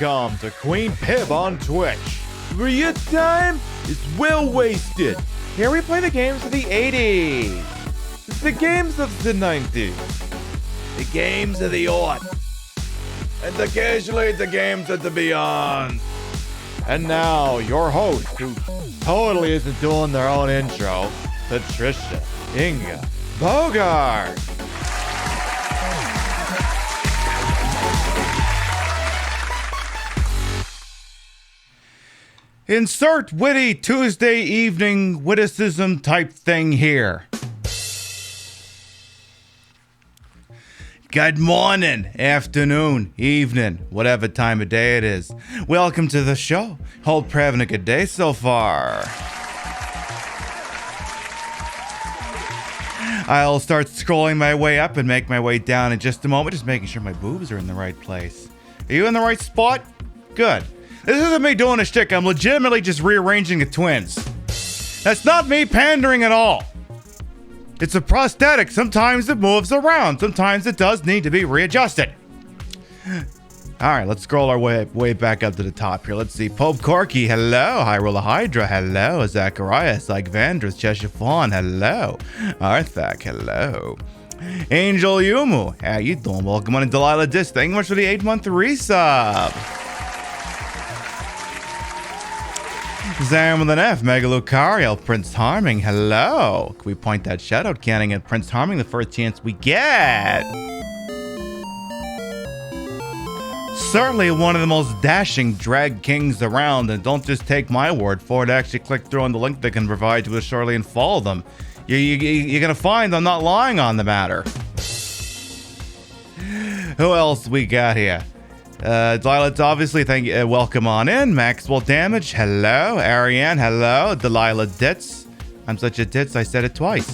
Welcome to Queen Pib on Twitch, where your time is well wasted. Here we play the games of the 80s, the games of the 90s, the games of the aughts, and occasionally the games of the beyond. And now, your host, who totally isn't doing their own intro, Patricia Inga Bogart. Insert witty Tuesday evening witticism type thing here. Good morning, afternoon, evening, whatever time of day it is. Welcome to the show. Hope you're having a good day so far. I'll start scrolling my way up and make my way down in just a moment, just making sure my boobs are in the right place. Are you in the right spot? Good. This isn't me doing a shtick. I'm legitimately just rearranging the twins. That's not me pandering at all. It's a prosthetic. Sometimes it moves around. Sometimes it does need to be readjusted. All right, let's scroll our way back up to the top here. Let's see. Pope Corky, hello. Hyrule Hydra, hello. Zacharias, Vandras, Cheshire Fawn, hello. Arthak, hello. Angel Yumu, how you doing? Welcome on to Delilah Dis. Thank you much for the 8-month resub. Zam with an F, Megalocariel, Prince Harming, hello. Can we point that shout out canning at Prince Harming the first chance we get? Certainly one of the most dashing drag kings around, and don't just take my word for it, actually click through on the link they can provide to us shortly and follow them. You're gonna find I'm not lying on the matter. Who else we got here? Delilah, obviously, thank you. Welcome on in. Maxwell Damage, hello. Ariane, hello. Delilah Ditz. I'm such a ditz, I said it twice.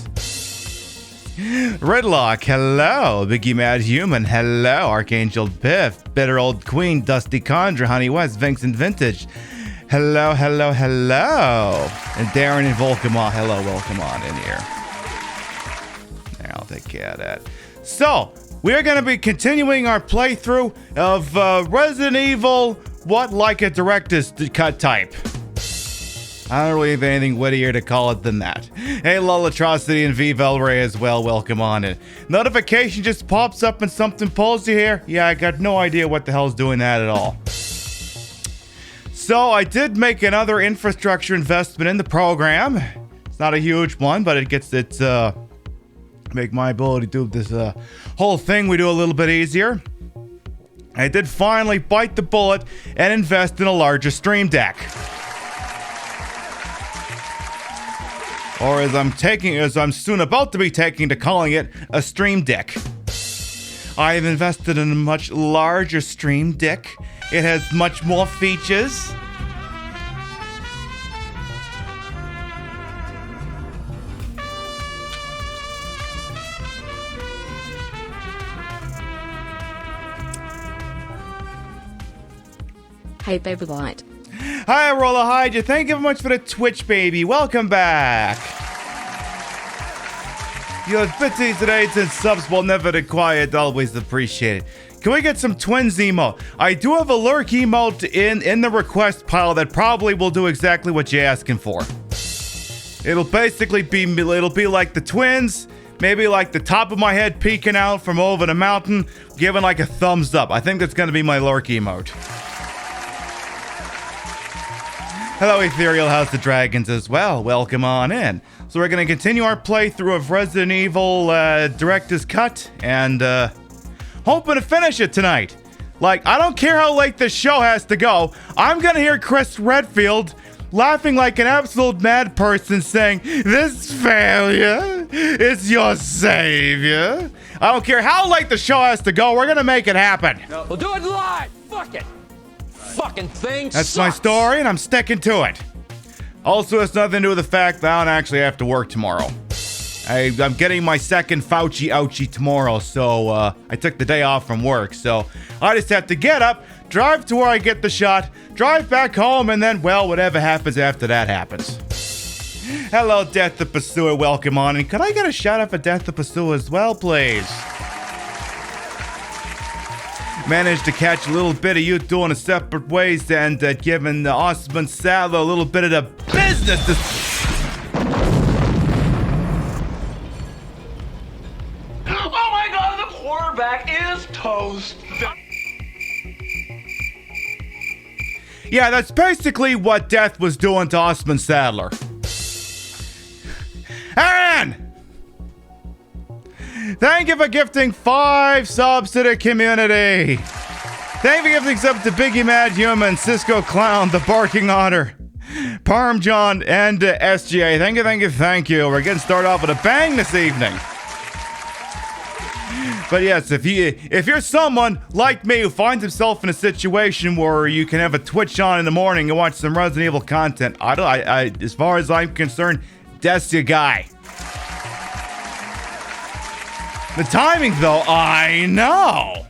Redlock, hello. Biggie Mad Human, hello. Archangel Biff, Bitter Old Queen, Dusty Condra, Honey West, Vincent Vintage, hello, hello, hello. And Darren and Volcama, hello, welcome on in here. There, I'll take care of that. So, we're going to be continuing our playthrough of Resident Evil, what like a director's cut type. I don't really have anything wittier to call it than that. Hey, Lolatrocity and V Velray as well, welcome on in. Notification just pops up and something pulls you here. Yeah, I got no idea what the hell's doing that at all. So I did make another infrastructure investment in the program. It's not a huge one, but it gets its make my ability to do this whole thing we do a little bit easier. I did finally bite the bullet and invest in a larger stream deck. Or as I'm soon about to be taking to calling it a stream deck. I have invested in a much larger stream deck. It has much more features. Hey, baby light. Hi, Rolla Hydra. Thank you very much for the Twitch, baby. Welcome back. Your bitsy today since subs will never required. Always appreciate it. Can we get some twins emote? I do have a lurk emote in the request pile that probably will do exactly what you're asking for. It'll basically be like the twins, maybe like the top of my head peeking out from over the mountain, giving like a thumbs up. I think that's going to be my lurk emote. Hello, Ethereal House of Dragons as well. Welcome on in. So we're going to continue our playthrough of Resident Evil Director's Cut and hoping to finish it tonight. Like, I don't care how late this show has to go. I'm going to hear Chris Redfield laughing like an absolute mad person saying, "This failure is your savior." I don't care how late the show has to go. We're going to make it happen. No. We'll do it live. Fuck it. Fucking thing That's sucks. my story, and I'm sticking to it. Also, it's nothing to do with the fact that I don't actually have to work tomorrow. I'm getting my second Fauci ouchie tomorrow, so I took the day off from work. So I just have to get up, drive to where I get the shot, drive back home, and then, well, whatever happens after that happens. Hello, Death the Pursuer, welcome on. And could I get a shout out for Death the Pursuer as well, please? managed to catch a little bit of you doing it separate ways and giving the Osman Sadler a little bit of the business. Oh my God, the quarterback is toast. Yeah, that's basically what Death was doing to Osman Sadler. Aaron! Thank you for gifting 5 subs to the community. Thank you for gifting subs to Biggie Mad Human, Cisco Clown, The Barking Otter, Parm John, and SGA. Thank you. We're getting started off with a bang this evening. But yes, if you're someone like me who finds himself in a situation where you can have a Twitch on in the morning and watch some Resident Evil content, I as far as I'm concerned, that's your guy. The timing, though, I know.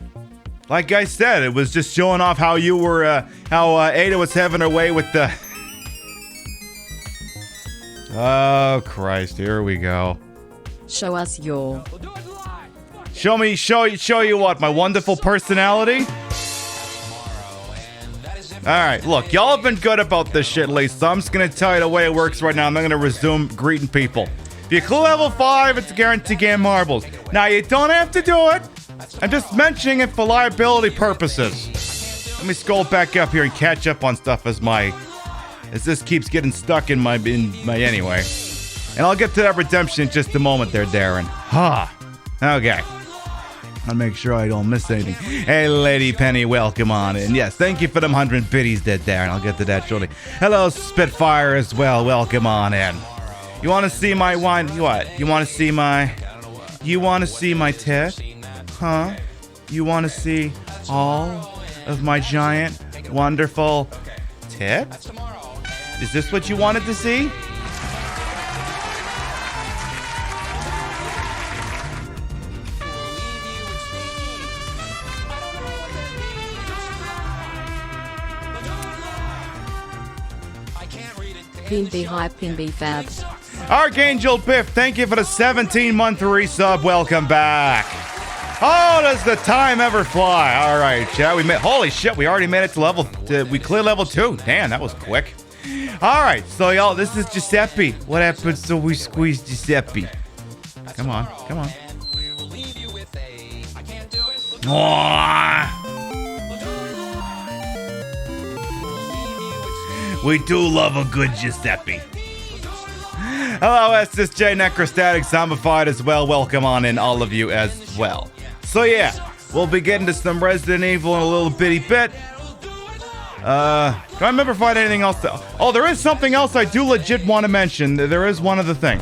Like I said, it was just showing off how you were, how Ada was having her way with the. Oh Christ! Here we go. Show us your. Show you what, my wonderful personality? Alright, look, y'all have been good about this shit, Lee, so I'm just gonna tell you the way it works right now. I'm gonna resume greeting people. If you clue level 5, it's a guaranteed game marbles. Now, you don't have to do it. I'm just mentioning it for liability purposes. Let me scroll back up here and catch up on stuff as this keeps getting stuck in my anyway. And I'll get to that redemption in just a moment there, Darren. Okay. I'll make sure I don't miss anything. Hey, Lady Penny, welcome on in. Yes, thank you for them 100 biddies there, Darren. I'll get to that shortly. Hello, Spitfire, as well. Welcome on in. You want to see my wine? What? You want to see my tit? Huh? You want to see all of my giant, wonderful tit? Is this what you wanted to see? Pimby High Pimby Fab. Archangel Biff, thank you for the 17-month resub. Welcome back. Oh, does the time ever fly? All right, chat. Holy shit, we already made it to level. We cleared level 2. Damn, that was quick. All right, so y'all, this is Giuseppe. What happens so we squeeze Giuseppe? Come on. We do love a good Giuseppe. Hello, SSJ Necrostatic Zombified as well. Welcome on in, all of you as well. So yeah, we'll be getting to some Resident Evil in a little bitty bit. Do I remember finding anything else? Oh, there is something else I do legit want to mention. There is one other thing.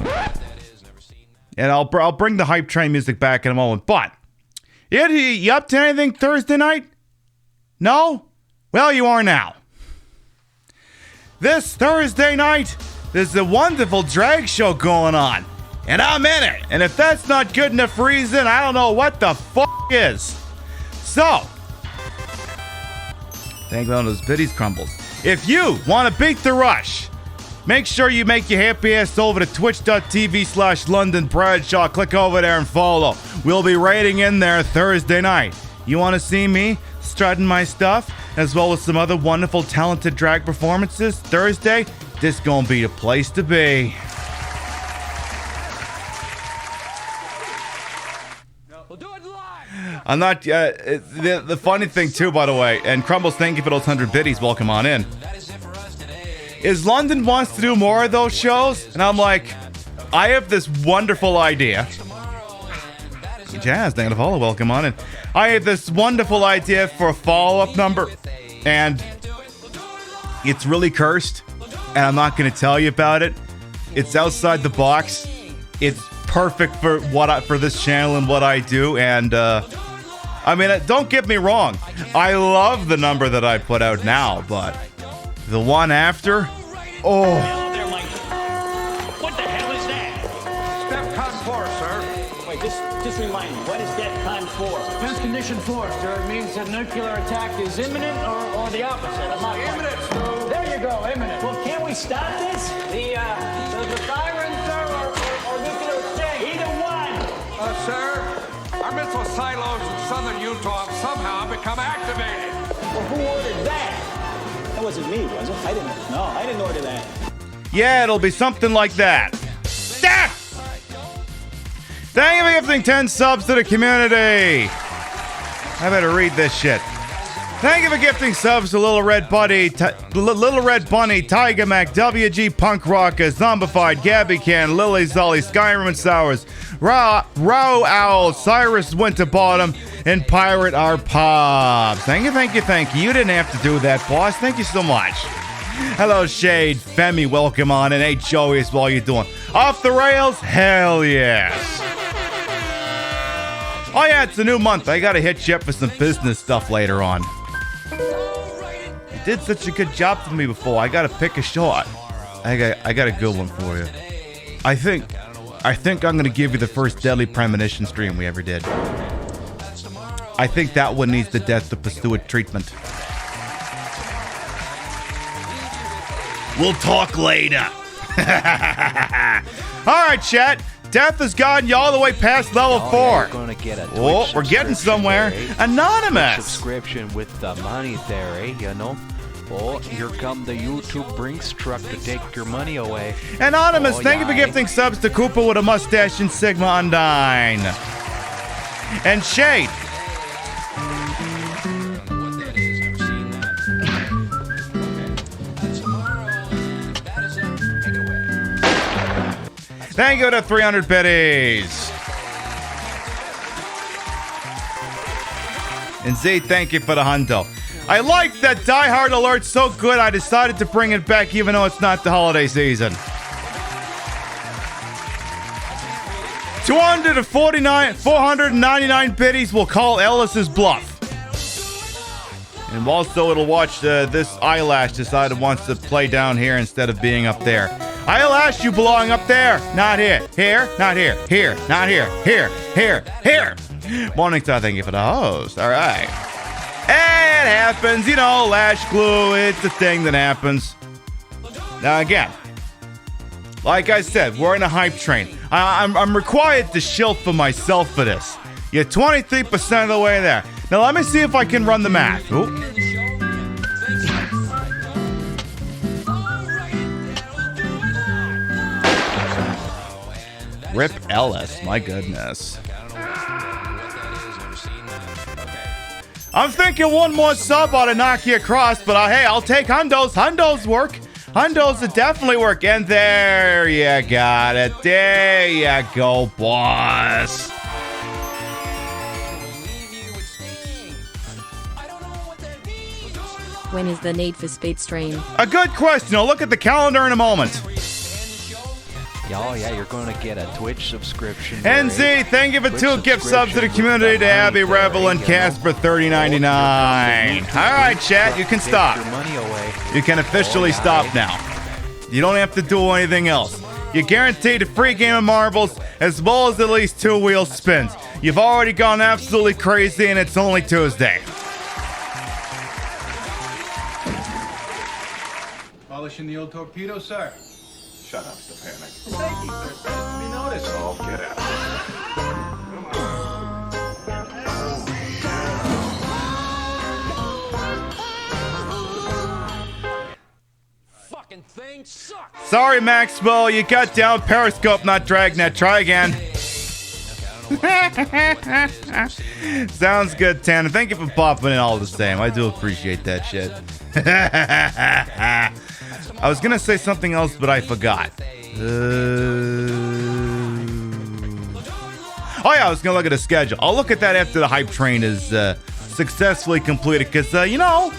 And I'll bring the hype train music back in a moment. But, you up to anything Thursday night? No? Well, you are now. This Thursday night, there's a wonderful drag show going on. And I'm in it. And if that's not good enough reason, I don't know what the fuck is. So, thank God those biddies crumbles. If you want to beat the rush, make sure you make your happy ass over to twitch.tv/London Bradshaw. Click over there and follow. We'll be raiding in there Thursday night. You want to see me strutting my stuff, as well as some other wonderful, talented drag performances Thursday? This gonna be the place to be. We'll do it live. I'm not. The funny thing too, by the way, and Crumbles, thank you for those 100 biddies. Welcome on in. Is London wants to do more of those shows, and I'm like, I have this wonderful idea. Jazz, thank you for follow. Welcome on in. I have this wonderful idea for a follow-up number, and it's really cursed, and I'm not going to tell you about it. It's outside the box. It's perfect for for this channel and what I do, and I mean, don't get me wrong. I love the number that I put out now, but the one after, oh. What the hell is that? DEFCON 4, sir. Wait, just remind me, what is DEFCON 4? Defense Condition 4, sir. It means that nuclear attack is imminent or the opposite. I'm not Imminent, sir. There you go, imminent. Well, can't we stop this? The sirens, sir, or nuclear exchange. Either one. Sir, our missile silos southern Utah have somehow become activated. Well, who ordered that? That wasn't me, was it? I didn't order that. Yeah, it'll be something like that. Ah! Thank you for gifting 10 subs to the community. I better read this shit. Thank you for gifting subs to Little Red Bunny, Tiger Mac, WG Punk Rocker, Zombified, Gabby Can, Lily Zolly, Skyrim and Sours, Row Owl, Cyrus Winterbottom, and Pirate R Pops. Thank you, thank you, thank you. You didn't have to do that, boss. Thank you so much. Hello, Shade, Femi, welcome on, and hey, Joey, as well, you doing? Off the rails? Hell yes. Oh yeah, it's a new month. I gotta hit you up for some business stuff later on. You did such a good job for me before. I gotta pick a shot. I got a good one for you. I think I'm gonna give you the first Deadly Premonition stream we ever did. I think that one needs the Death to Pursue treatment. We'll talk later. Alright, chat. Death has gotten you all the way past level 4. Oh, we're getting somewhere. Anonymous. Subscription with the money there, eh? You know? Oh, here come the YouTube Brinks truck to take your money away. Anonymous, thank you for gifting subs to Cooper with a mustache and Sigma Undyne. And Shade. Thank you to 300 biddies. And Z, thank you for the hundo. I like that Die Hard alert so good I decided to bring it back even though it's not the holiday season. 499 biddies will call Ellis's bluff. And also it'll watch this eyelash decide it wants to play down here instead of being up there. Eyelash, you belong up there, not here. Here, not here. Here, not here. Here, here, here. Morningstar, thank you for the host. All right. It happens, you know, lash glue, it's a thing that happens. Now again, like I said, we're in a hype train. I'm required to shield for myself for this. You're 23% of the way there. Now let me see if I can run the math. Ooh. Rip Ellis, my goodness. I'm thinking one more sub ought to knock you across, but hey, I'll take hundos. Hundos work. Hundos will definitely work. And there you got it. There you go, boss. When is the Need for Speed stream? A good question. I'll look at the calendar in a moment. Oh yeah, you're going to get a Twitch subscription. NZ, thank you for 2 gift subs to the community to Abby, Rebel, and Casper, $30.99. All right, chat, you can stop. You can officially stop now. You don't have to do anything else. You're guaranteed a free game of marbles as well as at least 2 wheel spins. You've already gone absolutely crazy, and it's only Tuesday. Polishing the old torpedo, sir. Shut up, Stepanek. Thank you, sir. Supposed to be noticed. Oh, get out. Fucking thing sucks. Sorry, Maxwell, you got down Periscope, not Dragnet. Try again. Sounds good, Tanner. Thank you for popping in all the same. I do appreciate that shit. I was gonna say something else, but I forgot. Oh yeah, I was gonna look at the schedule. I'll look at that after the hype train is successfully completed, because you know,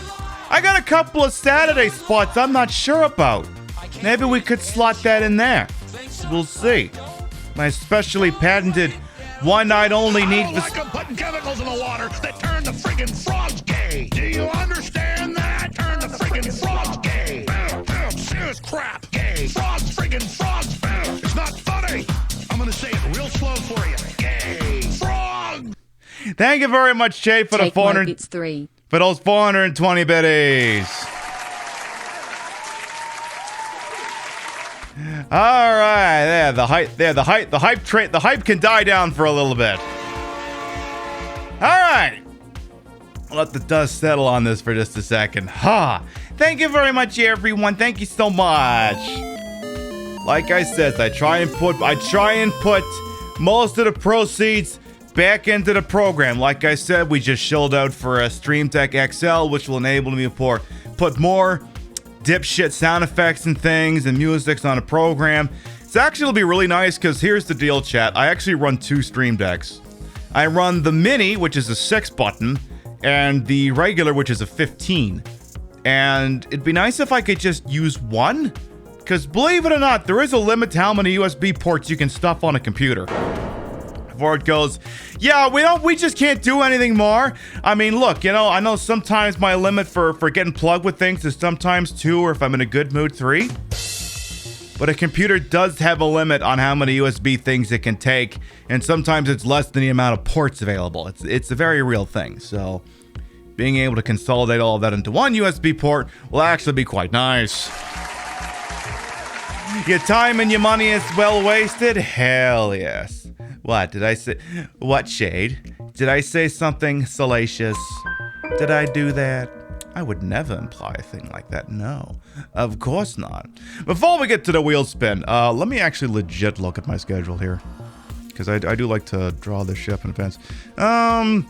I got a couple of Saturday spots I'm not sure about. Maybe we could slot that in there. We'll see. My specially patented one-night only need for... like I'm putting chemicals in the water that turn the friggin' frogs gay. Do you understand that? Turn the friggin' frogs gay. Serious crap. Gay. Frogs, friggin' frogs. It's not funny. I'm gonna say it real slow for you. Gay. Frog. Thank you very much, Jay, for the 400... It's 3. For those 420 biddies. All right, there, the hype train, the hype can die down for a little bit. All right. let the dust settle on this for just a second. Thank you very much, everyone. Thank you so much. Like I said, I try and put most of the proceeds back into the program. Like I said, we just shelled out for a Stream Deck XL, which will enable me to put more dipshit sound effects and things and musics on a program. It's actually will be really nice because here's the deal, chat. I actually run 2 Stream Decks. I run the Mini, which is a 6 button, and the regular, which is a 15. And it'd be nice if I could just use one, because believe it or not, there is a limit to how many USB ports you can stuff on a computer before it goes, yeah, we just can't do anything more. I mean, look, I know sometimes my limit for getting plugged with things is sometimes 2, or if I'm in a good mood, 3. But a computer does have a limit on how many USB things it can take, and sometimes it's less than the amount of ports available. It's a very real thing. So being able to consolidate all of that into one USB port will actually be quite nice. Your time and your money is well wasted? Hell yes. What did I say? What, Shade? Did I say something salacious? Did I do that? I would never imply a thing like that. No, of course not. Before we get to the wheel spin, let me actually legit look at my schedule here, because I do like to draw this ship in advance. I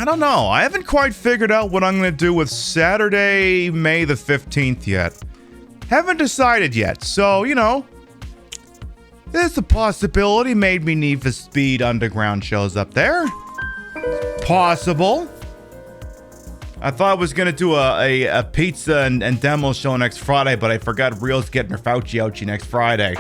don't know. I haven't quite figured out what I'm going to do with Saturday, May the 15th yet. Haven't decided yet. So, there's a possibility maybe Need for Speed Underground shows up there. Possible. I thought I was going to do a pizza and demo show next Friday, but I forgot Rio's getting her Fauci ouchie next Friday.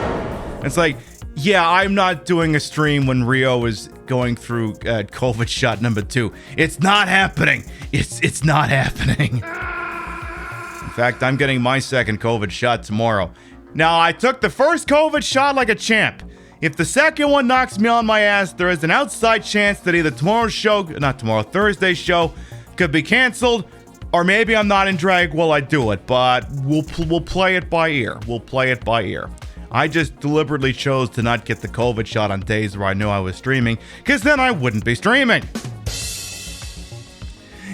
It's like, yeah, I'm not doing a stream when Rio is going through COVID shot number 2. It's not happening. It's not happening. In fact, I'm getting my second COVID shot tomorrow. Now, I took the first COVID shot like a champ. If the second one knocks me on my ass, there is an outside chance that either Thursday's show could be canceled, or maybe I'm not in drag while I do it, but we'll play it by ear. We'll play it by ear. I just deliberately chose to not get the COVID shot on days where I knew I was streaming, because then I wouldn't be streaming.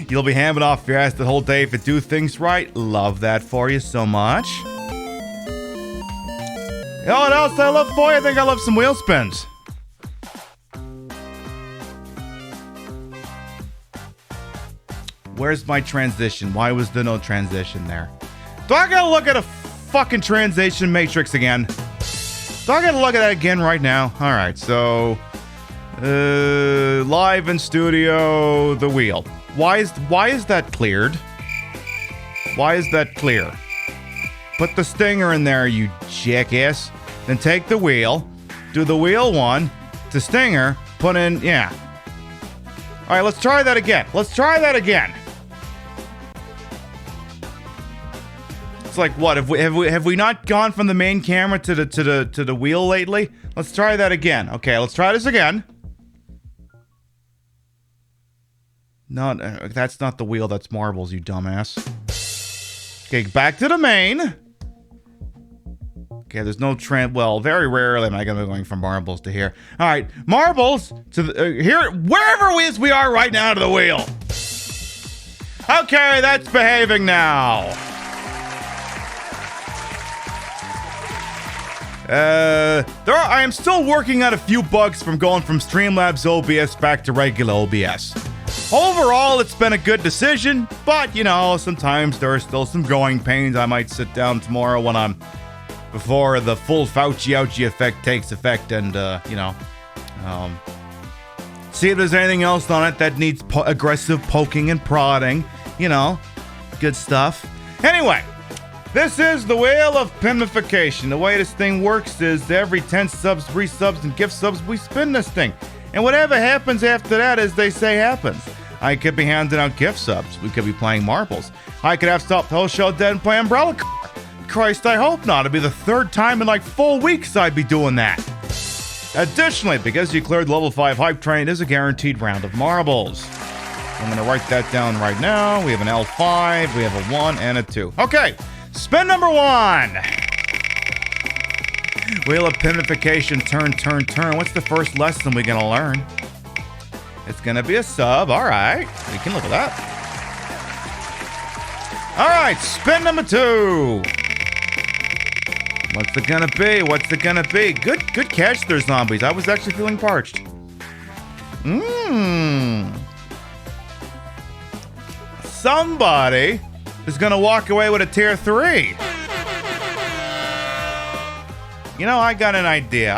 You'll be hamming off your ass the whole day if you do things right. Love that for you so much. You know what else I love for you? I think I love some wheel spins. Where's my transition? Why was there no transition there? Do I gotta look at a fucking transition matrix again? Do I gotta look at that again right now? Alright, so live in studio, the wheel. Why is that cleared? Why is that clear? Put the stinger in there, you jackass. Then take the wheel, do the wheel one, to stinger, put in, yeah. Alright, let's try that again. Let's try that again. It's like, what, have we not gone from the main camera to the wheel lately? Let's try that again. Okay, let's try this again. No, that's not the wheel, that's marbles, you dumbass. Okay, back to the main. Okay, there's no trend. Well, very rarely am I going to be going from marbles to here. All right, marbles to the, here, wherever it is we are right now, to the wheel. Okay, that's behaving now. I am still working out a few bugs from going from Streamlabs OBS back to regular OBS. Overall, it's been a good decision, but, sometimes there are still some growing pains. I might sit down tomorrow before the full Fauci-ouchie effect takes effect and, see if there's anything else on it that needs aggressive poking and prodding. Good stuff. Anyway, this is the wheel of pinification. The way this thing works is every 10 subs, resubs, and gift subs, we spin this thing. And whatever happens after that, as they say, happens. I could be handing out gift subs. We could be playing marbles. I could have stopped the whole show dead and play Umbrella. Christ, I hope not. It'd be the third time in like 4 weeks I'd be doing that. Additionally, because you cleared the level 5 hype train, there's a guaranteed round of marbles. I'm going to write that down right now. We have an L5, we have a 1 and a 2. Okay, spin number 1. Wheel of pinification, turn, turn, turn. What's the first lesson we're going to learn? It's gonna be a sub. All right, we can look at that. All right, spin number 2. What's it gonna be? What's it gonna be? Good catch there, zombies. I was actually feeling parched. Somebody is gonna walk away with a tier 3. You know, I got an idea.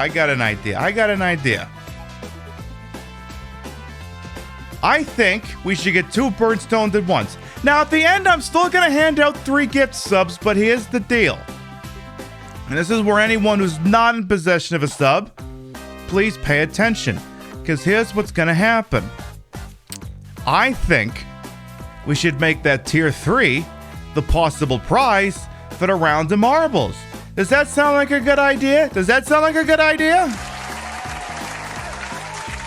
I think we should get 2 Burnstones at once. Now, at the end, I'm still going to hand out 3 gift subs, but here's the deal. And this is where anyone who's not in possession of a sub, please pay attention. Because here's what's going to happen. I think we should make that tier 3 the possible prize for the round of marbles. Does that sound like a good idea?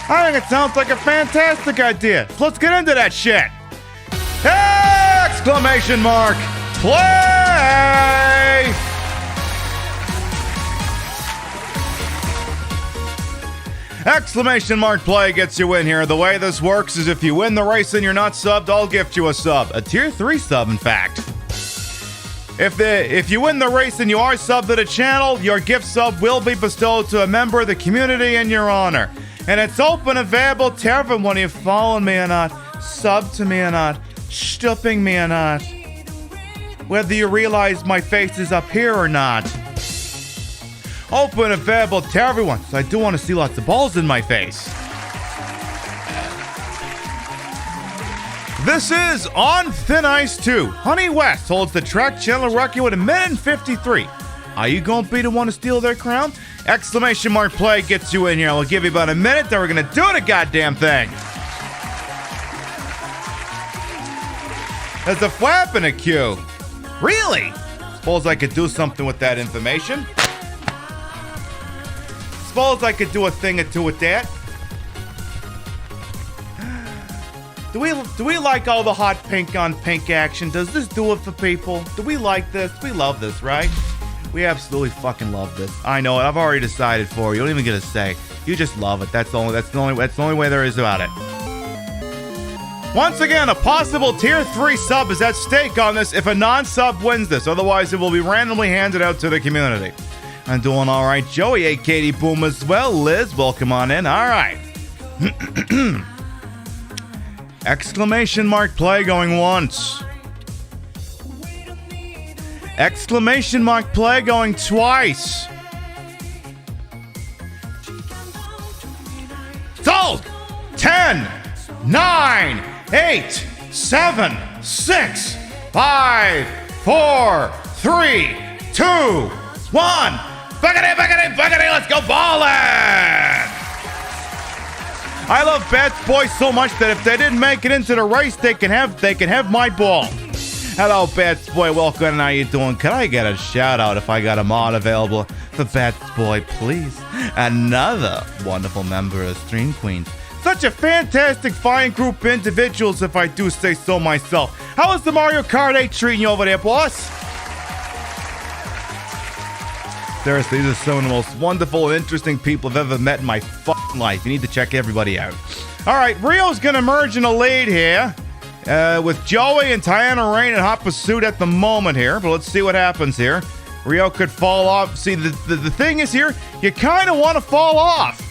I think it sounds like a fantastic idea. So let's get into that shit. Exclamation mark. Play! Exclamation mark play gets you in here. The way this works is if you win the race and you're not subbed, I'll gift you a sub. A tier 3 sub, in fact. If you win the race and you are subbed to the channel, your gift sub will be bestowed to a member of the community in your honor. And it's open and available to everyone. You following me or not, sub to me or not, stooping me or not. Whether you realize my face is up here or not. Open and available to everyone. So I do want to see lots of balls in my face. This is On Thin Ice 2. Honey West holds the track channel record with 1:53. Are you gonna be the one to steal their crown? Exclamation mark play gets you in here. I'll give you about a minute, then we're gonna do the goddamn thing. There's a flap in a queue. Really? Suppose I could do something with that information. Suppose I could do a thing or two with that. Do we like all the hot pink on pink action? Does this do it for people? Do we like this? We love this, right? We absolutely fucking love this. I know it. I've already decided for you. You don't even get a say. You just love it. That's the only way there is about it. Once again, a possible tier 3 sub is at stake on this if a non-sub wins this. Otherwise, it will be randomly handed out to the community. I'm doing all right. Joey, A. Katie Boom as well. Liz, welcome on in. All right. Exclamation mark play going once. Exclamation mark play going twice. Sold! 10, 9, 8, 7, 6, 5, 4, 3, 2, 1. Buckety, let's go ballin'! I love Bats Boys so much that if they didn't make it into the race, they can have my ball. Hello, Bats Boy. Welcome. How you doing? Can I get a shout out if I got a mod available for Bats Boy, please? Another wonderful member of Stream Queens. Such a fantastic, fine group of individuals, if I do say so myself. How is the Mario Kart 8 treating you over there, boss? Seriously, these are some of the most wonderful and interesting people I've ever met in my fucking life. You need to check everybody out. All right, Rio's going to merge in a lead here with Joey and Tiana Rain in hot pursuit at the moment here. But let's see what happens here. Rio could fall off. See, the thing is here, you kind of want to fall off.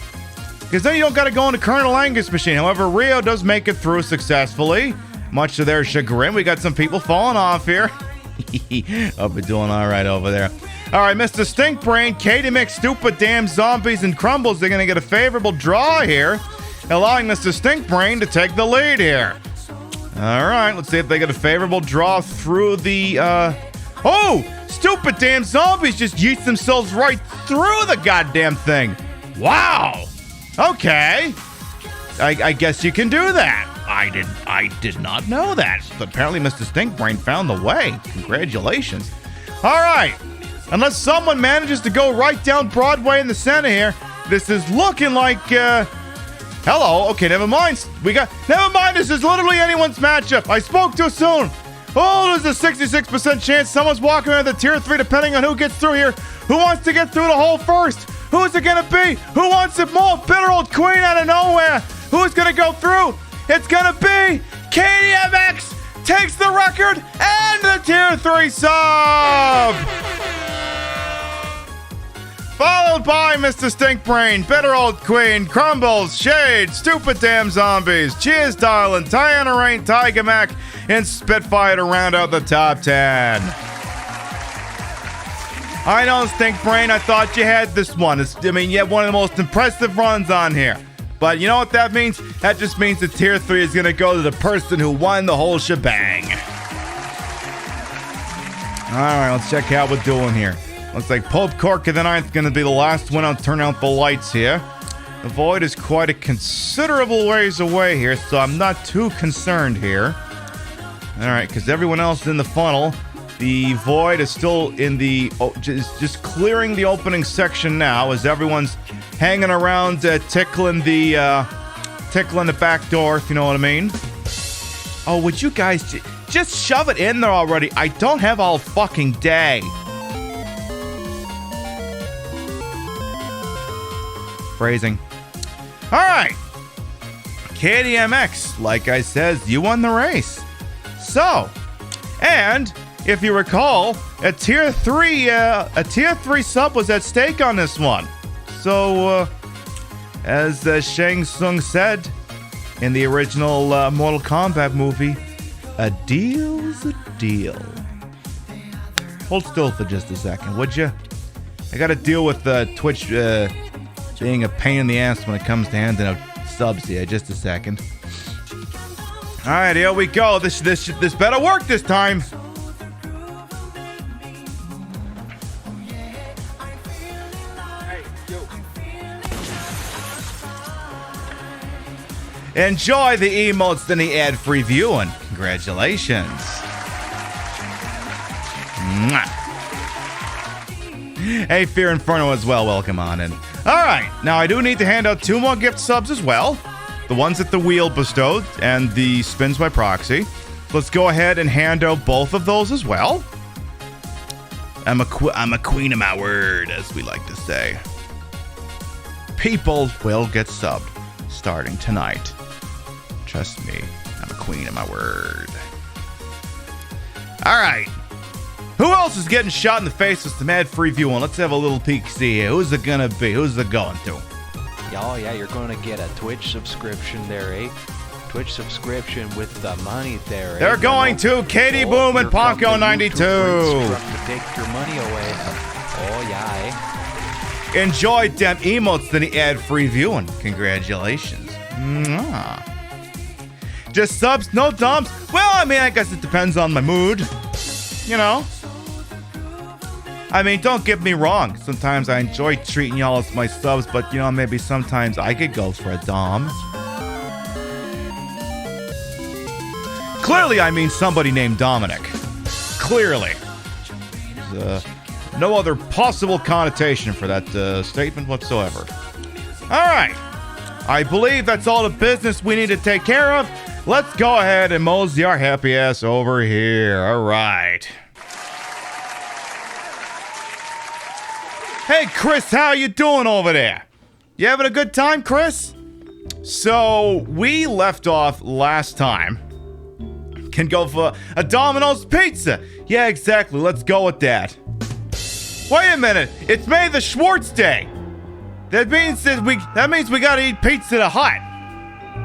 Because then you don't got to go into Colonel Angus machine. However, Rio does make it through successfully. Much to their chagrin. We got some people falling off here. Hope we're doing all right over there. All right, Mr. Stinkbrain, Katie Mix, Stupid Damn Zombies, and Crumbles, they're going to get a favorable draw here, allowing Mr. Stinkbrain to take the lead here. All right, let's see if they get a favorable draw through the, Oh! Stupid Damn Zombies just yeet themselves right through the goddamn thing. Wow! Okay. I guess you can do that. I did not know that. But apparently Mr. Stinkbrain found the way. Congratulations. All right. Unless someone manages to go right down Broadway in the center here, this is looking like, hello. Okay, never mind. Never mind. This is literally anyone's matchup. I spoke too soon. Oh, there's a 66% chance someone's walking out of the tier 3 depending on who gets through here. Who wants to get through the hole first? Who's it gonna be? Who wants it more? Bitter old queen out of nowhere. Who's gonna go through? It's gonna be KDMX takes the record and the tier 3 sub. Followed by Mr. Stinkbrain, Bitter Old Queen, Crumbles, Shade, Stupid Damn Zombies, Cheers Darlin', Tiana Rain, Tiger Mac, and Spitfire to round out the top 10. I know, Stinkbrain, I thought you had this one. You had one of the most impressive runs on here. But you know what that means? That just means that tier 3 is going to go to the person who won the whole shebang. Alright, let's check out what we're doing here. Looks like Pope Cork of the 9th going to be the last one. I'll turn out the lights here. The void is quite a considerable ways away here, so I'm not too concerned here. Alright, because everyone else is in the funnel. The void is still in the... just clearing the opening section now as everyone's hanging around tickling the back door, if you know what I mean. Oh, would you guys just shove it in there already? I don't have all fucking day. Phrasing. Alright. KDMX, like I says, you won the race. So, and if you recall, a tier 3 sub was at stake on this one. So, as Shang Tsung said in the original Mortal Kombat movie, a deal's a deal. Hold still for just a second, would you? I gotta deal with Twitch being a pain in the ass when it comes to handing out subs here. Just a second. All right, here we go. This better work this time. Enjoy the emotes and the ad-free viewing. Congratulations. Mwah. Hey, Fear Inferno as well. Welcome on in. All right. Now, I do need to hand out 2 more gift subs as well. The ones that the wheel bestowed and the spins by proxy. Let's go ahead and hand out both of those as well. I'm a queen of my word, as we like to say. People will get subbed starting tonight. Trust me, I'm a queen of my word. All right. Who else is getting shot in the face with some ad-free viewing? Let's have a little peek-see here. Who's it gonna be? Who's it going to? Oh yeah, you're gonna get a Twitch subscription there, eh? Twitch subscription with the money there, eh? They're going to Katie Boom and Ponko92. To take your money away. Oh yeah, eh? Enjoy them emotes than the ad-free viewing. Congratulations. Mwah. Just subs, no dumps. Well, I mean, I guess it depends on my mood. You know? I mean, don't get me wrong. Sometimes I enjoy treating y'all as my subs, but, you know, maybe sometimes I could go for a dom. Clearly, I mean somebody named Dominic. Clearly. There's no other possible connotation for that statement whatsoever. All right. I believe that's all the business we need to take care of. Let's go ahead and mosey our happy ass over here. All right. Hey, Chris, how you doing over there? You having a good time, Chris? So, we left off last time. Can go for a Domino's pizza. Yeah, exactly. Let's go with that. Wait a minute. It's May the Schwartz Day. That means we gotta eat Pizza the Hut.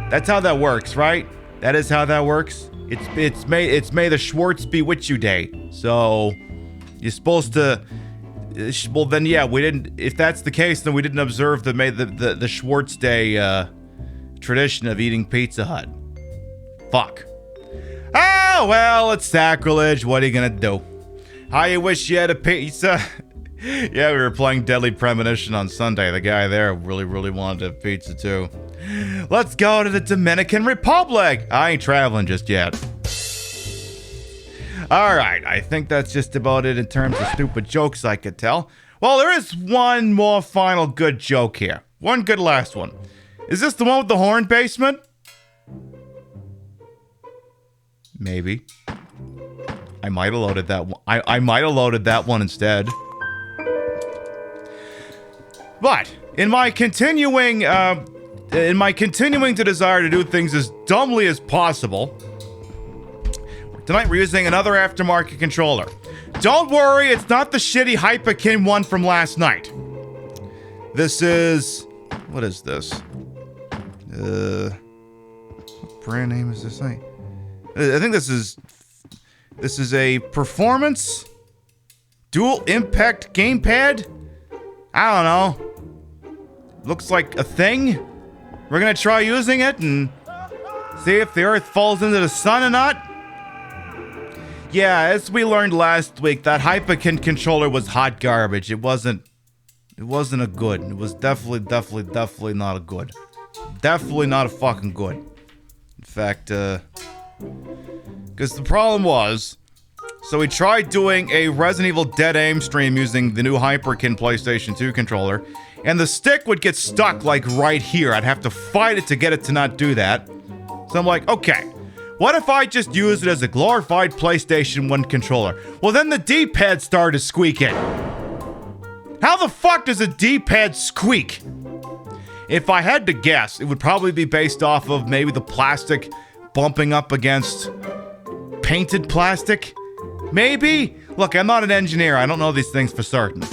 That's how that works, right? That is how that works. It's May the Schwartz Bewitch You Day. So you're supposed to. Well, then yeah, we didn't. If that's the case, then we didn't observe the Schwartz Day tradition of eating Pizza Hut. Fuck. Oh well, it's sacrilege. What are you gonna do? How you wish you had a pizza? Yeah, we were playing Deadly Premonition on Sunday. The guy there really wanted a pizza too. Let's go to the Dominican Republic. I ain't traveling just yet. Alright, I think that's just about it in terms of stupid jokes I could tell. Well, there is one more final good joke here. One good last one. Is this the one with the horn basement? Maybe. I might have loaded that one. I might have loaded that one instead. But in my continuing in my continuing to desire to do things as dumbly as possible, tonight we're using another aftermarket controller. Don't worry, it's not the shitty Hyperkin one from last night. This is... What is this? What brand name is this thing? I think this is a performance dual impact gamepad. I don't know. Looks like a thing. We're gonna try using it and see if the Earth falls into the sun or not. Yeah, as we learned last week, that Hyperkin controller was hot garbage. It wasn't a good. It was definitely not a good. Definitely not a fucking good. In fact, because the problem was, so we tried doing a Resident Evil Dead Aim stream using the new Hyperkin PlayStation 2 controller, and the stick would get stuck like right here. I'd have to fight it to get it to not do that. So I'm like, okay, what if I just use it as a glorified PlayStation 1 controller? Well, then the D-pad started squeaking. How the fuck does a D-pad squeak? If I had to guess, it would probably be based off of maybe the plastic bumping up against painted plastic. Maybe? Look, I'm not an engineer. I don't know these things for certain.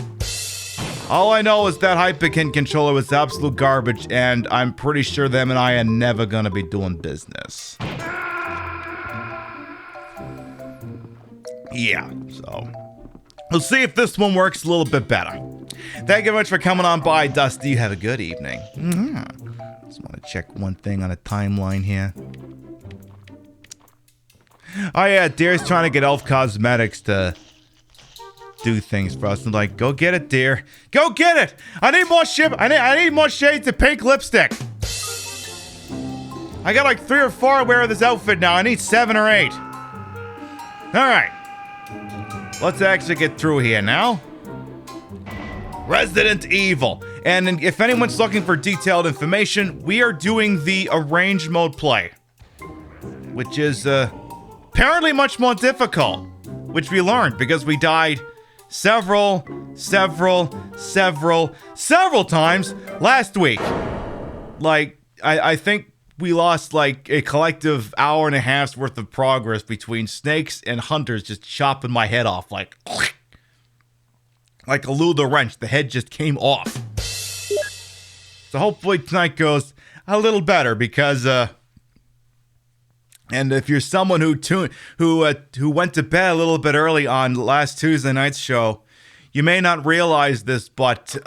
All I know is that Hyperkin controller was absolute garbage, and I'm pretty sure them and I are never gonna be doing business. Yeah, so we'll see if this one works a little bit better. Thank you very much for coming on by, Dusty. You have a good evening. Just want to check one thing on a timeline here. Oh yeah, Deer's trying to get Elf Cosmetics to do things for us. I'm like, go get it, Deer. Go get it! I need more I need more shades of pink lipstick. I got like 3 or 4 wearing this outfit now. I need 7 or 8. Alright. Let's actually get through here now. Resident Evil. And if anyone's looking for detailed information, we are doing the arrange mode play, which is apparently much more difficult, which we learned because we died several times last week. Like, I think we lost like a collective hour and a half's worth of progress between snakes and hunters just chopping my head off like a Lula wrench. The head just came off. So hopefully tonight goes a little better because and if you're someone who went to bed a little bit early on last Tuesday night's show, you may not realize this, but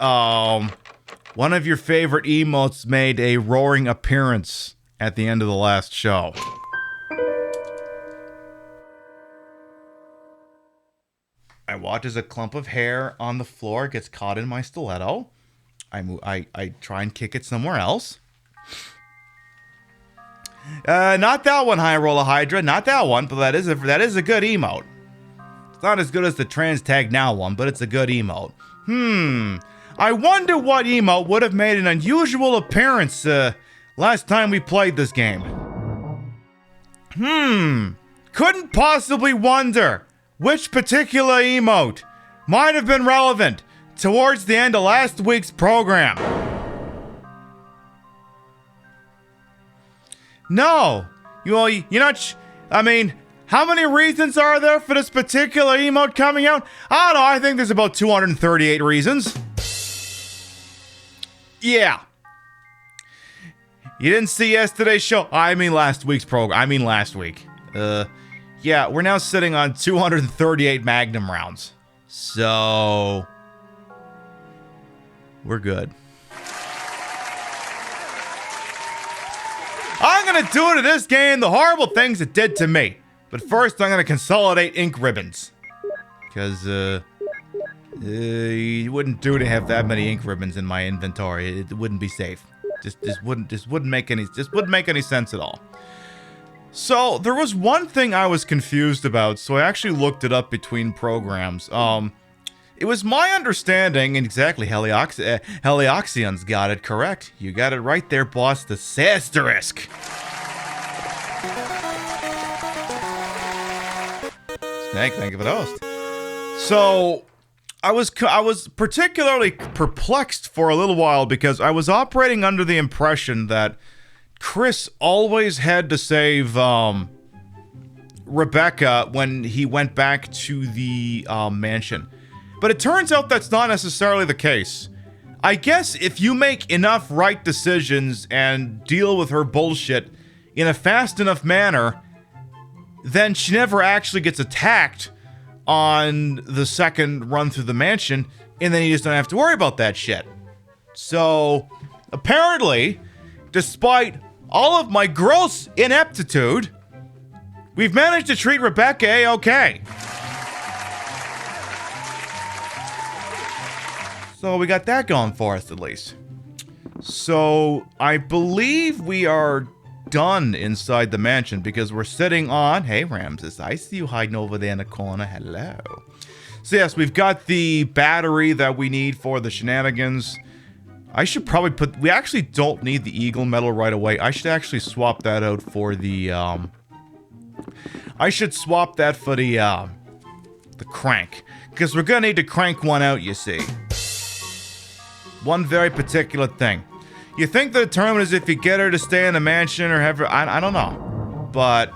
one of your favorite emotes made a roaring appearance at the end of the last show. I watch as a clump of hair on the floor gets caught in my stiletto. I try and kick it somewhere else. Not that one, High Roller Hydra. Not that one, but that is a good emote. It's not as good as the Trans Tag Now one, but it's a good emote. I wonder what emote would have made an unusual appearance last time we played this game. Couldn't possibly wonder which particular emote might have been relevant towards the end of last week's program. No, you're not. I mean, how many reasons are there for this particular emote coming out? I don't know. I think there's about 238 reasons. Yeah. You didn't see yesterday's show? I mean last week's program. I mean last week. Yeah, we're now sitting on 238 Magnum rounds. So we're good. I'm gonna do to this game the horrible things it did to me. But first, I'm gonna consolidate ink ribbons. Because, it wouldn't do to have that many ink ribbons in my inventory. It wouldn't be safe. Just wouldn't make any sense at all. So, there was one thing I was confused about, so I actually looked it up between programs. It was my understanding, and exactly, Helioxion's got it correct. You got it right there, boss, the asterisk. Snake, thank you for the host. So, I was particularly perplexed for a little while because I was operating under the impression that Chris always had to save Rebecca when he went back to the mansion. But it turns out that's not necessarily the case. I guess if you make enough right decisions and deal with her bullshit in a fast enough manner, then she never actually gets attacked on the second run through the mansion, and then you just don't have to worry about that shit. So, apparently, despite all of my gross ineptitude, we've managed to treat Rebecca A-okay. So we got that going for us, at least. So, I believe we are done inside the mansion because we're sitting on... Hey, Ramses, I see you hiding over there in the corner. Hello. So, yes, we've got the battery that we need for the shenanigans. I should probably put... We actually don't need the eagle medal right away. I should actually swap that out for the... I should swap that for the crank. Because we're going to need to crank one out, you see. One very particular thing. You think the tournament is if you get her to stay in the mansion or have her... I don't know. But...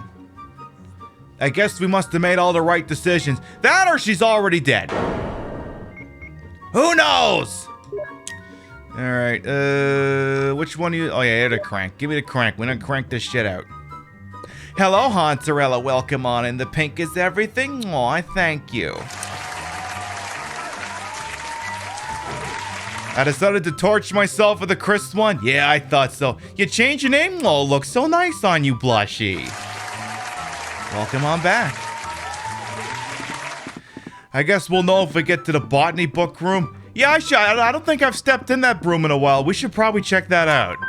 I guess we must have made all the right decisions. That or she's already dead. Who knows? Alright, which one you... Oh yeah, you're the crank. Give me the crank. We're gonna crank this shit out. Hello, Hauntarella. Welcome on in. The pink is everything. Aw, I thank you. I decided to torch myself with the Chris one? Yeah, I thought so. You changed your name? Oh, looks so nice on you, Blushy. Welcome on back. I guess we'll know if we get to the botany book room. Yeah, I don't think I've stepped in that room in a while. We should probably check that out.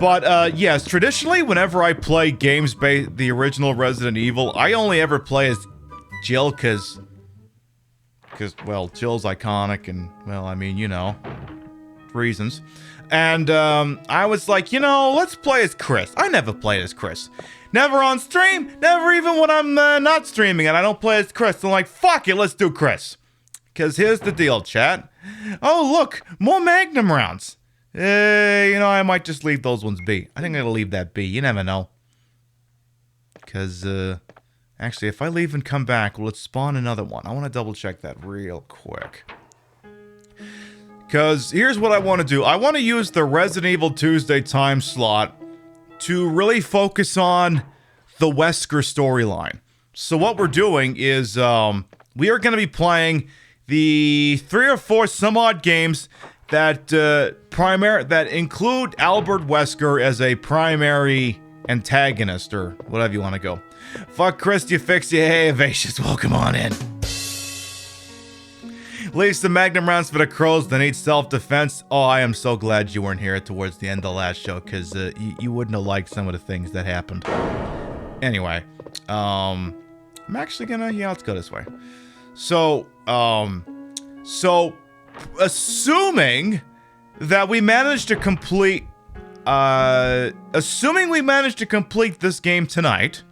But, yes, traditionally, whenever I play games based the original Resident Evil, I only ever play as Jill because, well, Jill's iconic and, well, I mean, you know, reasons. And, I was like, you know, let's play as Chris. I never played as Chris. Never on stream, never even when I'm not streaming and I don't play as Chris. I'm like, fuck it, let's do Chris. Because here's the deal, chat. Oh, look, more Magnum rounds. You know, I might just leave those ones be. I think I'm going to leave that be. You never know. Because, actually, if I leave and come back, will it spawn another one? I want to double check that real quick. Because here's what I want to do. I want to use the Resident Evil Tuesday time slot to really focus on the Wesker storyline. So what we're doing is, we are going to be playing the 3 or 4 some odd games that that include Albert Wesker as a primary antagonist, or whatever you want to go. Fuck Chris, you fix you. Hey, Evacious, welcome on in. Leave some Magnum rounds for the crows that need self-defense. Oh, I am so glad you weren't here towards the end of the last show, because you wouldn't have liked some of the things that happened. Anyway, I'm actually gonna... Yeah, let's go this way. So, assuming that we managed to complete... assuming we managed to complete this game tonight...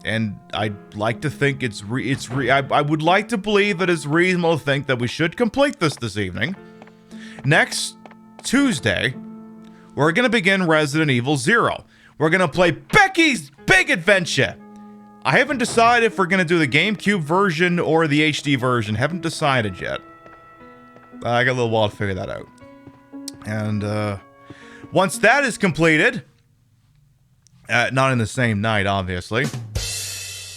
And I'd like to think I would like to believe that it's reasonable to think that we should complete this evening. Next Tuesday, we're going to begin Resident Evil 0. We're going to play Becky's Big Adventure. I haven't decided if we're going to do the GameCube version or the HD version. Haven't decided yet. I got a little while to figure that out. And once that is completed, not in the same night, obviously,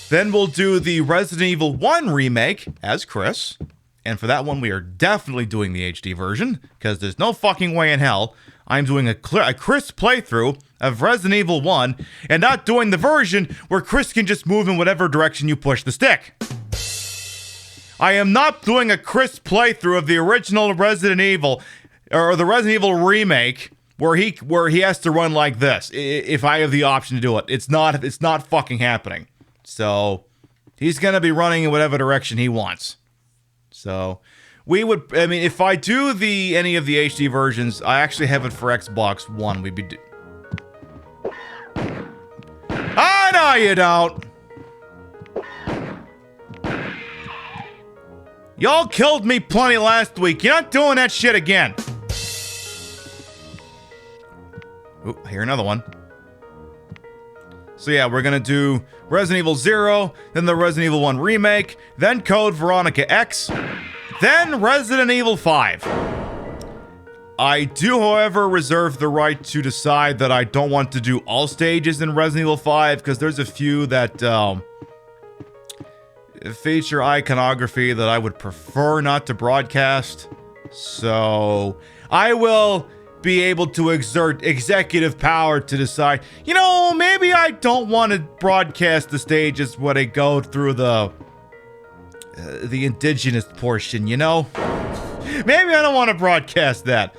then we'll do the Resident Evil 1 remake as Chris. And for that one, we are definitely doing the HD version, because there's no fucking way in hell I'm doing a Chris playthrough of Resident Evil 1 and not doing the version where Chris can just move in whatever direction you push the stick. I am not doing a Chris playthrough of the original Resident Evil, or the Resident Evil remake, where he has to run like this. If I have the option to do it, it's not fucking happening. So he's gonna be running in whatever direction he wants. So if I do any of the HD versions, I actually have it for Xbox One. We'd be I know you don't. Y'all killed me plenty last week. You're not doing that shit again. Ooh, I hear another one. So yeah, we're gonna do Resident Evil 0, then the Resident Evil 1 remake, then Code Veronica X, then Resident Evil 5. I do, however, reserve the right to decide that I don't want to do all stages in Resident Evil 5, because there's a few that feature iconography that I would prefer not to broadcast. So I will be able to exert executive power to decide, you know, maybe I don't want to broadcast the stages where they go through the indigenous portion, you know? Maybe I don't want to broadcast that.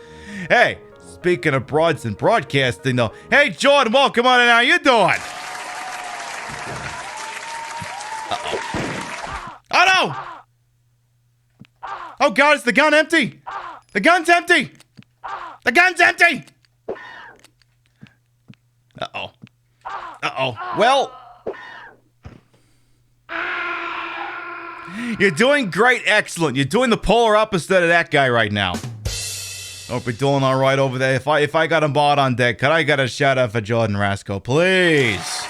Hey, speaking of broads and broadcasting though, hey Jordan, welcome on in. How you doing? Oh no! Oh god, is the gun empty? The gun's empty! The gun's empty! Uh-oh. Uh-oh. Well... You're doing great, excellent. You're doing the polar opposite of that guy right now. Hope you're doing alright over there. If I got a bot on deck, could I get a shout out for Jordan Rasco, please?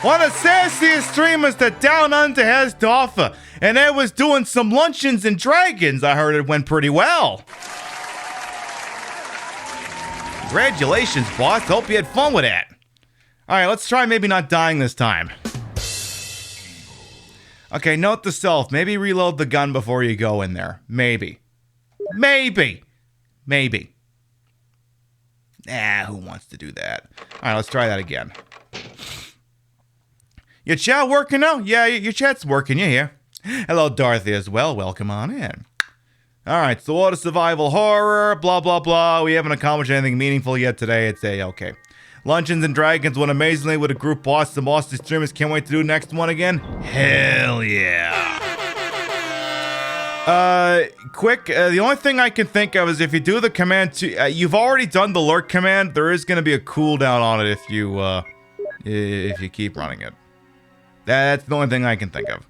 One of the sassiest streamers that Down Under has to offer. And I was doing some luncheons and dragons. I heard it went pretty well. Congratulations, boss. Hope you had fun with that. Alright, let's try maybe not dying this time. Okay, note to self. Maybe reload the gun before you go in there. Maybe. Maybe. Maybe. Who wants to do that? Alright, let's try that again. Your chat working now? Yeah, your chat's working. You're here. Hello, Dorothy, as well. Welcome on in. Alright, so what a survival horror, blah, blah, blah. We haven't accomplished anything meaningful yet today. It's okay. Luncheons and Dragons went amazingly with a group boss. The boss streamers can't wait to do next one again. Hell yeah. Quick, the only thing I can think of is if you do the command to, you've already done the lurk command. There is going to be a cooldown on it if you keep running it. That's the only thing I can think of.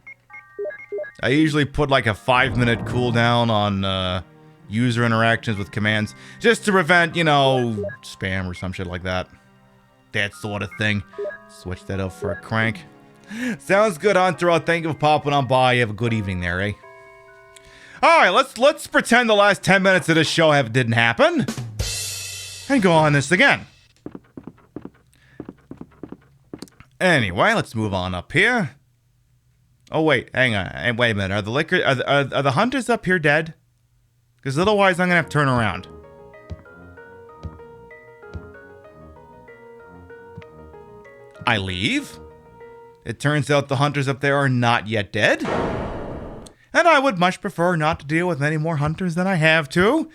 I usually put like a 5-minute cooldown on user interactions with commands just to prevent, you know, spam or some shit like that. That sort of thing. Switch that up for a crank. Sounds good, Hunter. Thank you for popping on by. You have a good evening there, eh? Alright, let's pretend the last 10 minutes of this show didn't happen. And go on this again. Anyway, let's move on up here. Oh wait, hang on. Wait a minute. Are the hunters up here dead? Because otherwise I'm gonna have to turn around. I leave. It turns out the hunters up there are not yet dead. And I would much prefer not to deal with any more hunters than I have to.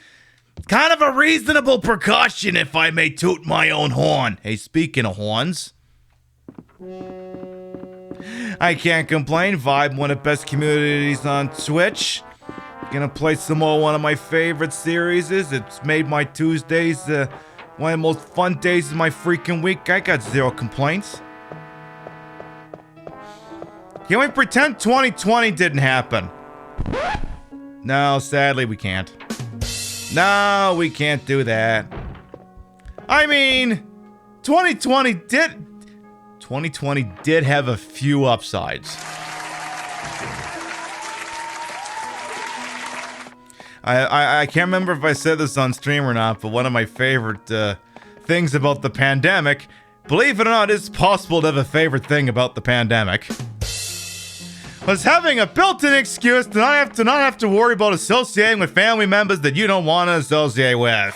Kind of a reasonable precaution, if I may toot my own horn. Hey, speaking of horns. I can't complain. Vibe, one of the best communities on Twitch. Gonna play some more one of my favorite series. It's made my Tuesdays one of the most fun days of my freaking week. I got zero complaints. Can we pretend 2020 didn't happen? No, sadly we can't. No, we can't do that. I mean, 2020 did have a few upsides. I can't remember if I said this on stream or not, but one of my favorite things about the pandemic, believe it or not, it's possible to have a favorite thing about the pandemic, was having a built-in excuse to not have to worry about associating with family members that you don't want to associate with.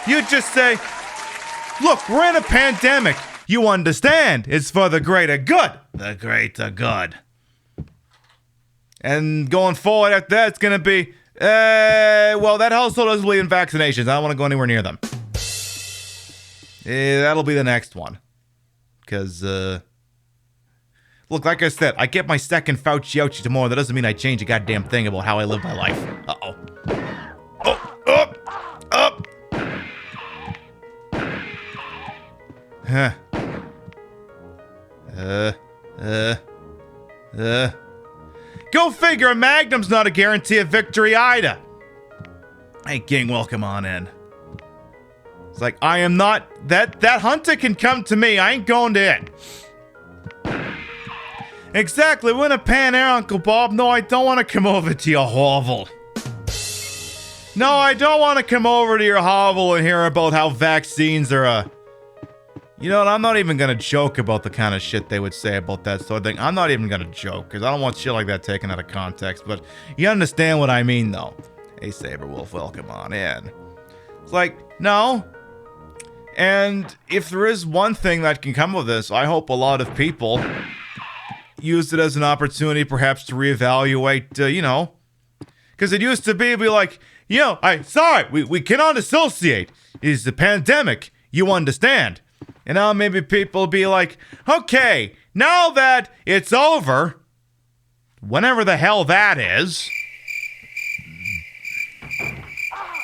You just say, look, we're in a pandemic. You understand. It's for the greater good. The greater good. And going forward after that, it's going to be, well, that household doesn't believe in vaccinations. I don't want to go anywhere near them. That'll be the next one. Because, look, like I said, I get my second Fauci ouchie tomorrow. That doesn't mean I change a goddamn thing about how I live my life. Uh-oh. Oh, up. Huh. Go figure, a Magnum's not a guarantee of victory either. Hey, King, welcome on in. It's like, I am not... That hunter can come to me. I ain't going to it. Exactly. We're in a pan air, Uncle Bob. No, I don't want to come over to your hovel. No, I don't want to come over to your hovel and hear about how vaccines are a... You know what? I'm not even going to joke about the kind of shit they would say about that sort of thing. I'm not even going to joke, because I don't want shit like that taken out of context. But you understand what I mean, though. Hey, Saberwolf, welcome on in. It's like, no. And if there is one thing that can come of this, I hope a lot of people use it as an opportunity perhaps to reevaluate, you know. Because it used to be like, you know, we cannot associate. It's the pandemic. You understand. And now maybe people be like, okay, now that it's over, whenever the hell that is.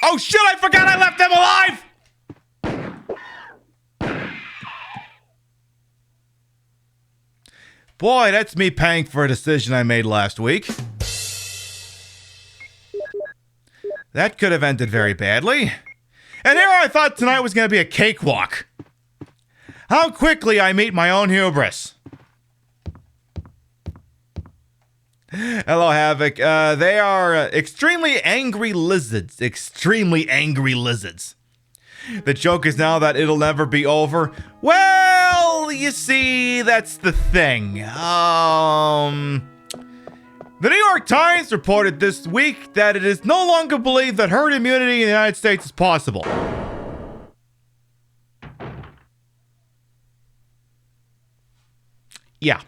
Oh shit, I forgot I left them alive! Boy, that's me paying for a decision I made last week. That could have ended very badly. And here I thought tonight was going to be a cakewalk. How quickly I meet my own hubris. Hello, Havoc. They are extremely angry lizards. Extremely angry lizards. The joke is now that it'll never be over. Well, you see, that's the thing. The New York Times reported this week that it is no longer believed that herd immunity in the United States is possible. Yeah.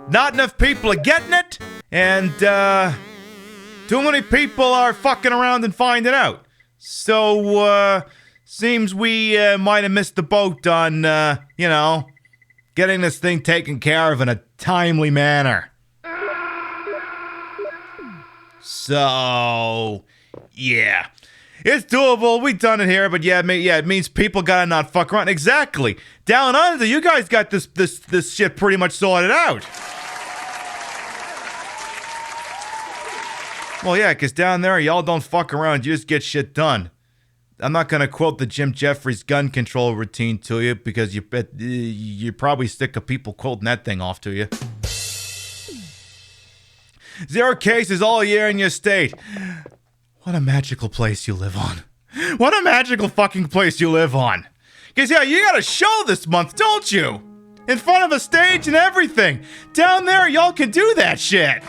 Not enough people are getting it, and too many people are fucking around and finding out. So, seems we might have missed the boat on, you know, getting this thing taken care of in a timely manner. So, yeah. It's doable. We done it here, but yeah, it means people gotta not fuck around. Exactly. Down under, you guys got this shit pretty much sorted out. Well, yeah, because down there, y'all don't fuck around. You just get shit done. I'm not gonna quote the Jim Jeffries gun control routine to you because you're probably sick of people quoting that thing off to you. 0 cases all year in your state. What a magical place you live on. What a magical fucking place you live on. Because, yeah, you got a show this month, don't you? In front of a stage and everything. Down there, y'all can do that shit.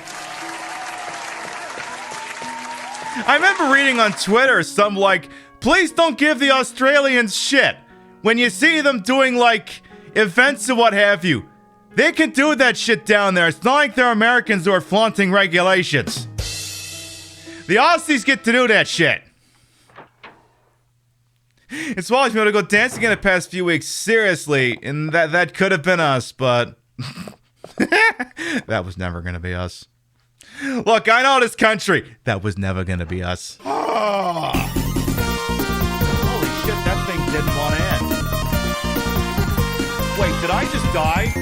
I remember reading on Twitter some, like, please don't give the Australians shit. When you see them doing, like, events and what have you. They can do that shit down there. It's not like they're Americans who are flaunting regulations. The Aussies get to do that shit. It's why we've been able to go dancing in the past few weeks. Seriously, and that could have been us, but that was never gonna be us. Look, I know this country. That was never gonna be us. Holy shit, that thing didn't want to end. Wait, did I just die?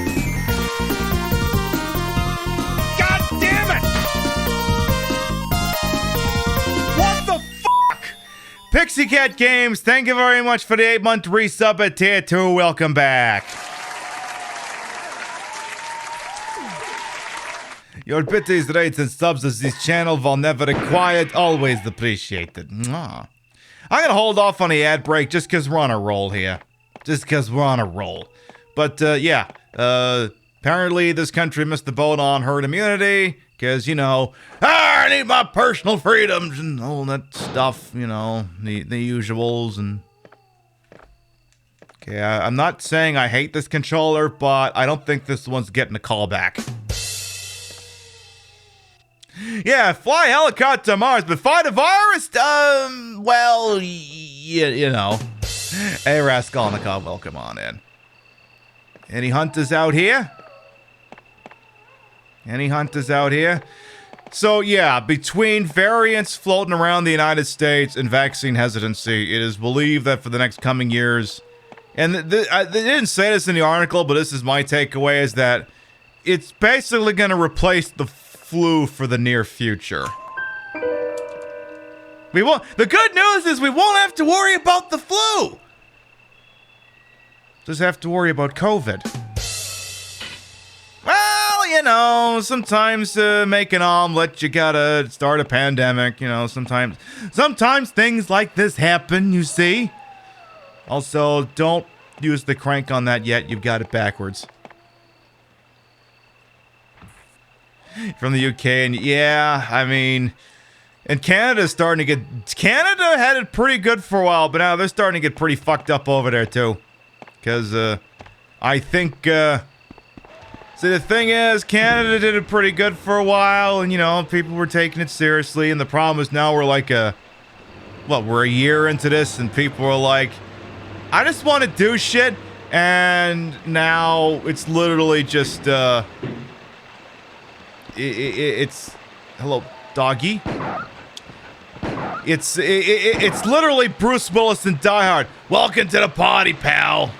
God damn it! What the fuck? Pixie Cat Games, thank you very much for the 8-month resub at Tier 2. Welcome back. Your bitties, rates, and subs as this channel will never required, always appreciated. Mwah. I'm gonna hold off on the ad break just because we're on a roll here. Just because we're on a roll. But, yeah. Apparently this country missed the boat on herd immunity. Because, you know, I need my personal freedoms and all that stuff. You know, the usuals and... Okay, I'm not saying I hate this controller, but I don't think this one's getting a call back. Yeah, fly helicopter to Mars, but fight a virus? Well, you know. Hey, Raskolnikov, welcome on in. Any hunters out here? Any hunters out here? So, yeah, between variants floating around the United States and vaccine hesitancy, it is believed that for the next coming years, And they didn't say this in the article, but this is my takeaway, is that it's basically going to replace the flu for the near future. The good news is we won't have to worry about the flu. Just have to worry about COVID. Well, you know, sometimes make an omelet, you gotta start a pandemic. You know, sometimes things like this happen, you see. Also, don't use the crank on that yet. You've got it backwards. From the UK, and yeah, I mean, and Canada's starting to get... Canada had it pretty good for a while, but now they're starting to get pretty fucked up over there, too. Because, I think, see, the thing is, Canada did it pretty good for a while, and, you know, people were taking it seriously, and the problem is now we're like we're a year into this, and people are like, I just want to do shit, and now it's literally just, it's... Hello, doggy? It's literally Bruce Willis in Die Hard. Welcome to the party, pal.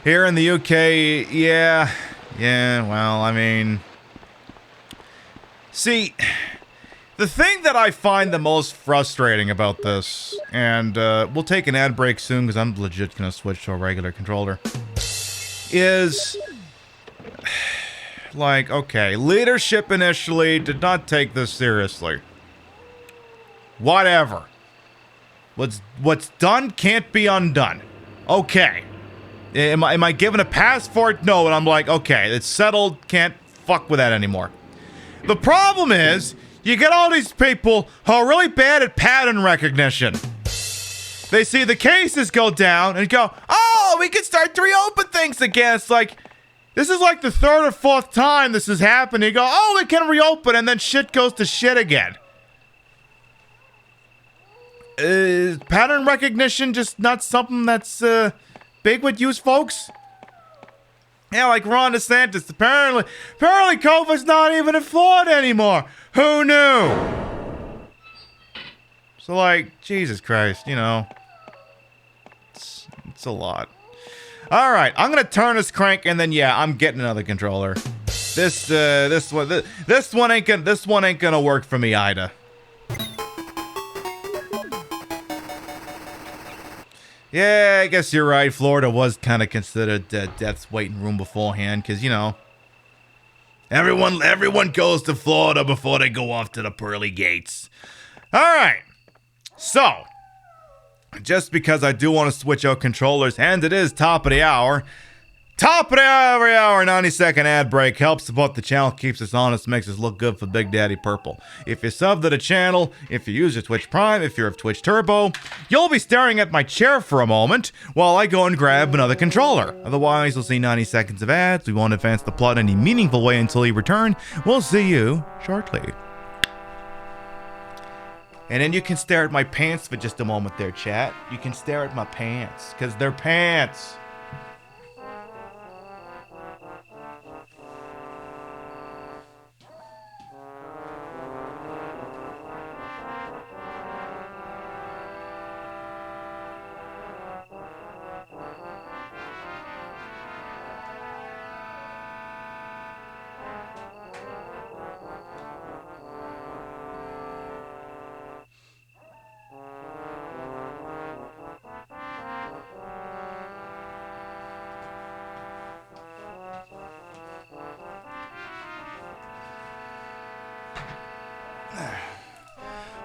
Here in the UK, yeah, well, I mean... See, the thing that I find the most frustrating about this, and we'll take an ad break soon because I'm legit going to switch to a regular controller, is... Like, okay, leadership initially did not take this seriously. Whatever. What's done can't be undone. Okay. Am I given a pass for it? No, and I'm like, okay, it's settled, can't fuck with that anymore. The problem is, you get all these people who are really bad at pattern recognition. They see the cases go down and go, oh, we can start to reopen things again. It's like, this is like the third or fourth time this has happened. You go, oh, we can reopen, and then shit goes to shit again. Is pattern recognition just not something that's big with you folks? Yeah, like Ron DeSantis. Apparently COVID's not even in Florida anymore. Who knew? So, like, Jesus Christ, you know, it's a lot. All right, I'm gonna turn this crank, and then yeah, I'm getting another controller. This one ain't gonna work for me, Ida. Yeah, I guess you're right. Florida was kind of considered death's waiting room beforehand, because, you know, everyone goes to Florida before they go off to the pearly gates. All right, so just because I do want to switch out controllers, and it is top of the hour, every hour, 90-second ad break helps support the channel, keeps us honest, makes us look good for Big Daddy Purple. If you sub to the channel, if you use your Twitch Prime, if you're of Twitch Turbo, you'll be staring at my chair for a moment while I go and grab another controller. Otherwise, you'll see 90 seconds of ads. We won't advance the plot in any meaningful way until you return. We'll see you shortly. And then you can stare at my pants for just a moment there, chat. You can stare at my pants, because they're pants.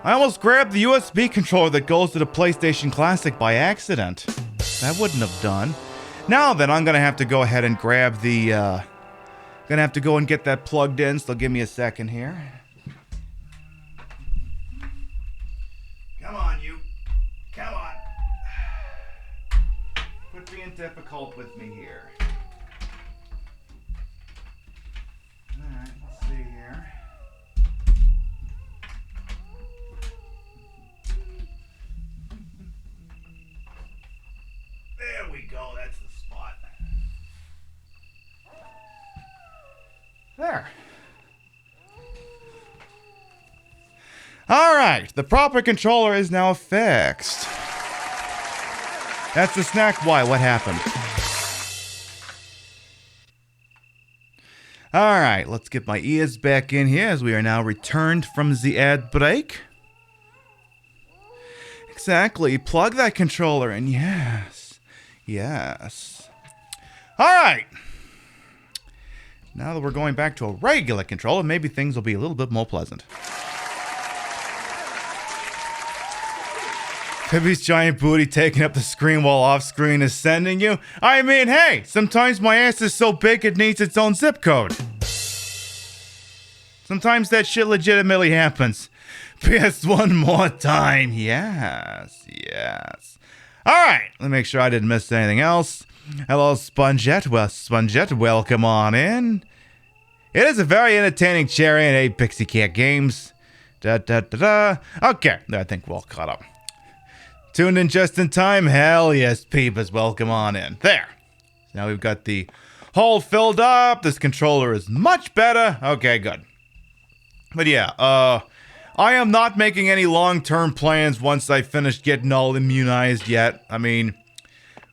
I almost grabbed the USB controller that goes to the PlayStation Classic by accident. That wouldn't have done. Now then, I'm gonna have to go ahead and grab the, gonna have to go and get that plugged in, so give me a second here. Come on, you. Come on. Quit being difficult with me here. Alright, let's see here. There we go, that's the spot. There. Alright, the proper controller is now fixed. That's the snack. Why? What happened? Alright, let's get my ears back in here as we are now returned from the ad break. Exactly. Plug that controller in. Yes. Yes. Alright. Now that we're going back to a regular controller, maybe things will be a little bit more pleasant. Pibby's giant booty taking up the screen while off screen is sending you. I mean, hey, sometimes my ass is so big it needs its own zip code. Sometimes that shit legitimately happens. PS one more time. Yes, yes. Alright, let me make sure I didn't miss anything else. Hello, Spongette. Well, Spongette, welcome on in. It is a very entertaining cherry and 8 Pixie Cat games. Okay, I think we're all caught up. Tuned in just in time? Hell yes, Peepers, welcome on in. There. Now we've got the hole filled up. This controller is much better. Okay, good. But yeah, I am not making any long-term plans once I finish getting all immunized yet. I mean,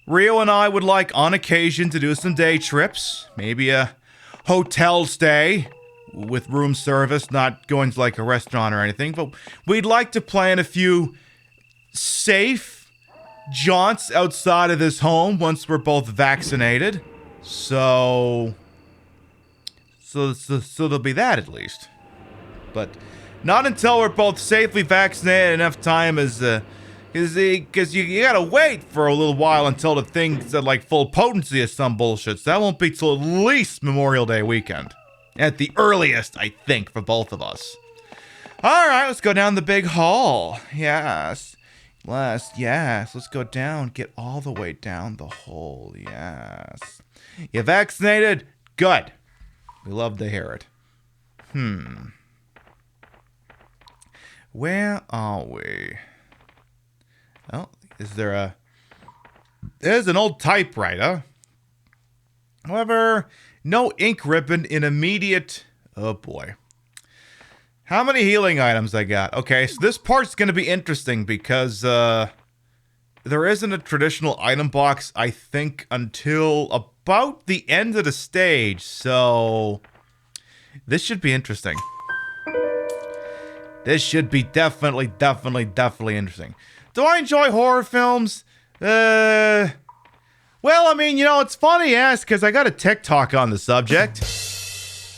Rio and I would like, on occasion, to do some day trips. Maybe a hotel stay with room service, not going to like a restaurant or anything. But we'd like to plan a few safe jaunts outside of this home once we're both vaccinated. So there'll be that at least. But not until we're both safely vaccinated enough time as because you gotta wait for a little while until the thing's at like full potency or some bullshit. So that won't be till at least Memorial Day weekend. At the earliest, I think, for both of us. Alright, let's go down the big hall. Yes. Yes, let's go down. Get all the way down the hole. Yes. You vaccinated? Good. We love to hear it. Where are we? Oh, there's an old typewriter. However, no ink ribbon in immediate... Oh boy. How many healing items I got? Okay, so this part's going to be interesting because there isn't a traditional item box, I think, until about the end of the stage. So this should be interesting. This should be definitely interesting. Do I enjoy horror films? Well, I mean, you know, it's funny you ask because I got a TikTok on the subject.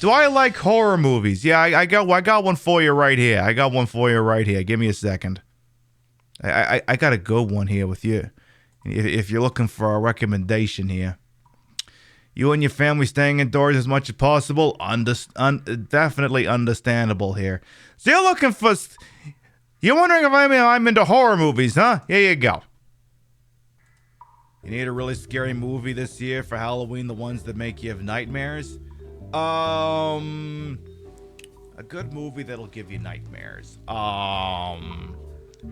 Do I like horror movies? Yeah, I got one for you right here. Give me a second. I got a good one here with you. If you're looking for a recommendation here. You and your family staying indoors as much as possible? Definitely understandable here. So you're looking for... You're wondering if I'm into horror movies, huh? Here you go. You need a really scary movie this year for Halloween, the ones that make you have nightmares? A good movie that'll give you nightmares.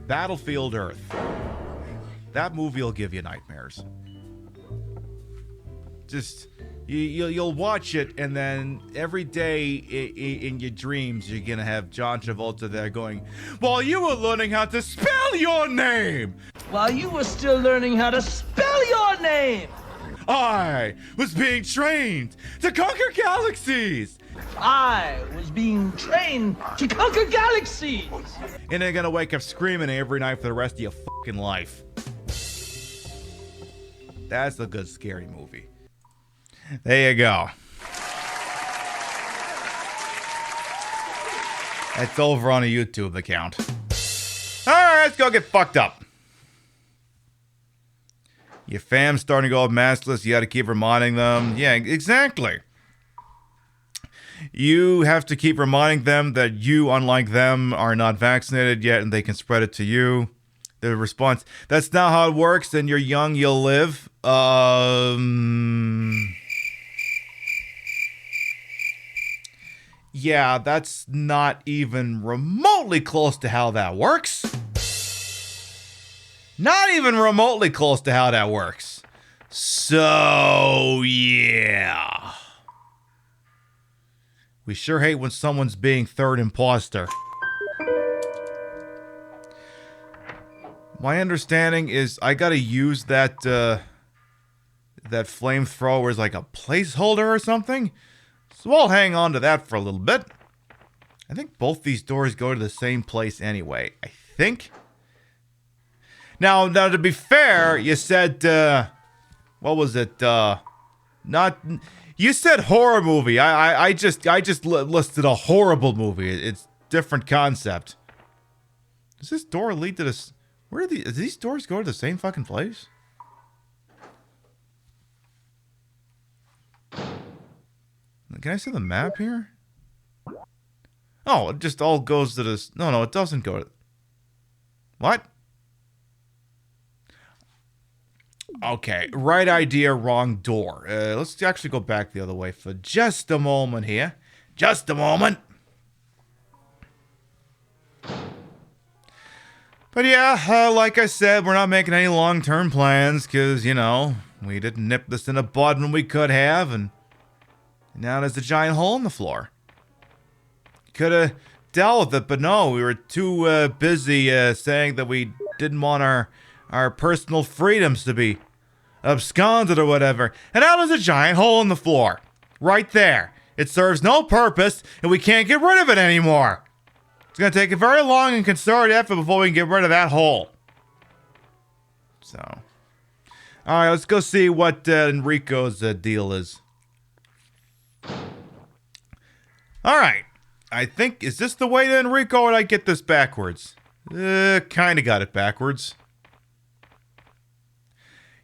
Battlefield Earth. That movie will give you nightmares. Just... You'll watch it, and then every day in your dreams, you're gonna have John Travolta there going, "While you were learning how to spell your name! While you were still learning how to spell your name! I was being trained to conquer galaxies! I was being trained to conquer galaxies!" And they're gonna wake up screaming every night for the rest of your fucking life. That's a good scary movie. There you go. That's over on a YouTube account. Alright, let's go get fucked up. Your fam's starting to go maskless. You gotta keep reminding them. Yeah, exactly. You have to keep reminding them that you, unlike them, are not vaccinated yet and they can spread it to you. The response, that's not how it works, and you're young, you'll live. Yeah, that's not even remotely close to how that works. Not even remotely close to how that works. So, yeah. We sure hate when someone's being third imposter. My understanding is I gotta use that that flamethrower as like a placeholder or something. So I'll hang on to that for a little bit. I think both these doors go to the same place anyway. I think. Now to be fair, you said what was it? Not you said horror movie. I just listed a horrible movie. It's different concept. Does this door lead to this? Where do these doors go to the same fucking place? Can I see the map here? Oh, it just all goes to this. No, it doesn't go to. What? Okay, right idea, wrong door. Let's actually go back the other way for just a moment here. Just a moment. But yeah, like I said, we're not making any long-term plans because, you know, we didn't nip this in the bud when we could have, and now there's a giant hole in the floor. Could have dealt with it, but no, we were too busy saying that we didn't want our personal freedoms to be absconded or whatever. And now there's a giant hole in the floor. Right there. It serves no purpose, and we can't get rid of it anymore. It's going to take a very long and concerted effort before we can get rid of that hole. So. Alright, let's go see what Enrico's deal is. Alright. I think, is this the way to Enrico, or did I get this backwards? Kinda got it backwards.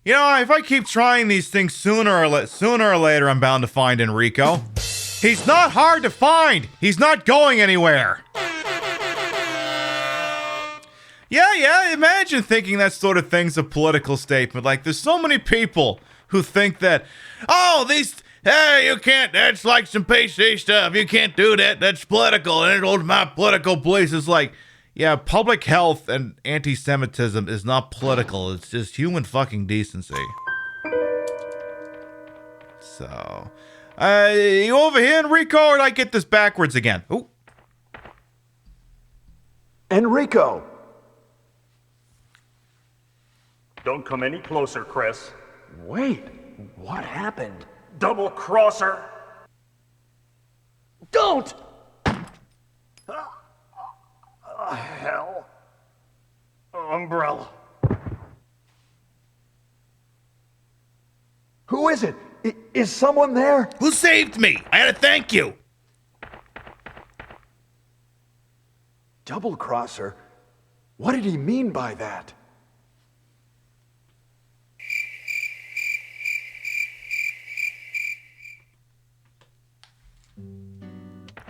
You know, if I keep trying these things sooner or later, I'm bound to find Enrico. He's not hard to find! He's not going anywhere! Yeah, imagine thinking that sort of thing's a political statement. Like, there's so many people who think that, oh, hey, you can't, that's like some PC stuff, you can't do that, that's political, and it holds my political beliefs. It's like, yeah, public health and anti-Semitism is not political, it's just human fucking decency. So, you over here, Enrico, or did I get this backwards again? Ooh. Enrico! Don't come any closer, Chris. Wait, what happened? Double crosser! Don't! Hell. Umbrella. Who is it? Is someone there? Who saved me? I had to thank you. Double crosser? What did he mean by that?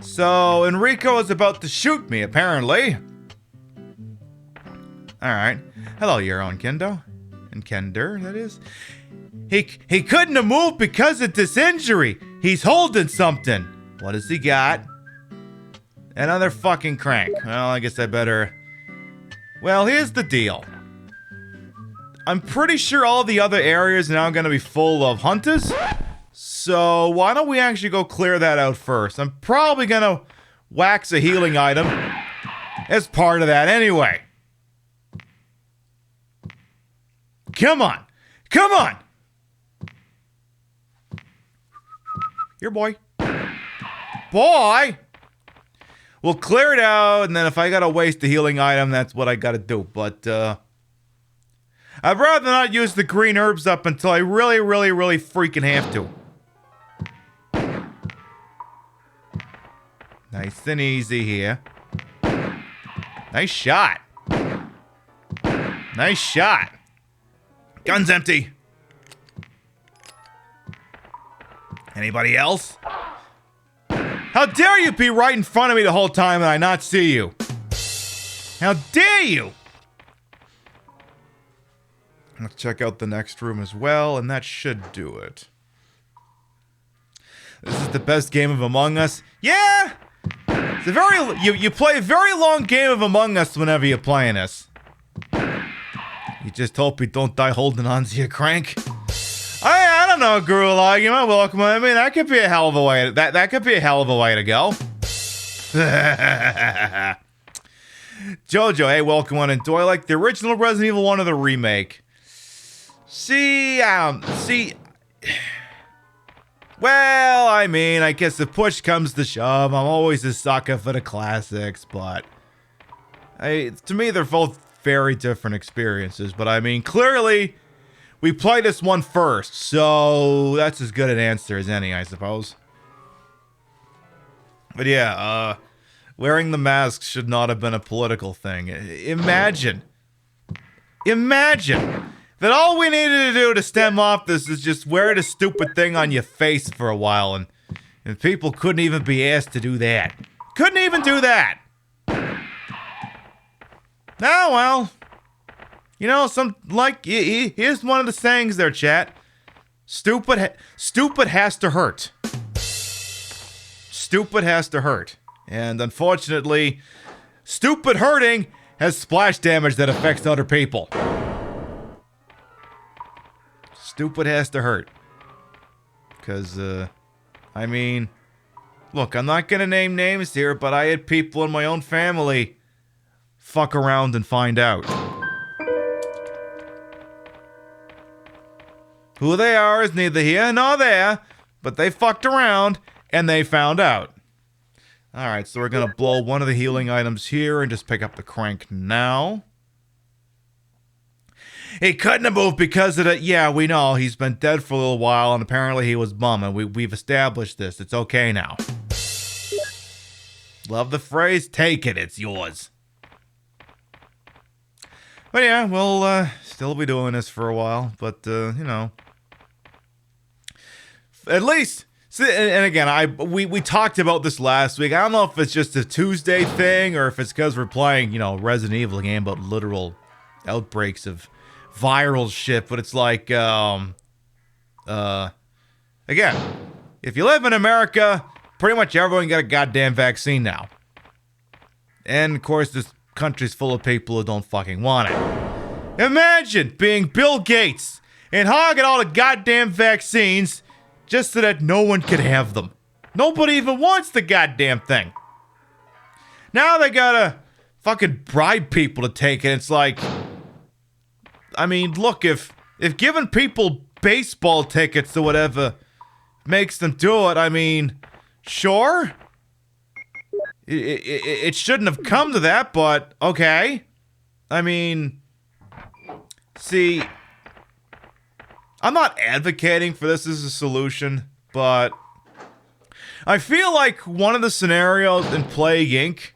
So, Enrico is about to shoot me, apparently. Alright. Hello, your own Kendo. And Kender, that is. He couldn't have moved because of this injury. He's holding something. What has he got? Another fucking crank. Well, I guess I better... Well, here's the deal. I'm pretty sure all the other areas are now going to be full of hunters. So, why don't we actually go clear that out first? I'm probably gonna wax a healing item as part of that anyway. Come on! Come on! Here, boy. Boy! We'll clear it out, and then if I gotta waste a healing item, that's what I gotta do. But, I'd rather not use the green herbs up until I really freaking have to. Nice and easy here. Nice shot. Nice shot. Gun's empty. Anybody else? How dare you be right in front of me the whole time and I not see you? How dare you? Let's check out the next room as well, and that should do it. This is the best game of Among Us. Yeah! It's a you play a very long game of Among Us whenever you're playing this. You just hope you don't die holding on to your crank. I don't know, Gulag, you're welcome. I mean, that could be a hell of a way. That could be a hell of a way to go. Jojo, hey, welcome on in. Do I like the original Resident Evil 1 or the remake? Well, I mean, I guess if push comes to shove, I'm always a sucker for the classics, but to me, they're both very different experiences. But I mean, clearly, we played this one first, so that's as good an answer as any, I suppose. But yeah, wearing the mask should not have been a political thing. Imagine that all we needed to do to stem off this is just wear the stupid thing on your face for a while, and people couldn't even be asked to do that. Couldn't even do that. Oh, well. You know, here's one of the sayings there, chat. Stupid has to hurt. Stupid has to hurt. And unfortunately, stupid hurting has splash damage that affects other people. Stupid has to hurt. Because, I mean, look, I'm not gonna name names here, but I had people in my own family fuck around and find out. Who they are is neither here nor there, but they fucked around and they found out. Alright, so we're gonna blow one of the healing items here and just pick up the crank now. He couldn't have moved because of it. Yeah, we know. He's been dead for a little while, and apparently he was bumming. We've established this. It's okay now. Love the phrase, take it, it's yours. But yeah, we'll still be doing this for a while, but, you know. At least, and again, we talked about this last week. I don't know if it's just a Tuesday thing, or if it's because we're playing, you know, Resident Evil, a game about literal outbreaks of viral shit, but it's like, again, if you live in America, pretty much everyone got a goddamn vaccine now. And, of course, this country's full of people who don't fucking want it. Imagine being Bill Gates and hogging all the goddamn vaccines just so that no one could have them. Nobody even wants the goddamn thing. Now they gotta fucking bribe people to take it. It's like, I mean, look, if giving people baseball tickets or whatever makes them do it, I mean, sure. It shouldn't have come to that, but okay. I mean, see, I'm not advocating for this as a solution, but I feel like one of the scenarios in Plague Inc.,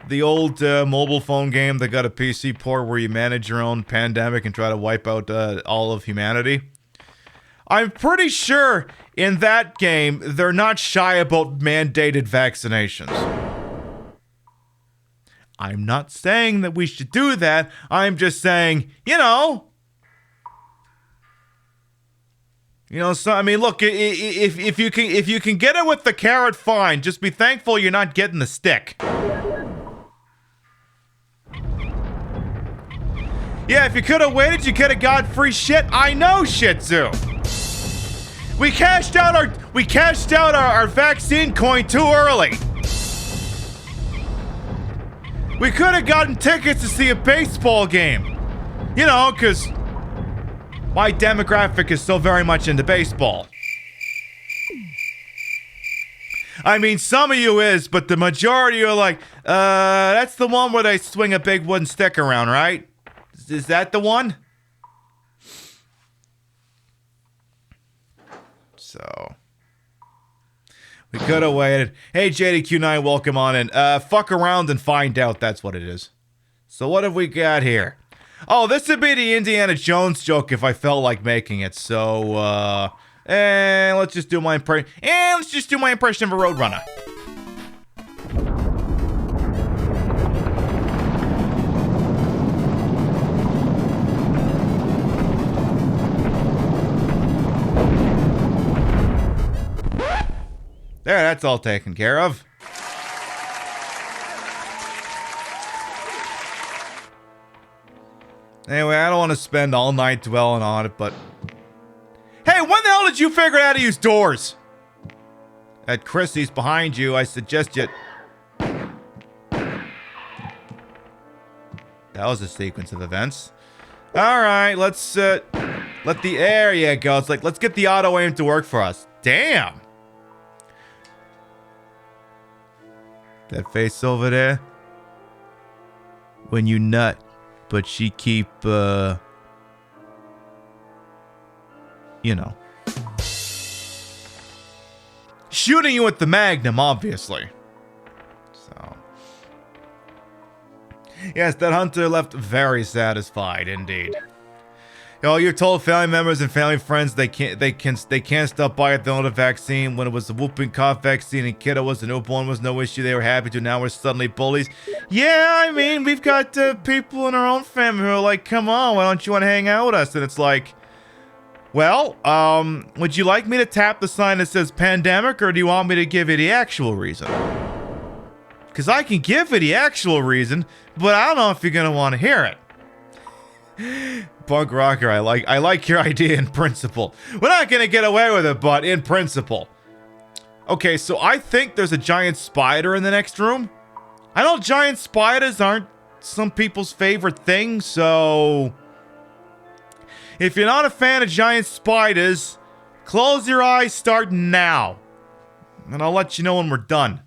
the old mobile phone game that got a PC port where you manage your own pandemic and try to wipe out all of humanity. I'm pretty sure in that game, they're not shy about mandated vaccinations. I'm not saying that we should do that. I'm just saying, you know, so I mean, look, if you can get it with the carrot, fine. Just be thankful you're not getting the stick. Yeah, if you could have waited, you could have got free shit. I know, Shih Tzu. We cashed out our vaccine coin too early. We could have gotten tickets to see a baseball game. You know, because my demographic is so very much into baseball. I mean, some of you is, but the majority are like, that's the one where they swing a big wooden stick around, right? Is that the one? So we could have waited. Hey, JDQ9, welcome on in. Fuck around and find out. That's what it is. So what have we got here? Oh, this would be the Indiana Jones joke if I felt like making it. So, let's just do my impression. Let's just do my impression of a Roadrunner. There, that's all taken care of. Anyway, I don't want to spend all night dwelling on it, but... Hey, when the hell did you figure out how to use doors? At Chrissy's behind you, I suggest you... That was a sequence of events. All right, let's let the area go. It's like, let's get the auto aim to work for us. Damn. That face over there. When you nut, but she keep, you know, shooting you with the Magnum, obviously. So, yes, that hunter left very satisfied indeed. Yo, you told family members and family friends they can't stop by at the other vaccine. When it was the whooping cough vaccine and kiddo was a newborn was no issue. They were happy to. Now we're suddenly bullies. Yeah, I mean, we've got people in our own family who are like, come on, why don't you want to hang out with us? And it's like, well, would you like me to tap the sign that says pandemic, or do you want me to give you the actual reason? Because I can give you the actual reason, but I don't know if you're going to want to hear it. Punk rocker, I like your idea in principle. We're not gonna get away with it, but in principle. Okay, so I think there's a giant spider in the next room. I know giant spiders aren't some people's favorite thing, so if you're not a fan of giant spiders, close your eyes, start now. And I'll let you know when we're done.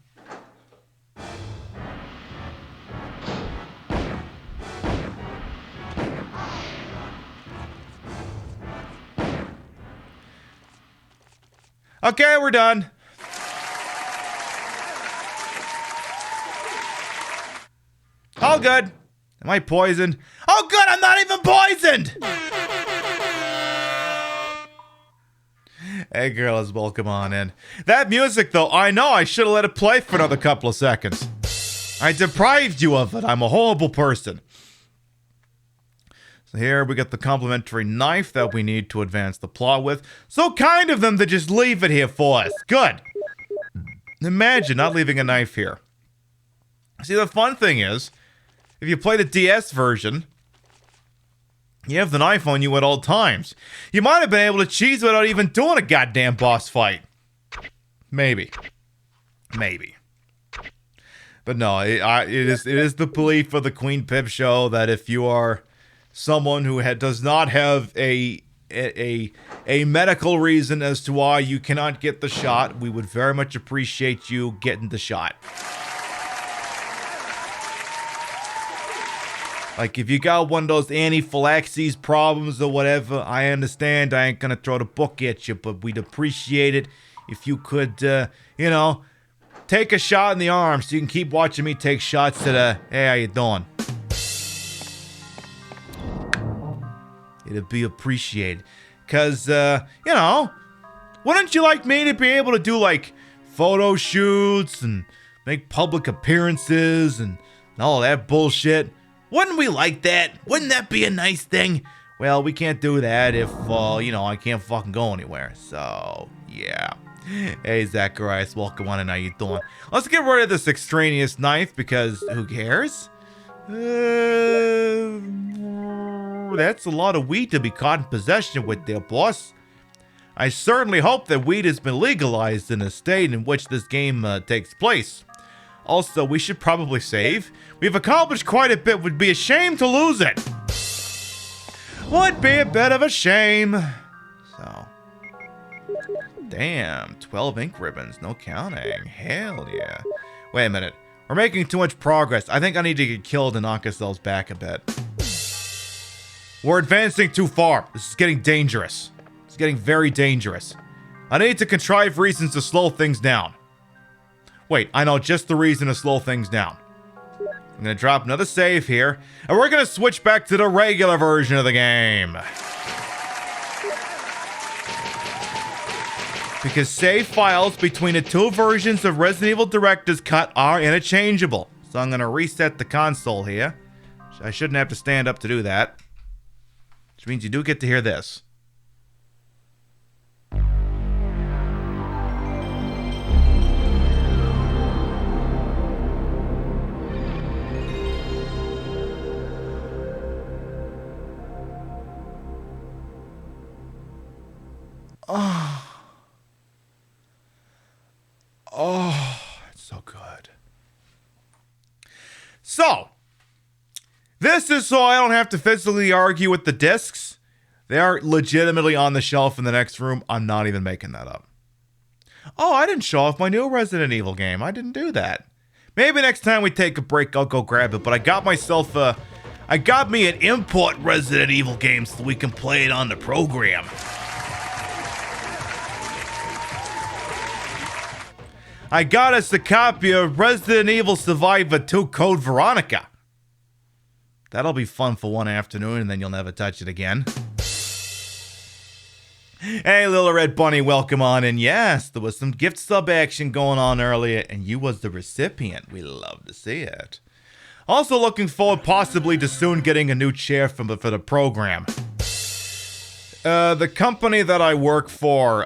Okay, we're done. All good. Am I poisoned? Oh, good, I'm not even poisoned! Hey, girls, welcome on in. That music, though, I know I should have let it play for another couple of seconds. I deprived you of it. I'm a horrible person. So here we got the complimentary knife that we need to advance the plot with. So kind of them to just leave it here for us. Good. Imagine not leaving a knife here. See, the fun thing is, if you play the DS version, you have the knife on you at all times. You might have been able to cheese without even doing a goddamn boss fight. Maybe. Maybe. But no, it is the belief of the Queen Pip show that if you are someone who does not have a medical reason as to why you cannot get the shot, we would very much appreciate you getting the shot. Like, if you got one of those anaphylaxis problems or whatever, I understand I ain't gonna throw the book at you, but we'd appreciate it if you could, you know, take a shot in the arm so you can keep watching me take shots to the, hey, how you doing? It'd be appreciated. Because, you know, wouldn't you like me to be able to do, like, photo shoots and make public appearances and all that bullshit? Wouldn't we like that? Wouldn't that be a nice thing? Well, we can't do that if, you know, I can't fucking go anywhere. So, yeah. Hey, Zacharias, welcome on in. How you doing? Let's get rid of this extraneous knife because who cares? That's a lot of weed to be caught in possession with there, boss. I certainly hope that weed has been legalized in the state in which this game takes place. Also, we should probably save. We've accomplished quite a bit. Would be a shame to lose it. Would be a bit of a shame. So, damn, 12 ink ribbons, no counting. Hell yeah. Wait a minute. We're making too much progress. I think I need to get killed and knock ourselves back a bit. We're advancing too far. This is getting dangerous. It's getting very dangerous. I need to contrive reasons to slow things down. Wait, I know just the reason to slow things down. I'm gonna drop another save here, and we're gonna switch back to the regular version of the game. Because save files between the two versions of Resident Evil Director's Cut are interchangeable. So I'm gonna reset the console here. I shouldn't have to stand up to do that. Which means you do get to hear this. Oh, it's so good. So, this this is so I don't have to physically argue with the discs. They are legitimately on the shelf in the next room. I'm not even making that up. Oh, I didn't show off my new Resident Evil game. I didn't do that. Maybe next time we take a break, I'll go grab it. But I got myself I got me an import Resident Evil game so we can play it on the program. I got us a copy of Resident Evil Survivor 2 Code Veronica. That'll be fun for one afternoon, and then you'll never touch it again. Hey, Little Red Bunny, welcome on. And yes, there was some gift sub action going on earlier, and you was the recipient. We love to see it. Also looking forward possibly to soon getting a new chair for the program. The company that I work for,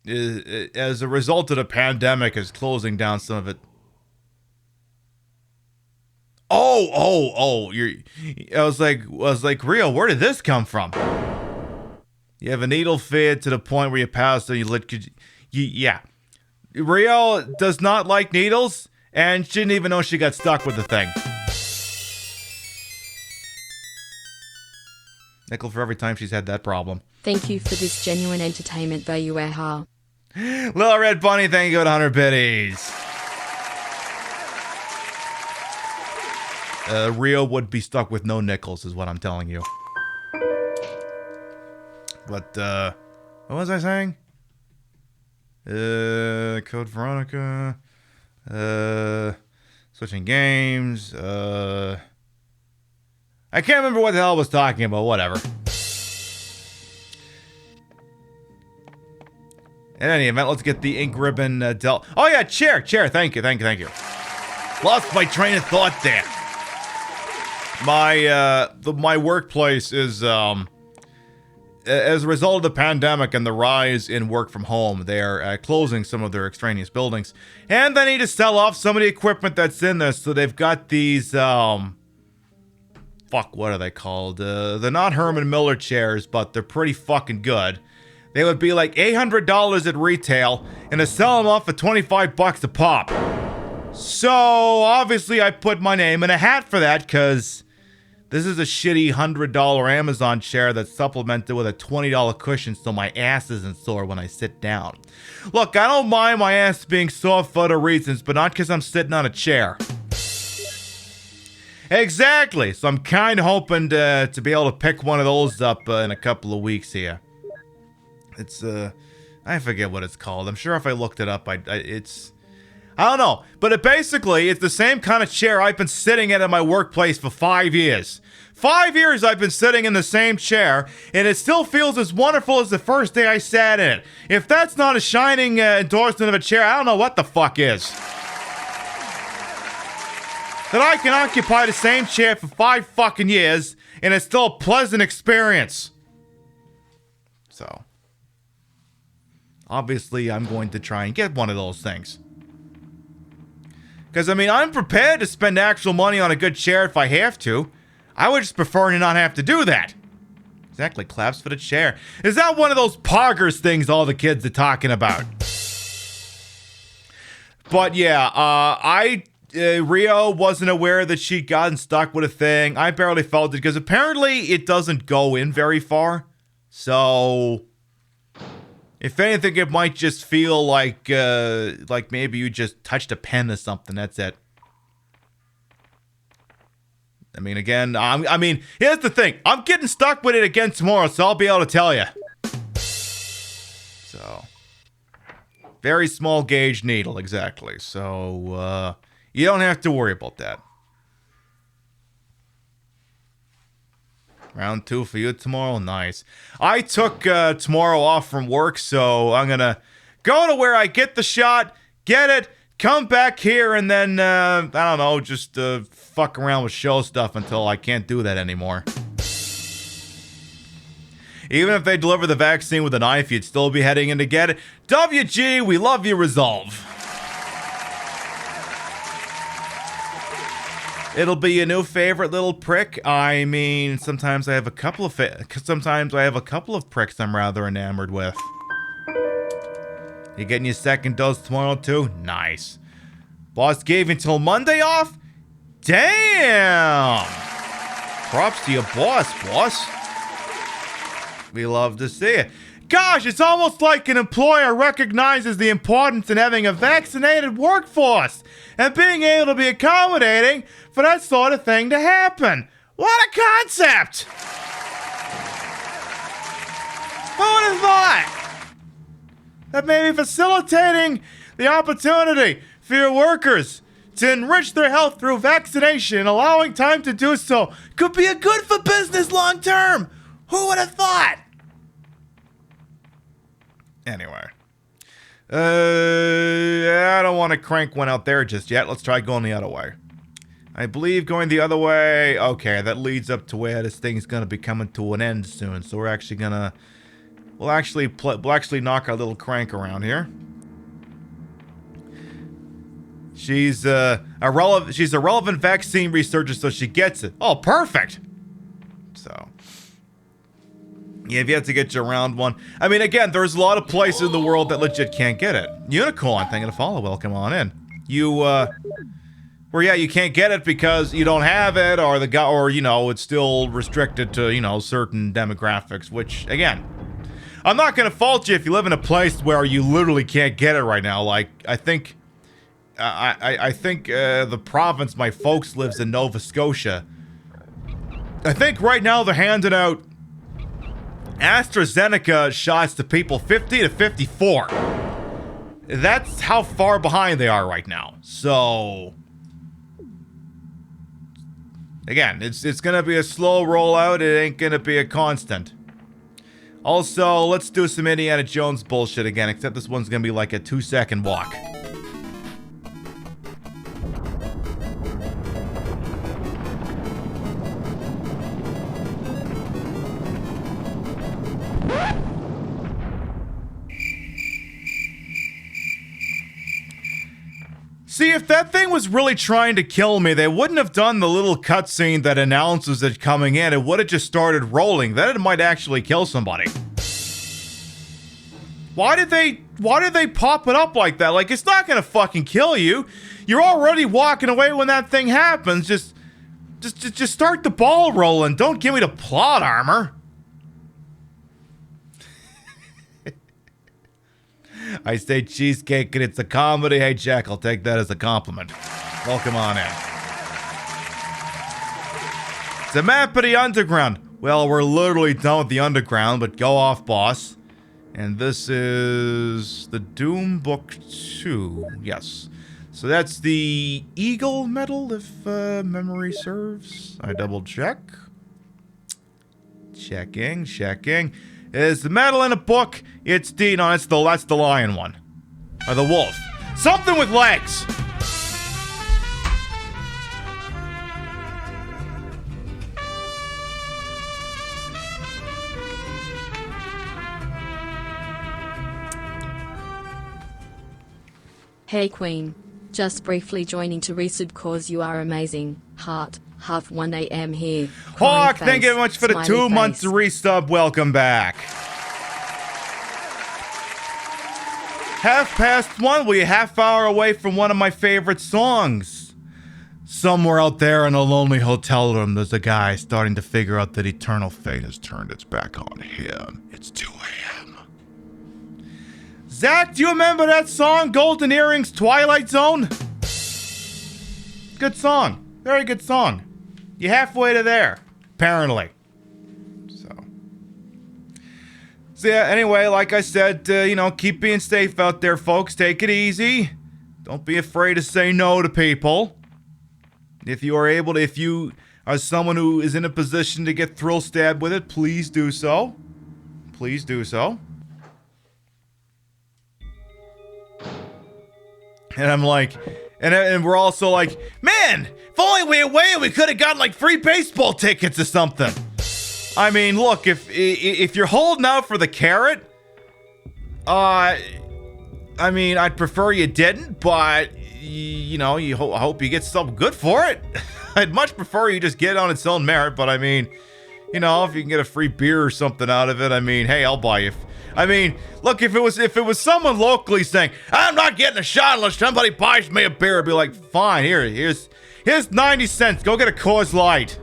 as a result of the pandemic, is closing down some of it. Oh! I was like, Rio, where did this come from? You have a needle fear to the point where you pass and yeah. Rio does not like needles, and she didn't even know she got stuck with the thing. Nickel for every time she's had that problem. Thank you for this genuine entertainment value. Aha. Little Red Bunny, thank you for 100 biddies. Rio would be stuck with no nickels, is what I'm telling you. But, what was I saying? Code Veronica. Switching games. I can't remember what the hell I was talking about. Whatever. In any event, let's get the ink ribbon dealt. Oh yeah, chair. Thank you. Lost my train of thought there. My workplace is as a result of the pandemic and the rise in work from home, they're closing some of their extraneous buildings, and they need to sell off some of the equipment that's in there. So they've got these what are they called? They're not Herman Miller chairs, but they're pretty fucking good. They would be like $800 at retail, and they sell them off for $25 a pop. So obviously I put my name in a hat for that, because this is a shitty $100 Amazon chair that's supplemented with a $20 cushion so my ass isn't sore when I sit down. Look, I don't mind my ass being sore for other reasons, but not because I'm sitting on a chair. Exactly. So I'm kind of hoping to be able to pick one of those up in a couple of weeks here. It's, I forget what it's called. I'm sure if I looked it up, I don't know. But it's the same kind of chair I've been sitting in at my workplace for 5 years. 5 years I've been sitting in the same chair, and it still feels as wonderful as the first day I sat in it. If that's not a shining endorsement of a chair, I don't know what the fuck is. That I can occupy the same chair for 5 fucking years, and it's still a pleasant experience. So, obviously I'm going to try and get one of those things. Because, I mean, I'm prepared to spend actual money on a good chair if I have to. I would just prefer to not have to do that. Exactly, claps for the chair. Is that one of those poggers things all the kids are talking about? But yeah, Rio wasn't aware that she'd gotten stuck with a thing. I barely felt it because apparently it doesn't go in very far. So, if anything, it might just feel like maybe you just touched a pen or something. That's it. I mean, again, here's the thing. I'm getting stuck with it again tomorrow, so I'll be able to tell you. So, very small gauge needle, exactly. So, you don't have to worry about that. Round 2 for you tomorrow? Nice. I took tomorrow off from work, so I'm gonna go to where I get the shot, get it, come back here, and then, I don't know, just fuck around with show stuff until I can't do that anymore. Even if they deliver the vaccine with a knife, you'd still be heading in to get it. WG, we love you, Resolve. It'll be a new favorite little prick. I mean, sometimes I have a couple of pricks I'm rather enamored with. You getting your second dose tomorrow too? Nice. Boss gave you until Monday off? Damn! Props to your boss. We love to see it. Gosh, it's almost like an employer recognizes the importance in having a vaccinated workforce and being able to be accommodating for that sort of thing to happen. What a concept! Who would have thought that maybe facilitating the opportunity for your workers to enrich their health through vaccination and allowing time to do so could be a good for business long term? Who would have thought? Anyway. I don't want to crank one out there just yet. Let's try going the other way. I believe going the other way... Okay, that leads up to where this thing's going to be coming to an end soon. So we're actually going to... We'll actually knock our little crank around here. She's a relevant vaccine researcher, so she gets it. Oh, perfect! So... Yeah, if you have to get you around one. I mean, again, there's a lot of places in the world that legit can't get it. Unicorn, thank you to follow. Welcome on in. You, you can't get it because you don't have it, or it's still restricted to, certain demographics, which, again, I'm not gonna fault you if you live in a place where you literally can't get it right now. Like, I think the province my folks lives in, Nova Scotia. I think right now they're handing out AstraZeneca shots to people 50 to 54. That's how far behind they are right now. So, again, it's gonna be a slow rollout. It ain't gonna be a constant. Also, let's do some Indiana Jones bullshit again, except this one's gonna be like a 2-second walk. See, if that thing was really trying to kill me, they wouldn't have done the little cutscene that announces it coming in. It would have just started rolling. Then it might actually kill somebody. Why did they pop it up like that? Like, it's not gonna fucking kill you. You're already walking away when that thing happens. Just start the ball rolling. Don't give me the plot armor. I say cheesecake and it's a comedy. Hey, Jack, I'll take that as a compliment. Welcome on in. It's a map of the underground. Well, we're literally done with the underground, but go off, boss. And this is the Doom Book 2. Yes. So that's the Eagle medal, if memory serves. I double check. Checking. Is the medal in a book? It's that's the lion one. Or the wolf. Something with legs! Hey Queen. Just briefly joining to resub cause you are amazing. Heart. Half 1 a.m. here. Hawk, thank you very much for the 2 months resub. Welcome back. Half past 1, we're a half hour away from one of my favorite songs. Somewhere out there in a lonely hotel room, there's a guy starting to figure out that eternal fate has turned its back on him. It's 2 a.m. Zach, do you remember that song, Golden Earrings, Twilight Zone? Good song. Very good song. You're halfway to there, apparently. So yeah, anyway, like I said, keep being safe out there, folks. Take it easy. Don't be afraid to say no to people. If you are someone who is in a position to get thrill stabbed with it, please do so. Please do so. And I'm like, and we're also like, man, if only we had waited, we could have gotten like free baseball tickets or something. I mean, look, if you're holding out for the carrot, I mean, I'd prefer you didn't, but I hope you get something good for it. I'd much prefer you just get it on its own merit, but I mean, if you can get a free beer or something out of it, I mean, hey, I'll buy you. I mean, look, if it was someone locally saying, I'm not getting a shot unless somebody buys me a beer, I'd be like, fine, here's 90 cents. Go get a Coors Light.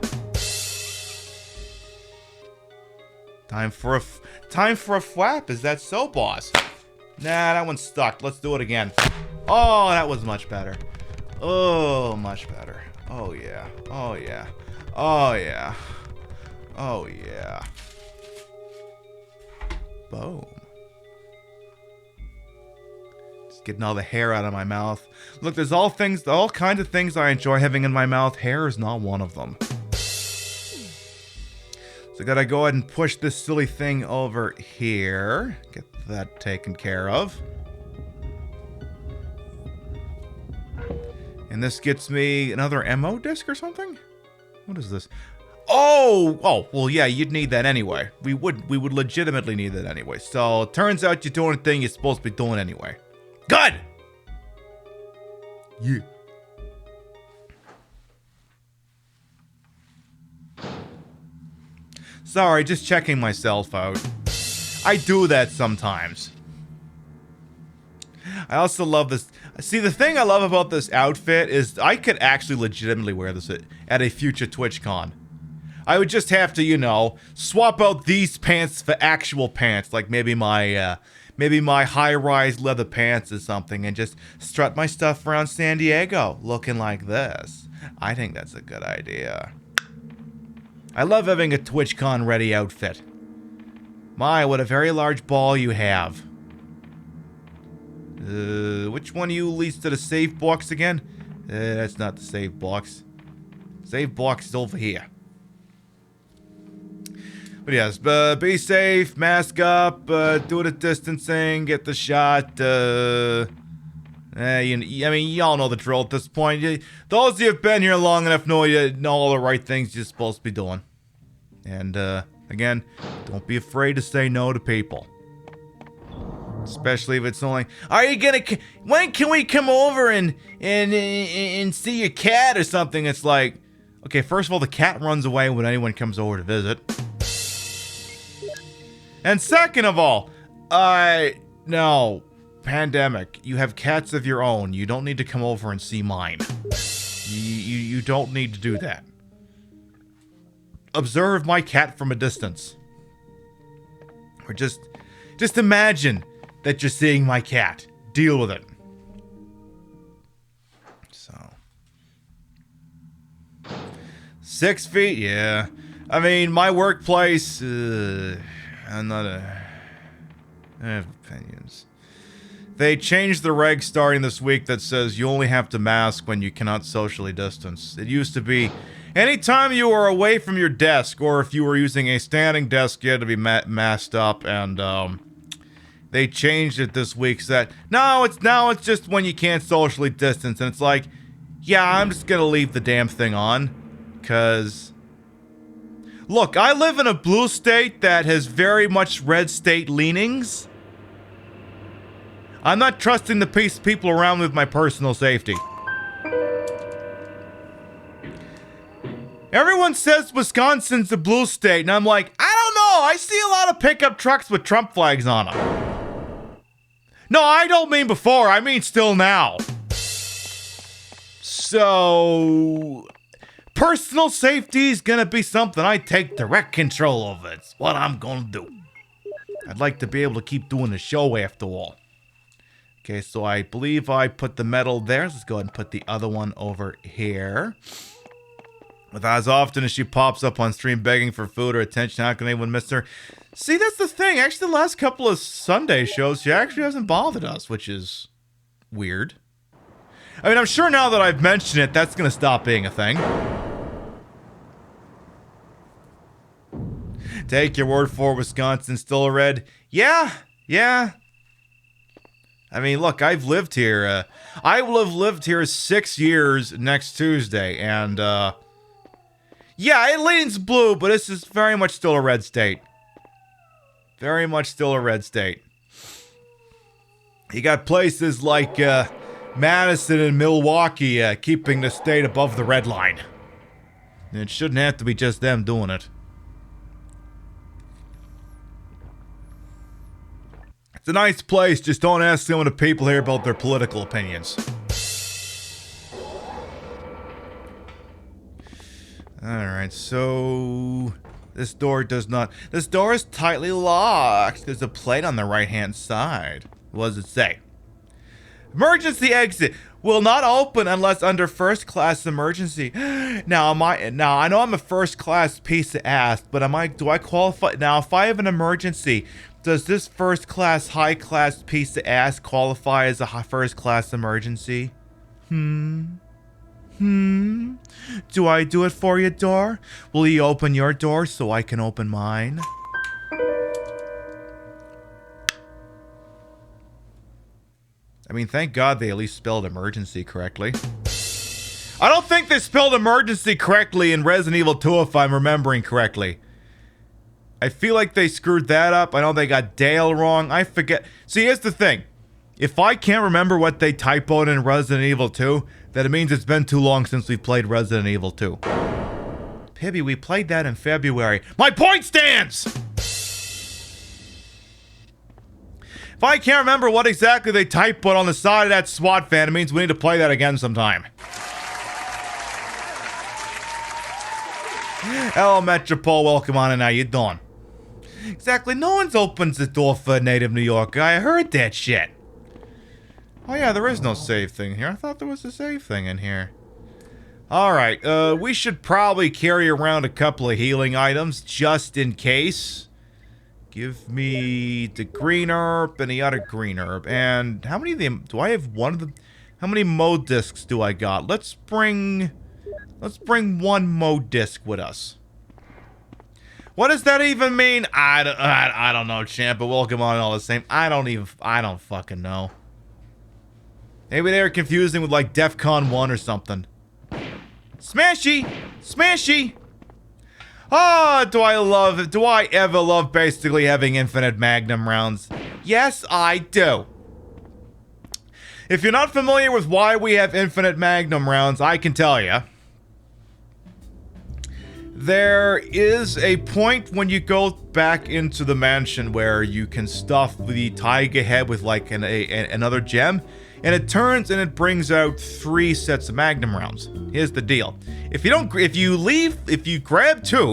Time for a flap. Is that so, boss? Nah, that one's stuck. Let's do it again. Oh, that was much better. Oh, much better. Oh, yeah. Oh, yeah. Oh, yeah. Oh, yeah. Boom. Just getting all the hair out of my mouth. Look, there's all kinds of things I enjoy having in my mouth. Hair is not one of them. So I gotta go ahead and push this silly thing over here. Get that taken care of. And this gets me another MO disc or something? What is this? Oh, well, yeah, you'd need that anyway. We would legitimately need that anyway. So it turns out you're doing a thing you're supposed to be doing anyway. Good! Yeah. Sorry, just checking myself out. I do that sometimes. I also love this. See, the thing I love about this outfit is I could actually legitimately wear this at a future TwitchCon. I would just have to, you know, swap out these pants for actual pants, like maybe my high-rise leather pants or something, and just strut my stuff around San Diego looking like this. I think that's a good idea. I love having a TwitchCon ready outfit. My, what a very large ball you have. Which one of you leads to the save box again? That's not the save box. Save box is over here. But yes, be safe, mask up, do the distancing, get the shot. I mean, y'all know the drill at this point. Those of you who've been here long enough know you know all the right things you're supposed to be doing. And, again, don't be afraid to say no to people. Especially if it's only, when can we come over and see your cat or something? It's like, okay, first of all, the cat runs away when anyone comes over to visit. And second of all, no, pandemic, you have cats of your own. You don't need to come over and see mine. You don't need to do that. Observe my cat from a distance. Or just imagine that you're seeing my cat. Deal with it. So. 6 feet, yeah. I mean, my workplace, I'm not I have opinions. They changed the reg starting this week that says you only have to mask when you cannot socially distance. It used to be anytime you were away from your desk, or if you were using a standing desk, you had to be masked up, and they changed it this week so that now it's just when you can't socially distance, and it's like, yeah, I'm just gonna leave the damn thing on, cause look, I live in a blue state that has very much red state leanings. I'm not trusting the people around me with my personal safety. Everyone says Wisconsin's a blue state, and I'm like, I don't know. I see a lot of pickup trucks with Trump flags on them. No, I don't mean before. I mean still now. So, personal safety is gonna be something I take direct control of. It's what I'm gonna do. I'd like to be able to keep doing the show after all. Okay, so I believe I put the metal there. Let's go ahead and put the other one over here. With as often as she pops up on stream begging for food or attention, how can anyone miss her? See, that's the thing. Actually, the last couple of Sunday shows, she actually hasn't bothered us, which is weird. I mean, I'm sure now that I've mentioned it, that's going to stop being a thing. Take your word for it, Wisconsin's still a red. Yeah. I mean, look, I've lived here. I will have lived here 6 years next Tuesday, and, yeah, it leans blue, but this is very much still a red state. Very much still a red state. You got places like, Madison and Milwaukee, keeping the state above the red line. And it shouldn't have to be just them doing it. It's a nice place, just don't ask some of the people here about their political opinions. Alright, so This door does not. This door is tightly locked. There's a plate on the right-hand side. What does it say? Emergency exit will not open unless under first-class emergency. Now, I know I'm a first-class piece of ass, but do I qualify? Now, if I have an emergency, does this first-class, high-class piece of ass qualify as a first-class emergency? Do I do it for you, door? Will you open your door so I can open mine? I mean, thank God they at least spelled emergency correctly. I don't think they spelled emergency correctly in Resident Evil 2 if I'm remembering correctly. I feel like they screwed that up. I know they got Dale wrong. I forget. See, here's the thing. If I can't remember what they typoed in Resident Evil 2, then it means it's been too long since we've played Resident Evil 2. Pibby, we played that in February. My point stands! If I can't remember what exactly they typoed on the side of that SWAT van, it means we need to play that again sometime. Hello, Metropole. Welcome on in. How you doing? Exactly. No one's opens the door for a native New Yorker. I heard that shit. Oh yeah, there is no save thing here. I thought there was a save thing in here. Alright, we should probably carry around a couple of healing items just in case. Give me the green herb and the other green herb. And how many of them do I have? One of them? How many mode discs do I got? Let's bring one mode disc with us. What does that even mean? I don't know, champ, but welcome on all the same. I don't fucking know. Maybe they were confusing with like DEFCON 1 or something. Smashy! Smashy! Ah, do I ever love basically having infinite magnum rounds? Yes, I do. If you're not familiar with why we have infinite magnum rounds, I can tell you. There is a point when you go back into the mansion where you can stuff the tiger head with like another gem, and it turns and it brings out 3 sets of magnum rounds. Here's the deal. If you grab 2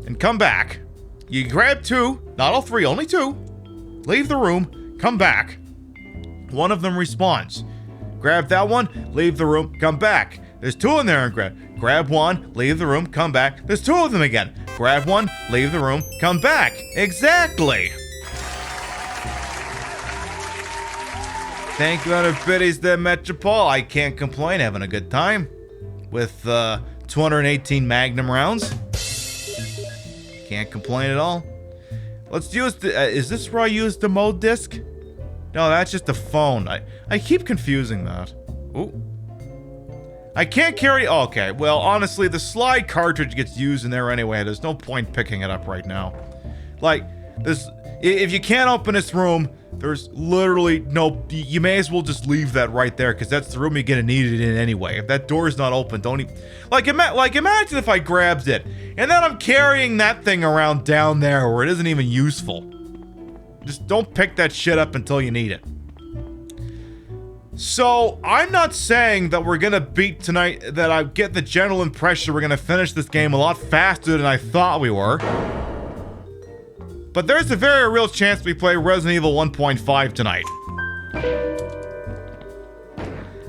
and come back, you grab 2, not all 3, only 2, leave the room, come back. One of them respawns. Grab that one, leave the room, come back. There's 2 in there and grab 1, leave the room, come back. There's 2 of them again. Grab 1, leave the room, come back. Exactly. Thank you, other biddies there, Metropole. I can't complain, having a good time with 218 magnum rounds. Can't complain at all. Let's use the, is this where I use the mode disc? No, that's just a phone. I keep confusing that. Ooh. I can't carry, oh, okay, well, honestly, the slide cartridge gets used in there anyway. There's no point picking it up right now. Like, if you can't open this room, there's literally no, you may as well just leave that right there, because that's the room you're gonna need it in anyway. If that door's not open, don't even, like imagine if I grabbed it, and then I'm carrying that thing around down there where it isn't even useful. Just don't pick that shit up until you need it. So, I'm not saying that we're gonna beat tonight, that I get the general impression we're gonna finish this game a lot faster than I thought we were. But there's a very real chance we play Resident Evil 1.5 tonight.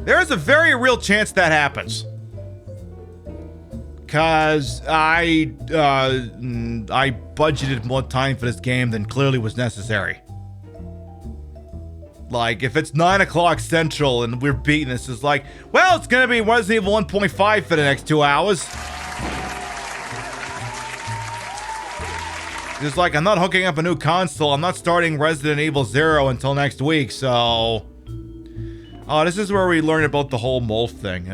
There's a very real chance that happens. Cause I budgeted more time for this game than clearly was necessary. Like, if it's 9 o'clock Central and we're beating this, it's like, well, it's gonna be Resident Evil 1.5 for the next 2 hours. It's like, I'm not hooking up a new console, I'm not starting Resident Evil 0 until next week, so... Oh, this is where we learn about the whole Molf thing.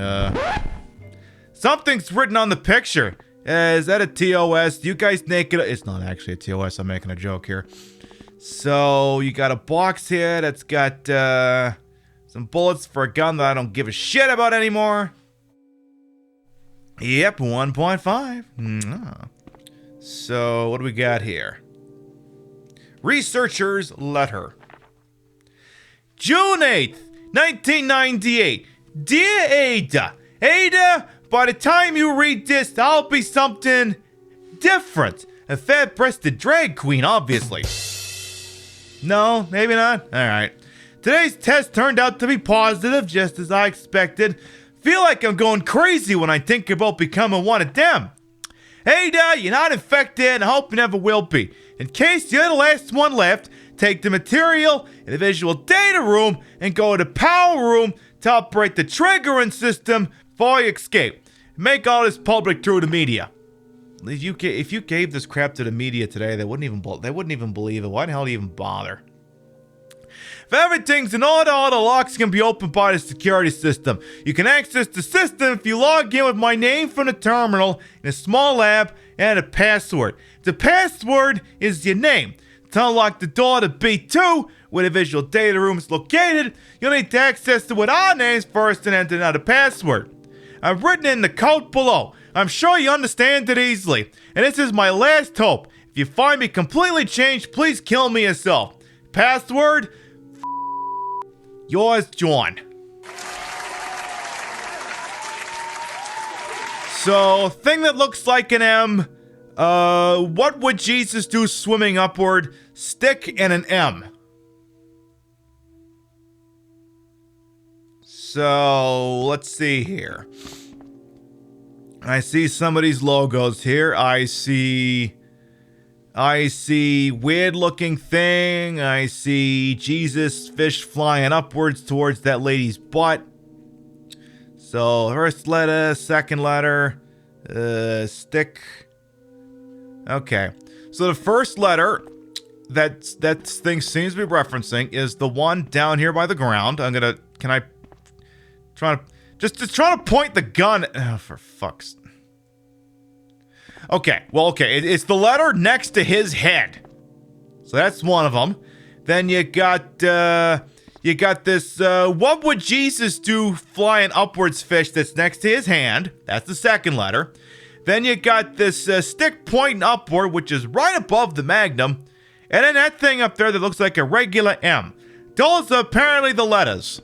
Something's written on the picture. Is that a TOS? Do you guys naked? It's not actually a TOS, I'm making a joke here. So, you got a box here that's got some bullets for a gun that I don't give a shit about anymore. Yep, 1.5. So, what do we got here? Researcher's letter. June 8th, 1998. Dear Ada. Ada, by the time you read this, I'll be something different. A fat-breasted drag queen, obviously. No, maybe not? Alright. Today's test turned out to be positive, just as I expected. Feel like I'm going crazy when I think about becoming one of them. Hey, you're not infected, and I hope you never will be. In case you're the last one left, take the material in the visual data room and go to the power room to operate the triggering system before you escape. Make all this public through the media. If you gave this crap to the media today, they wouldn't even believe it. Why the hell do you even bother? If everything's in order, all the locks can be opened by the security system. You can access the system if you log in with my name from the terminal in a small lab and a password. The password is your name. To unlock the door to B2, where the visual data room is located, you'll need to access it with our names first and enter another password. I've written in the code below. I'm sure you understand it easily. And this is my last hope. If you find me completely changed, please kill me yourself. Password, yours, John. So, thing that looks like an M. What would Jesus do swimming upward? Stick and an M. So, let's see here. I see some of these logos here. I see weird looking thing. I see Jesus fish flying upwards towards that lady's butt. So, first letter, second letter, stick. Okay. So the first letter that thing seems to be referencing is the one down here by the ground. Can I try to just trying to point the gun? Oh, for fuck's. Okay. Well, okay. It's the letter next to his head. So that's one of them. Then you got this what would Jesus do flying upwards fish that's next to his hand. That's the second letter. Then you got this stick pointing upward, which is right above the magnum. And then that thing up there that looks like a regular M. Those are apparently the letters.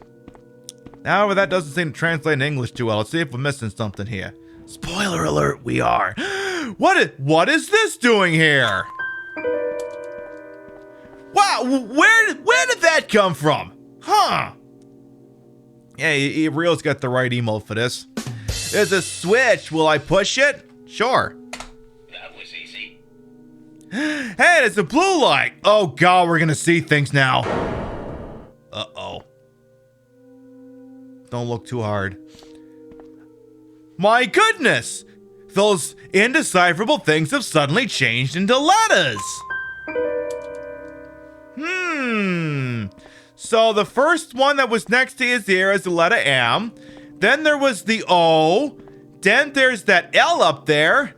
However, that doesn't seem to translate in English too well. Let's see if we're missing something here. Spoiler alert, we are. What is this doing here? Wow, where did that come from? Huh. Yeah, Real's got the right emote for this. There's a switch. Will I push it? Sure. That was easy. Hey, there's a blue light. Oh, God, we're going to see things now. Uh-oh. Don't look too hard. My goodness! Those indecipherable things have suddenly changed into letters. So the first one that was next to his ear is the letter M. Then there was the O. Then there's that L up there.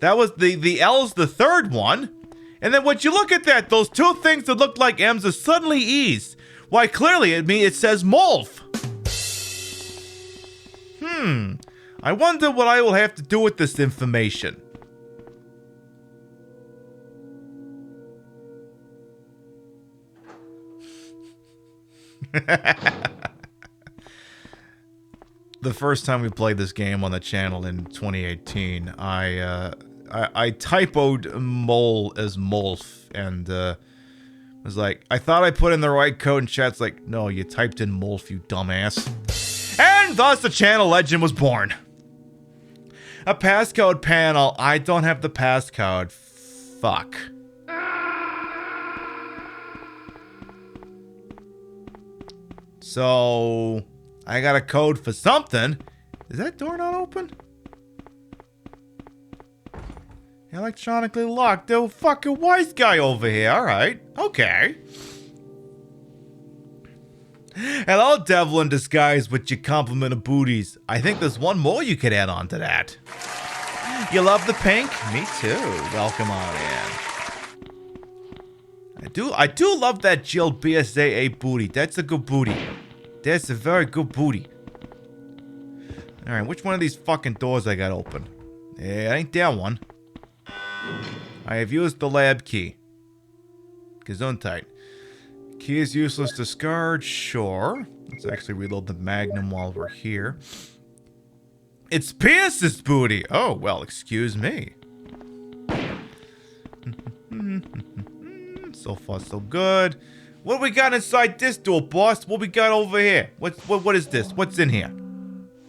That was the L's the third one. And then when you look at that, those two things that look like M's are suddenly E's. Why, clearly it says Molf. I wonder what I will have to do with this information. The first time we played this game on the channel in 2018, I typoed mole as molf and was like, I thought I put in the right code, and chat's like, no, you typed in molf, you dumbass. And thus the channel legend was born. A passcode panel. I don't have the passcode. Fuck. So, I got a code for something. Is that door not open? Electronically locked. The fucking wise guy over here. Alright. Okay. Hello, devil in disguise with your compliment of booties. I think there's one more you could add on to that. You love the pink? Me too. Welcome on in. I do love that Jill BSAA booty. That's a good booty. That's a very good booty. Alright, which one of these fucking doors I got open? Yeah, ain't that one. I have used the lab key. Gesundheit. Key is useless. Discard. Sure. Let's actually reload the magnum while we're here. It's Pierce's booty. Oh, well, excuse me. So far, so good. What we got inside this door, boss? What we got over here? What is this? What's in here?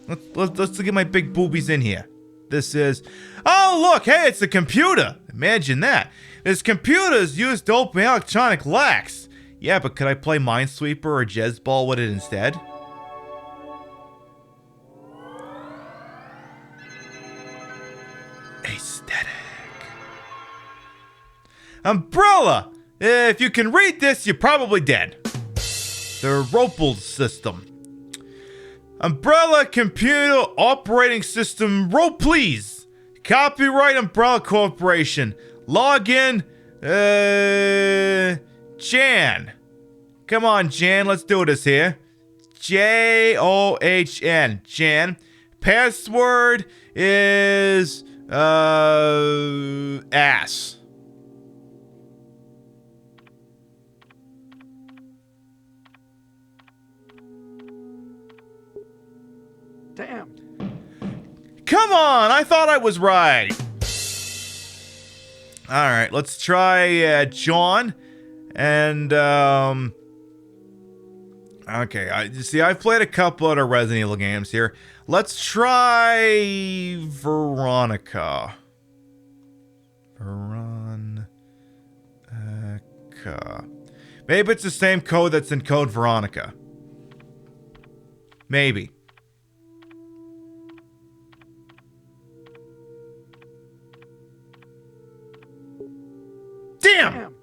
Let's look at my big boobies in here. This is... Oh, look! Hey, it's a computer! Imagine that. This computer is used to open electronic locks. Yeah, but could I play Minesweeper or Jazzball with it instead? Aesthetic. Umbrella! If you can read this, you're probably dead. The Ropal system. Umbrella Computer Operating System, roll please. Copyright Umbrella Corporation. Login, Jan. Come on, Jan, let's do this here. John, Jan. Password is, ass. Damn. Come on, I thought I was right. All right, let's try John. And okay, I've played a couple other Resident Evil games here. Let's try Veronica. Maybe it's the same code that's in Code Veronica. Maybe. Damn!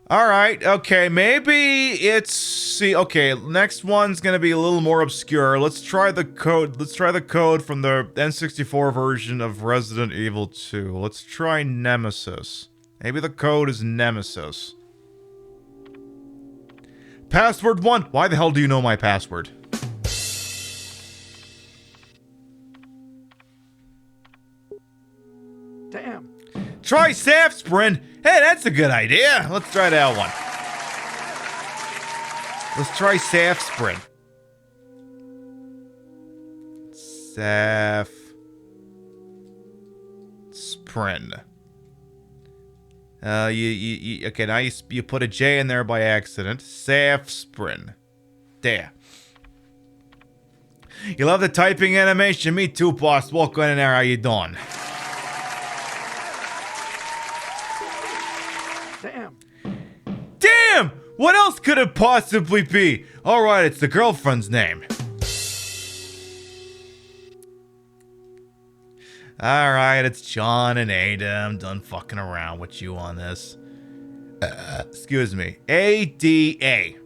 Alright, okay, maybe it's... See, okay, next one's gonna be a little more obscure. Let's try the code from the N64 version of Resident Evil 2. Let's try Nemesis. Maybe the code is Nemesis. Password 1. Why the hell do you know my password? Damn. Try Safsprin. Hey, that's a good idea. Let's try that one. Let's try Safsprin. Safsprin. Okay, now you put a J in there by accident. Safsprin. There. You love the typing animation? Me too, boss. Walk in there, how you doing? Damn! What else could it possibly be? Alright, it's the girlfriend's name. Alright, it's John and Ada. I'm done fucking around with you on this. Excuse me. ADA.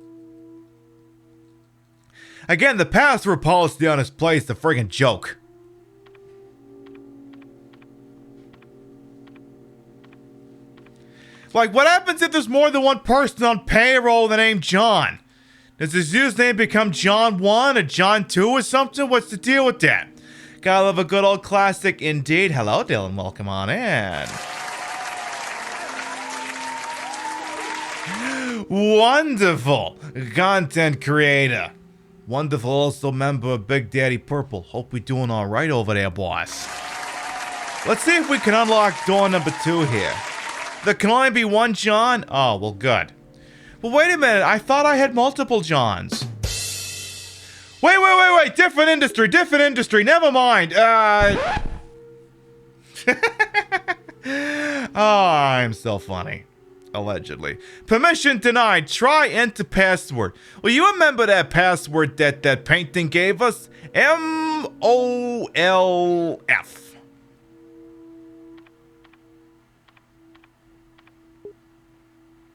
Again, the password policy on this place is a friggin' joke. Like, what happens if there's more than one person on payroll with the name John? Does his username become John 1 or John 2 or something? What's the deal with that? Gotta love a good old classic indeed. Hello, Dylan. Welcome on in. Wonderful content creator. Wonderful also member of Big Daddy Purple. Hope we're doing alright over there, boss. Let's see if we can unlock door number 2 here. There can only be one John? Oh, well, good. Well, wait a minute. I thought I had multiple Johns. Wait. Different industry. Never mind. Oh, I'm so funny. Allegedly. Permission denied. Try enter password. Well, you remember that password that painting gave us? MOLF.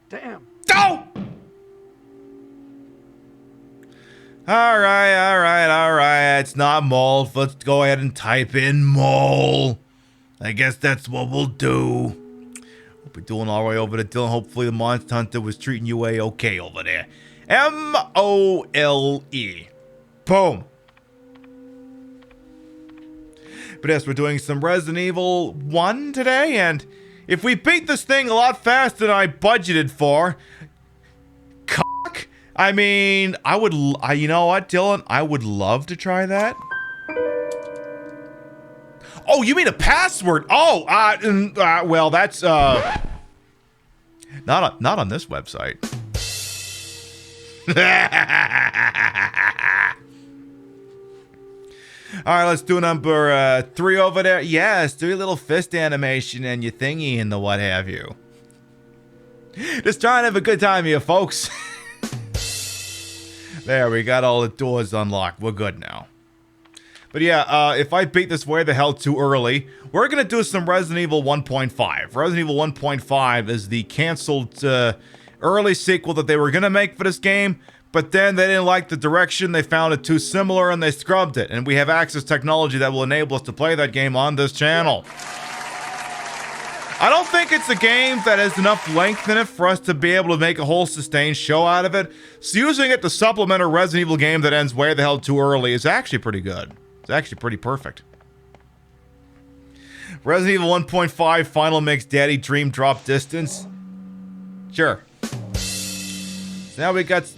Damn. Go! Alright. It's not mole. Let's go ahead and type in mole. I guess that's what we'll do. Hope we're doing alright over there, Dylan. Hopefully the Monster Hunter was treating you okay over there. MOLE. Boom. But yes, we're doing some Resident Evil 1 today, and if we beat this thing a lot faster than I budgeted for, I mean, you know what, Dylan? I would love to try that. Oh, you mean a password? Oh, well, that's, Not on this website. All right, let's do number 3 over there. Yes, do your little fist animation and your thingy and the what have you. Just trying to have a good time here, folks. There, we got all the doors unlocked. We're good now. But yeah, if I beat this way the hell too early, we're going to do some Resident Evil 1.5. Resident Evil 1.5 is the canceled early sequel that they were going to make for this game, but then they didn't like the direction, they found it too similar, and they scrubbed it. And we have access technology that will enable us to play that game on this channel. I don't think it's a game that has enough length in it for us to be able to make a whole sustained show out of it. So using it to supplement a Resident Evil game that ends way the hell too early is actually pretty good. It's actually pretty perfect. Resident Evil 1.5 Final Mix Daddy Dream Drop Distance. Sure. So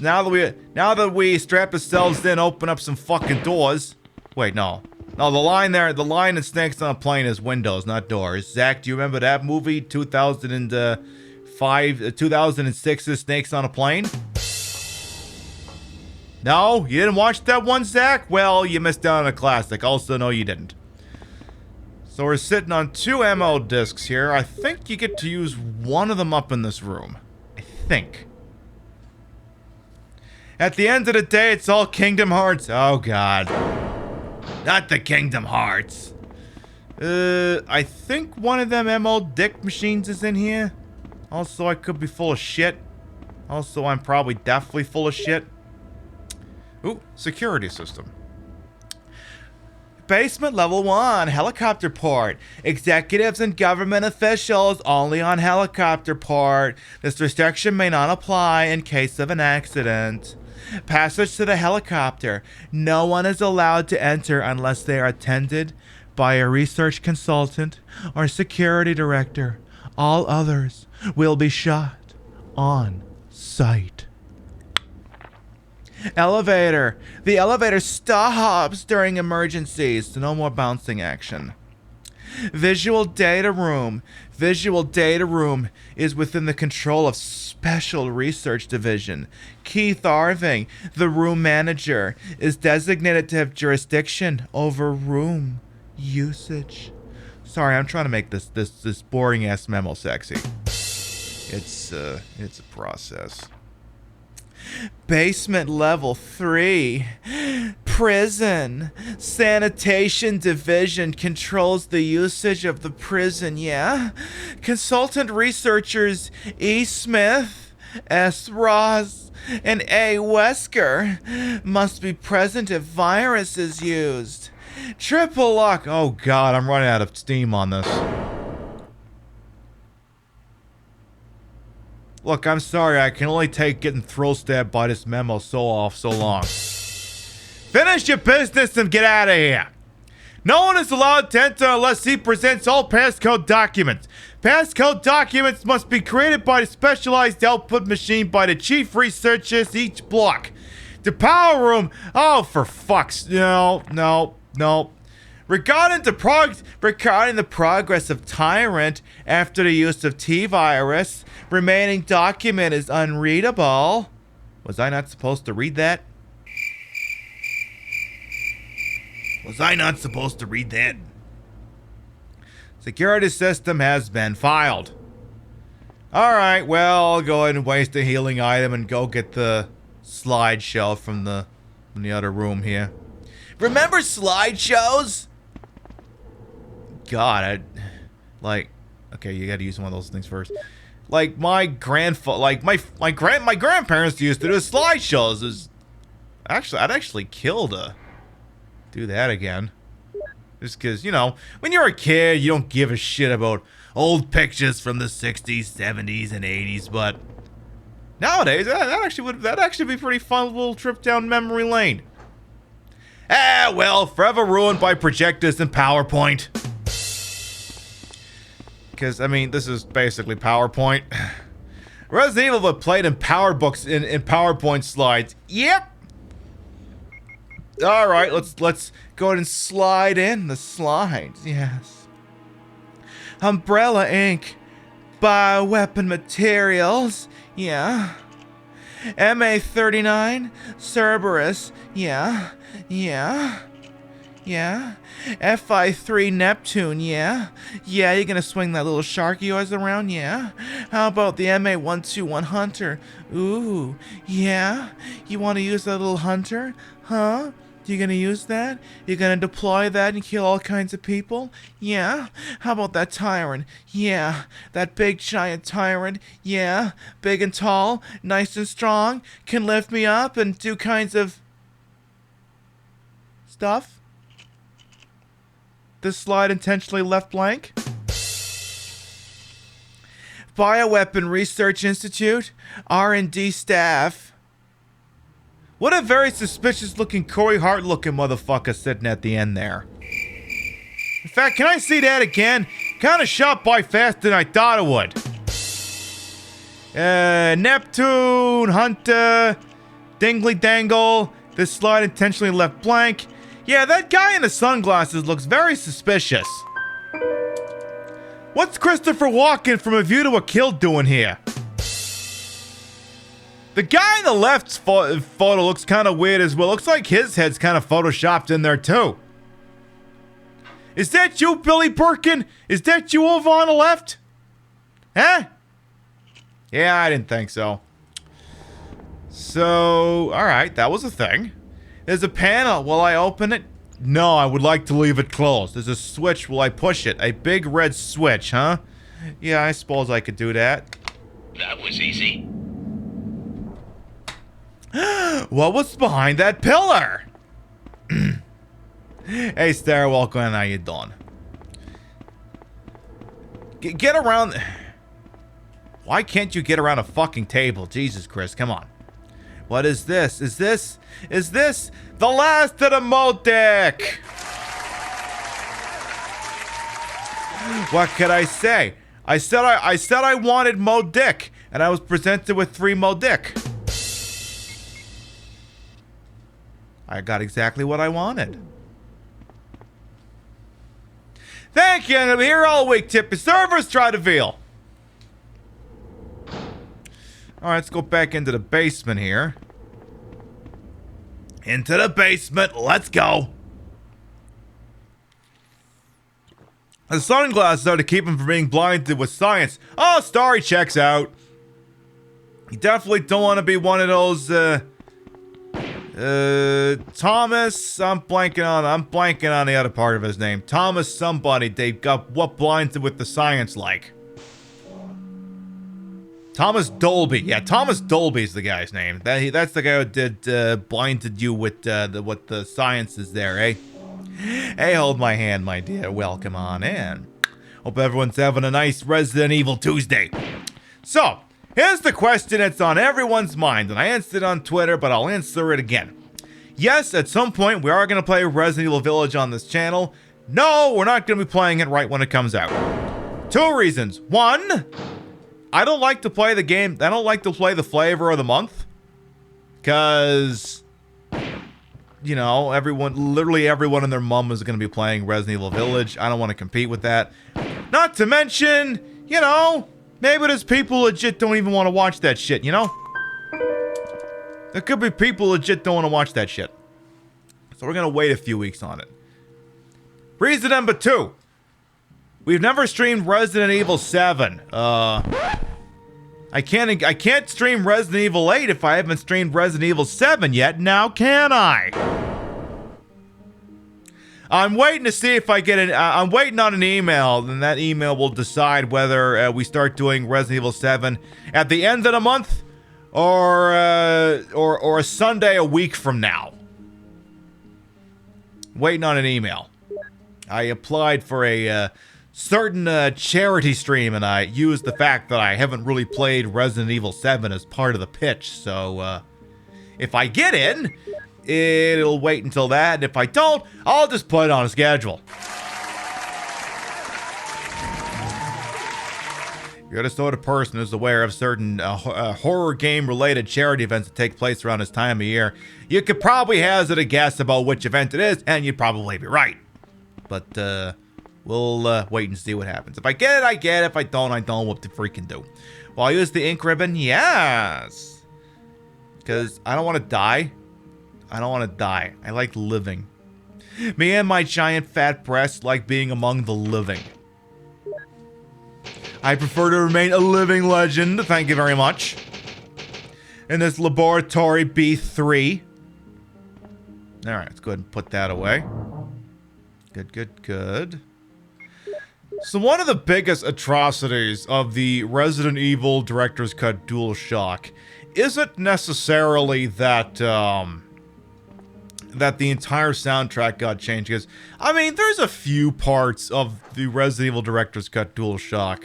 now that we strap ourselves in, open up some fucking doors. Wait, no. No, the line in Snakes on a Plane is windows, not doors. Zach, do you remember that movie? 2006's Snakes on a Plane? No? You didn't watch that one, Zach? Well, you missed out on a classic. Also, no, you didn't. So we're sitting on 2 ammo discs here. I think you get to use one of them up in this room. I think. At the end of the day, it's all Kingdom Hearts. Oh, God. Not the Kingdom Hearts. I think one of them ammo dick machines is in here. Also, I could be full of shit. Also, I'm probably definitely full of shit. Ooh, security system. Basement level 1, helicopter port. Executives and government officials only on helicopter port. This restriction may not apply in case of an accident. Passage to the helicopter. No one is allowed to enter unless they are attended by a research consultant or security director. All others will be shot on sight. Elevator. The elevator stops during emergencies, so no more bouncing action. Visual data room. Visual data room is within the control of Special Research Division. Keith Arving, the room manager, is designated to have jurisdiction over room usage. Sorry, I'm trying to make this boring ass memo sexy. It's a process. Basement level 3. Prison. Sanitation division controls the usage of the prison, yeah? Consultant researchers E. Smith, S. Ross, and A. Wesker must be present if virus is used. Triple lock. Oh God, I'm running out of steam on this. Look, I'm sorry, I can only take getting throw stabbed by this memo so long. Finish your business and get out of here. No one is allowed to enter unless he presents all passcode documents. Passcode documents must be created by the specialized output machine by the chief researchers each block. The power room, oh for fuck's, no. Regarding the progress of Tyrant after the use of T-Virus, remaining document is unreadable. Was I not supposed to read that? Security system has been filed. Alright, well, I'll go ahead and waste a healing item and go get the slideshow from the other room here. Remember slideshows? God, okay, you gotta use one of those things first. Like my grandparents used to do slideshows. I'd actually kill to do that again. Just because, you know, when you're a kid, you don't give a shit about old pictures from the 60s, 70s, and 80s, but nowadays, that'd actually be a pretty fun little trip down memory lane. Ah, well, forever ruined by projectors and PowerPoint. Because, I mean, this is basically PowerPoint. Resident Evil was played in PowerBooks in PowerPoint slides. Yep. All right, let's go ahead and slide in the slides. Yes. Umbrella Inc. bioweapon materials, yeah. MA-39, Cerberus, yeah. FI-3 Neptune, yeah. Yeah, you're gonna swing that little shark of yours around, yeah. How about the MA-121 Hunter? Ooh, yeah. You wanna use that little Hunter? Huh? You gonna use that? You're gonna deploy that and kill all kinds of people? Yeah. How about that Tyrant? Yeah. That big giant Tyrant? Yeah. Big and tall, nice and strong, can lift me up and do kinds of stuff? This slide intentionally left blank. Bioweapon Research Institute, R&D staff. What a very suspicious looking Corey Hart looking motherfucker sitting at the end there. In fact, can I see that again? Kind of shot by faster than I thought it would. Neptune, Hunter, Dingley Dangle. This slide intentionally left blank. Yeah, that guy in the sunglasses looks very suspicious. What's Christopher Walken from A View to a Kill doing here? The guy in the left's photo looks kind of weird as well. Looks like his head's kind of photoshopped in there too. Is that you, Billy Birkin? Is that you over on the left? Huh? Yeah, I didn't think so. So, alright, that was a thing. There's a panel. Will I open it? No, I would like to leave it closed. There's a switch. Will I push it? A big red switch, huh? Yeah, I suppose I could do that. That was easy. What was behind that pillar? Hey, Sarah, welcome in. How you doing? Get around. Why can't you get around a fucking table? Jesus Christ, come on. What is this? Is this the last of the Mold deck? What could I say? I said I wanted Mo Dick, and I was presented with 3 Mo Dick. I got exactly what I wanted. Thank you, and I'm here all week. Tip your servers, try to veal. Alright, let's go back into the basement here. Into the basement, let's go. The sunglasses are to keep him from being blinded with science. Oh, Starry checks out. You definitely don't want to be one of those, Thomas, I'm blanking on the other part of his name. Thomas somebody, they got what blinded with the science like. Thomas Dolby. Yeah, Thomas Dolby's the guy's name. That's the guy who did blinded you with what the science is there, eh? Hey, hold my hand, my dear. Welcome on in. Hope everyone's having a nice Resident Evil Tuesday. So, here's the question that's on everyone's mind, and I answered it on Twitter, but I'll answer it again. Yes, at some point we are going to play Resident Evil Village on this channel. No, we're not going to be playing it right when it comes out. 2 reasons. 1, I don't like to play the game. I don't like to play the flavor of the month. Because, you know, literally everyone and their mom is going to be playing Resident Evil Village. I don't want to compete with that. Not to mention, you know, maybe there's people legit don't even want to watch that shit, you know? There could be people legit don't want to watch that shit. So we're going to wait a few weeks on it. Reason number 2. We've never streamed Resident Evil 7. I can't stream Resident Evil 8 if I haven't streamed Resident Evil 7 yet. Now can I? I'm waiting to see if I get an. I'm waiting on an email, and that email will decide whether we start doing Resident Evil 7 at the end of the month, or a Sunday a week from now. Waiting on an email. I applied for a certain charity stream, and I used the fact that I haven't really played Resident Evil 7 as part of the pitch. So if I get in, it'll wait until that, and if I don't, I'll just put it on a schedule. You're the sort of person who's aware of certain horror game-related charity events that take place around this time of year. You could probably hazard a guess about which event it is, and you'd probably be right. But, We'll wait and see what happens. If I get it, I get it. If I don't, I don't. What to freaking do? Will I use the ink ribbon? Yes. Because I don't want to die. I don't want to die. I like living. Me and my giant fat breasts like being among the living. I prefer to remain a living legend. Thank you very much. In this laboratory B3. Alright, let's go ahead and put that away. Good, good, good. So one of the biggest atrocities of the Resident Evil Director's Cut DualShock isn't necessarily that, that the entire soundtrack got changed. Because, I mean, there's a few parts of the Resident Evil Director's Cut DualShock.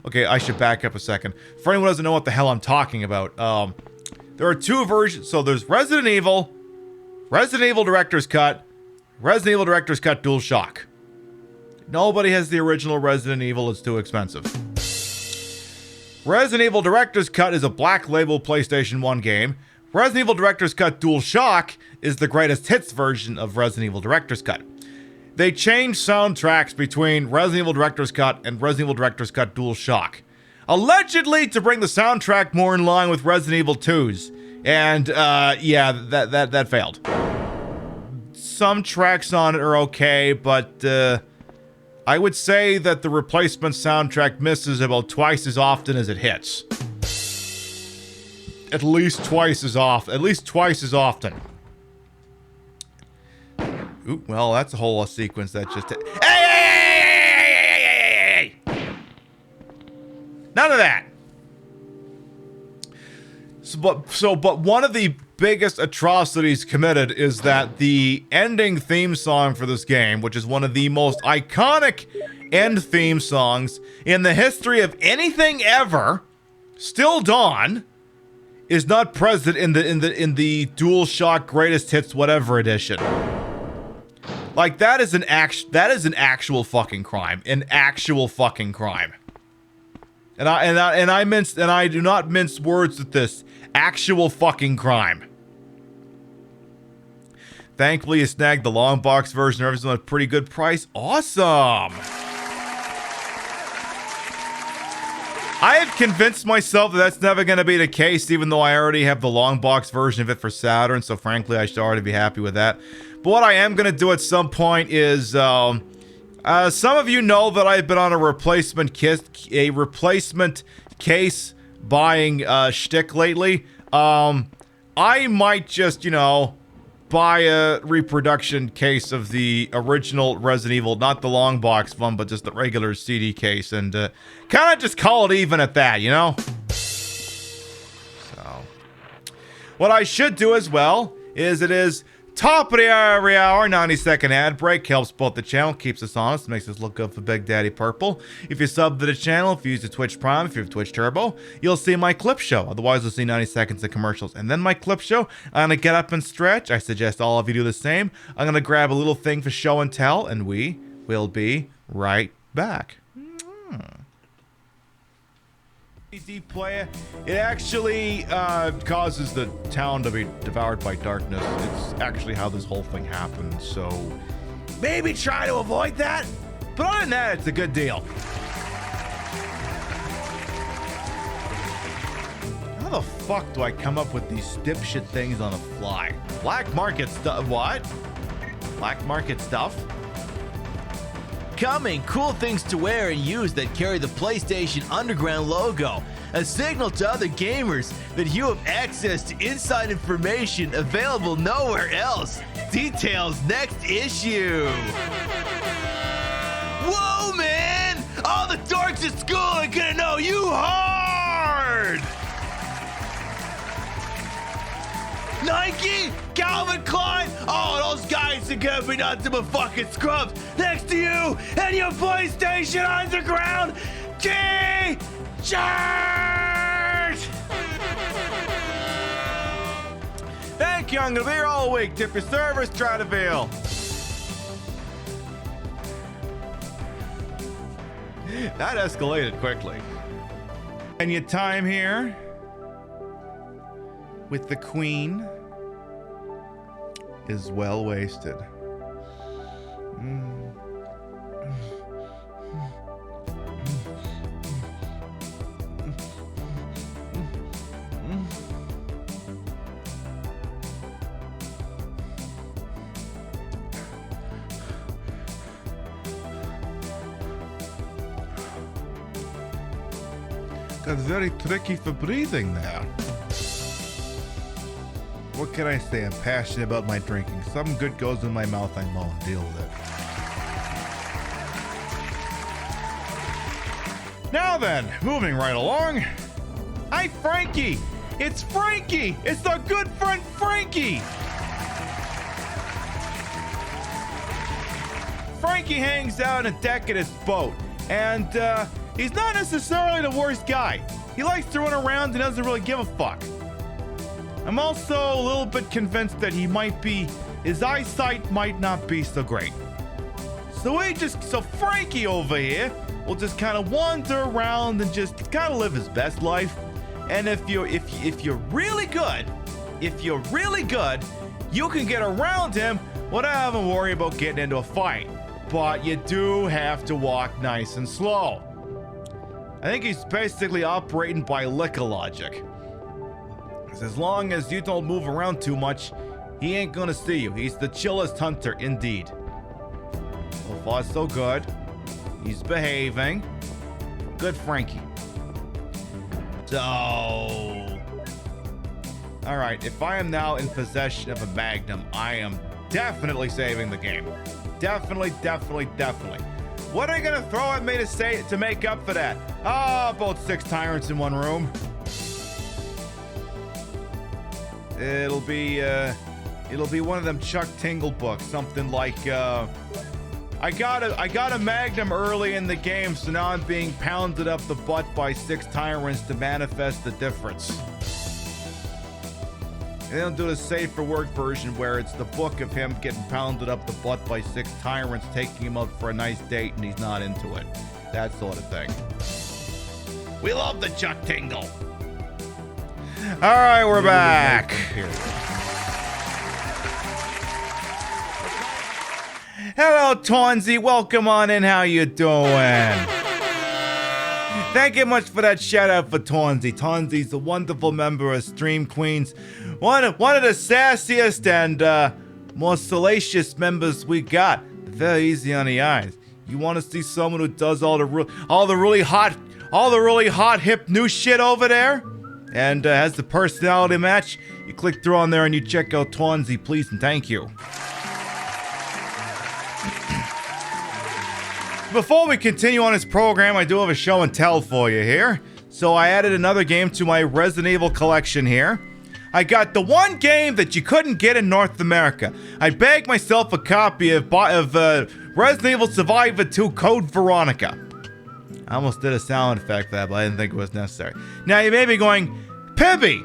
Okay, I should back up a second. For anyone who doesn't know what the hell I'm talking about, there are two versions. So there's Resident Evil Director's Cut, Resident Evil Director's Cut DualShock. Nobody has the original Resident Evil, it's too expensive. Resident Evil Director's Cut is a black label PlayStation 1 game. Resident Evil Director's Cut DualShock is the greatest hits version of Resident Evil Director's Cut. They changed soundtracks between Resident Evil Director's Cut and Resident Evil Director's Cut DualShock. Allegedly to bring the soundtrack more in line with Resident Evil 2's. And, yeah, that failed. Some tracks on it are okay, but, I would say that the replacement soundtrack misses about twice as often as it hits. At least twice as often. Ooh, well, that's a whole sequence that just... Hey! None of that! But one of the biggest atrocities committed is that the ending theme song for this game, which is one of the most iconic end theme songs in the history of anything ever, Still Dawn, is not present in the DualShock Greatest Hits Whatever edition. Like, that is an actual fucking crime. An actual fucking crime. And I do not mince words with this. Actual fucking crime. Thankfully, you snagged the long box version of everything at a pretty good price. Awesome! I have convinced myself that that's never going to be the case, even though I already have the long box version of it for Saturn, so frankly, I should already be happy with that. But what I am going to do at some point is, some of you know that I've been on a replacement case buying shtick lately. I might just, you know, buy a reproduction case of the original Resident Evil, not the long box one, but just the regular CD case, and kind of just call it even at that, you know? So, what I should do as well is it is top of the hour every hour, 90-second ad break, helps both the channel, keeps us honest, makes us look good for Big Daddy Purple. If you sub to the channel, if you use the Twitch Prime, if you have Twitch Turbo, you'll see my clip show. Otherwise, you'll see 90 seconds of commercials. And then my clip show, I'm going to get up and stretch. I suggest all of you do the same. I'm going to grab a little thing for show and tell, and we will be right back. PC player, it actually causes the town to be devoured by darkness. It's actually how this whole thing happened, so maybe try to avoid that. But other than that, it's a good deal. How the fuck do I come up with these dipshit things on the fly? Black market stuff? What? Black market stuff? Coming, cool things to wear and use that carry the PlayStation Underground logo. A signal to other gamers that you have access to inside information available nowhere else. Details next issue. Whoa, man! All the dorks at school are gonna know you hard! Nike? Calvin Klein? Oh, those guys are gonna be nothing but fucking scrubs next to you and your PlayStation Underground T-shirt! Thank you, I'm gonna be here all week. Tip your servers, try to bail. That escalated quickly. And your time here with the Queen is well wasted. That's very tricky for breathing there. What can I say? I'm passionate about my drinking. Something good goes in my mouth, I moan. Deal with it. Now then, moving right along. Hi, Frankie! It's Frankie! It's our good friend Frankie! Frankie hangs out on a deck at his boat, and he's not necessarily the worst guy. He likes to run around and doesn't really give a fuck. I'm also a little bit convinced that his eyesight might not be so great. So Frankie over here will just kind of wander around and just kind of live his best life. And if you're really good, you can get around him without having to worry about getting into a fight. But you do have to walk nice and slow. I think he's basically operating by liquor logic. As long as you don't move around too much, he ain't gonna see you. He's the chillest hunter, indeed. So far, so good. He's behaving. Good Frankie. So... Alright, if I am now in possession of a Magnum, I am definitely saving the game. Definitely. What are you gonna throw at me to make up for that? About 6 tyrants in one room. It'll be one of them Chuck Tingle books, something like I got a Magnum early in the game, so now I'm being pounded up the butt by 6 tyrants to manifest the difference. They don't do the safer word version where it's the book of him getting pounded up the butt by 6 tyrants, taking him out for a nice date, and he's not into it. That sort of thing. We love the Chuck Tingle. All right, we're back. Hello, Tonsy. Welcome on in. How you doing? Thank you much for that shout out for Tonsy. Tonsy's a wonderful member of Stream Queens. One of the sassiest and more salacious members we got. Very easy on the eyes. You want to see someone who does all the really hot hip new shit over there? And has the personality match? You click through on there and you check out Tonsy, please and thank you. Before we continue on this program, I do have a show and tell for you here. So I added another game to my Resident Evil collection here. I got the one game that you couldn't get in North America. I bagged myself a copy of Resident Evil Survivor 2 Code Veronica. I almost did a sound effect for that, but I didn't think it was necessary. Now you may be going, Pibby,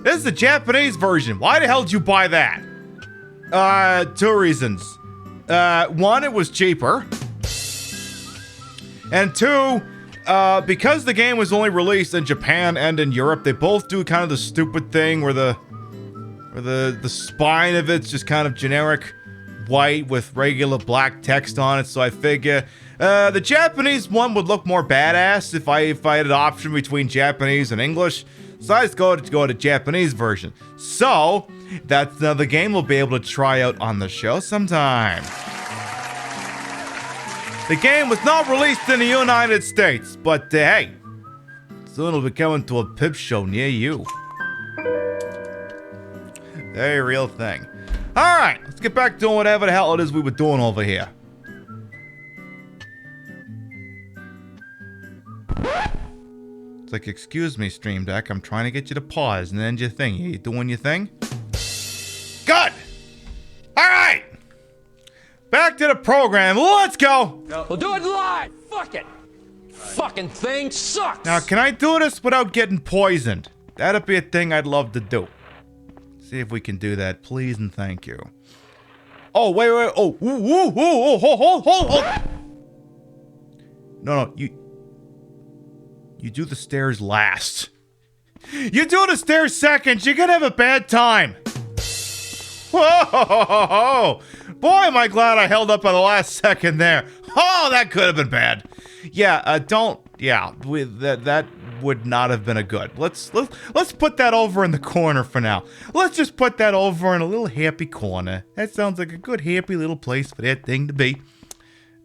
this is the Japanese version. Why the hell did you buy that? 2 reasons. One, it was cheaper. And 2, because the game was only released in Japan and in Europe, they both do kind of the stupid thing where the spine of it's just kind of generic white with regular black text on it. So I figure the Japanese one would look more badass if I had an option between Japanese and English. So I just go to Japanese version. So that's another game we'll be able to try out on the show sometime. The game was not released in the United States, but hey, soon it'll be coming to a Pip show near you. Very real thing. Alright, let's get back to doing whatever the hell it is we were doing over here. It's like, excuse me, Stream Deck, I'm trying to get you to pause and end your thing. Are you doing your thing? Good! Alright! Back to the program. Let's go! We'll do it live! Fuck it! Fucking thing sucks! Now, can I do this without getting poisoned? That'd be a thing I'd love to do. See if we can do that, please and thank you. Oh, wait. Oh, hold. No, you do the stairs last. You do the stairs second, you're gonna have a bad time. Whoa! Boy, am I glad I held up at the last second there. Oh, that could have been bad. Yeah, that would not have been a good. Let's put that over in the corner for now. Let's just put that over in a little happy corner. That sounds like a good happy little place for that thing to be.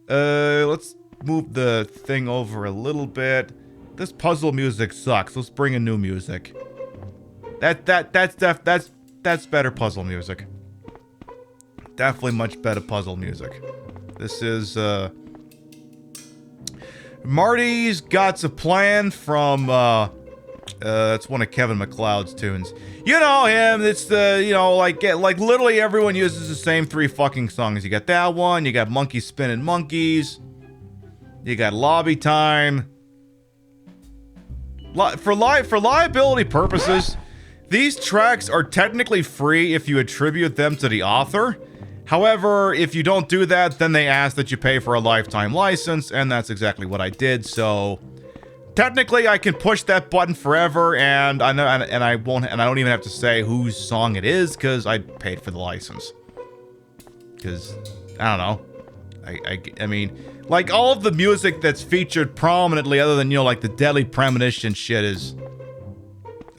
Let's move the thing over a little bit. This puzzle music sucks. Let's bring in new music. That's better puzzle music. Definitely much better puzzle music. This is Marty's Got a Plan from that's one of Kevin MacLeod's tunes. You know him. It's the, you know, like literally everyone uses the same 3 fucking songs. You got that one, you got Monkeys Spinning Monkeys, you got Lobby Time. For liability purposes, these tracks are technically free if you attribute them to the author. However, if you don't do that, then they ask that you pay for a lifetime license, and that's exactly what I did. So technically, I can push that button forever, and I know, and I won't, and I don't even have to say whose song it is because I paid for the license. Because I don't know, I mean, like all of the music that's featured prominently, other than, you know, like the Deadly Premonition shit is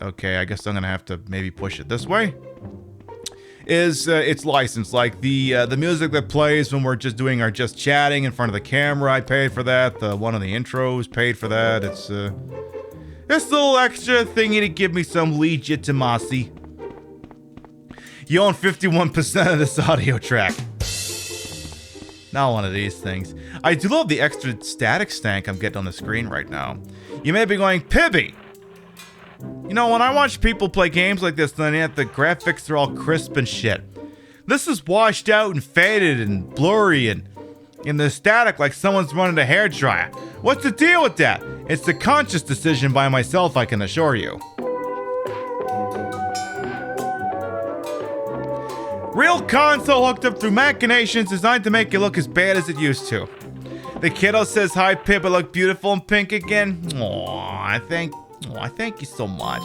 okay. I guess I'm gonna have to maybe push it this way. It's licensed. Like the music that plays when we're just doing our just chatting in front of the camera, I paid for that. The one of the intros paid for that. It's a little extra thingy to give me some legitimacy. You own 51% of this audio track. Not one of these things. I do love the extra static stank I'm getting on the screen right now. You may be going, Pibby! You know, when I watch people play games like this, then the graphics are all crisp and shit. This is washed out and faded and blurry and in the static like someone's running a hairdryer. What's the deal with that? It's a conscious decision by myself, I can assure you. Real console hooked up through machinations designed to make it look as bad as it used to. The kiddo says, hi Pip, I look beautiful in pink again. Aww, I thank you so much.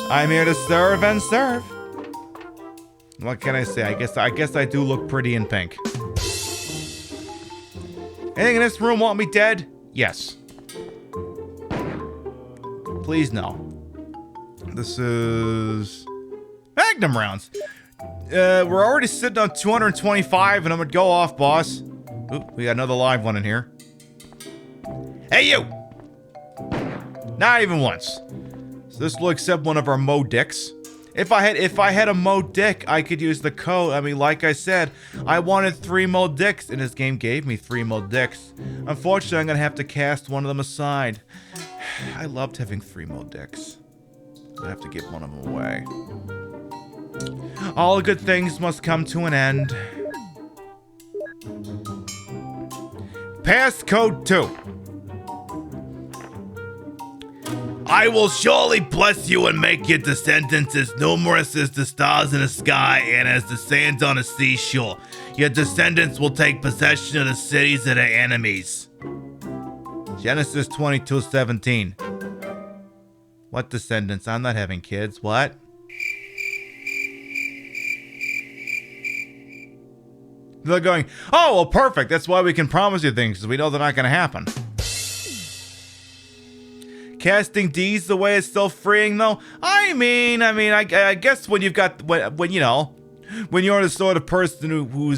I'm here to serve and serve. What can I say? I guess I do look pretty in pink. Anything in this room want me dead? Yes. Please no. This is Magnum rounds. We're already sitting on 225, and I'm gonna go off, boss. Oop, we got another live one in here. Hey, you! Not even once. So this will accept one of our Mo Dicks. If I had a Mo Dick, I could use the code. I mean, like I said, I wanted 3 Mo Dicks, and this game gave me 3 Mo Dicks. Unfortunately, I'm gonna have to cast one of them aside. I loved having 3 Mo Dicks. I have to give one of them away. All good things must come to an end. Passcode 2. I will surely bless you and make your descendants as numerous as the stars in the sky and as the sands on the seashore. Your descendants will take possession of the cities of their enemies. Genesis 22:17. What descendants? I'm not having kids. What? They're going, oh, well, perfect. That's why we can promise you things, because we know they're not going to happen. Casting D's the way it's still freeing, though. I mean, I guess when you've got when you know, when you're the sort of person who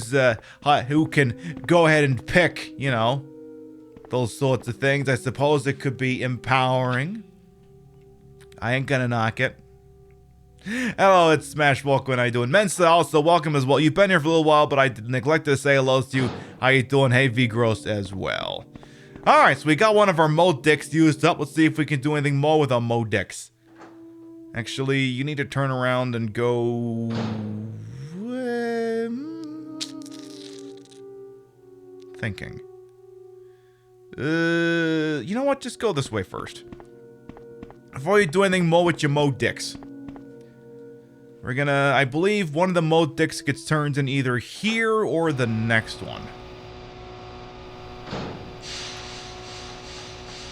can go ahead and pick, you know, those sorts of things, I suppose it could be empowering. I ain't gonna knock it. Hello, it's Smash Welcome. How you doing? Mensa also welcome as well. You've been here for a little while, but I neglected to say hello to you. How you doing? Hey, V Gross as well. Alright, so we got one of our Mo Dicks used up. Let's see if we can do anything more with our Mo Dicks. Actually, you need to turn around and go... thinking. You know what? Just go this way first. Before you do anything more with your Mo Dicks. We're gonna... I believe one of the Mo Dicks gets turned in either here or the next one.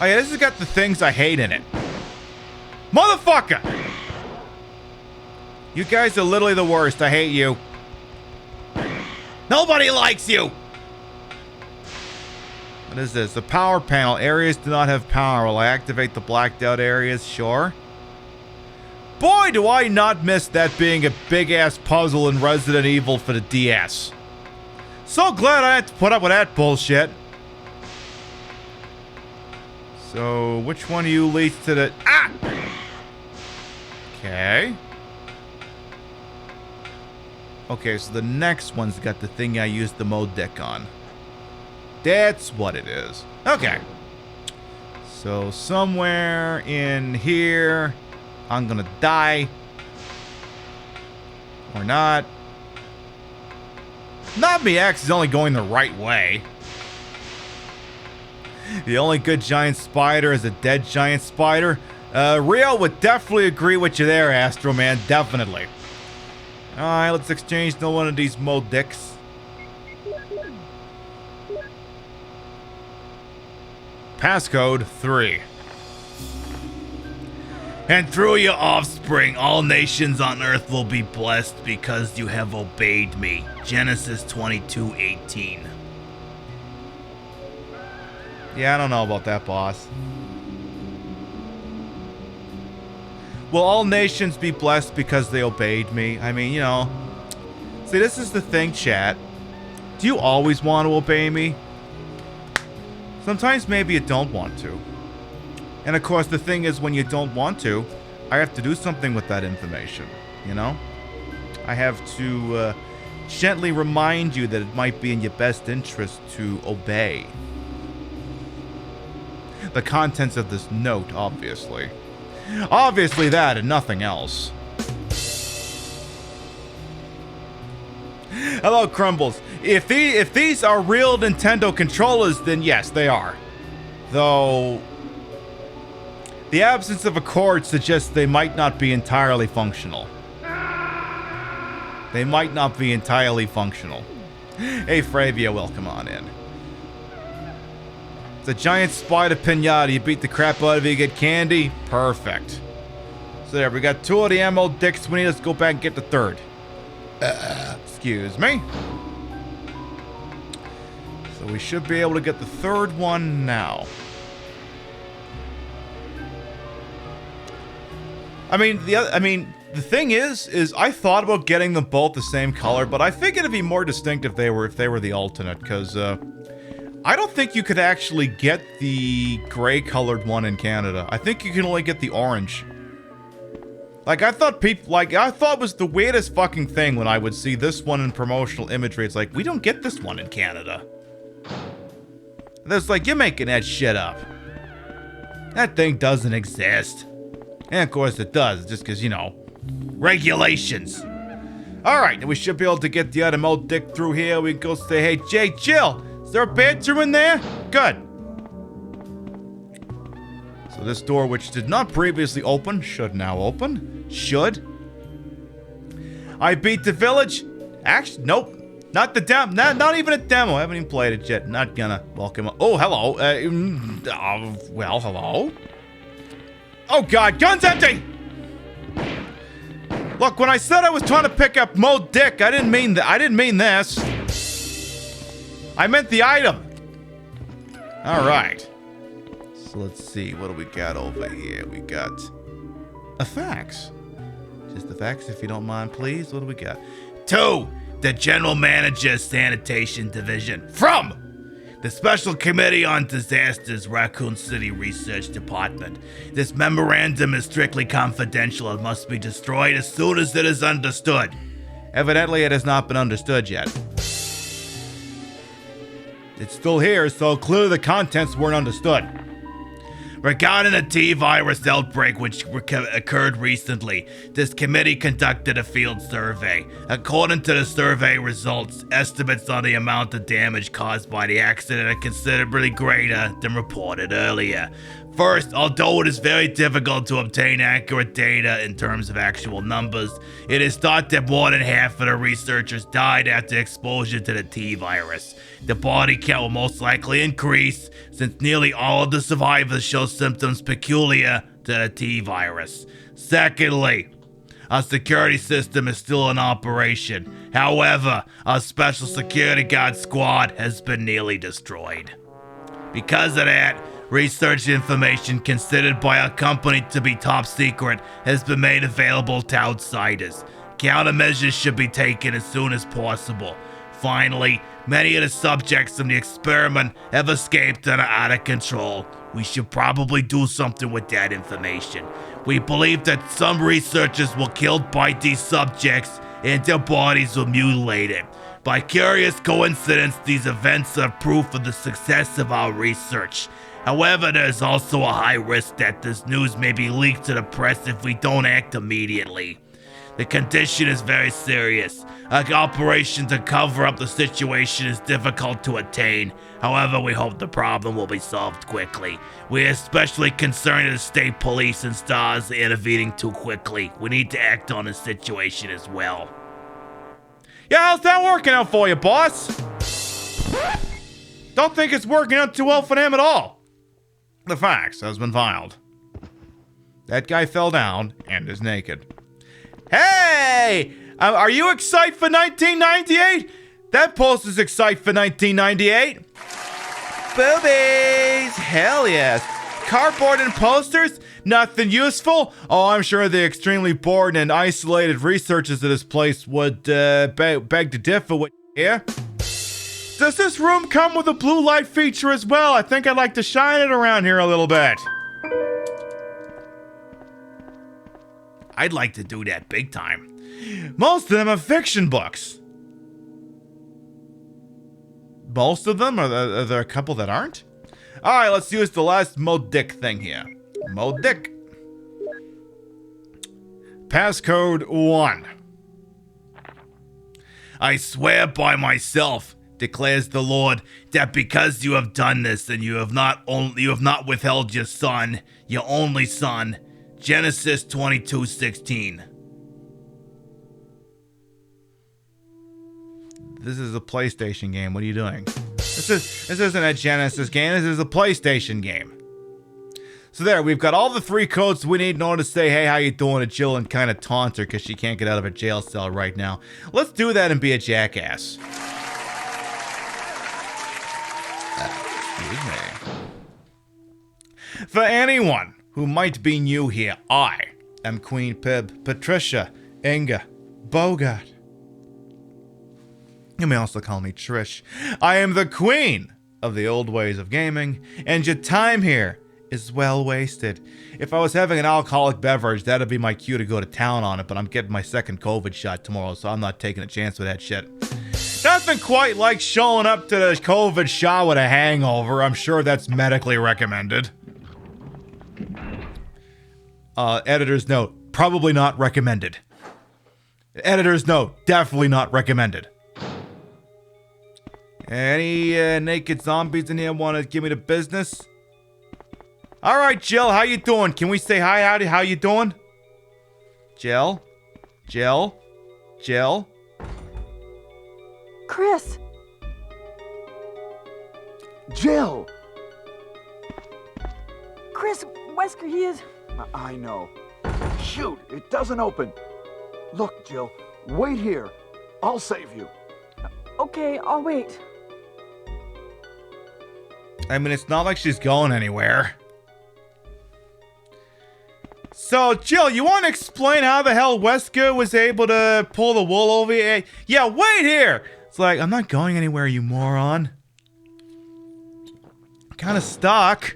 Oh yeah, this has got the things I hate in it. Motherfucker! You guys are literally the worst. I hate you. Nobody likes you! What is this? The power panel. Areas do not have power. Will I activate the blacked out areas? Sure. Boy, do I not miss that being a big-ass puzzle in Resident Evil for the DS. So glad I had to put up with that bullshit. So, which one of you leads to the... Ah! Okay. Okay, so the next one's got the thing I used the mode deck on. That's what it is. Okay. So, somewhere in here, I'm gonna die. Or not. Not me accidentally going the right way. The only good giant spider is a dead giant spider. Rio would definitely agree with you there, Astro Man. Definitely. Alright, let's exchange to one of these mode decks. Passcode 3. And through your offspring, all nations on earth will be blessed because you have obeyed me. Genesis 22:18. Yeah, I don't know about that, boss. Will all nations be blessed because they obeyed me? I mean, you know. See, this is the thing, chat. Do you always want to obey me? Sometimes maybe you don't want to. And of course, the thing is, when you don't want to, I have to do something with that information, you know? I have to gently remind you that it might be in your best interest to obey. The contents of this note, obviously. Obviously that and nothing else. Hello, Crumbles. If these are real Nintendo controllers, then yes, they are. Though... the absence of a cord suggests they might not be entirely functional. They might not be entirely functional. Hey, Fravia, welcome on in. It's a giant spider pinata. You beat the crap out of it, you get candy. Perfect. So there, we got 2 of the ammo dicks. We need to go back and get the 3rd. Excuse me. So we should be able to get the 3rd one now. I mean, the thing is I thought about getting them both the same color, but I think it'd be more distinct if they were the alternate, because I don't think you could actually get the gray colored one in Canada. I think you can only get the orange. Like, I thought it was the weirdest fucking thing when I would see this one in promotional imagery. It's like, we don't get this one in Canada. And it's like, you're making that shit up. That thing doesn't exist. And of course it does, just because, you know, regulations. Alright, and we should be able to get the other mode dick through here. We can go say, hey, Jay, Jill, is there a bathroom in there? Good. So this door, which did not previously open, should now open. Should. I beat the village. Actually, nope. Not the demo. Not even a demo. I haven't even played it yet. Not gonna welcome. Oh, hello. Well, hello. Oh God, gun's empty! Look, when I said I was trying to pick up mode dick, I didn't mean that. I didn't mean this. I meant the item. All right. So let's see. What do we got over here? We got a fax. Just the fax, if you don't mind, please. What do we got? To the General Manager, Sanitation Division. From the Special Committee on Disasters, Raccoon City Research Department. This memorandum is strictly confidential and must be destroyed as soon as it is understood. Evidently, it has not been understood yet. It's still here, so clearly the contents weren't understood. Regarding the T-virus outbreak which occurred recently, this committee conducted a field survey. According to the survey results, estimates on the amount of damage caused by the accident are considerably greater than reported earlier. First, although it is very difficult to obtain accurate data in terms of actual numbers, it is thought that more than half of the researchers died after exposure to the T-virus. The body count will most likely increase, since nearly all of the survivors show symptoms peculiar to the T-virus. Secondly, our security system is still in operation. However, our special security guard squad has been nearly destroyed. Because of that, research information considered by our company to be top secret has been made available to outsiders. Countermeasures should be taken as soon as possible. Finally, many of the subjects from the experiment have escaped and are out of control. We should probably do something with that information. We believe that some researchers were killed by these subjects and their bodies were mutilated. By curious coincidence, these events are proof of the success of our research. However, there's also a high risk that this news may be leaked to the press if we don't act immediately. The condition is very serious. An operation to cover up the situation is difficult to attain. However, we hope the problem will be solved quickly. We are especially concerned that the state police and stars are intervening too quickly. We need to act on the situation as well. Yeah, how's that working out for you, boss? Don't think it's working out too well for them at all. The fax has been filed. That guy fell down and is naked. Hey! Are you excited for 1998? That post is excited for 1998. Boobies! Hell yes. Cardboard and posters? Nothing useful? Oh, I'm sure the extremely bored and isolated researchers of this place would beg to differ with you here. Does this room come with a blue light feature as well? I think I'd like to shine it around here a little bit. I'd like to do that big time. Most of them are fiction books. Most of them? Are there a couple that aren't? Alright, let's use the last Modic thing here. Modic. Passcode 1. I swear by myself, declares the Lord, that because you have done this and you have not withheld your son, your only son, Genesis 22:16. This is a PlayStation game. What are you doing? This isn't a Genesis game. This is a PlayStation game. So there, we've got all the 3 codes we need in order to say, hey, how you doing to Jill and kind of taunt her because she can't get out of a jail cell right now. Let's do that and be a jackass. Excuse me. For anyone who might be new here, I am Queen Pib, Patricia, Inga, Bogart. You may also call me Trish. I am the queen of the old ways of gaming, and your time here is well wasted. If I was having an alcoholic beverage, that'd be my cue to go to town on it, but I'm getting my second COVID shot tomorrow, so I'm not taking a chance with that shit. Nothing quite like showing up to the COVID shot with a hangover. I'm sure that's medically recommended. Editor's note, probably not recommended. Editor's note, definitely not recommended. Any naked zombies in here want to give me the business? All right, Jill, how you doing? Can we say hi, howdy, how you doing? Jill? Jill? Jill? Chris! Jill! Chris, Wesker, he is... I know. Shoot, it doesn't open. Look, Jill, wait here. I'll save you. Okay, I'll wait. I mean, it's not like she's going anywhere. So, Jill, you want to explain how the hell Wesker was able to pull the wool over you? Yeah, wait here! It's like, I'm not going anywhere, you moron. I'm kind of stuck.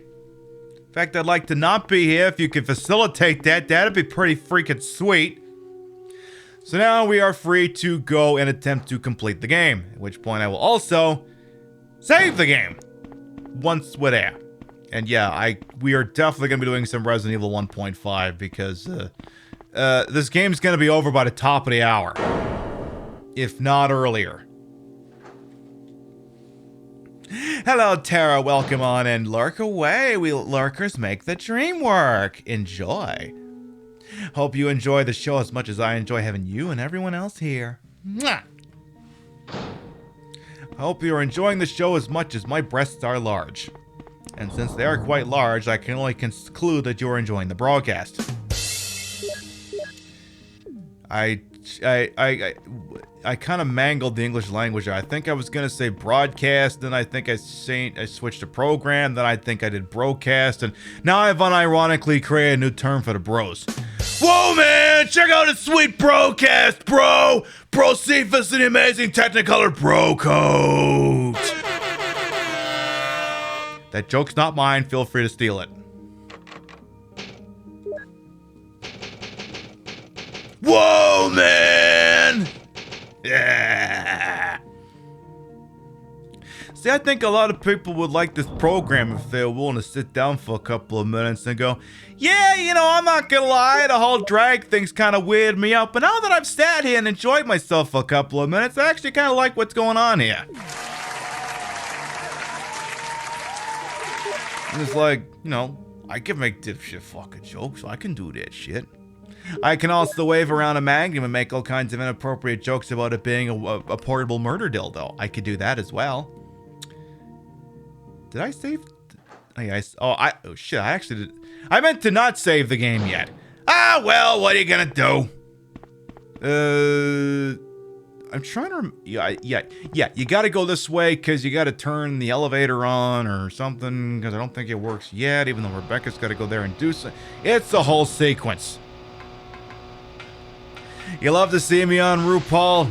In fact, I'd like to not be here. If you could facilitate that, that'd be pretty freaking sweet. So now we are free to go and attempt to complete the game. At which point I will also save the game once we're there. And yeah, we are definitely going to be doing some Resident Evil 1.5 because this game's going to be over by the top of the hour. If not earlier. Hello, Tara. Welcome on and lurk away. We lurkers make the dream work. Enjoy. Hope you enjoy the show as much as I enjoy having you and everyone else here. Mwah! Hope you're enjoying the show as much as my breasts are large. And since they are quite large, I can only conclude that you're enjoying the broadcast. I kind of mangled the English language. I think I was going to say broadcast, then I think I switched to program, then I think I did broadcast, and now I've unironically created a new term for the bros. Whoa, man! Check out the sweet broadcast, bro! Bro Cephas and the amazing Technicolor Bro Coat! That joke's not mine. Feel free to steal it. Whoa, man! Yeah. See, I think a lot of people would like this program if they were willing to sit down for a couple of minutes and go, yeah, you know, I'm not gonna lie, the whole drag thing's kind of weirded me out, but now that I've sat here and enjoyed myself for a couple of minutes, I actually kind of like what's going on here. And it's like, you know, I can make dipshit fucking jokes, so I can do that shit. I can also wave around a magnum and make all kinds of inappropriate jokes about it being a portable murder dildo. I could do that as well. Did I save? Oh shit, I actually did. I meant to not save the game yet. Ah, well, what are you gonna do? I'm trying to yeah, you gotta go this way because you gotta turn the elevator on or something because I don't think it works yet, even though Rebecca's gotta go there and do so. It's the whole sequence. You love to see me on RuPaul?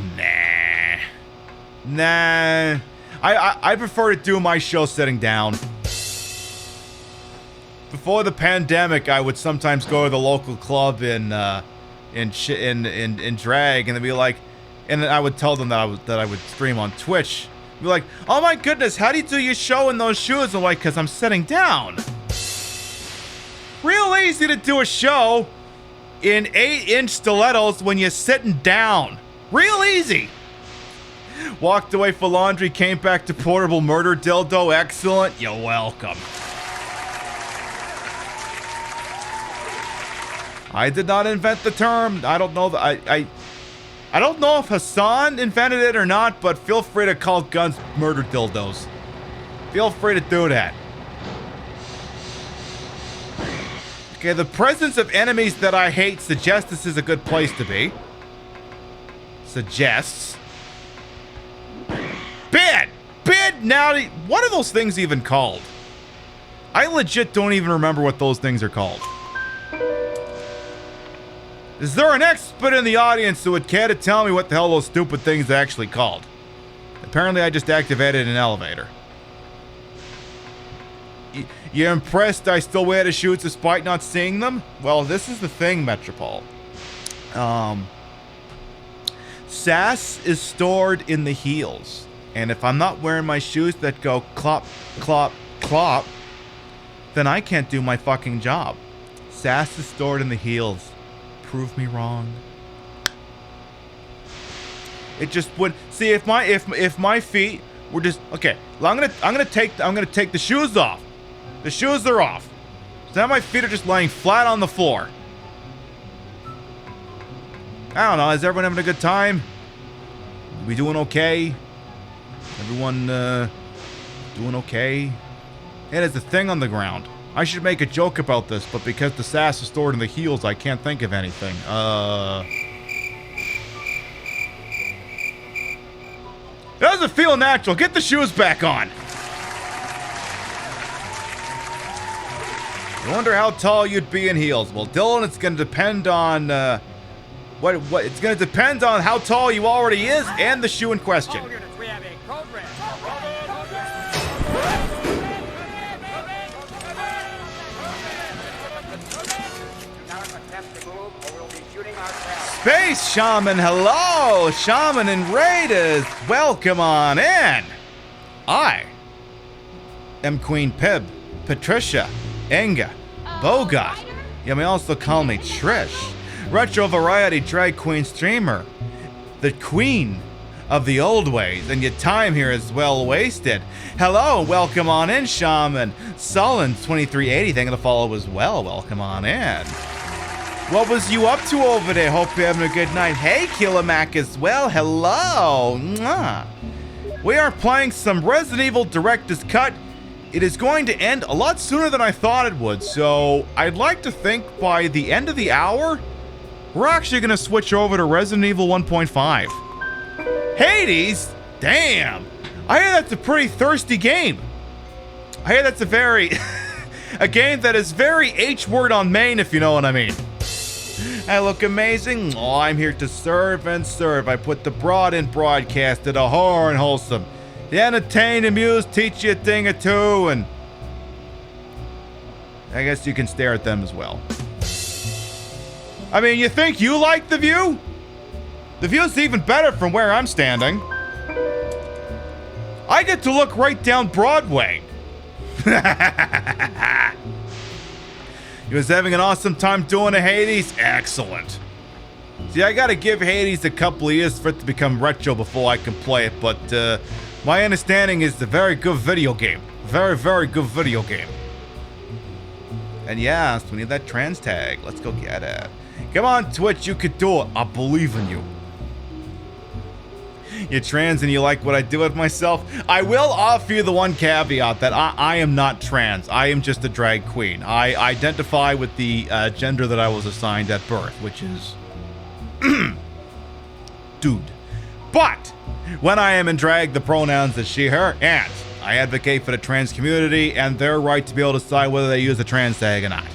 Nah. I prefer to do my show sitting down. Before the pandemic, I would sometimes go to the local club in drag, and they'd be like, and I would tell them that I would stream on Twitch. Be like, oh my goodness, how do you do your show in those shoes? I'm like, cause I'm sitting down. Real easy to do a show in 8-inch stilettos when you're sitting down. Real easy. Walked away for laundry, came back to portable murder dildo. Excellent. You're welcome. I did not invent the term. I don't know. I don't know if Hassan invented it or not, but feel free to call guns murder dildos. Feel free to do that. Okay, the presence of enemies that I hate suggests this is a good place to be. Suggests. Bid now. What are those things even called? I legit don't even remember what those things are called. Is there an expert in the audience who would care to tell me what the hell those stupid things are actually called? Apparently I just activated an elevator. You impressed I still wear the shoes despite not seeing them? Well, this is the thing, Metropole. Sass is stored in the heels. And if I'm not wearing my shoes that go clop, clop, clop, then I can't do my fucking job. Sass is stored in the heels. Prove me wrong. It just would see if my feet were just okay. Well, I'm gonna take the shoes off. The shoes are off. So now my feet are just laying flat on the floor. I don't know. Is everyone having a good time? We doing okay? Everyone doing okay? Hey, there's a thing on the ground. I should make a joke about this, but because the sass is stored in the heels, I can't think of anything. It doesn't feel natural. Get the shoes back on. I wonder how tall you'd be in heels. Well, Dylan, it's going to depend on what it's going to depend on how tall you already is and the shoe in question. Space Shaman, hello! Shaman and Raiders, welcome on in! I am Queen Pib, Patricia, Inga, Bogart. You may also call me Trish. Retro variety drag queen streamer. The queen of the old ways, and your time here is well wasted. Hello, welcome on in, Shaman. Sullen2380, thank you for the follow as well. Welcome on in. What was you up to over there? Hope you're having a good night. Hey, Killer Mac as well. Hello. Mwah. We are playing some Resident Evil Director's Cut. It is going to end a lot sooner than I thought it would, so I'd like to think by the end of the hour, we're actually going to switch over to Resident Evil 1.5. Hades? Damn. I hear that's a pretty thirsty game. I hear that's a very... a game that is very H-word on main, if you know what I mean. I look amazing. Oh, I'm here to serve and serve. I put the broad in broadcast to the horror and wholesome. To entertain, amuse, teach you a thing or two, and I guess you can stare at them as well. I mean, you think you like the view? The view's even better from where I'm standing. I get to look right down Broadway. He was having an awesome time doing a Hades? Excellent. See, I gotta give Hades a couple of years for it to become retro before I can play it, but my understanding is it's a very good video game. Very, very good video game. And yes, we need that trans tag. Let's go get it. Come on, Twitch, you could do it. I believe in you. You're trans and you like what I do with myself? I will offer you the one caveat that I am not trans. I am just a drag queen. I identify with the gender that I was assigned at birth, which is... dude. But when I am in drag, the pronouns are she, her, and I advocate for the trans community and their right to be able to decide whether they use a trans tag or not.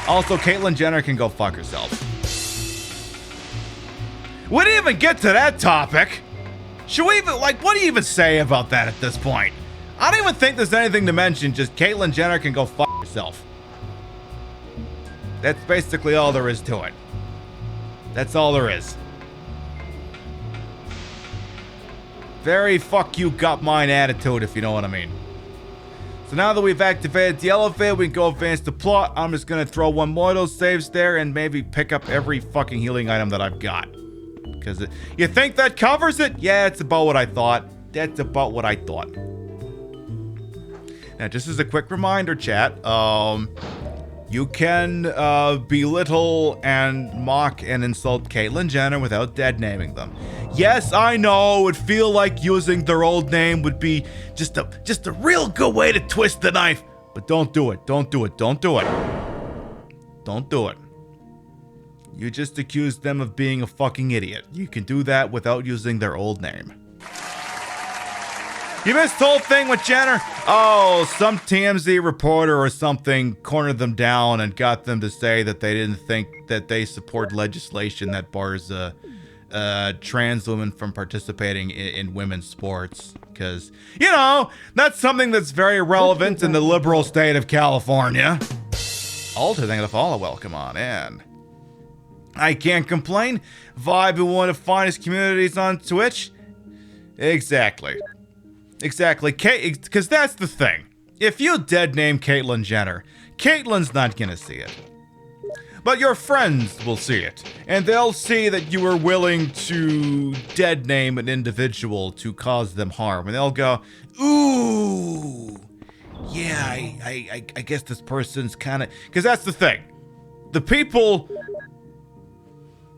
Also, Caitlyn Jenner can go fuck herself. We didn't even get to that topic. Should we even, like, what do you even say about that at this point? I don't even think there's anything to mention, just Caitlyn Jenner can go fuck herself. That's basically all there is to it. That's all there is. Very fuck you got mine attitude, if you know what I mean. So now that we've activated the elevator, we can go advance the plot. I'm just gonna throw one more of those saves there and maybe pick up every fucking healing item that I've got. Because you think that covers it? Yeah, it's about what I thought. That's about what I thought. Now, just as a quick reminder, chat, you can belittle and mock and insult Caitlyn Jenner without dead naming them. Yes, I know it would feel like using their old name would be just a real good way to twist the knife, but don't do it. Don't do it. Don't do it. Don't do it. You just accused them of being a fucking idiot. You can do that without using their old name. You missed the whole thing with Jenner? Oh, some TMZ reporter or something cornered them down and got them to say that they didn't think that they support legislation that bars trans women from participating in women's sports. Because, you know, that's something that's very relevant in the liberal state of California. Alter, thank you for the follow. Welcome on in. I can't complain. Vibe in one of the finest communities on Twitch. Exactly. Exactly. Because that's the thing. If you dead name Caitlyn Jenner, Caitlyn's not gonna see it. But your friends will see it. And they'll see that you were willing to dead name an individual to cause them harm. And they'll go, ooh, yeah, I guess this person's kind of... Because that's the thing. The people...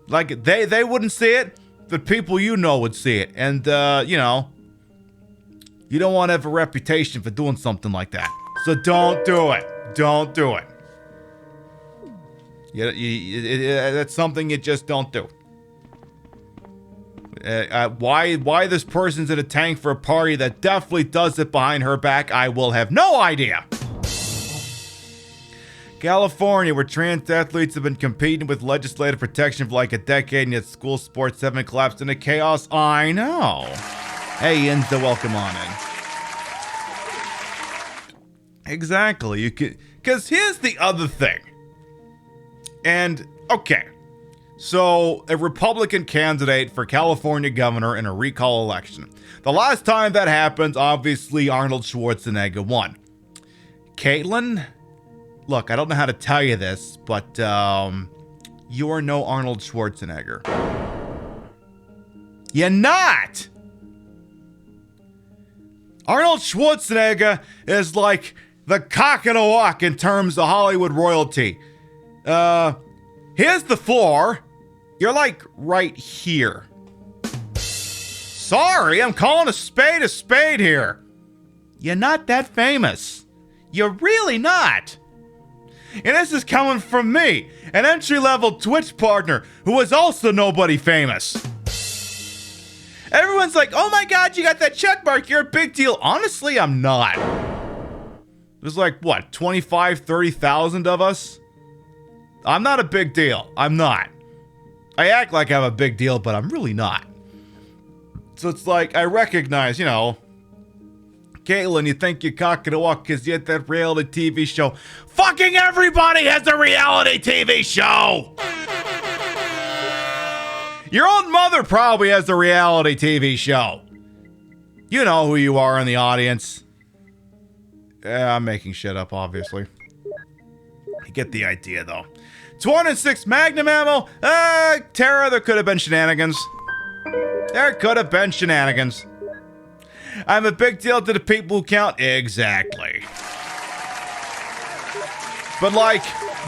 Like, they wouldn't see it, but people you know would see it. And, you know, you don't want to have a reputation for doing something like that. So don't do it. Don't do it. That's something you just don't do. Why this person's in a tank for a party that definitely does it behind her back, I will have no idea. California, where trans athletes have been competing with legislative protection for like a decade, and yet school sports haven't collapsed into chaos. I know. Hey, Inza, welcome on in. Exactly. You could, because here's the other thing. And okay, so a Republican candidate for California governor in a recall election. The last time that happened, obviously Arnold Schwarzenegger won. Caitlyn. Look, I don't know how to tell you this, but you are no Arnold Schwarzenegger. You're not! Arnold Schwarzenegger is like the cock of the walk in terms of Hollywood royalty. Here's the floor. You're like right here. Sorry, I'm calling a spade here. You're not that famous. You're really not. And this is coming from me, an entry-level Twitch partner who is also nobody famous. Everyone's like, oh my god, you got that check mark, you're a big deal. Honestly, I'm not. There's like, what, 25, 30,000 of us? I'm not a big deal. I'm not. I act like I'm a big deal, but I'm really not. So it's like, I recognize, you know, Caitlin, you think you're cocking a walk because you had that reality TV show. Fucking everybody has a reality TV show! Your own mother probably has a reality TV show. You know who you are in the audience. I'm making shit up, obviously. You get the idea, though. 206 Magnum ammo. Tara, there could have been shenanigans. There could have been shenanigans. I'm a big deal to the people who count. Exactly. But, like,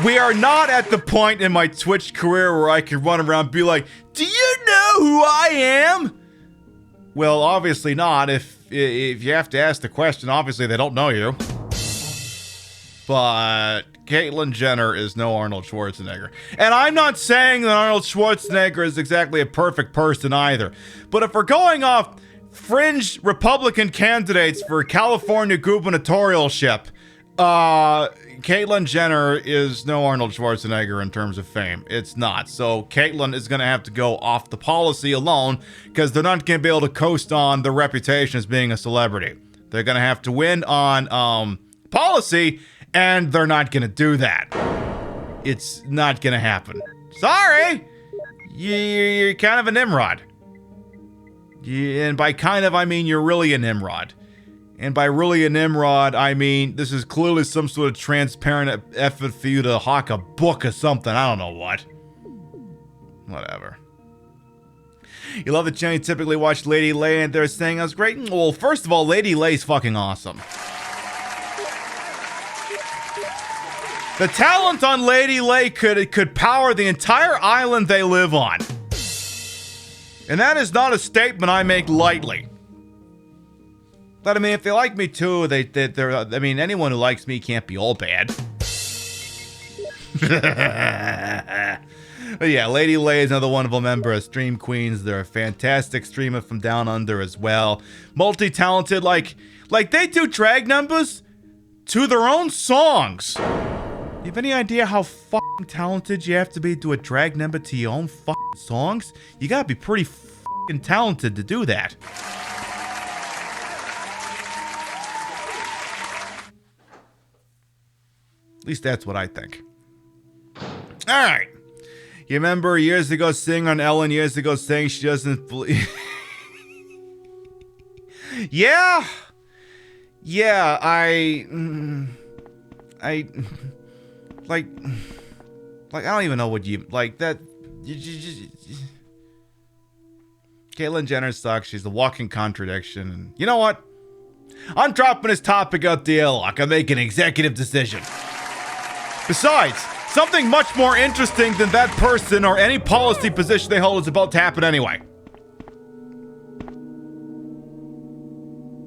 we are not at the point in my Twitch career where I can run around and be like, do you know who I am? Well, obviously not. If you have to ask the question, obviously they don't know you. But Caitlyn Jenner is no Arnold Schwarzenegger. And I'm not saying that Arnold Schwarzenegger is exactly a perfect person either. But if we're going off fringe Republican candidates for California gubernatorialship, Caitlyn Jenner is no Arnold Schwarzenegger in terms of fame. It's not. So Caitlyn is going to have to go off the policy alone because they're not going to be able to coast on their reputation as being a celebrity. They're going to have to win on policy, and they're not going to do that. It's not going to happen. Sorry! You're kind of a Nimrod. And by kind of, I mean you're really a Nimrod. And by really a Nimrod, I mean this is clearly some sort of transparent effort for you to hawk a book or something. I don't know what. Whatever. You love the channel. You typically watch Lady Lay, and they're saying I was great. Well, first of all, Lady Lay's fucking awesome. The talent on Lady Lay could power the entire island they live on. And that is not a statement I make lightly. But I mean, if they like me too, they're I mean, anyone who likes me can't be all bad. But yeah, Lady Lay is another wonderful member of Stream Queens. They're a fantastic streamer from down under as well. Multi-talented, like they do drag numbers to their own songs. You have any idea how fucking talented you have to be to do a drag number to your own fucking songs? You gotta be pretty fucking talented to do that. At least that's what I think. Alright. You remember years ago saying on Ellen, years ago saying she doesn't believe... Yeah. Yeah, I like I don't even know what you... Like, that... Caitlyn Jenner sucks. She's a walking contradiction. And you know what? I'm dropping this topic out the airlock. I'm making an executive decision. Besides, something much more interesting than that person or any policy position they hold is about to happen anyway.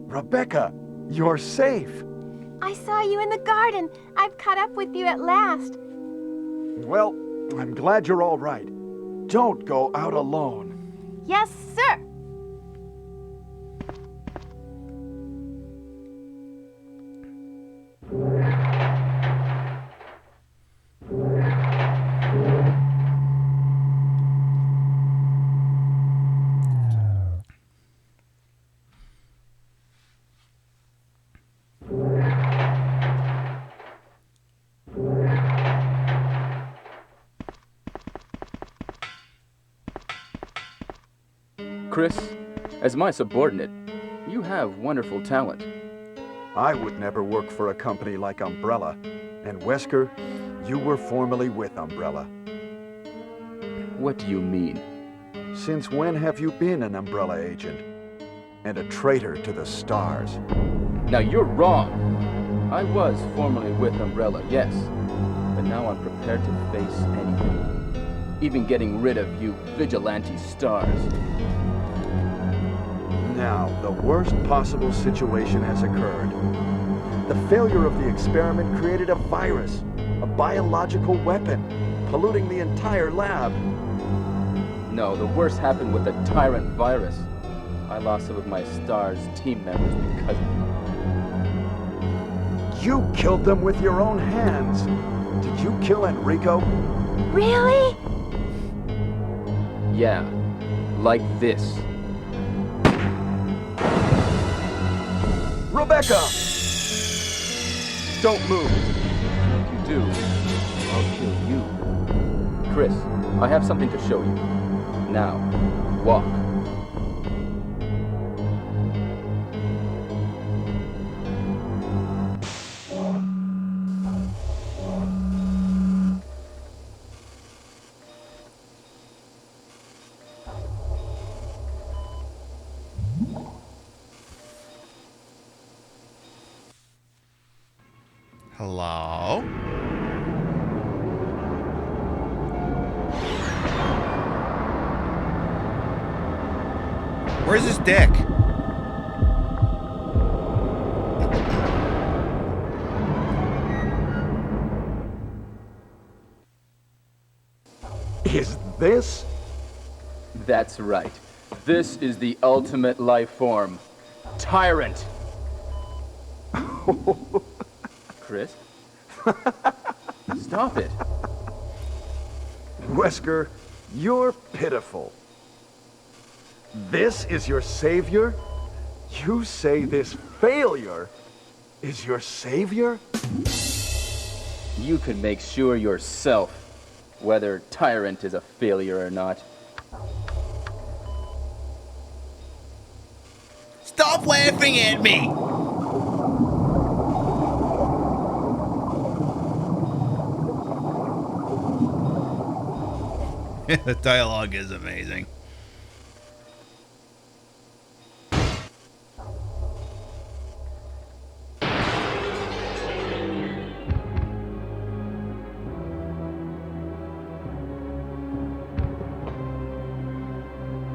Rebecca, you're safe. I saw you in the garden. I've caught up with you at last. Well, I'm glad you're all right. Don't go out alone. Yes, sir. Chris, as my subordinate, you have wonderful talent. I would never work for a company like Umbrella. And Wesker, you were formerly with Umbrella. What do you mean? Since when have you been an Umbrella agent? And a traitor to the stars? Now you're wrong. I was formerly with Umbrella, yes. But now I'm prepared to face anything. Even getting rid of you vigilante stars. Now, the worst possible situation has occurred. The failure of the experiment created a virus, a biological weapon, polluting the entire lab. No, the worst happened with the tyrant virus. I lost some of my STARS team members because of it. You killed them with your own hands. Did you kill Enrico? Really? Yeah, like this. Rebecca! Don't move. If you do, I'll kill you. Chris, I have something to show you. Now, walk. Hello? Where's his dick? Is this? That's right. This is the ultimate life form. Tyrant. Chris? Stop it. Wesker, you're pitiful. This is your savior? You say this failure is your savior? You can make sure yourself whether Tyrant is a failure or not. Stop laughing at me! The dialogue is amazing.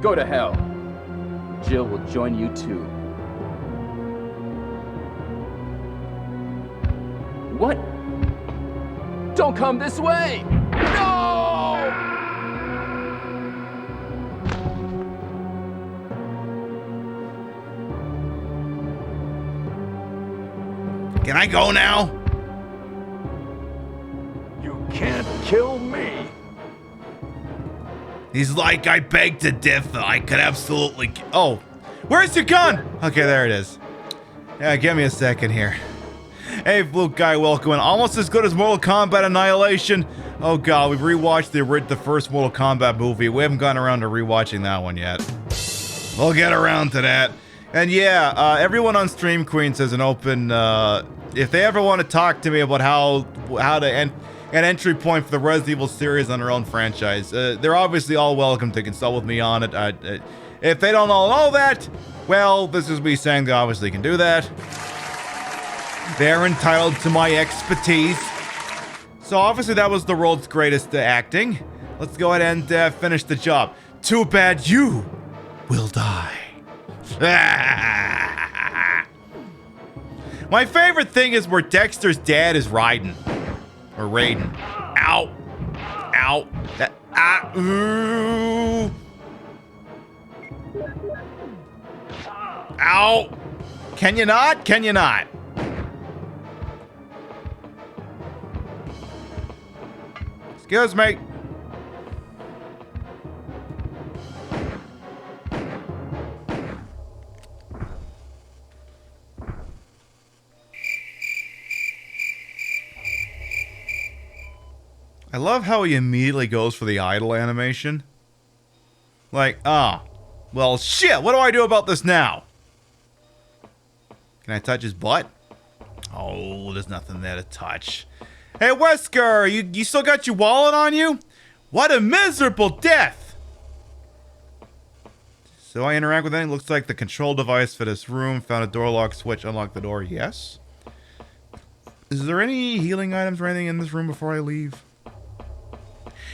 Go to hell. Jill will join you too. What? Don't come this way! No! Can I go now? You can't kill me. He's like, I beg to differ. I could absolutely. Oh, where's your gun? Okay, there it is. Yeah, give me a second here. Hey, Blue Guy, welcome in. Almost as good as Mortal Kombat Annihilation. Oh god, we've rewatched the first Mortal Kombat movie. We haven't gotten around to rewatching that one yet. We'll get around to that. And yeah, everyone on Stream Queens has an open. If they ever want to talk to me about how to an entry point for the Resident Evil series on their own franchise, they're obviously all welcome to consult with me on it. If they don't all know that, well, this is me saying they obviously can do that. They're entitled to my expertise. So obviously that was the world's greatest acting. Let's go ahead and finish the job. Too bad you will die. My favorite thing is where Dexter's dad is riding. Or Raiden. Ow. Ow. Ooh. Ow. Can you not? Can you not? Excuse me. I love how he immediately goes for the idle animation. Like, well, shit, what do I do about this now? Can I touch his butt? Oh, there's nothing there to touch. Hey, Wesker, you still got your wallet on you? What a miserable death! So I interact with anything. Looks like the control device for this room. Found a door lock switch. Unlock the door. Yes. Is there any healing items or anything in this room before I leave?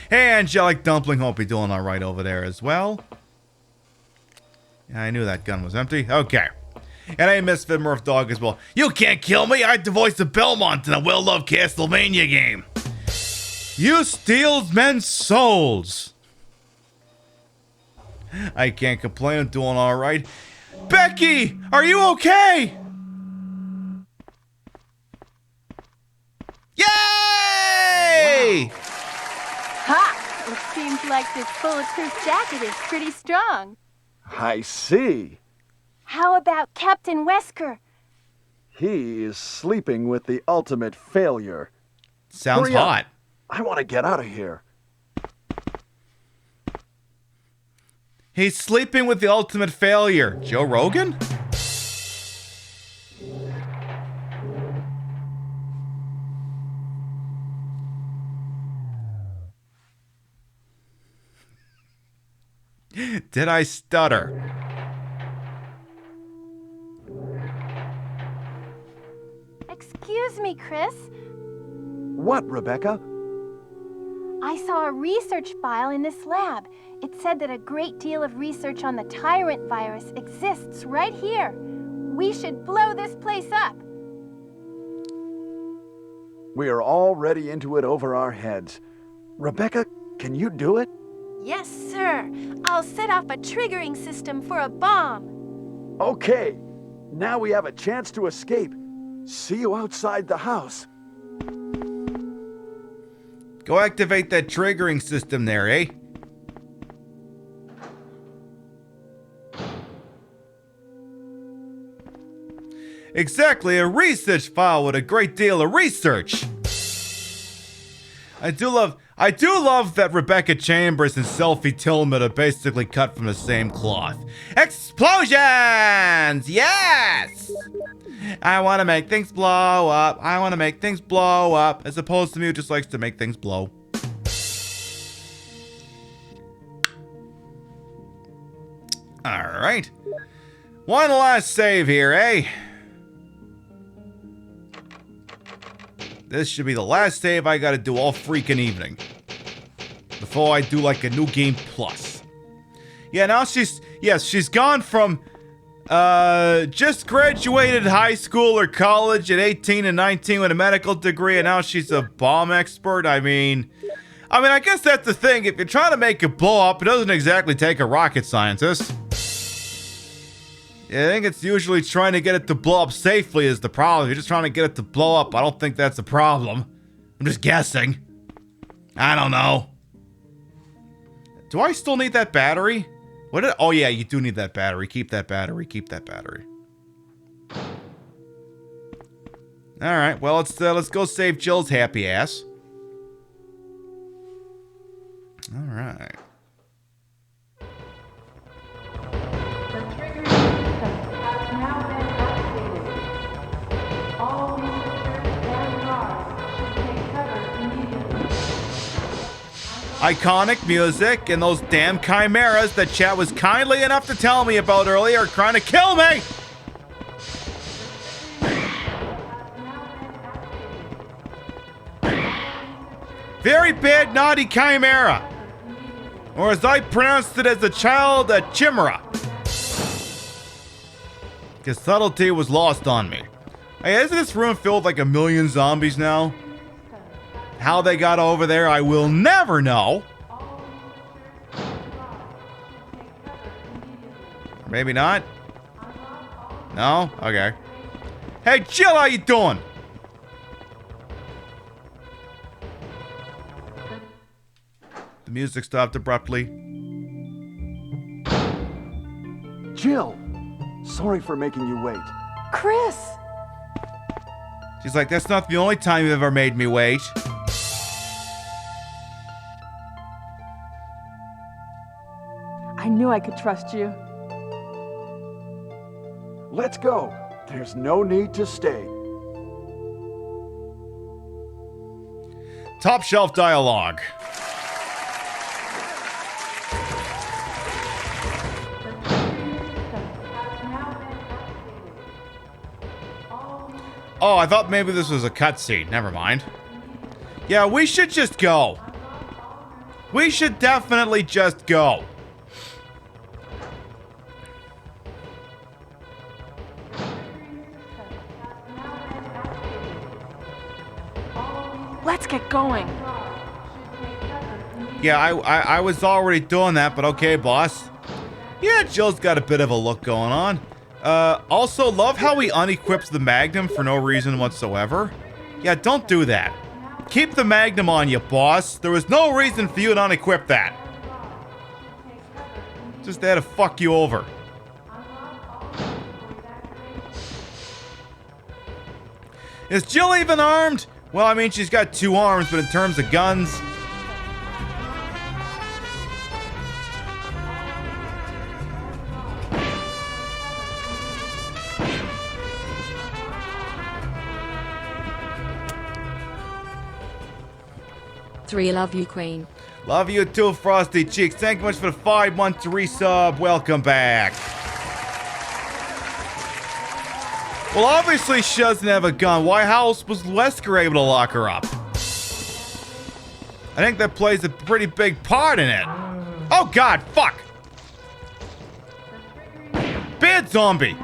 Hey, Angelic Dumpling. Hope you're doing alright over there as well. Yeah, I knew that gun was empty. Okay. And I miss Vidmurf Dog as well. You can't kill me. I had to voice the Belmont in a well-loved Castlevania game. You steals men's souls. I can't complain. I'm doing all right. Becky, are you okay? Yay! Wow. Ha! It seems like this bulletproof jacket is pretty strong. I see. How about Captain Wesker? He is sleeping with the ultimate failure. Sounds Hurry up. hot. I want to get out of here. He's sleeping with the ultimate failure. Joe Rogan? Did I stutter? Excuse me, Chris. What, Rebecca? I saw a research file in this lab. It said that a great deal of research on the tyrant virus exists right here. We should blow this place up. We are already into it over our heads. Rebecca, can you do it? Yes, sir. I'll set off a triggering system for a bomb. Okay. Now we have a chance to escape. See you outside the house. Go activate that triggering system there, eh? Exactly, a research file with a great deal of research. I do love that Rebecca Chambers and Selfie Tillman are basically cut from the same cloth. Explosions! Yes! I want to make things blow up. I want to make things blow up. As opposed to me who just likes to make things blow. Alright. One last save here, eh? This should be the last save I gotta do all freaking evening. Before I do like a new game plus. Yeah, now she's gone from just graduated high school or college at 18 and 19 with a medical degree, and now she's a bomb expert. I mean, I guess that's the thing. If you're trying to make it blow up, it doesn't exactly take a rocket scientist. I think it's usually trying to get it to blow up safely is the problem. If you're just trying to get it to blow up, I don't think that's a problem. I'm just guessing. I don't know. Do I still need that battery? Oh yeah, you do need that battery. Keep that battery. Keep that battery. Alright, well, let's go save Jill's happy ass. Alright. Iconic music and those damn chimeras that chat was kindly enough to tell me about earlier are trying to kill me! Very bad, naughty chimera! Or as I pronounced it as a child, a chimera. Because subtlety was lost on me. Hey, isn't this room filled with like 1 million zombies now? How they got over there, I will never know. Maybe not. No? Okay. Hey, Jill, how you doing? The music stopped abruptly. Jill, sorry for making you wait. Chris! She's like, that's not the only time you've ever made me wait. I knew I could trust you. Let's go. There's no need to stay. Top shelf dialogue. Oh, I thought maybe this was a cutscene. Never mind. Yeah, we should just go. We should definitely just go. Let's get going. Yeah, I was already doing that, but okay, boss. Yeah, Jill's got a bit of a look going on. Also, love how he unequips the Magnum for no reason whatsoever. Yeah, don't do that. Keep the Magnum on you, boss. There was no reason for you to unequip that. Just there to fuck you over. Is Jill even armed? Well, I mean, she's got 2 arms, but in terms of guns... Three, love you, Queen. Love you too, Frosty Cheeks. Thank you much for the 5-month resub. Welcome back. Well, obviously she doesn't have a gun. Why else was Wesker able to lock her up? I think that plays a pretty big part in it. Oh God, fuck! Bad zombie!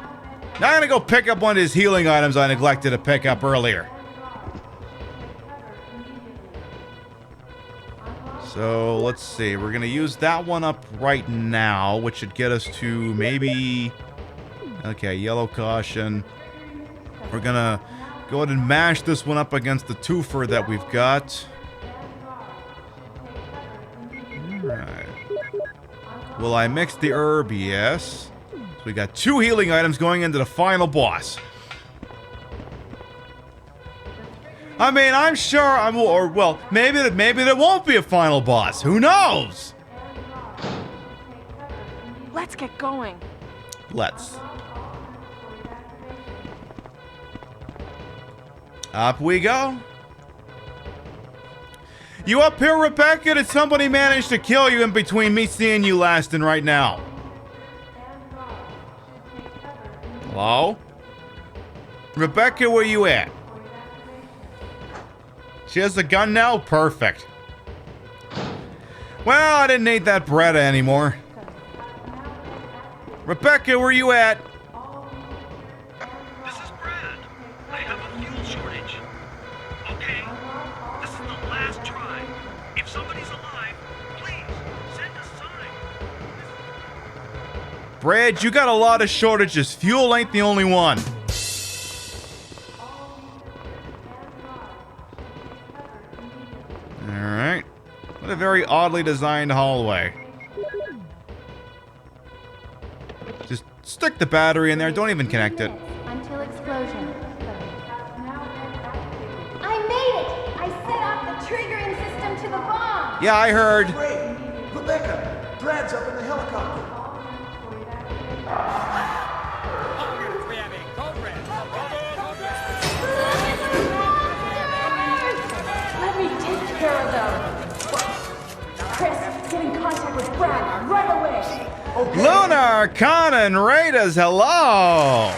Now I'm gonna go pick up one of his healing items I neglected to pick up earlier. So, let's see. We're gonna use that one up right now, which should get us to maybe... Okay, yellow caution. We're gonna go ahead and mash this one up against the twofer that we've got. Alright. Will I mix the herb? Yes. So we got 2 healing items going into the final boss. I mean, I'm sure well, maybe there won't be a final boss. Who knows? Let's get going. Let's. Up we go. You up here, Rebecca? Did somebody manage to kill you in between me seeing you last and right now? Hello? Rebecca, where you at? She has a gun now? Perfect. Well, I didn't need that Beretta anymore. Rebecca, where you at? This is Brad. I have a fuel shortage. Okay, this is the last try. If somebody's alive, please send a sign. Brad, you got a lot of shortages. Fuel ain't the only one. Alright. What a very oddly designed hallway. Just stick the battery in there. Don't even connect it. Until explosion. I made it! I set off the triggering system to the bomb! Yeah, I heard. Great! Rebecca, Brad's up in the helicopter. Let me take care of them. Chris, get in contact with Brad right away. Luna, Arcana, and Raiders, hello!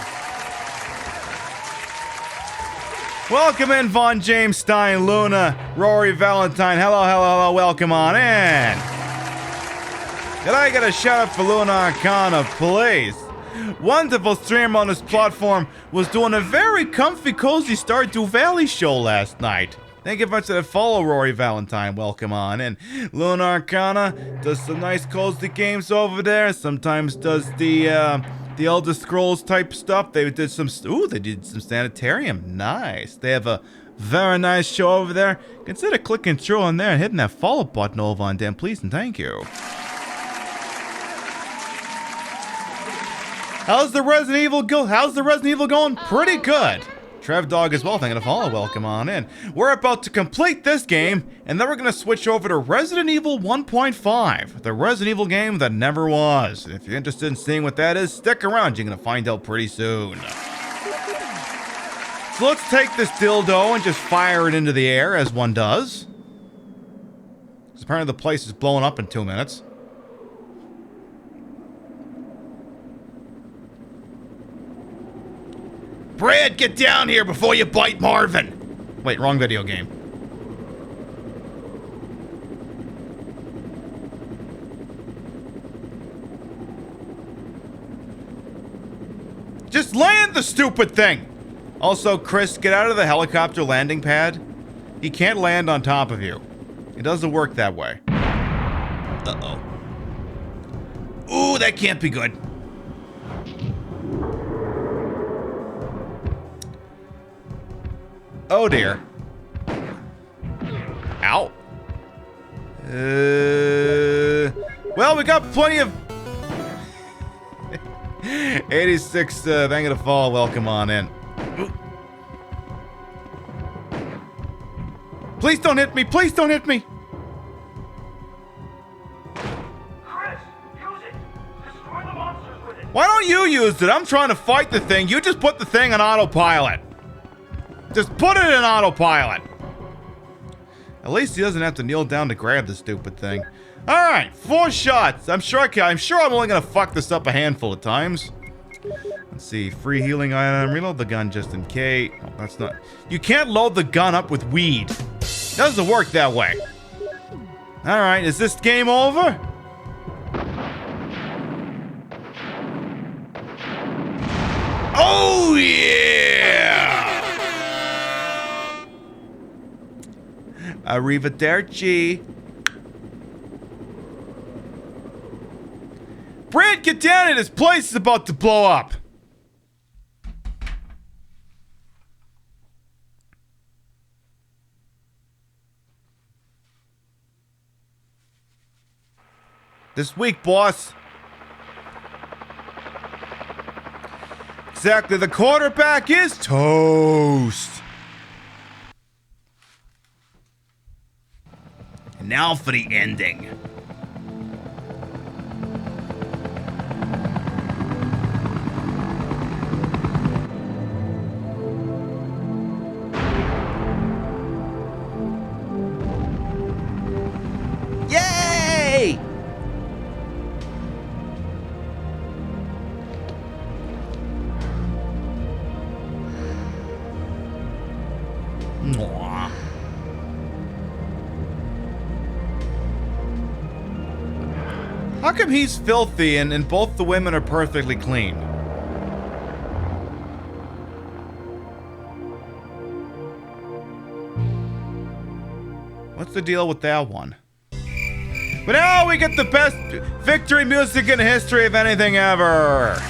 Welcome in, Von James Stein, Luna, Rory Valentine, hello, welcome on in. Can I get a shout out for Luna Arcana, please? Wonderful stream on this platform was doing a very comfy, cozy Stardew Valley show last night. Thank you very much for the follow, Rory Valentine. Welcome on in. Luna Arcana does some nice cozy games over there. Sometimes does the Elder Scrolls type stuff. They did some Sanitarium. Nice. They have a very nice show over there. Consider clicking through on there and hitting that follow button over on them, please and thank you. How's the Resident Evil going? Pretty good. Trev Dog as well, thank you for the follow. Welcome on in. We're about to complete this game, and then we're going to switch over to Resident Evil 1.5, the Resident Evil game that never was. If you're interested in seeing what that is, stick around. You're going to find out pretty soon. So let's take this dildo and just fire it into the air, as one does. Because apparently the place is blowing up in 2 minutes. Brad, get down here before you bite Marvin! Wait, wrong video game. Just land the stupid thing! Also, Chris, get out of the helicopter landing pad. He can't land on top of you. It doesn't work that way. Uh-oh. Ooh, that can't be good. Oh dear. Ow. Well, we got plenty of 86, thank you to fall. Welcome on in. Please don't hit me. Please don't hit me. Chris, use it. Destroy the monsters with it. Why don't you use it? I'm trying to fight the thing. You just put the thing on autopilot. Just put it in autopilot. At least he doesn't have to kneel down to grab the stupid thing. All right, 4 shots. I'm sure I'm only gonna fuck this up a handful of times. Let's see, free healing item. Reload the gun just in case. Oh, that's not. You can't load the gun up with weed. Doesn't work that way. All right, is this game over? Oh yeah! Arrivederci. Brant, get down here! This place is about to blow up! This week, boss. Exactly, the quarterback is toast. And now for the ending. Yay! Mwah. How come he's filthy and both the women are perfectly clean? What's the deal with that one? But now we get the best victory music in the history of anything ever.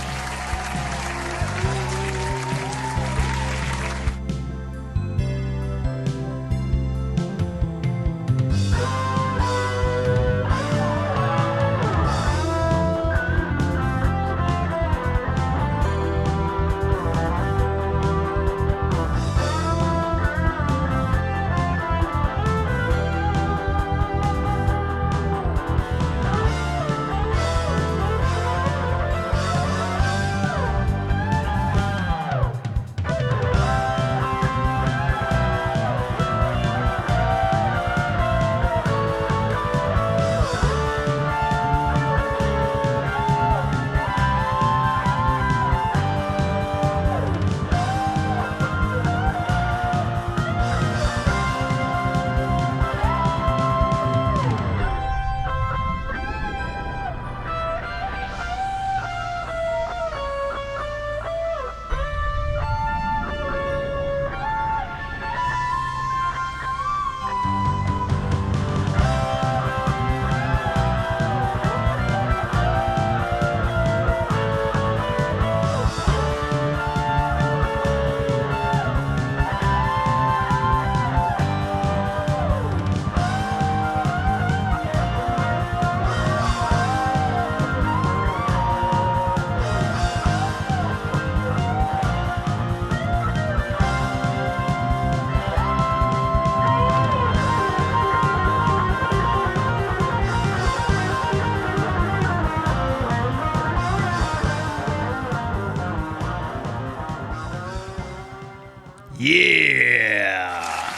Yeah!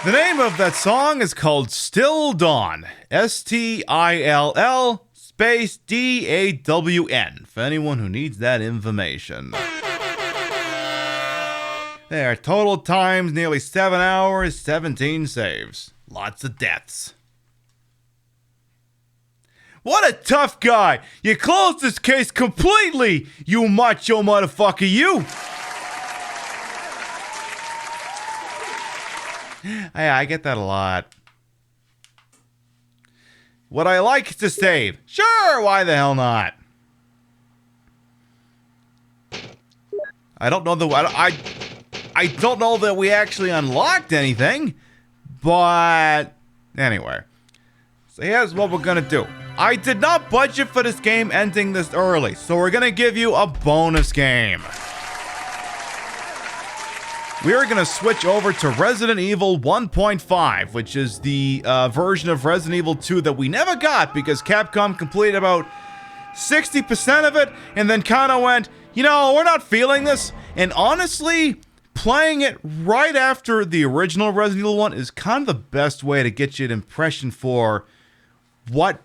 The name of that song is called Still Dawn. S-T-I-L-L space D-A-W-N. For anyone who needs that information. There, total times nearly 7 hours, 17 saves. Lots of deaths. What a tough guy! You closed this case completely, you macho motherfucker, you! Yeah, I get that a lot. What I like is to save. Sure, why the hell not? I don't know I don't know that we actually unlocked anything, but anyway. So here's what we're gonna do. I did not budget for this game ending this early, so we're gonna give you a bonus game. we are going to switch over to Resident Evil 1.5, which is the version of Resident Evil 2 that we never got because Capcom completed about 60% of it and then kind of went, you know, we're not feeling this. And honestly, playing it right after the original Resident Evil 1 is kind of the best way to get you an impression for what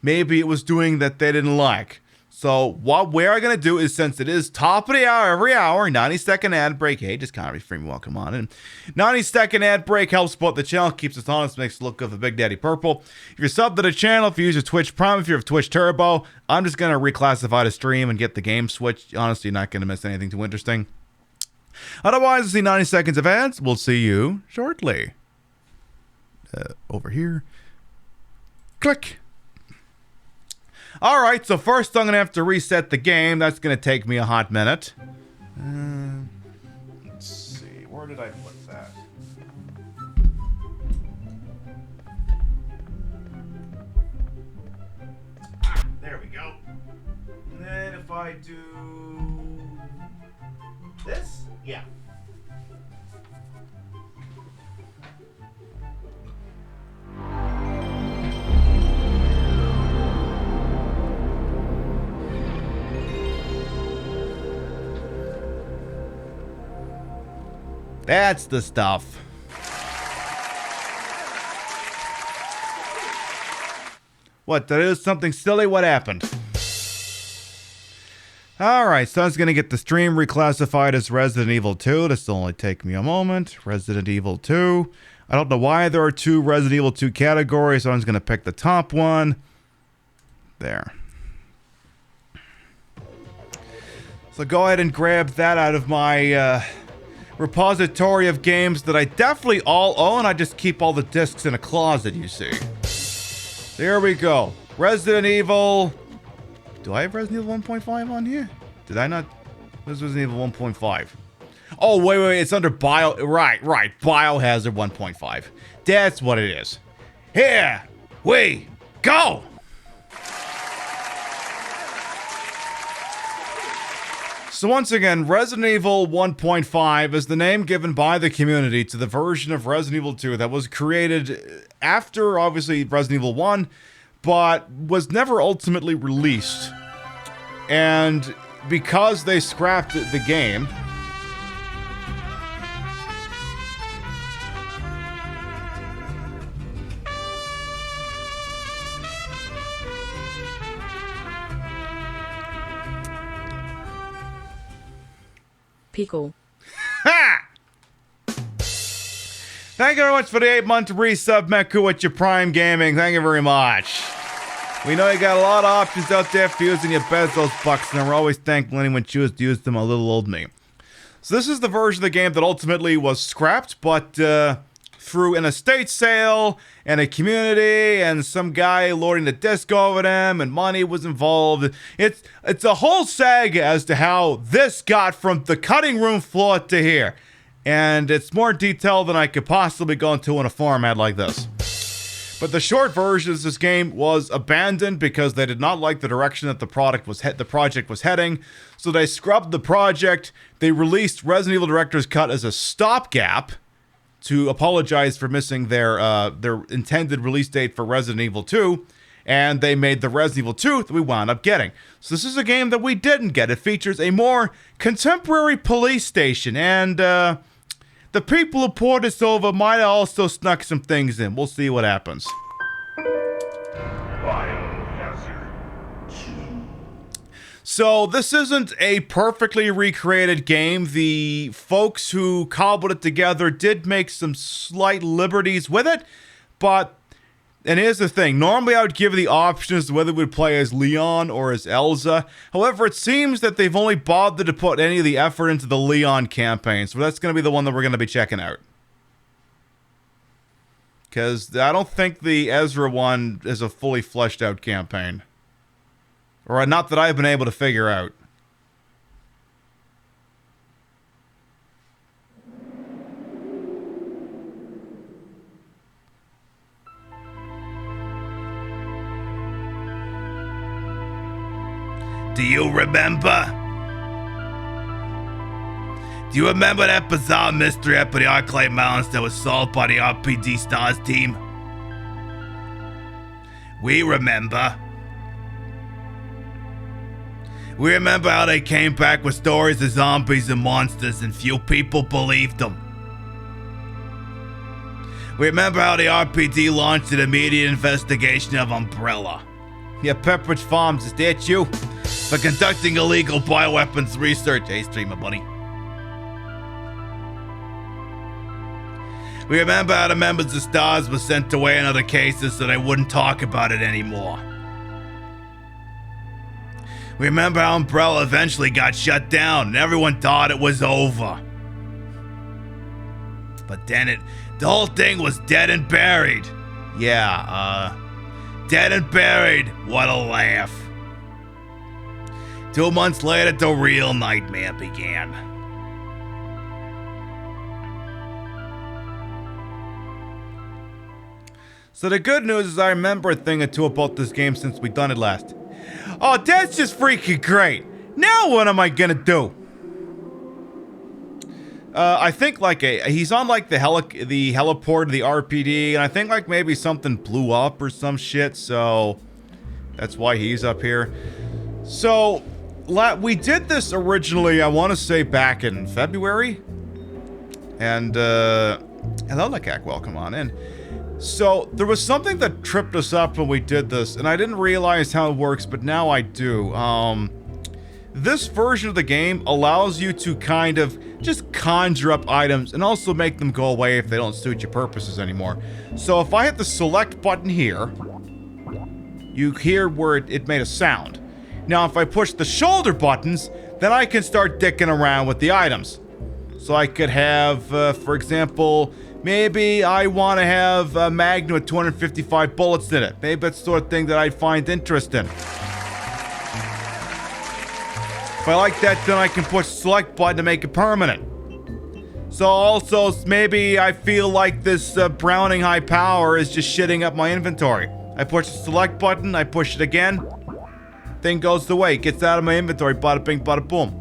maybe it was doing that they didn't like. So what we're going to do is, since it is top of the hour every hour, 90-second ad break. Hey, just kind of reframe, welcome on in. 90-second ad break helps support the channel, keeps us honest, makes it look good for Big Daddy Purple. If you're sub to the channel, if you use your Twitch Prime, if you have Twitch Turbo, I'm just going to reclassify the stream and get the game switched. Honestly, you're not going to miss anything too interesting. Otherwise, see 90 seconds of ads. We'll see you shortly. Over here. Click. Alright, so first I'm going to have to reset the game. That's going to take me a hot minute. Let's see. Where did I put that? There we go. And then if I do this? Yeah. That's the stuff. What, there is something silly? What happened? Alright, so I was going to get the stream reclassified as Resident Evil 2. This will only take me a moment. Resident Evil 2. I don't know why there are two Resident Evil 2 categories, so I'm just going to pick the top one. There. So go ahead and grab that out of my repository of games that I definitely all own. I just keep all the discs in a closet, you see. There we go. Resident Evil. Do I have Resident Evil 1.5 on here? Did I not? This was Resident Evil 1.5. Oh, wait. It's under Bio. Right. Biohazard 1.5. That's what it is. Here we go. So once again, Resident Evil 1.5 is the name given by the community to the version of Resident Evil 2 that was created after, obviously, Resident Evil 1, but was never ultimately released. And because they scrapped the game, Pickle. Ha! Thank you very much for the 8-month resub, Meku, with your Prime Gaming. Thank you very much. We know you got a lot of options out there for using your Bezos bucks, and we're always thankful anyone chooses to use them. A little old me. So this is the version of the game that ultimately was scrapped, but through an estate sale and a community and some guy lording the disc over them and money was involved. It's a whole saga as to how this got from the cutting room floor to here. And it's more detailed than I could possibly go into in a format like this. But the short version is this game was abandoned because they did not like the direction that the project was heading. So they scrubbed the project. They released Resident Evil Director's Cut as a stopgap to apologize for missing their intended release date for Resident Evil 2, and they made the Resident Evil 2 that we wound up getting. So this is a game that we didn't get. It features a more contemporary police station, and the people who poured this over might have also snuck some things in. We'll see what happens. So this isn't a perfectly recreated game. The folks who cobbled it together did make some slight liberties with it, but, and here's the thing, normally I would give the options whether we would play as Leon or as Elza. However, it seems that they've only bothered to put any of the effort into the Leon campaign, so that's going to be the one that we're going to be checking out. Because I don't think the Ezra one is a fully fleshed out campaign. Or not that I've been able to figure out. Do you remember? Do you remember that bizarre mystery up at the Arclight Mountains that was solved by the RPD Stars team? We remember. We remember how they came back with stories of zombies and monsters and few people believed them. We remember how the RPD launched an immediate investigation of Umbrella. Yeah, Pepperidge Farms, is that you? For conducting illegal bioweapons research. Hey, streamer buddy. We remember how the members of STARS were sent away in other cases so they wouldn't talk about it anymore. We remember how Umbrella eventually got shut down and everyone thought it was over. But then the whole thing was dead and buried. Yeah, dead and buried. What a laugh. 2 months later, the real nightmare began. So the good news is I remember a thing or two about this game since we done it last. Oh, that's just freaking great. Now what am I gonna do? I think like he's on like the heliport of the RPD, and I think like maybe something blew up or some shit, so that's why he's up here. So we did this originally, I want to say back in February, and hello Nakak, welcome on in. So there was something that tripped us up when we did this, and I didn't realize how it works, but now I do. This version of the game allows you to kind of just conjure up items and also make them go away if they don't suit your purposes anymore. So if I hit the select button here, you hear where it made a sound. Now if I push the shoulder buttons, then I can start dicking around with the items. So I could have, for example, maybe I want to have a Magnum with 255 bullets in it. Maybe that's the sort of thing that I'd find interest in. If I like that, then I can push select button to make it permanent. So also, maybe I feel like this Browning high power is just shitting up my inventory. I push the select button, I push it again. Thing goes away, gets out of my inventory, bada bing, bada boom.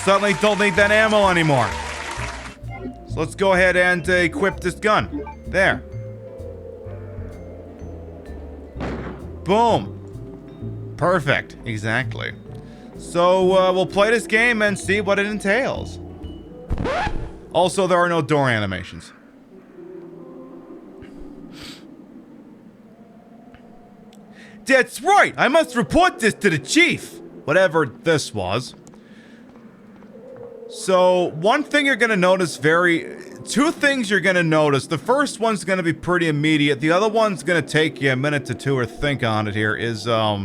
Suddenly don't need that ammo anymore. So let's go ahead and equip this gun. There. Boom. Perfect. Exactly. So we'll play this game and see what it entails. Also, there are no door animations. That's right! I must report this to the chief! Whatever this was. So, one thing you're gonna notice two things you're gonna notice. The first one's gonna be pretty immediate. The other one's gonna take you a minute to two or think on it here is, Hey,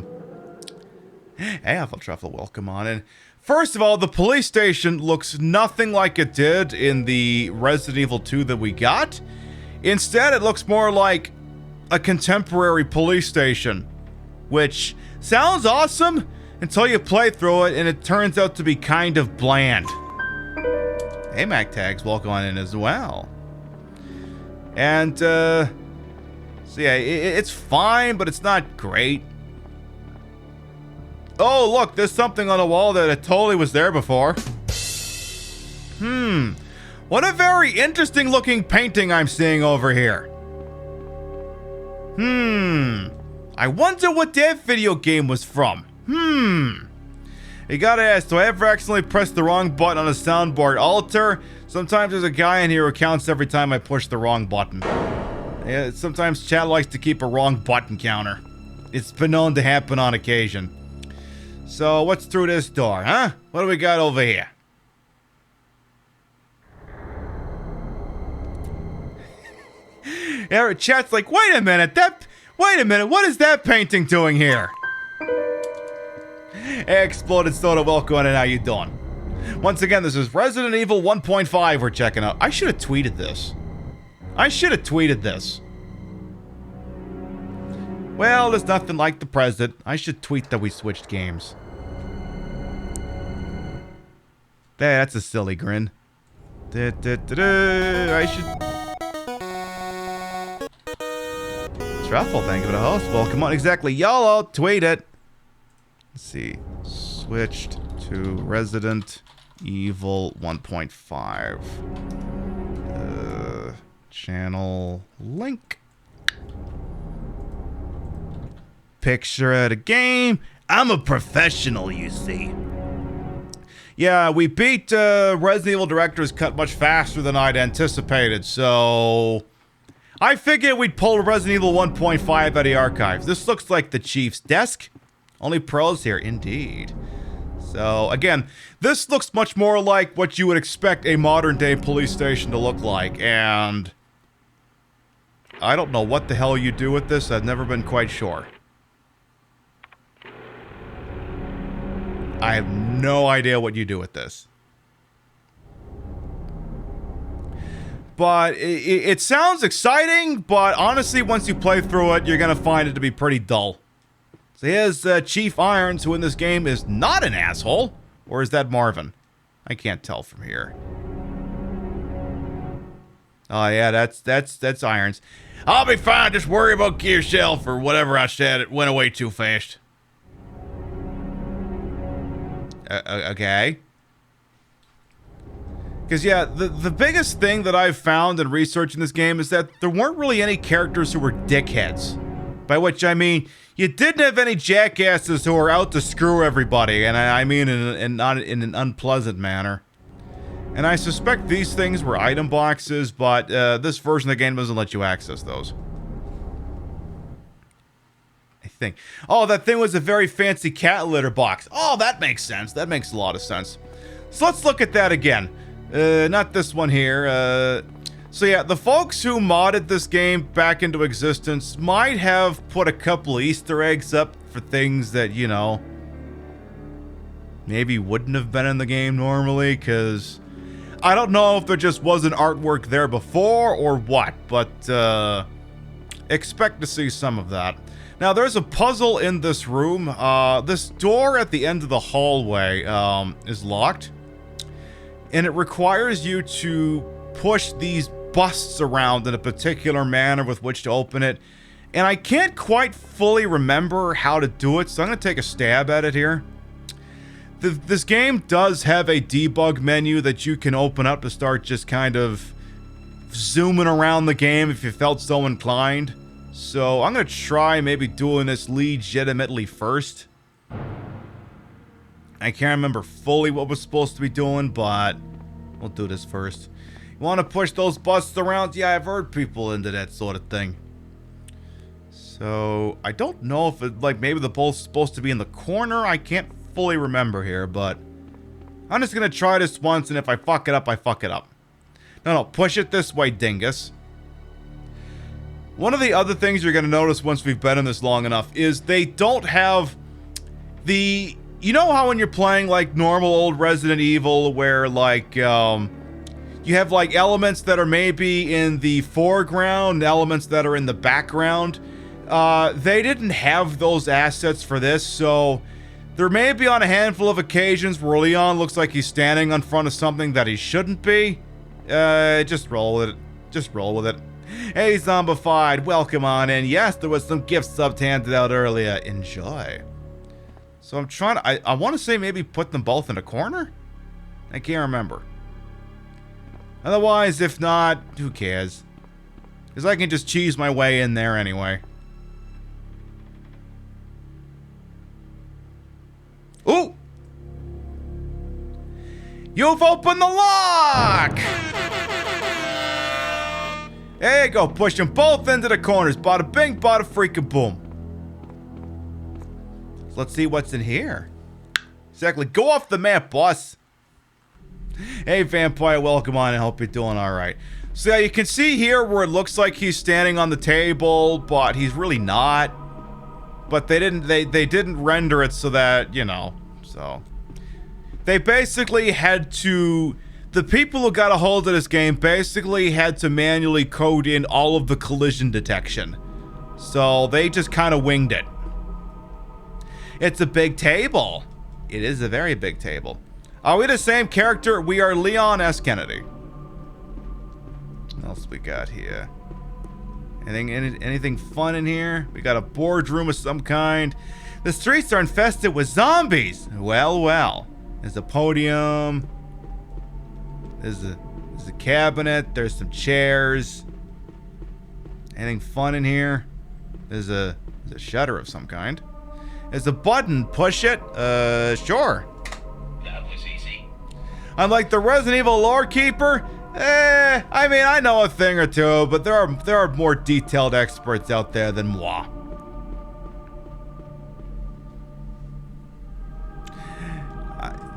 Apple Truffle, welcome on in. First of all, the police station looks nothing like it did in the Resident Evil 2 that we got. Instead, it looks more like a contemporary police station, which sounds awesome until you play through it and it turns out to be kind of bland. Hey, Mac Tags, welcome on in as well. And, so yeah, it's fine, but it's not great. Oh, look, there's something on the wall that it totally was there before. What a very interesting looking painting I'm seeing over here. I wonder what that video game was from. You gotta ask, do I ever accidentally press the wrong button on a soundboard altar? Sometimes there's a guy in here who counts every time I push the wrong button. Yeah, sometimes chat likes to keep a wrong button counter. It's been known to happen on occasion. So, what's through this door, huh? What do we got over here? Yeah, chat's like, wait a minute, what is that painting doing here? Hey, Exploded Soda, welcome on, and how you doing? Once again, this is Resident Evil 1.5 we're checking out. I should have tweeted this. Well, there's nothing like the president. I should tweet that we switched games. That's a silly grin. I should... Truffle, thank you for the host. Welcome on. Exactly. YOLO, tweet it. Let's see. Switched to Resident Evil 1.5. Channel link. Picture of the game. I'm a professional, you see. Yeah, we beat Resident Evil Director's Cut much faster than I'd anticipated, so I figured we'd pull Resident Evil 1.5 out of the archives. This looks like the Chief's desk. Only pros here, indeed. So, again, this looks much more like what you would expect a modern-day police station to look like, and I don't know what the hell you do with this. I've never been quite sure. I have no idea what you do with this. But it sounds exciting, but honestly, once you play through it, you're going to find it to be pretty dull. So here's Chief Irons, who in this game is not an asshole. Or is that Marvin? I can't tell from here. Oh yeah, that's Irons. I'll be fine, just worry about yourself or whatever I said. It went away too fast. Okay. Because, yeah, the biggest thing that I've found in researching this game is that there weren't really any characters who were dickheads. By which I mean, you didn't have any jackasses who were out to screw everybody, and I mean not in an unpleasant manner. And I suspect these things were item boxes, but this version of the game doesn't let you access those. I think. Oh, that thing was a very fancy cat litter box. Oh, that makes sense. That makes a lot of sense. So let's look at that again. Not this one here. So yeah, the folks who modded this game back into existence might have put a couple Easter eggs up for things that, you know, maybe wouldn't have been in the game normally, because I don't know if there just wasn't artwork there before or what, but expect to see some of that. Now, there's a puzzle in this room. This door at the end of the hallway is locked, and it requires you to push these busts around in a particular manner with which to open it. And I can't quite fully remember how to do it, so I'm going to take a stab at it here. This game does have a debug menu that you can open up to start just kind of zooming around the game if you felt so inclined. So I'm going to try maybe doing this legitimately first. I can't remember fully what we're supposed to be doing, but we'll do this first. You want to push those busts around? Yeah, I've heard people into that sort of thing. So, I don't know if it, like, maybe the ball's supposed to be in the corner. I can't fully remember here, but I'm just going to try this once, and if I fuck it up, I fuck it up. No, push it this way, dingus. One of the other things you're going to notice once we've been in this long enough is they don't have the... You know how when you're playing, like, normal old Resident Evil where, like, you have, like, elements that are maybe in the foreground, elements that are in the background? They didn't have those assets for this, so there may be on a handful of occasions where Leon looks like he's standing in front of something that he shouldn't be. Just roll with it. Just roll with it. Hey, Zombified, welcome on in. Yes, there was some gift subs handed out earlier. Enjoy. So I'm trying to... I want to say maybe put them both in a corner? I can't remember. Otherwise, if not, who cares? Because I can just cheese my way in there anyway. Ooh! You've opened the lock! There you go, push them both into the corners. Bada bing, bada freaking boom. So let's see what's in here. Exactly, go off the map, boss. Hey, Vampire, welcome on. I hope you're doing alright. So yeah, you can see here where it looks like he's standing on the table, but he's really not. But they didn't render it so that, you know, so. They basically had to... The people who got a hold of this game basically had to manually code in all of the collision detection. So they just kind of winged it. It's a big table. It is a very big table. Are we the same character? We are Leon S. Kennedy. What else we got here? Anything fun in here? We got a boardroom of some kind. The streets are infested with zombies. Well, well. There's a podium. There's a cabinet. There's some chairs. Anything fun in here? There's a shutter of some kind. There's a button. Push it. Sure. That was easy. I'm like the Resident Evil lore keeper. I mean, I know a thing or two, but there are more detailed experts out there than moi.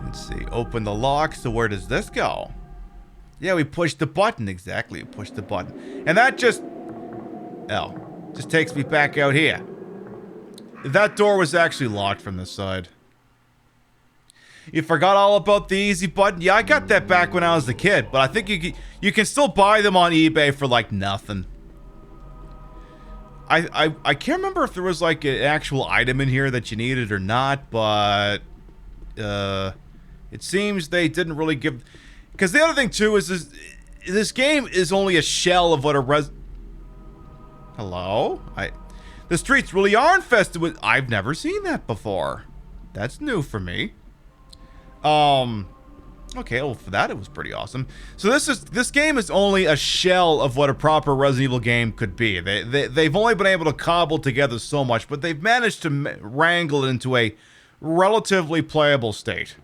Let's see. Open the lock. So where does this go? Yeah, we pushed the button. Exactly. We pushed the button. And that just takes me back out here. That door was actually locked from this side. You forgot all about the easy button? Yeah, I got that back when I was a kid, but I think you can still buy them on eBay for like nothing. I can't remember if there was like an actual item in here that you needed or not, but it seems they didn't really give. Because the other thing too is this game is only a shell of what a Hello? The streets really are infested with. I've never seen that before. That's new for me. Okay, well for that it was pretty awesome. So this game is only a shell of what a proper Resident Evil game could be. They've only been able to cobble together so much, but they've managed to wrangle it into a relatively playable state.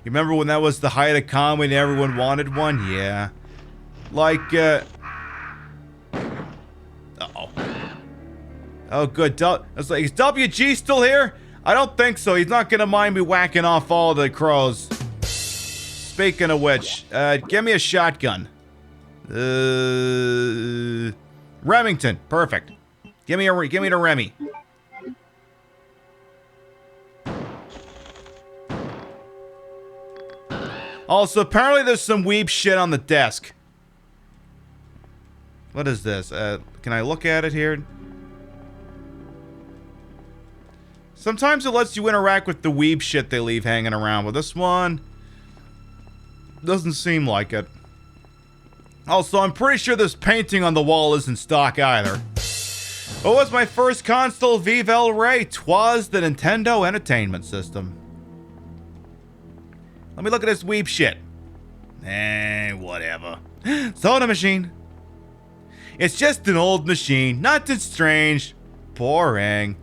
You remember when that was the height of comedy and everyone wanted one? Yeah. Like, uh-oh. Oh, good. I was like, is WG still here? I don't think so. He's not gonna mind me whacking off all the crows. Speaking of which, give me a shotgun. Remington. Perfect. Give me the Remy. Also, apparently there's some weeb shit on the desk. What is this? Can I look at it here? Sometimes it lets you interact with the weeb shit they leave hanging around, but this one doesn't seem like it. Also, I'm pretty sure this painting on the wall isn't stock either. What was my first console? Vive El Rey. 'Twas the Nintendo Entertainment System. Let me look at this weeb shit. Whatever. Soda machine. It's just an old machine. Nothing strange. Boring.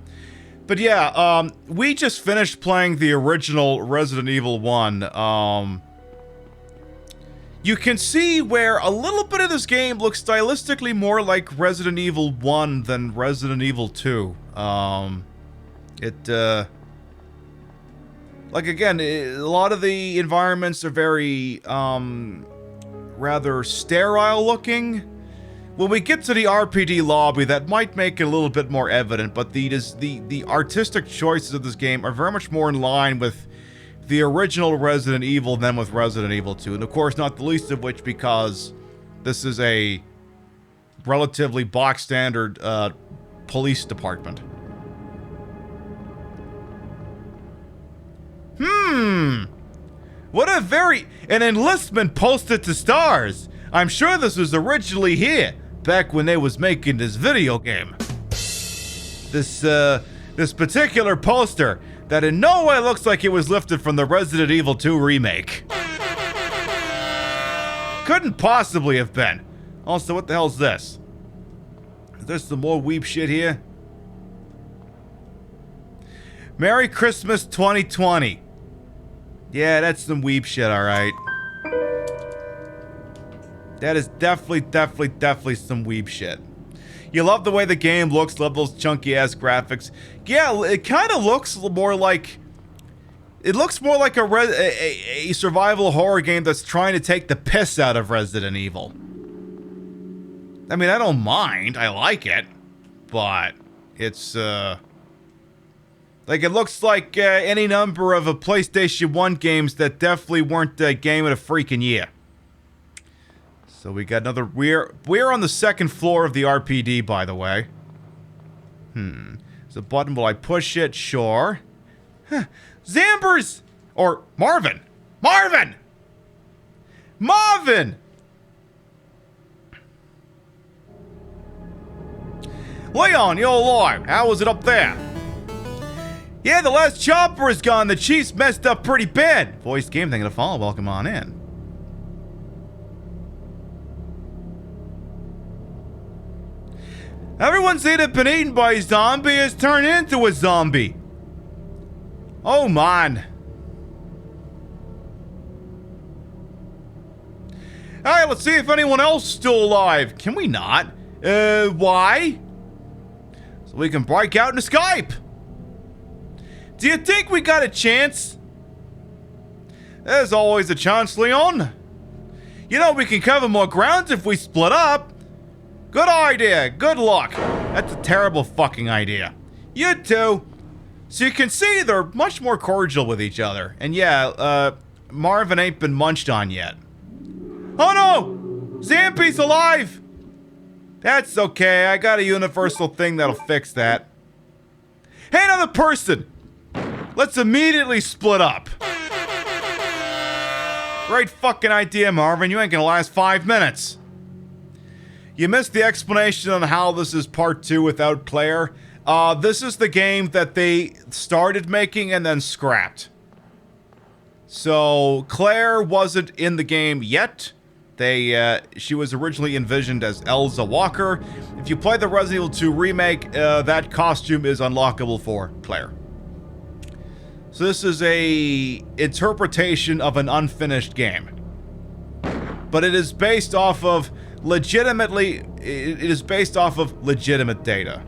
But yeah, we just finished playing the original Resident Evil 1. You can see where a little bit of this game looks stylistically more like Resident Evil 1 than Resident Evil 2. Like again, a lot of the environments are very, rather sterile looking. When we get to the RPD lobby, that might make it a little bit more evident, but the artistic choices of this game are very much more in line with the original Resident Evil than with Resident Evil 2. And of course, not the least of which because this is a relatively box standard police department. What a an enlistment posted to stars. I'm sure this was originally here, back when they was making this video game. This particular poster that in no way looks like it was lifted from the Resident Evil 2 remake. Couldn't possibly have been. Also, what the hell's this? Is there some more weeb shit here? Merry Christmas 2020. Yeah, that's some weeb shit, alright. That is definitely some weeb shit. You love the way the game looks, love those chunky-ass graphics. Yeah, it kind of looks more like... It looks more like a survival horror game that's trying to take the piss out of Resident Evil. I mean, I don't mind. I like it. But it's, like, it looks like any number of PlayStation 1 games that definitely weren't Game of the freaking year. So we got another... We're on the second floor of the RPD, by the way. There's a button. Will I push it? Sure. Huh. Zambers! Or Marvin! Marvin! Marvin! Leon, you're alive. How was it up there? Yeah, the last chopper is gone. The Chiefs messed up pretty bad. Voice game thing to follow. Welcome on in. Everyone's either been eaten by a zombie or has turned into a zombie. Oh, man. Alright, let's see if anyone else is still alive. Can we not? Why? So we can break out into Skype. Do you think we got a chance? There's always a chance, Leon. You know, we can cover more ground if we split up. Good idea. Good luck. That's a terrible fucking idea. You too. So you can see they're much more cordial with each other. And yeah, Marvin ain't been munched on yet. Oh no! Zampy's alive! That's okay. I got a universal thing that'll fix that. Hey, another person! Let's immediately split up. Great fucking idea, Marvin. You ain't gonna last 5 minutes. You missed the explanation on how this is part 2 without Claire. This is the game that they started making and then scrapped. So, Claire wasn't in the game yet. She was originally envisioned as Elsa Walker. If you play the Resident Evil 2 remake, that costume is unlockable for Claire. So this is a interpretation of an unfinished game. But it is based off of legitimate data.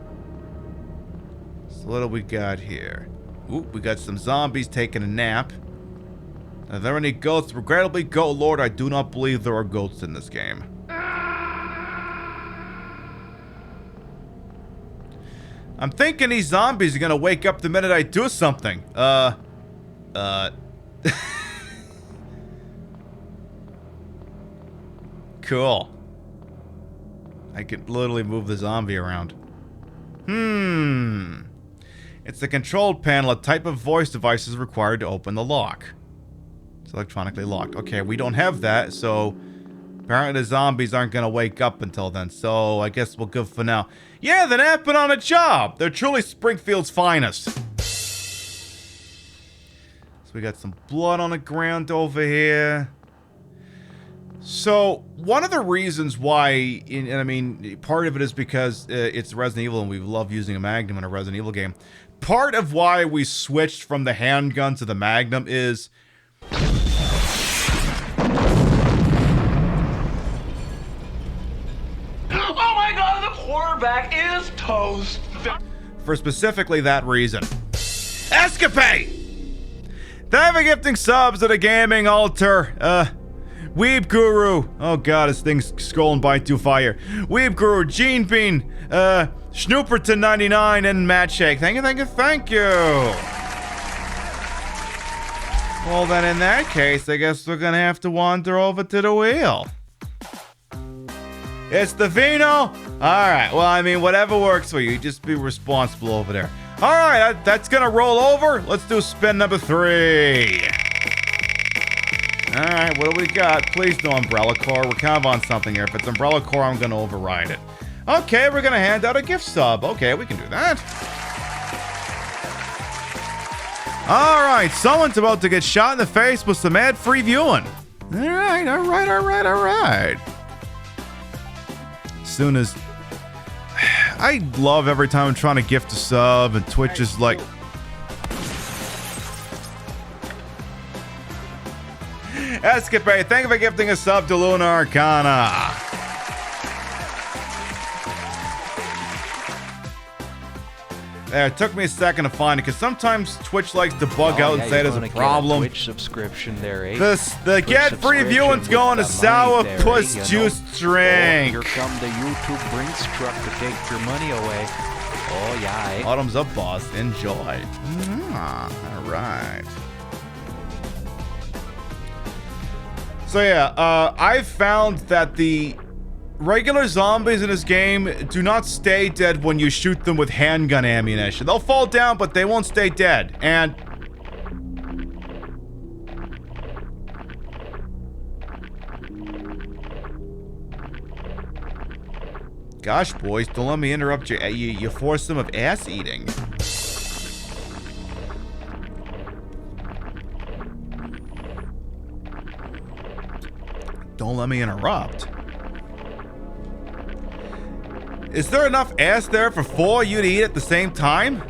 So what do we got here? Ooh, we got some zombies taking a nap. Are there any goats? Regrettably, Goat Lord, I do not believe there are goats in this game. I'm thinking these zombies are gonna wake up the minute I do something. Cool. I could literally move the zombie around. It's the control panel. A type of voice device is required to open the lock. It's electronically locked. Okay, we don't have that, so apparently the zombies aren't gonna wake up until then, so I guess we're good for now. Yeah, they're napping on a job. They're truly Springfield's finest. So we got some blood on the ground over here. So, one of the reasons why, and I mean, part of it is because it's Resident Evil and we love using a Magnum in a Resident Evil game. Part of why we switched from the handgun to the Magnum is... Oh my god, the quarterback is toast. For specifically that reason. Escapade! Thank you for gifting subs to the gaming altar. Weeb Guru. Oh god, this thing's scrolling by too fire. Weeb Guru, Gene Bean, Snooperton 99, and Matt Shake. Thank you, thank you, thank you. Well then, in that case, I guess we're gonna have to wander over to the wheel. It's the Vino? Alright, well, I mean, whatever works for you. Just be responsible over there. Alright, that's gonna roll over. Let's do spin number 3. Alright, what do we got? Please no Umbrella Corps. We're kind of on something here. If it's Umbrella Corps, I'm gonna override it. Okay, we're gonna hand out a gift sub. Okay, we can do that. Alright, someone's about to get shot in the face with some ad-free viewing. Alright. Soon as... I love every time I'm trying to gift a sub and Twitch is like... Escapade, thank you for gifting a sub to Luna Arcana. There, it took me a second to find it, because sometimes Twitch likes to bug out and say there's a problem. Twitch subscription there, eh? The get free viewing's going to Sour Puss Juice Drink. Here come the YouTube Brinks truck to take your money away. Oh, yeah, eh? Bottoms up, boss. Enjoy. Alright. So yeah, I've found that the regular zombies in this game do not stay dead when you shoot them with handgun ammunition. They'll fall down, but they won't stay dead. And... gosh, boys, don't let me interrupt you. You force them of ass eating. don't let me interrupt. Is there enough ass there for 4 of you to eat at the same time?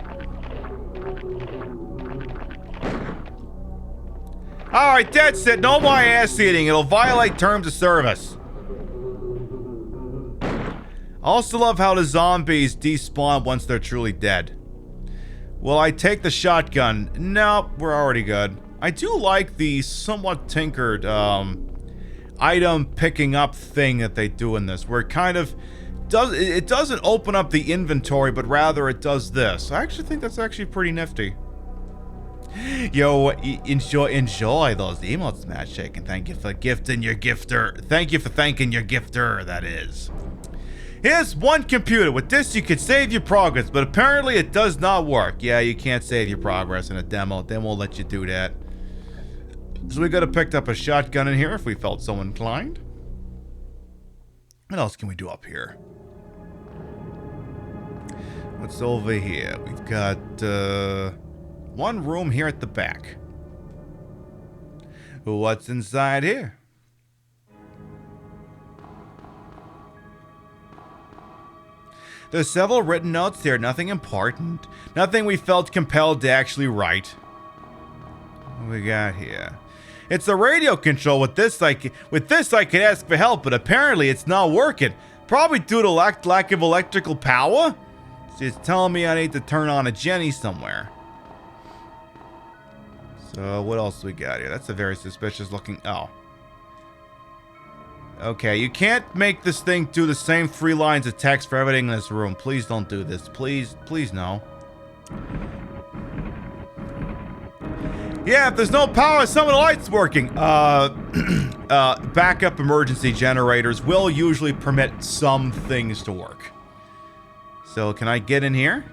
Alright, that's it. No more ass eating. It'll violate terms of service. I also love how the zombies despawn once they're truly dead. Will I take the shotgun? Nope, we're already good. I do like the somewhat tinkered item picking up thing that they do in this, where it kind of it doesn't open up the inventory, but rather it does this. I actually think that's actually pretty nifty. Yo, enjoy those emotes, Matt Shake, and thank you for gifting your gifter. Thank you for thanking your gifter, that is. Here's one computer. With this, you can save your progress, but apparently it does not work. Yeah, you can't save your progress in a demo. They won't let you do that. So we could have picked up a shotgun in here if we felt so inclined. What else can we do up here? What's over here? We've got one room here at the back. What's inside here? There's several written notes here, nothing important. Nothing we felt compelled to actually write. What we got here? It's a radio control. With this I could ask for help, but apparently it's not working. Probably due to lack of electrical power? It's telling me I need to turn on a Jenny somewhere. So what else we got here? That's a very suspicious looking... Oh. Okay, you can't make this thing do the same 3 lines of text for everything in this room. Please don't do this. Please, please no. Yeah, if there's no power, some of the lights working. Backup emergency generators will usually permit some things to work. So, can I get in here?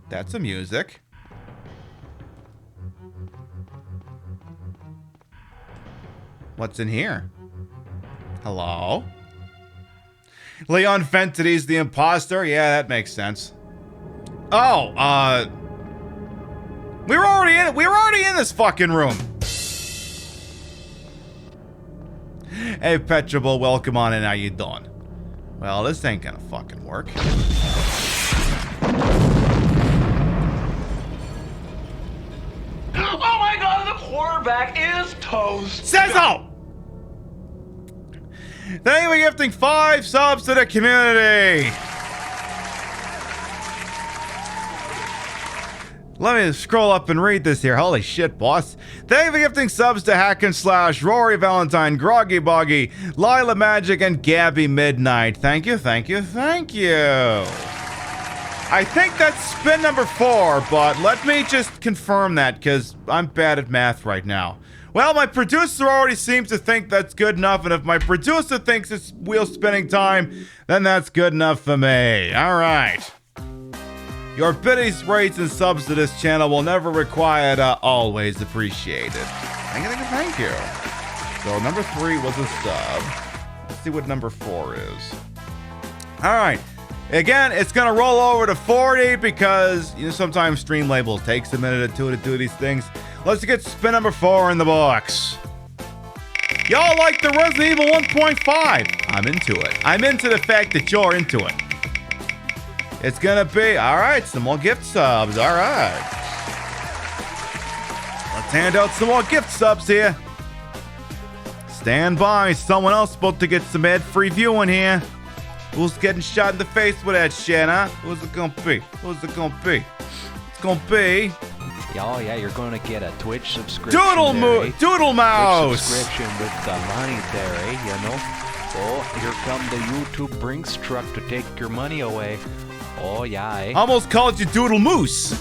That's some music. What's in here? Hello? Leon Fentity's the imposter? Yeah, that makes sense. Oh, we were already in this fucking room. Hey, Petrable, welcome on in. How you doing? Well, this ain't gonna fucking work. Oh my god, the quarterback is toast. Says so! Thank you for gifting 5 subs to the community. Let me scroll up and read this here. Holy shit, boss. Thank you for gifting subs to Hack and Slash, Rory Valentine, Groggy Boggy, Lila Magic, and Gabby Midnight. Thank you, thank you, thank you. I think that's spin number 4, but let me just confirm that because I'm bad at math right now. Well, my producer already seems to think that's good enough, and if my producer thinks it's wheel spinning time, then that's good enough for me. All right. Your biddies, rates, and subs to this channel will never required, always appreciated. Thank you. So number 3 was a sub. Let's see what number 4 is. All right. Again, it's gonna roll over to 40 because sometimes stream labels takes a minute or 2 to do these things. Let's get spin number 4 in the box. Y'all like the Resident Evil 1.5? I'm into it. I'm into the fact that you're into it. It's gonna be, alright, some more gift subs, alright. Let's hand out some more gift subs here. Stand by, someone else about to get some ad-free viewing here. Who's getting shot in the face with that shit, huh? Who's it gonna be? Who's it gonna be? It's gonna be... Oh yeah, you're gonna get a Twitch subscription. Doodle Mouse! Twitch subscription with the money there, you know? Oh, here come the YouTube Brinks truck to take your money away. Oh yeah, Almost called you Doodle Moose.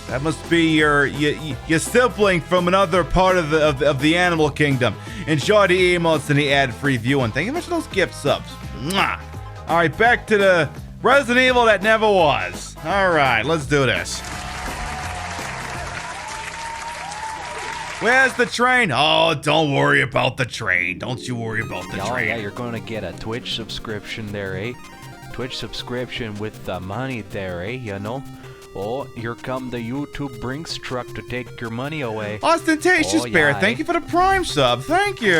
That must be your sibling from another part of the animal kingdom. Enjoy the emotes and the ad-free viewing. Thank you much for those gift subs. Mwah. All right, back to the Resident Evil that never was. All right, let's do this. Where's the train? Oh, don't worry about the train. Don't you worry about the train. Yeah, you're gonna get a Twitch subscription there, Twitch subscription with the money there, you know? Oh, here come the YouTube Brinks truck to take your money away. Ostentatious Bear, thank you for the Prime sub. Thank you.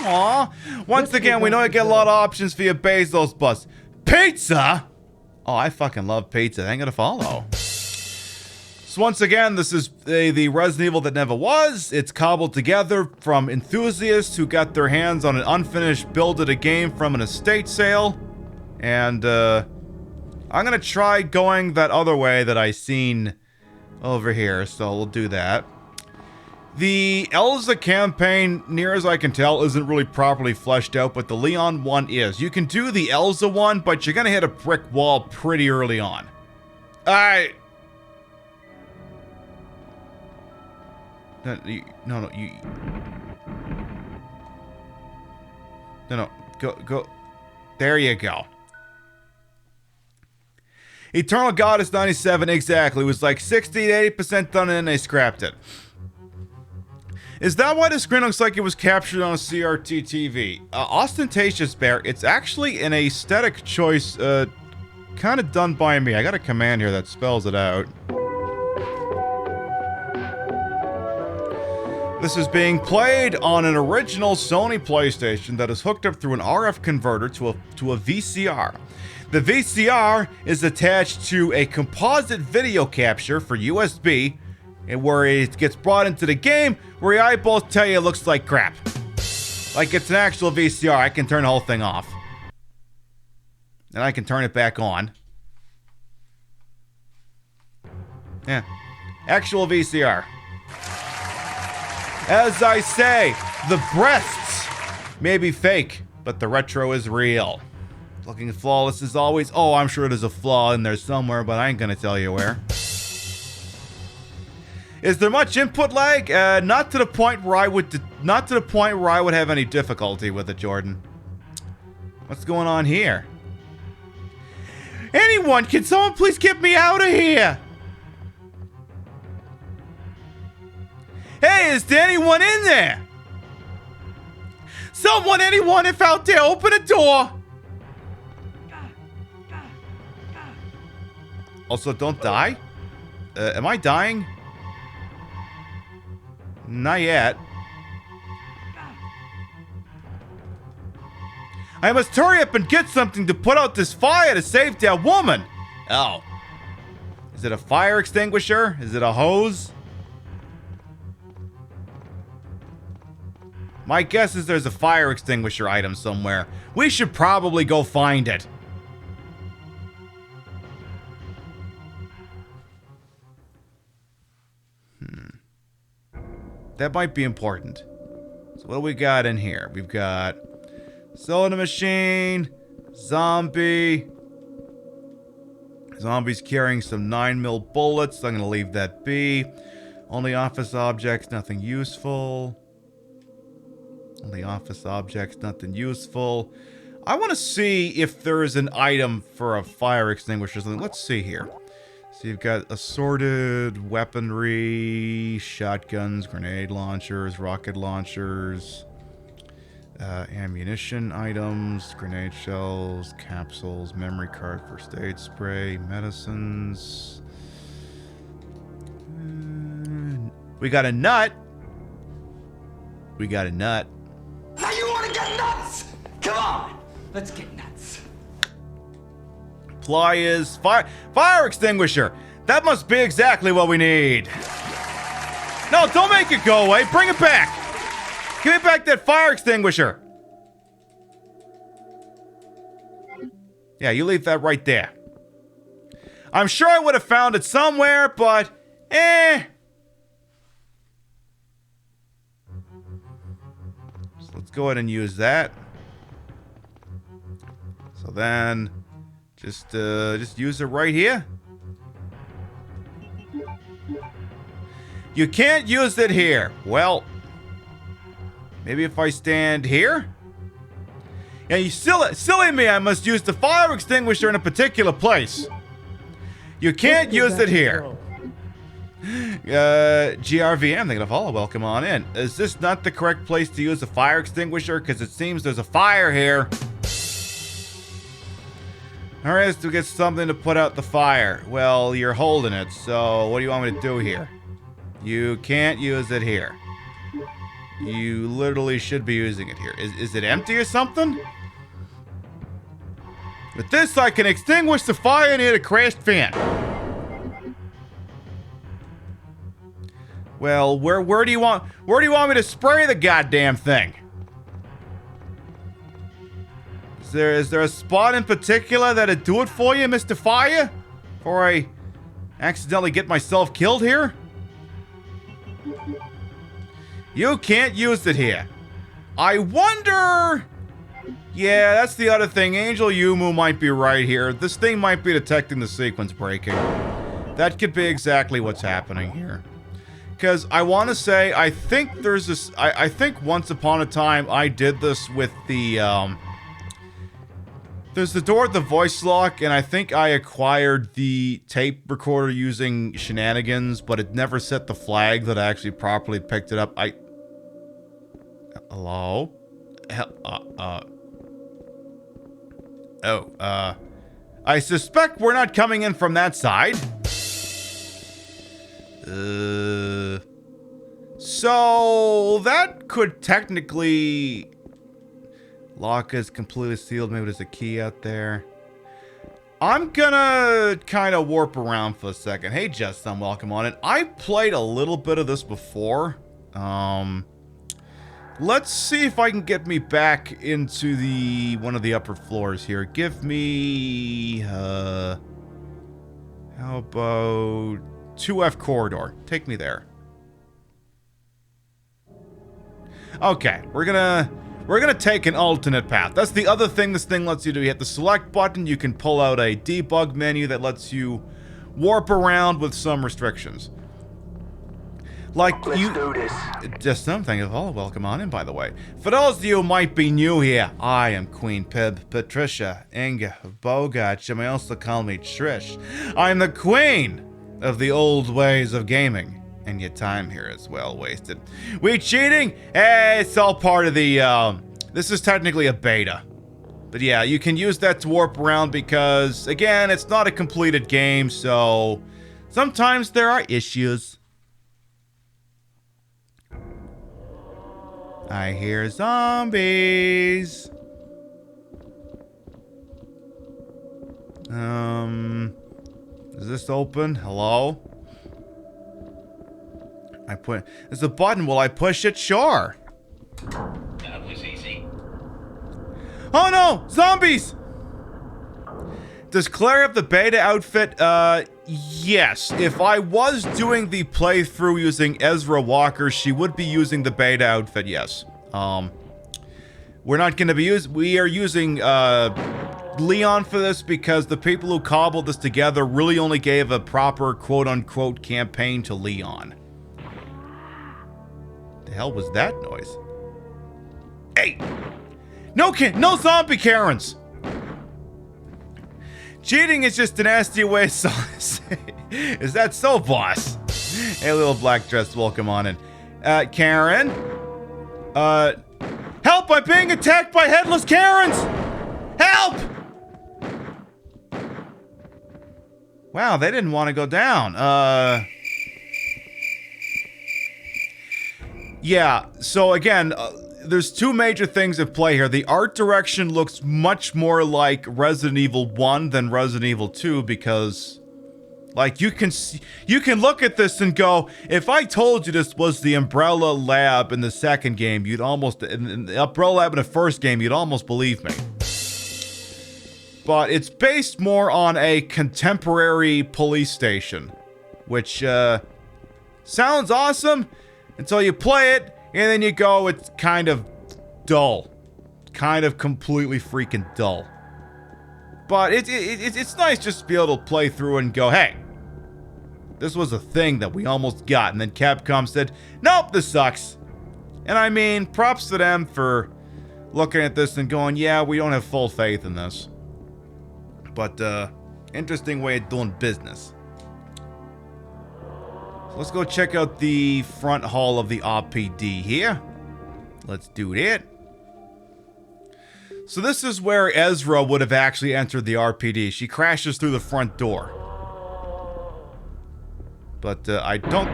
Aw. Once again, we know you get a lot of options for your Bezos bus. Pizza? Oh, I fucking love pizza. Thank you to follow. So once again, this is the Resident Evil that never was. It's cobbled together from enthusiasts who got their hands on an unfinished build of the game from an estate sale. And I'm gonna try going that other way that I seen over here, so we'll do that. The Elza campaign, near as I can tell, isn't really properly fleshed out, but the Leon one is. You can do the Elza one, but you're gonna hit a brick wall pretty early on. Alright. No, go. There you go. Eternal Goddess 97, exactly. It was like 60 to 80% done and then they scrapped it. Is that why the screen looks like it was captured on a CRT TV? Ostentatious Bear, it's actually an aesthetic choice, kind of done by me. I got a command here that spells it out. This is being played on an original Sony PlayStation that is hooked up through an RF converter to a VCR. The VCR is attached to a composite video capture for USB, and where it gets brought into the game, where your eyeballs tell you it looks like crap. Like it's an actual VCR. I can turn the whole thing off. And I can turn it back on. Yeah. Actual VCR. As I say, the breasts may be fake, but the retro is real. Looking flawless as always. Oh, I'm sure there's a flaw in there somewhere, but I ain't gonna tell you where. Is there much input lag? Not to the point where I would have any difficulty with it, Jordan. What's going on here? Anyone, can someone please get me out of here? Hey, is there anyone in there? Someone, anyone, if out there, open a door. Also, don't die. Am I dying? Not yet. I must hurry up and get something to put out this fire to save that woman. Oh. Is it a fire extinguisher? Is it a hose? My guess is there's a fire extinguisher item somewhere. We should probably go find it. That might be important. So what do we got in here? We've got soda machine, zombie. Zombie's carrying some 9mm bullets. I'm going to leave that be. Only office objects, nothing useful. Only office objects, nothing useful. I want to see if there is an item for a fire extinguisher. Let's see here. So you've got assorted weaponry, shotguns, grenade launchers, rocket launchers, ammunition items, grenade shells, capsules, memory card, first aid spray, medicines. We got a nut. We got a nut. Now you want to get nuts? Come on, let's get nuts. Pliers, fire extinguisher. That must be exactly what we need. No, don't make it go away. Bring it back. Give me back that fire extinguisher. Yeah, you leave that right there. I'm sure I would have found it somewhere, but So let's go ahead and use that. So then just use it right here. You can't use it here. Well, maybe if I stand here? Yeah, you silly me, I must use the fire extinguisher in a particular place. You can't use it here. GRVM, thank you for follow. Welcome on in. Is this not the correct place to use a fire extinguisher? Because it seems there's a fire here. Hurry us to get something to put out the fire. Well, you're holding it, so what do you want me to do here? You can't use it here. You literally should be using it here. Is it empty or something? With this, I can extinguish the fire near the crashed fan. Well, where do you want me to spray the goddamn thing? Is there a spot in particular that'd do it for you, Mr. Fire? Before I accidentally get myself killed here? You can't use it here. I wonder... Yeah, that's the other thing. Angel Yumu might be right here. This thing might be detecting the sequence breaking. That could be exactly what's happening here. Because I want to say, I think there's this... I think once upon a time I did this with the... There's the door at the voice lock, and I think I acquired the tape recorder using shenanigans, but it never set the flag that I actually properly picked it up. Hello? I suspect we're not coming in from that side. So that could technically... Lock is completely sealed. Maybe there's a key out there. I'm gonna kind of warp around for a second. Hey, Justin, welcome on in. I played a little bit of this before. Let's see if I can get me back into one of the upper floors here. Give me, how about 2F corridor? Take me there. Okay, we're gonna take an alternate path. That's the other thing this thing lets you do. You hit the select button, you can pull out a debug menu that lets you warp around with some restrictions. Like Let's do this. Just something. Oh, welcome on in, by the way. For those of you who might be new here, I am Queen Pib, Patricia, Inga, Bogart. You may also call me Trish. I'm the queen of the old ways of gaming. And your time here is well wasted. We cheating? It's all part of the, this is technically a beta. But yeah, you can use that to warp around because, again, it's not a completed game, so sometimes there are issues. I hear zombies. Is this open? Hello? There's a button. Will I push it? Sure. That was easy. Oh no! Zombies! Does Claire have the beta outfit? Yes. If I was doing the playthrough using Ezra Walker, she would be using the beta outfit, yes. We're not gonna be we are using, Leon for this because the people who cobbled this together really only gave a proper quote-unquote campaign to Leon. The hell was that noise? Hey! No zombie Karens! Cheating is just a nasty way of say. Is that so, boss? Hey, little black dress, welcome on in. Karen? Help! I'm being attacked by headless Karens! Help! Wow, they didn't want to go down. Yeah, so again, there's two major things at play here. The art direction looks much more like Resident Evil 1 than Resident Evil 2 because, like, you can look at this and go, if I told you this was the Umbrella Lab in the second game, you'd almost, in the Umbrella Lab in the first game, you'd almost believe me. But it's based more on a contemporary police station, which, sounds awesome. Until you play it, and then you go, it's kind of dull. Kind of completely freaking dull. But it's nice just to be able to play through and go, hey, this was a thing that we almost got. And then Capcom said, nope, this sucks. And I mean, props to them for looking at this and going, yeah, we don't have full faith in this. But, interesting way of doing business. Let's go check out the front hall of the RPD here. Let's do that. So this is where Ezra would have actually entered the RPD. She crashes through the front door. But I don't...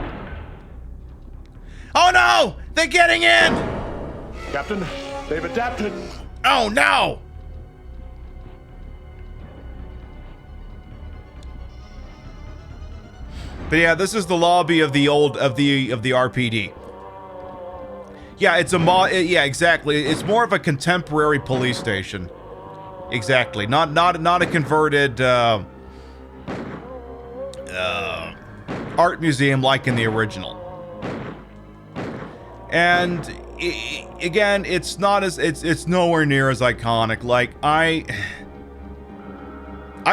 Oh no! They're getting in! Captain, they've adapted. Oh no! But yeah, this is the lobby of the old of the RPD. Yeah, it's a yeah, exactly. It's more of a contemporary police station. Exactly. Not a converted art museum like in the original. And again, it's not as it's nowhere near as iconic. Like I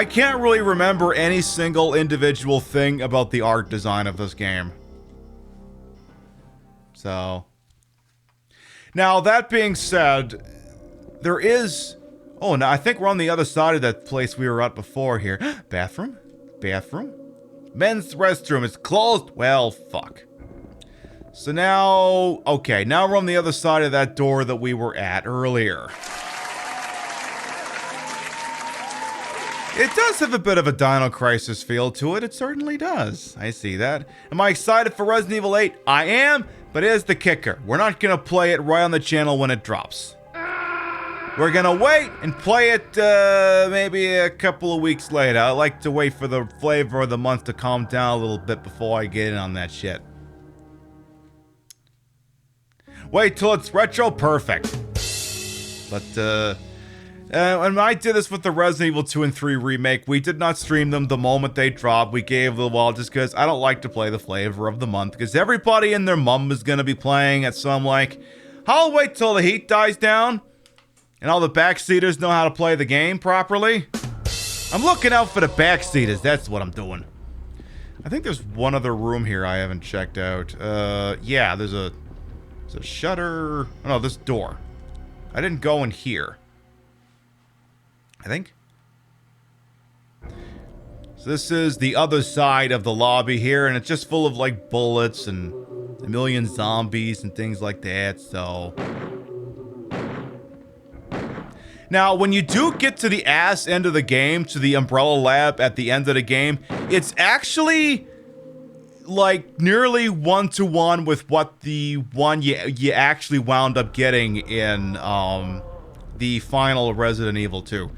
can't really remember any single individual thing about the art design of this game. So now that being said, there is no, I think we're on the other side of that place we were at before here. Bathroom? Bathroom? Men's restroom is closed. Well, fuck. So now, okay, now we're on the other side of that door that we were at earlier. It does have a bit of a Dino Crisis feel to it. It certainly does. I see that. Am I excited for Resident Evil 8? I am, but here's the kicker. We're not going to play it right on the channel when it drops. We're going to wait and play it maybe a couple of weeks later. I like to wait for the flavor of the month to calm down a little bit before I get in on that shit. Wait till it's retro perfect. But, and I did this with the Resident Evil 2 and 3 remake. We did not stream them the moment they dropped. We gave a while just because I don't like to play the flavor of the month. Because everybody and their mum is going to be playing it. So I'm like, I'll wait till the heat dies down. And all the backseaters know how to play the game properly. I'm looking out for the backseaters. That's what I'm doing. I think there's one other room here I haven't checked out. Yeah, there's a shutter. Oh, no, this door. I didn't go in here. I think. So this is the other side of the lobby here, and it's just full of like bullets and a million zombies and things like that, so. Now, when you do get to the ass end of the game, to the Umbrella Lab at the end of the game, it's actually like nearly one-to-one with what the one you actually wound up getting in the final Resident Evil 2.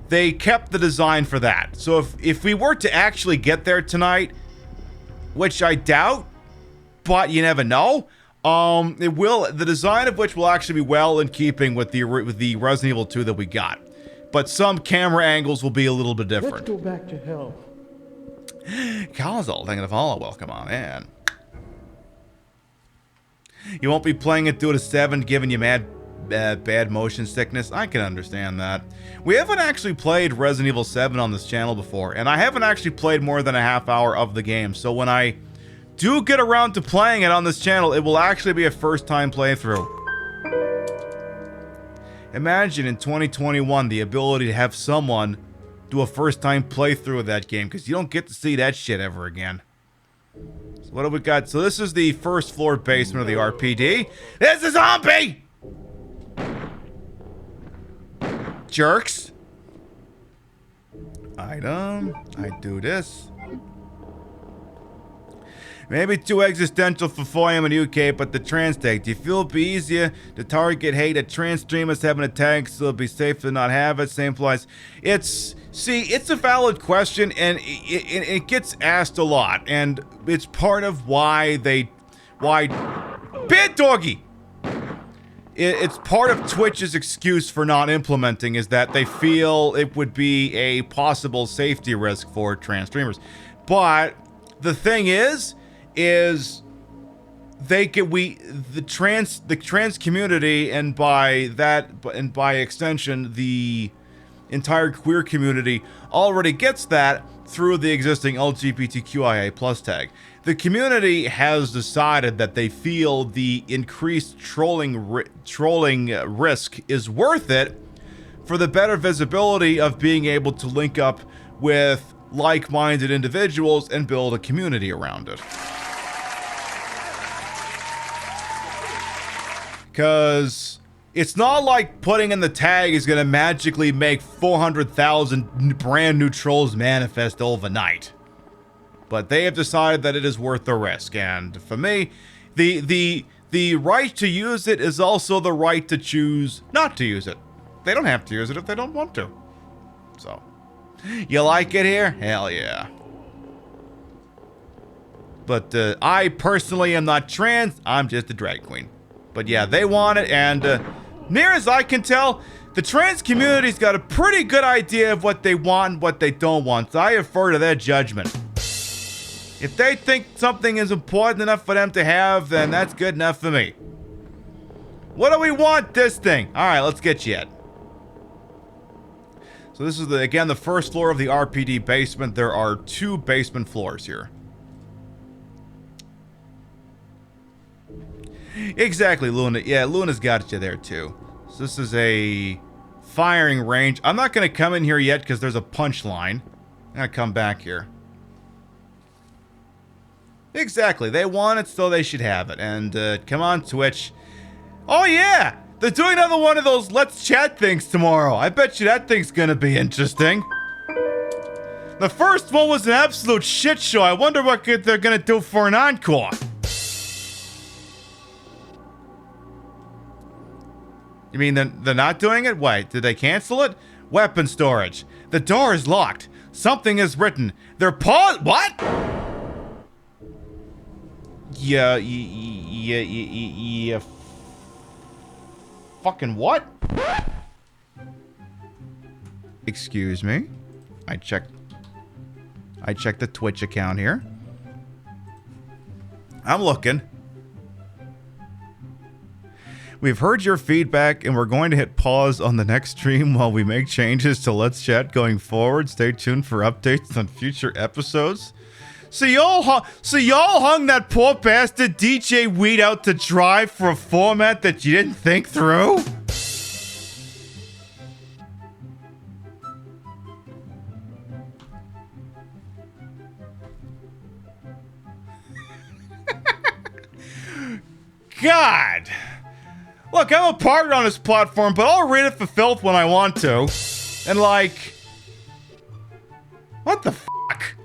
They kept the design for that. So if we were to actually get there tonight, which I doubt, but you never know, it will. The design of which will actually be well in keeping with the Resident Evil 2 that we got, but some camera angles will be a little bit different. Let's go back to hell. Carl's thank you for the welcome on in. You won't be playing it due to 7 giving you mad bad motion sickness. I can understand that. We haven't actually played Resident Evil 7 on this channel before, and I haven't actually played more than a half hour of the game, so when I do get around to playing it on this channel, it will actually be a first-time playthrough. Imagine in 2021 the ability to have someone do a first-time playthrough of that game, because you don't get to see that shit ever again. So what have we got? So this is the first floor basement of the RPD. There's a zombie! Jerks. Item. I do this. Maybe too existential for 4am in the UK, but the trans tag. Do you feel it'd be easier to target hate at trans streamers having a tag so it'd be safe to not have it? Same applies. See, it's a valid question, and it gets asked a lot, and it's part of why Bad Doggy! It's part of Twitch's excuse for not implementing is that they feel it would be a possible safety risk for trans streamers. But the thing is the trans community, and by extension the entire queer community already gets that through the existing LGBTQIA+ tag. The community has decided that they feel the increased trolling risk is worth it for the better visibility of being able to link up with like-minded individuals and build a community around it. Because It's not like putting in the tag is going to magically make 400,000 brand new trolls manifest overnight. But they have decided that it is worth the risk. And for me, the right to use it is also the right to choose not to use it. They don't have to use it if they don't want to. So, you like it here? Hell yeah. But I personally am not trans. I'm just a drag queen. But yeah, they want it, and near as I can tell, the trans community's got a pretty good idea of what they want and what they don't want, so I defer to their judgment. If they think something is important enough for them to have, then that's good enough for me. What do we want this thing? Alright, let's get you it. So this is, again, the first floor of the RPD basement. There are 2 basement floors here. Exactly, Luna. Yeah, Luna's got you there too. So this is a firing range. I'm not going to come in here yet because there's a punch line. I'm going to come back here. Exactly. They want it, so they should have it. And come on, Twitch. Oh, yeah. They're doing another one of those Let's Chat things tomorrow. I bet you that thing's going to be interesting. The first one was an absolute shit show. I wonder what they're going to do for an encore. You mean they're not doing it? Wait, did they cancel it? Weapon storage. The door is locked. Something is written. They're what? Yeah. Fucking what? Excuse me. I checked the Twitch account here. I'm looking. We've heard your feedback, and we're going to hit pause on the next stream while we make changes to Let's Chat going forward. Stay tuned for updates on future episodes. So y'all hung that poor bastard DJ Weed out to dry for a format that you didn't think through? God! Look, I'm a partner on this platform, but I'll read it for filth when I want to. And like... What the fuck?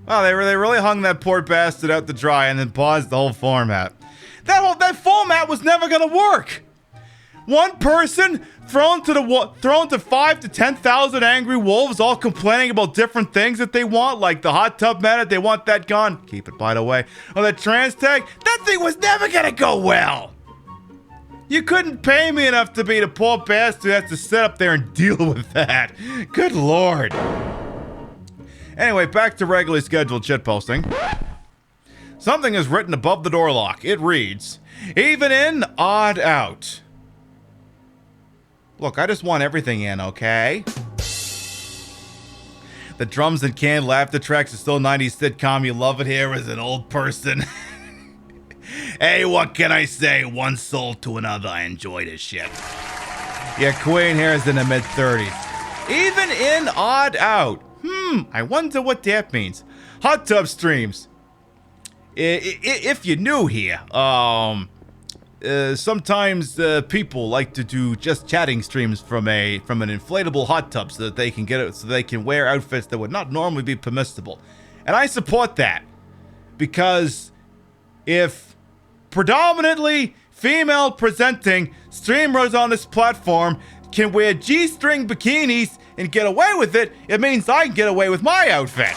Wow, they really hung that poor bastard out to dry and then paused the whole format. That format was never gonna work! One person thrown to 5 to 10,000 angry wolves all complaining about different things that they want, like the hot tub meta, they want that gone. Keep it, by the way. Or the trans tag. That thing was never gonna go well. You couldn't pay me enough to be the poor bastard who has to sit up there and deal with that. Good lord. Anyway, back to regularly scheduled shitposting. Something is written above the door lock. It reads, even in, odd out. Look, I just want everything in, okay? The drums and canned laughter tracks are still 90s sitcom. You love it here as an old person. Hey, what can I say? One soul to another. I enjoy this shit. Yeah, Queen here is in the mid-30s. Even in odd out. I wonder what that means. Hot tub streams. If you're new here, sometimes people like to do just chatting streams from an inflatable hot tub so that they can wear outfits that would not normally be permissible. And I support that, because if predominantly female presenting streamers on this platform can wear G-string bikinis and get away with it, it means I can get away with my outfit.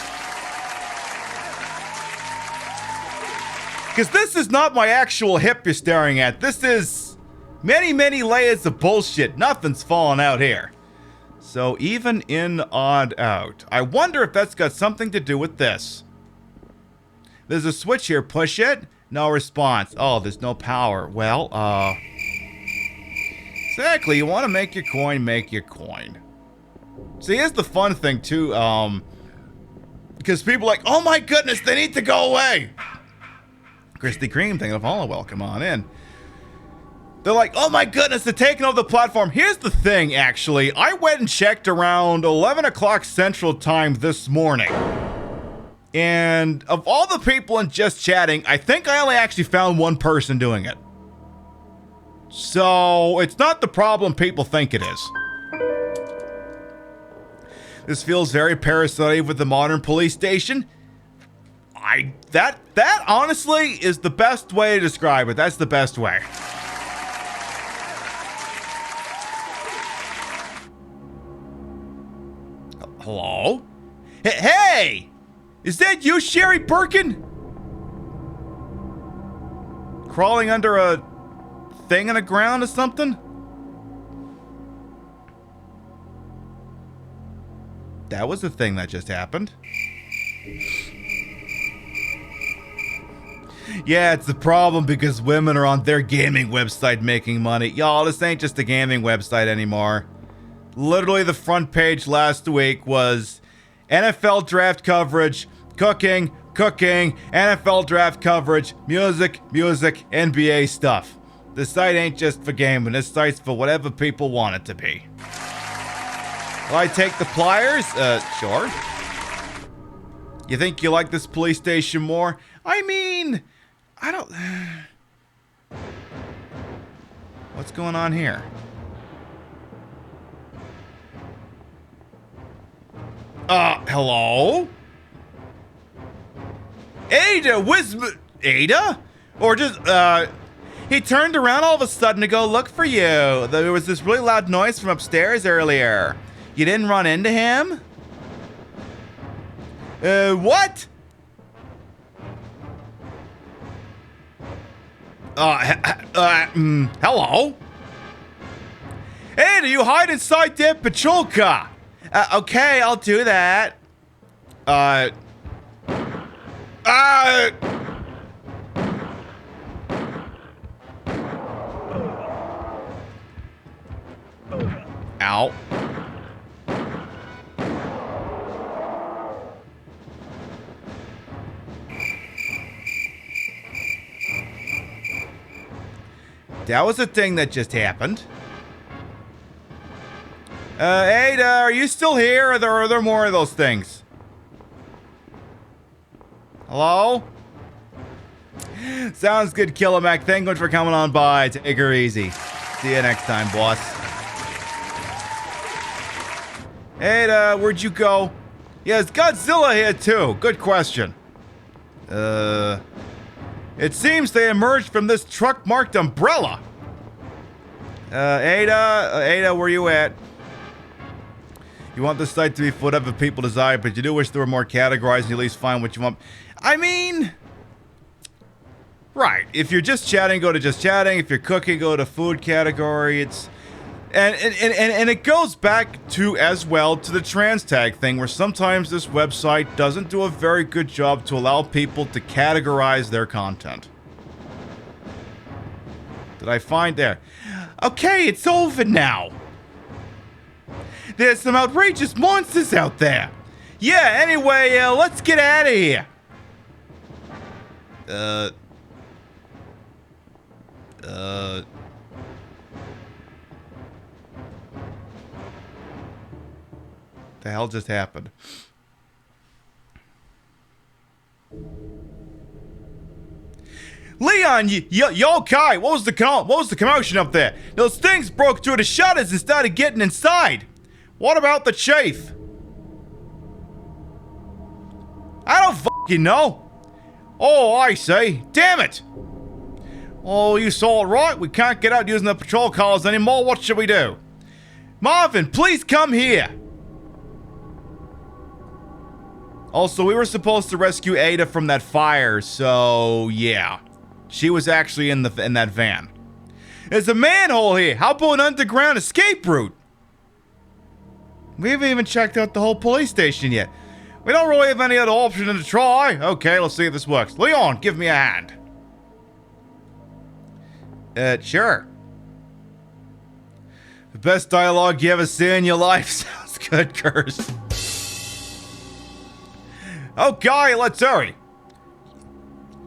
Because this is not my actual hip you're staring at. This is many, many layers of bullshit. Nothing's falling out here. So even in odd out. I wonder if that's got something to do with this. There's a switch here. Push it. No response. Oh, there's no power. Well, exactly. You want to make your coin, make your coin. See, here's the fun thing, too. Because people are like, oh my goodness, they need to go away. Christy Cream, thank you for follow. Welcome on in. They're like, oh my goodness, they're taking over the platform. Here's the thing, actually. I went and checked around 11 o'clock Central Time this morning. And of all the people in just chatting, I think I only actually found one person doing it. So, it's not the problem people think it is. This feels very parasitic with the modern police station. That honestly is the best way to describe it. That's the best way. Hello? Hey! Is that you, Sherry Birkin? Crawling under a thing in the ground or something? That was the thing that just happened. Yeah, it's the problem because women are on their gaming website making money. Y'all, this ain't just a gaming website anymore. Literally, the front page last week was NFL draft coverage, cooking, NFL draft coverage, music, NBA stuff. The site ain't just for gaming. This site's for whatever people want it to be. Will I take the pliers? Sure. You think you like this police station more? I mean, I don't... What's going on here? Hello? Ada, Ada? Or just, he turned around all of a sudden to go look for you. There was this really loud noise from upstairs earlier. You didn't run into him? What? Hello? Hey, do you hide inside that patrol car? Okay, I'll do that. Ow. That was a thing that just happened. Ada, are you still here? Or are there more of those things? Hello? Sounds good, Killer Mac. Thank you for coming on by. Take her easy. See you next time, boss. Ada, where'd you go? Yeah, is Godzilla here too? Good question. It seems they emerged from this truck-marked umbrella. Ada, where you at? You want this site to be for whatever people desire, but you do wish there were more categorized and you at least find what you want. I mean... Right. If you're just chatting, go to just chatting. If you're cooking, go to food category. It's... And it goes back to, as well, to the trans tag thing, where sometimes this website doesn't do a very good job to allow people to categorize their content. Did I find there? Okay, it's over now. There's some outrageous monsters out there. Yeah, anyway, let's get out of here. The hell just happened? Leon, you okay? What was the commotion up there? Those things broke through the shutters and started getting inside. What about the chief? I don't fucking know. Oh, I see. Damn it. Oh, you saw it right. We can't get out using the patrol cars anymore. What should we do? Marvin, please come here. Also, we were supposed to rescue Ada from that fire, so yeah. She was actually in that van. There's a manhole here. How about an underground escape route? We haven't even checked out the whole police station yet. We don't really have any other option than to try. Okay, let's see if this works. Leon, give me a hand. Sure. The best dialogue you ever see in your life. Sounds good, Curse. Okay, let's hurry.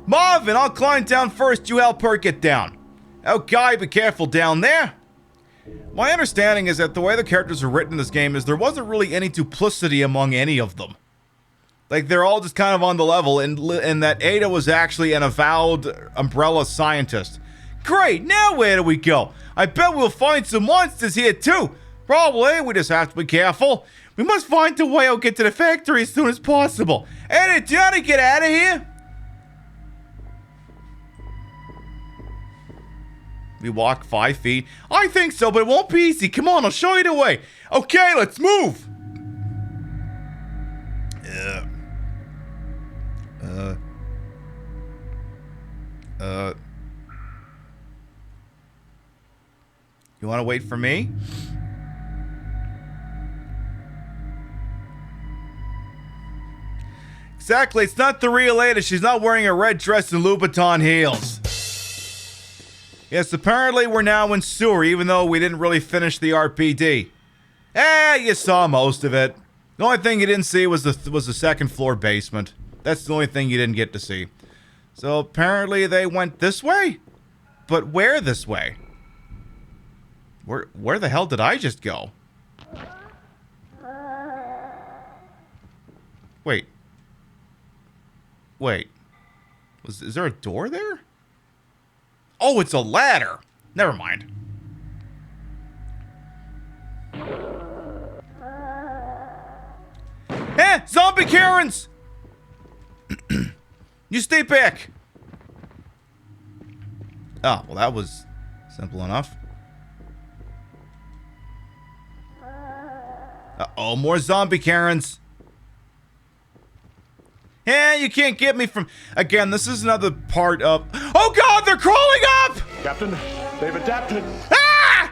Marvin, I'll climb down first. You help her get down. Okay, be careful down there. My understanding is that the way the characters are written in this game is there wasn't really any duplicity among any of them. Like, they're all just kind of on the level, and that Ada was actually an avowed Umbrella scientist. Great, now where do we go? I bet we'll find some monsters here too. Probably, we just have to be careful. We must find a way to get to the factory as soon as possible. Eddie, do you know how to get out of here? We walk 5 feet. I think so, but it won't be easy. Come on, I'll show you the way. Okay, let's move. You want to wait for me? Exactly, it's not the real Ada. She's not wearing a red dress and Louboutin heels. Yes, apparently we're now in sewer, even though we didn't really finish the RPD. You saw most of it. The only thing you didn't see was the second floor basement. That's the only thing you didn't get to see. So apparently they went this way? But where this way? Where the hell did I just go? Wait. Is there a door there? Oh, it's a ladder. Never mind. Zombie Karens! You stay back. Oh, well, that was simple enough. Uh-oh, more zombie Karens. You can't get me from... Again, this is another part of... Oh, God, they're crawling up! Captain, they've adapted. Ah!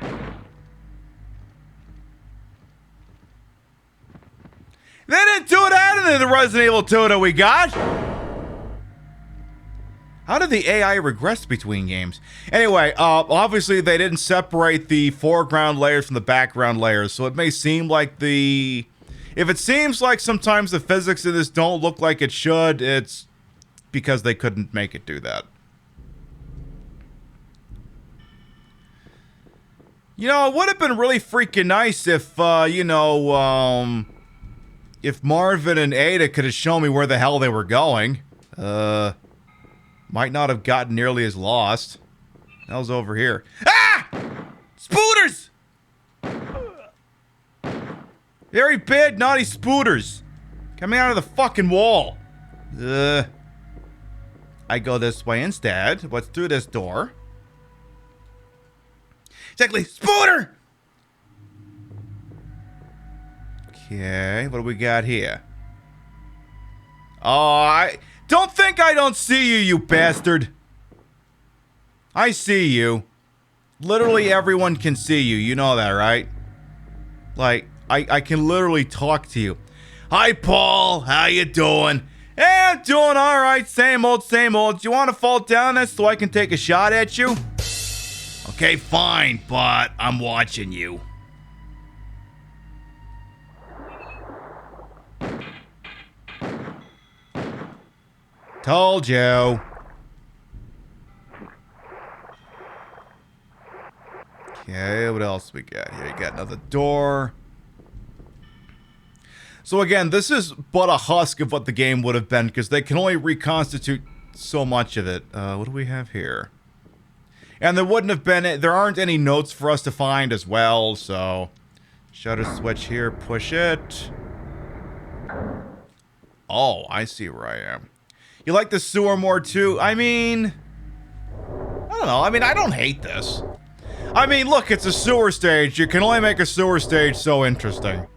They didn't do that in the Resident Evil 2 that we got. How did the AI regress between games? Anyway, obviously they didn't separate the foreground layers from the background layers, so it may seem like the... If it seems like sometimes the physics in this don't look like it should, it's because they couldn't make it do that. You know, it would have been really freaking nice if, if Marvin and Ada could have shown me where the hell they were going. Might not have gotten nearly as lost. Hell's over here. Ah! Spooters! Very bad, naughty spooters. Coming out of the fucking wall. I go this way instead. Let's do this door. Exactly. Spooter! Okay, what do we got here? Oh, I don't think I don't see you, you bastard. I see you. Literally everyone can see you. You know that, right? Like, I can literally talk to you. Hi, Paul. How you doing? Yeah, I'm doing all right. Same old, same old. Do you want to fall down this so I can take a shot at you? Okay, fine, but I'm watching you. Told you. Okay, what else we got here? You got another door. So again, this is but a husk of what the game would have been, because they can only reconstitute so much of it. What do we have here? And there wouldn't have been... There aren't any notes for us to find as well, so... Shutter switch here, push it. Oh, I see where I am. You like the sewer more too? I mean... I don't know. I mean, I don't hate this. I mean, look, it's a sewer stage. You can only make a sewer stage so interesting.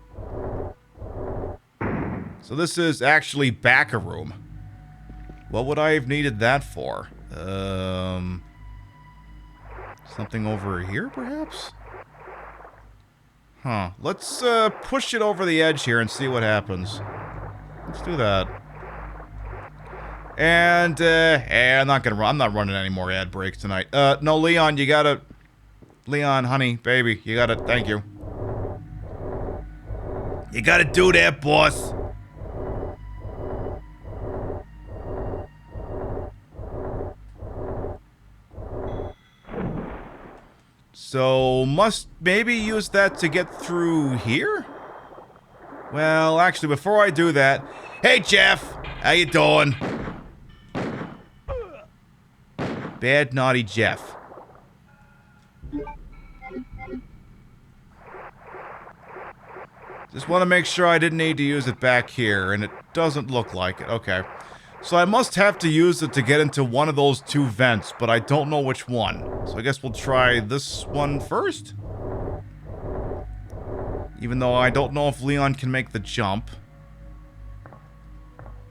So this is actually back a room. What would I have needed that for? Something over here, perhaps? Huh. Let's push it over the edge here and see what happens. Let's do that. And I'm not gonna run. I'm not running any more ad breaks tonight. No, Leon, you gotta... Leon, honey, baby, you gotta... Thank you. You gotta do that, boss. So, must maybe use that to get through here? Well, actually, before I do that... Hey, Jeff! How you doing? Bad, naughty Jeff. Just want to make sure I didn't need to use it back here, and it doesn't look like it. Okay. So I must have to use it to get into one of those two vents, but I don't know which one. So I guess we'll try this one first. Even though I don't know if Leon can make the jump.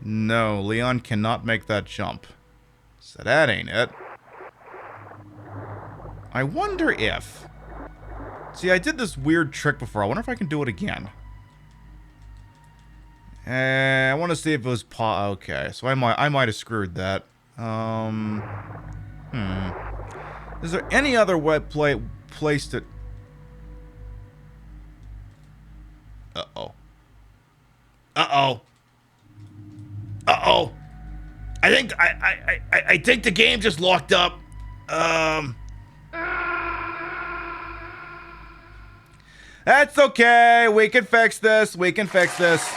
No, Leon cannot make that jump. So that ain't it. I wonder if... See, I did this weird trick before. I wonder if I can do it again. I want to see if it was okay, so I might have screwed that. Is there any other place to... Uh-oh. Uh-oh. Uh-oh. I think the game just locked up. That's okay. We can fix this. We can fix this.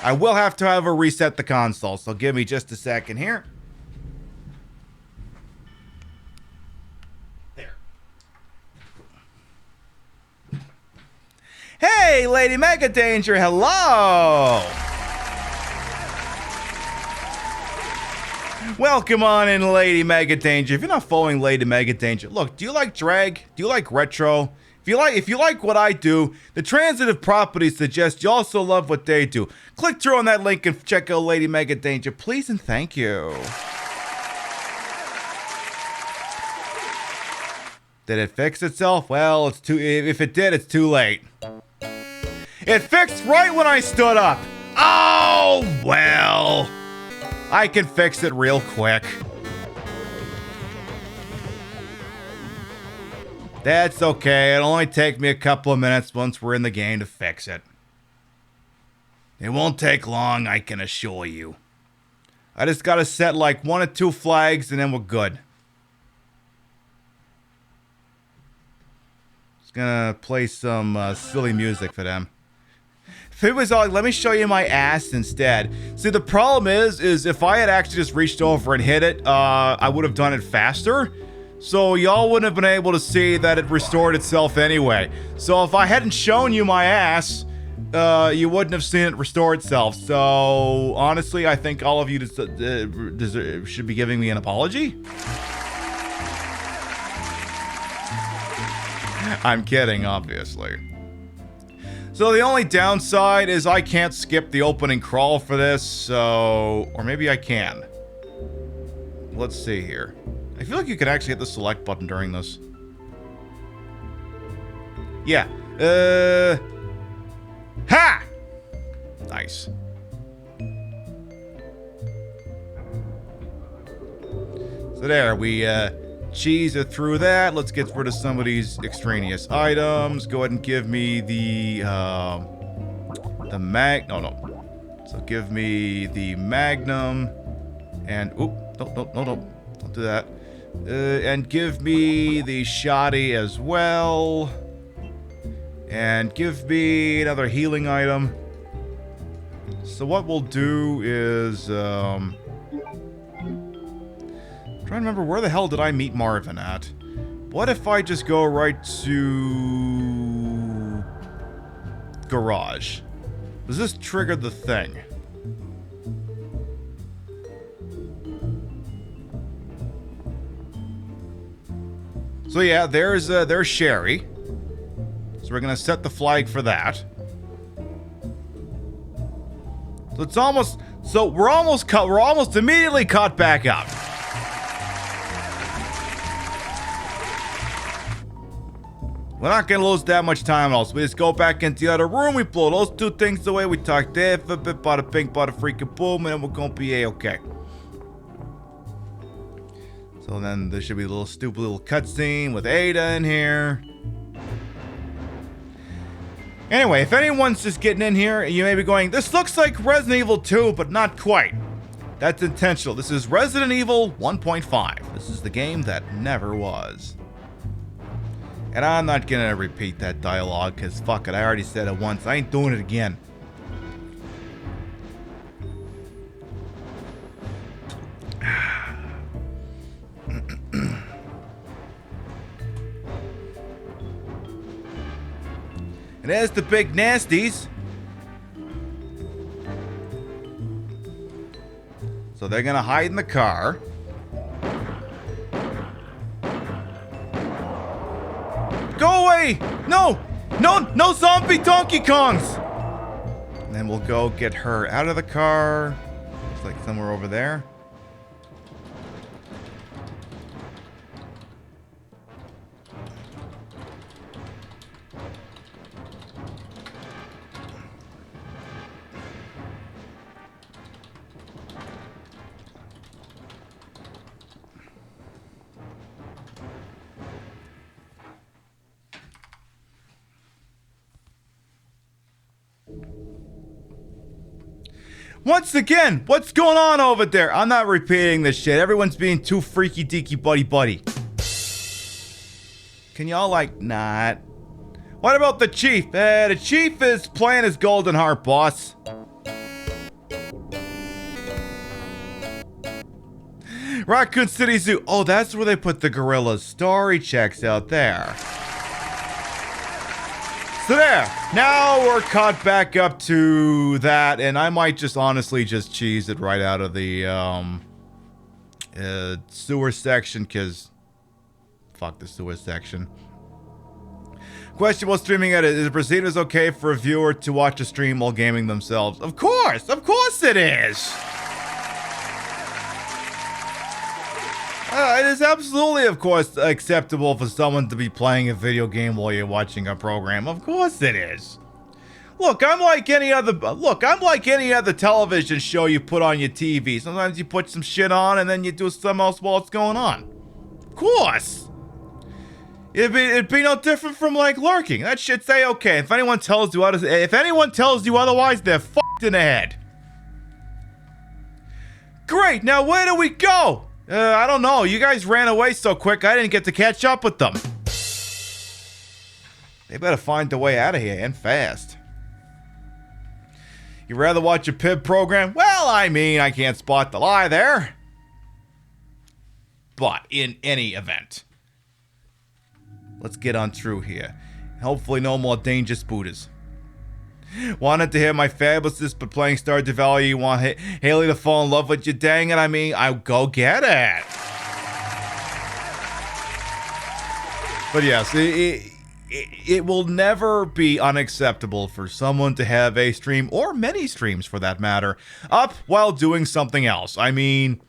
I will have to have a reset the console, so give me just a second here. There. Hey, Lady Mega Danger, hello! Welcome on in, Lady Mega Danger. If you're not following Lady Mega Danger, look, do you like drag? Do you like retro? If you like what I do, the transitive properties suggest you also love what they do. Click through on that link and check out Lady Mega Danger, please and thank you. Did it fix itself? Well, it's too. If it did, it's too late. It fixed right when I stood up. Oh well, I can fix it real quick. That's okay, it'll only take me a couple of minutes once we're in the game to fix it. It won't take long, I can assure you. I just gotta set like 1 or 2 flags and then we're good. Just gonna play some silly music for them. If it was all, let me show you my ass instead. See, the problem is if I had actually just reached over and hit it, I would have done it faster. So y'all wouldn't have been able to see that it restored itself anyway. So if I hadn't shown you my ass, you wouldn't have seen it restore itself. So honestly, I think all of you should be giving me an apology. I'm kidding, obviously. So the only downside is I can't skip the opening crawl for this, so... Or maybe I can. Let's see here. I feel like you could actually hit the select button during this. Yeah. Ha! Nice. So there, we cheese it through that. Let's get rid of some of these extraneous items. Go ahead and give me the no. So give me the Magnum and no. Don't do that. And give me the shoddy as well. And give me another healing item. So what we'll do is trying to remember, where the hell did I meet Marvin at? What if I just go right to garage? Does this trigger the thing? So yeah, there's Sherry. So we're gonna set the flag for that. So it's almost, so we're almost immediately caught back up. We're not gonna lose that much time else. We just go back into the other room, we blow those 2 things away, we talk there for a bit, bada ping, bada freaking boom, and then we're gonna be a-okay. So then there should be a little stupid little cutscene with Ada in here. Anyway, if anyone's just getting in here, you may be going, this looks like Resident Evil 2, but not quite. That's intentional. This is Resident Evil 1.5. This is the game that never was. And I'm not gonna repeat that dialogue, because fuck it, I already said it once. I ain't doing it again. And there's the big nasties. So they're gonna hide in the car. Go away! No! No zombie Donkey Kongs! And then we'll go get her out of the car. Looks like somewhere over there. Once again, what's going on over there? I'm not repeating this shit. Everyone's being too freaky deaky buddy. Can y'all like not? What about the chief? The chief is playing his golden harp, boss. Raccoon City Zoo. Oh, that's where they put the gorillas. Story checks out there. So there, now we're caught back up to that, and I might just honestly just cheese it right out of the sewer section, because fuck the sewer section. Question while streaming at it, is procedures okay for a viewer to watch a stream while gaming themselves? Of course it is! It is absolutely, of course, acceptable for someone to be playing a video game while you're watching a program. Of course it is. Look, I'm like any other television show you put on your TV. Sometimes you put some shit on and then you do something else while it's going on. Of course. It'd be no different from like lurking. That shit's A-okay. If anyone tells you otherwise, they're fucked in the head. Great, now where do we go? I don't know. You guys ran away so quick, I didn't get to catch up with them. They better find a way out of here, and fast. You'd rather watch a PiB program? Well, I mean, I can't spot the lie there. But, in any event. Let's get on through here. Hopefully no more dangerous Buddhas. Wanted to hear my fabulousness, but playing Stardew Valley, you want Haley to fall in love with you? Dang it, I mean, I'll go get it. But yes, it will never be unacceptable for someone to have a stream, or many streams for that matter, up while doing something else. I mean,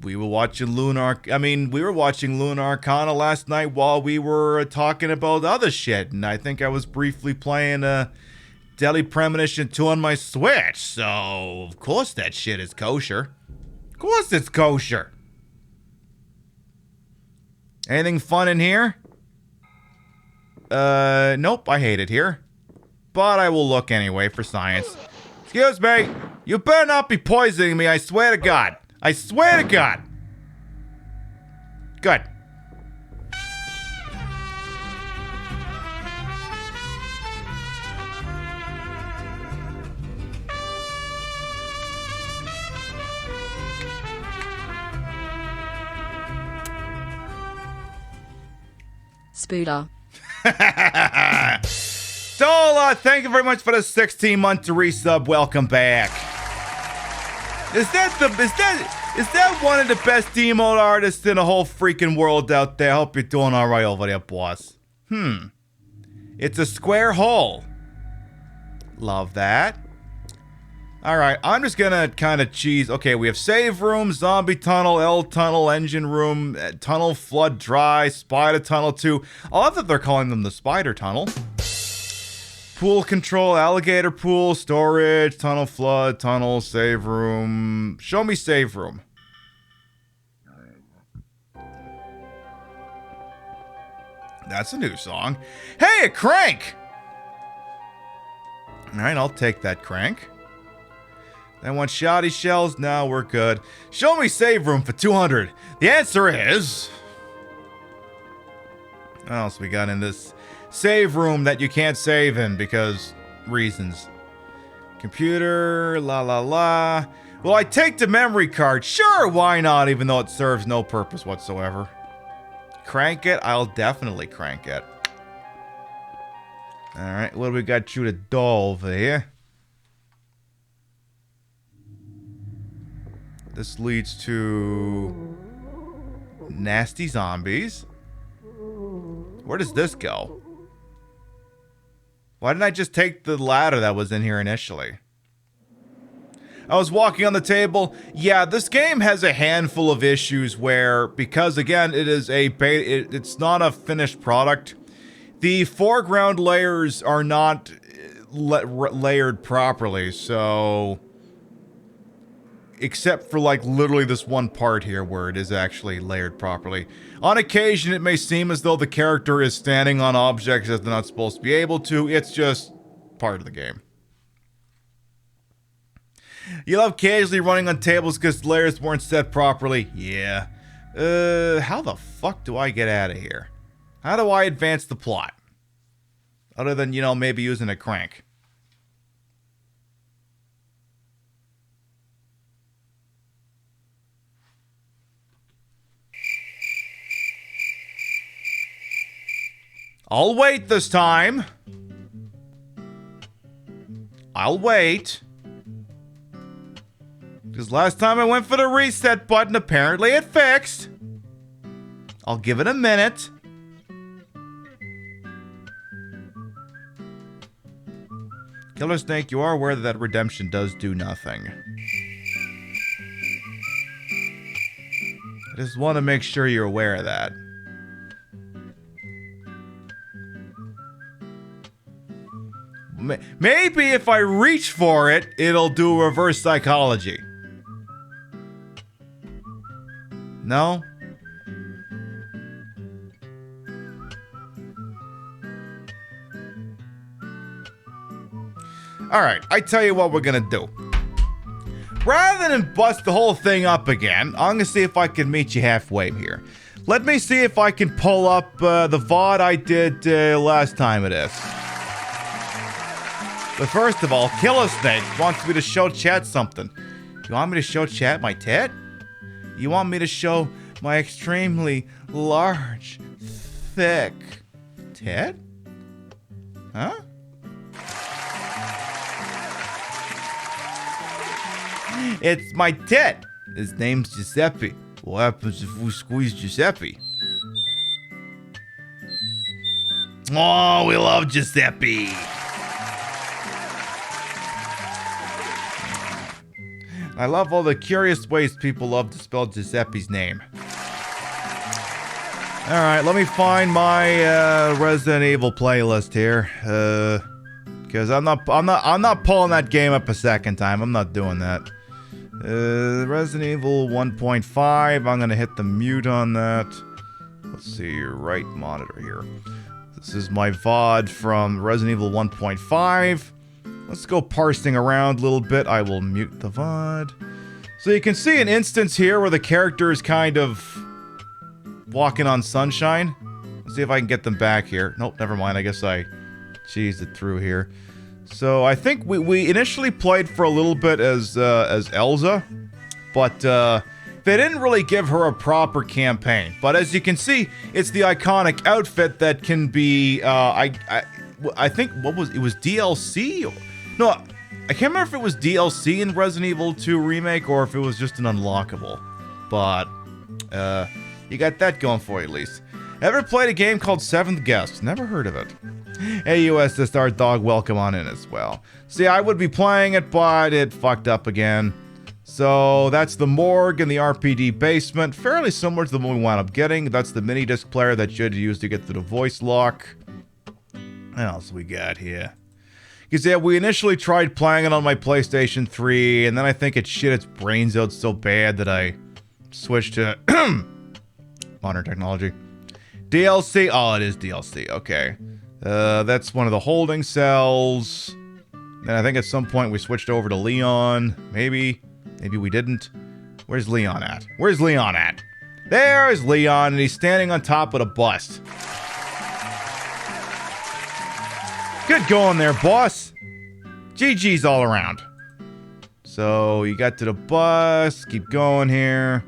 we were watching Lunar Arcana last night while we were talking about other shit, and I think I was briefly playing Deadly Premonition 2 on my Switch, so of course that shit is kosher. Of course it's kosher. Anything fun in here? Nope, I hate it here. But I will look anyway for science. Excuse me, you better not be poisoning me, I swear to God. I swear to God. Good. Spooder. Dola, thank you very much for the 16-month to resub. Welcome back. Is that one of the best emote artists in the whole freaking world out there? Hope you're doing all right over there, boss. It's a square hole. Love that. Alright, I'm just gonna kind of cheese. Okay, we have save room, zombie tunnel, L tunnel, engine room, tunnel, flood, dry, spider tunnel 2. I love that they're calling them the spider tunnel. Pool control, alligator pool, storage, tunnel, flood, tunnel, save room. Show me save room. That's a new song. Hey, a crank! Alright, I'll take that crank. I want shoddy shells. No, we're good. Show me save room for 200. The answer is... What else we got in this save room that you can't save in because reasons? Computer, la la la. Well, I take the memory card. Sure, why not, even though it serves no purpose whatsoever. Crank it? I'll definitely crank it. Alright, what do we got? Shoot a doll over here. This leads to nasty zombies. Where does this go? Why didn't I just take the ladder that was in here initially? I was walking on the table. Yeah, this game has a handful of issues where, because again, it is a beta, it's not a finished product. The foreground layers are not layered properly, so except for like literally this one part here where it is actually layered properly. On occasion, it may seem as though the character is standing on objects that they're not supposed to be able to. It's just part of the game. You love casually running on tables because layers weren't set properly. Yeah. How the fuck do I get out of here? How do I advance the plot? Other than, you know, maybe using a crank. I'll wait this time. I'll wait. Because last time I went for the reset button, apparently it fixed. I'll give it a minute. Killer Snake, you are aware that redemption does do nothing. I just want to make sure you're aware of that. Maybe if I reach for it, it'll do reverse psychology. No? Alright, I tell you what we're gonna do. Rather than bust the whole thing up again, I'm gonna see if I can meet you halfway here. Let me see if I can pull up the VOD I did last time of this. But first of all, Killer Snake wants me to show chat something. You want me to show chat my tit? You want me to show my extremely large, thick tit? Huh? It's my tit. His name's Giuseppe. What happens if we squeeze Giuseppe? Oh, we love Giuseppe. I love all the curious ways people love to spell Giuseppe's name. Alright, let me find my Resident Evil playlist here. Because I'm not pulling that game up a second time. I'm not doing that. Resident Evil 1.5. I'm gonna hit the mute on that. Let's see your right monitor here. This is my VOD from Resident Evil 1.5. Let's go parsing around a little bit. I will mute the VOD. So you can see an instance here where the character is kind of walking on sunshine. Let's see if I can get them back here. Nope, never mind. I guess I cheesed it through here. So I think we initially played for a little bit as Elsa, but they didn't really give her a proper campaign. But as you can see, it's the iconic outfit that can be I think it was DLC? No, I can't remember if it was DLC in Resident Evil 2 Remake or if it was just an unlockable. But you got that going for you at least. Ever played a game called Seventh Guest? Never heard of it. Hey, USSR Dog, welcome on in as well. See, I would be playing it, but it fucked up again. So that's the morgue in the RPD basement. Fairly similar to the one we wound up getting. That's the mini disc player that you had to use to get to the voice lock. What else we got here? Because yeah, we initially tried playing it on my PlayStation 3, and then I think it shit its brains out so bad that I switched to modern technology. DLC? Oh, it is DLC. Okay. That's one of the holding cells. And I think at some point we switched over to Leon. Maybe. Maybe we didn't. Where's Leon at? Where's Leon at? There's Leon, and he's standing on top of the bus. Good going there, boss. GG's all around. So, you got to the bus. Keep going here.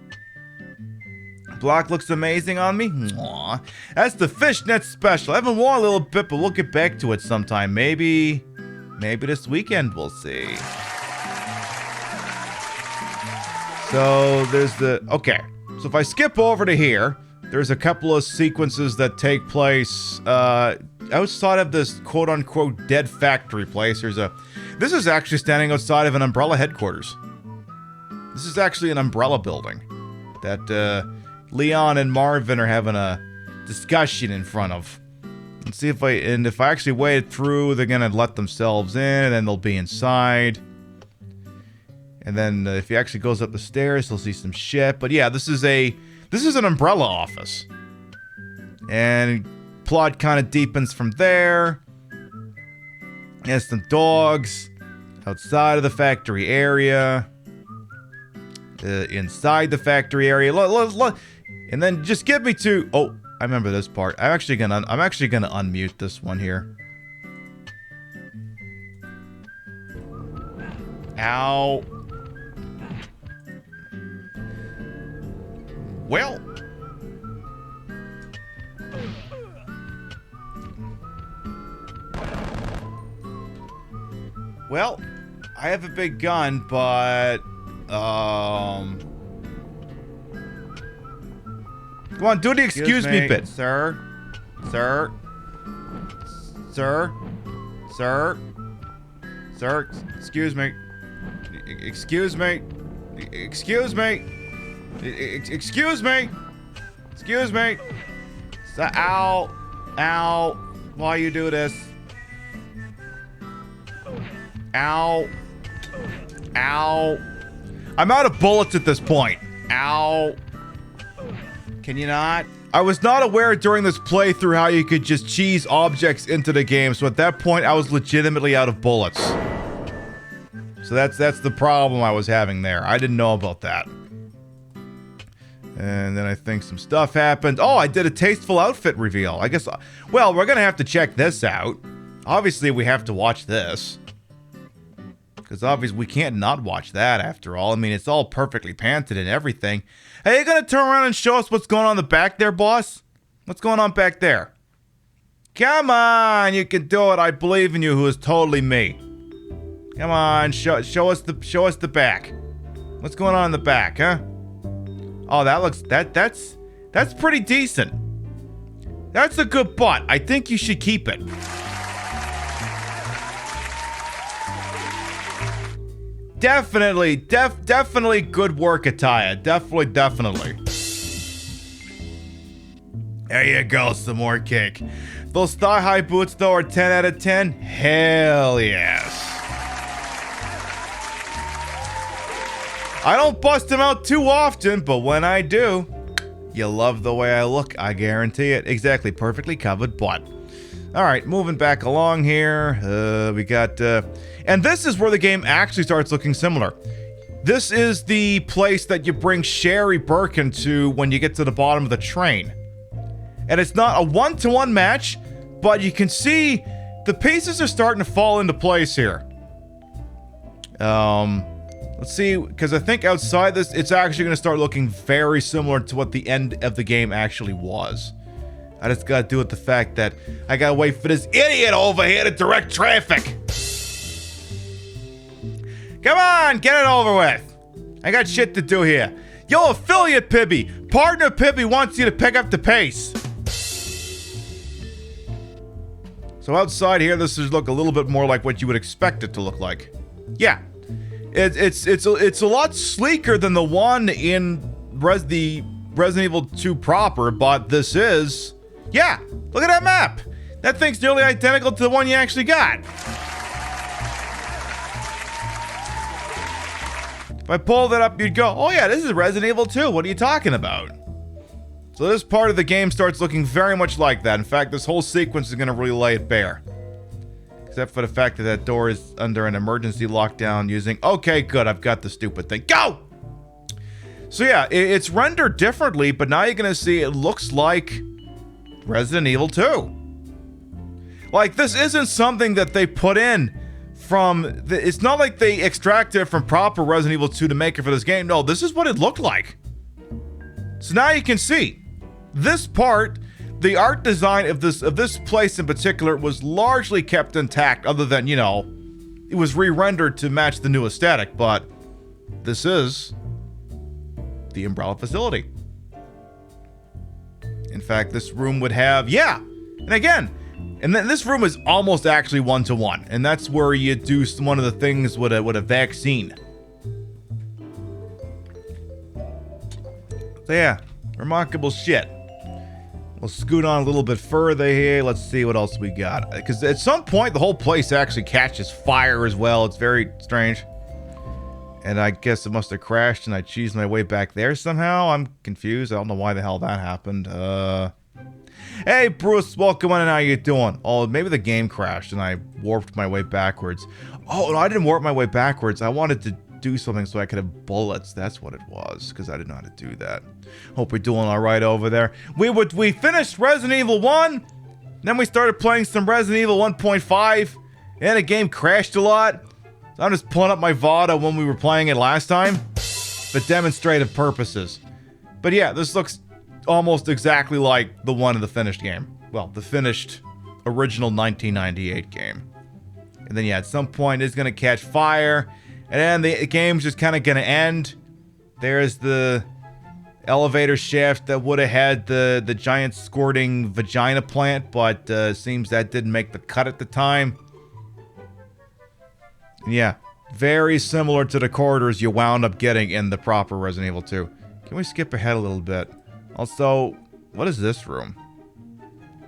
Black looks amazing on me. Aww. That's the fishnet special. I haven't worn a little bit, but we'll get back to it sometime. Maybe this weekend, we'll see. So there's okay. So if I skip over to here, there's a couple of sequences that take place outside of this quote-unquote dead factory place. This is actually standing outside of an Umbrella headquarters. This is actually an Umbrella building that Leon and Marvin are having a discussion in front of. Let's see if I actually wade through, they're gonna let themselves in, and then they'll be inside. And then if he actually goes up the stairs, he'll see some shit. But yeah, this is an Umbrella office. And plot kind of deepens from there. There's some dogs outside of the factory area. Inside the factory area. And then just get me to... Oh, I remember this part. I'm actually gonna unmute this one here. Ow. Well, I have a big gun, but come on, do the excuse me bit, sir. Excuse me. Ow. Why you do this? Ow. I'm out of bullets at this point. Ow. Can you not? I was not aware during this playthrough how you could just cheese objects into the game, so at that point I was legitimately out of bullets. So that's the problem I was having there. I didn't know about that. And then I think some stuff happened. Oh, I did a tasteful outfit reveal. I guess, well, we're gonna have to check this out. Obviously, we have to watch this. Because obviously, we can't not watch that after all. I mean, it's all perfectly panted and everything. Hey, you gonna turn around and show us what's going on in the back there, boss? What's going on back there? Come on, you can do it. I believe in you, who is totally me. Come on, show us the back. What's going on in the back, huh? Oh, that's pretty decent. That's a good butt. I think you should keep it. Definitely good work, Ataya. Definitely. There you go, some more cake. Those thigh-high boots, though, are 10 out of 10? Hell yes. I don't bust them out too often, but when I do, you love the way I look, I guarantee it. Exactly, perfectly covered butt. Alright, moving back along here, we got, and this is where the game actually starts looking similar. This is the place that you bring Sherry Birkin to when you get to the bottom of the train. And it's not a one-to-one match, but you can see the pieces are starting to fall into place here. Let's see, because I think outside this, it's actually going to start looking very similar to what the end of the game actually was. I just got to do with the fact that I got to wait for this idiot over here to direct traffic. Come on, get it over with. I got shit to do here. Yo, affiliate Pibby, partner Pibby wants you to pick up the pace. So outside here, this is look a little bit more like what you would expect it to look like. Yeah. It's a lot sleeker than the one in the Resident Evil 2 proper, but this is... Yeah, look at that map! That thing's nearly identical to the one you actually got. If I pull that up, you'd go, oh yeah, this is Resident Evil 2, what are you talking about? So this part of the game starts looking very much like that. In fact, this whole sequence is going to really lay it bare. Except for the fact that that door is under an emergency lockdown using... Okay, good, I've got the stupid thing. Go! So yeah, it's rendered differently, but now you're going to see it looks like Resident Evil 2. Like, this isn't something that they put in from... It's not like they extracted it from proper Resident Evil 2 to make it for this game. No, this is what it looked like. So now you can see this part, the art design of this place in particular was largely kept intact, other than, you know, it was re-rendered to match the new aesthetic, but this is the Umbrella facility. In fact, this room would have, yeah, and again, and then this room is almost actually one-to-one, and that's where you do one of the things with a vaccine. So yeah, remarkable shit. We'll scoot on a little bit further here. Let's see what else we got. Because at some point, the whole place actually catches fire as well. It's very strange. And I guess it must have crashed and I cheesed my way back there somehow. I'm confused. I don't know why the hell that happened. Hey, Bruce, welcome on and how you doing? Oh, maybe the game crashed and I warped my way backwards. Oh, no, I didn't warp my way backwards. I wanted to do something so I could have bullets. That's what it was, because I didn't know how to do that. Hope we're doing all right over there. We finished Resident Evil 1, then we started playing some Resident Evil 1.5, and the game crashed a lot. So I'm just pulling up my VOD of when we were playing it last time for demonstrative purposes. But yeah, this looks almost exactly like the one in the finished game. Well, the finished original 1998 game. And then yeah, at some point it's gonna catch fire. And then the game's just kind of going to end. There's the elevator shaft that would have had the giant squirting vagina plant, but seems that didn't make the cut at the time. Yeah, very similar to the corridors you wound up getting in the proper Resident Evil 2. Can we skip ahead a little bit? Also, what is this room?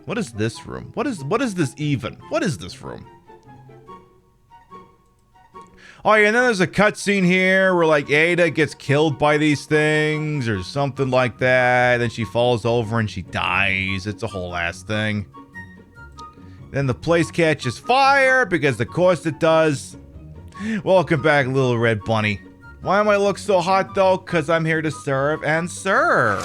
What is this room? What is this even? What is this room? Oh yeah, and then there's a cutscene here where like Ada gets killed by these things or something like that. Then she falls over and she dies. It's a whole ass thing. Then the place catches fire because of course it does. Welcome back, little red bunny. Why am I look so hot though? Because I'm here to serve and serve.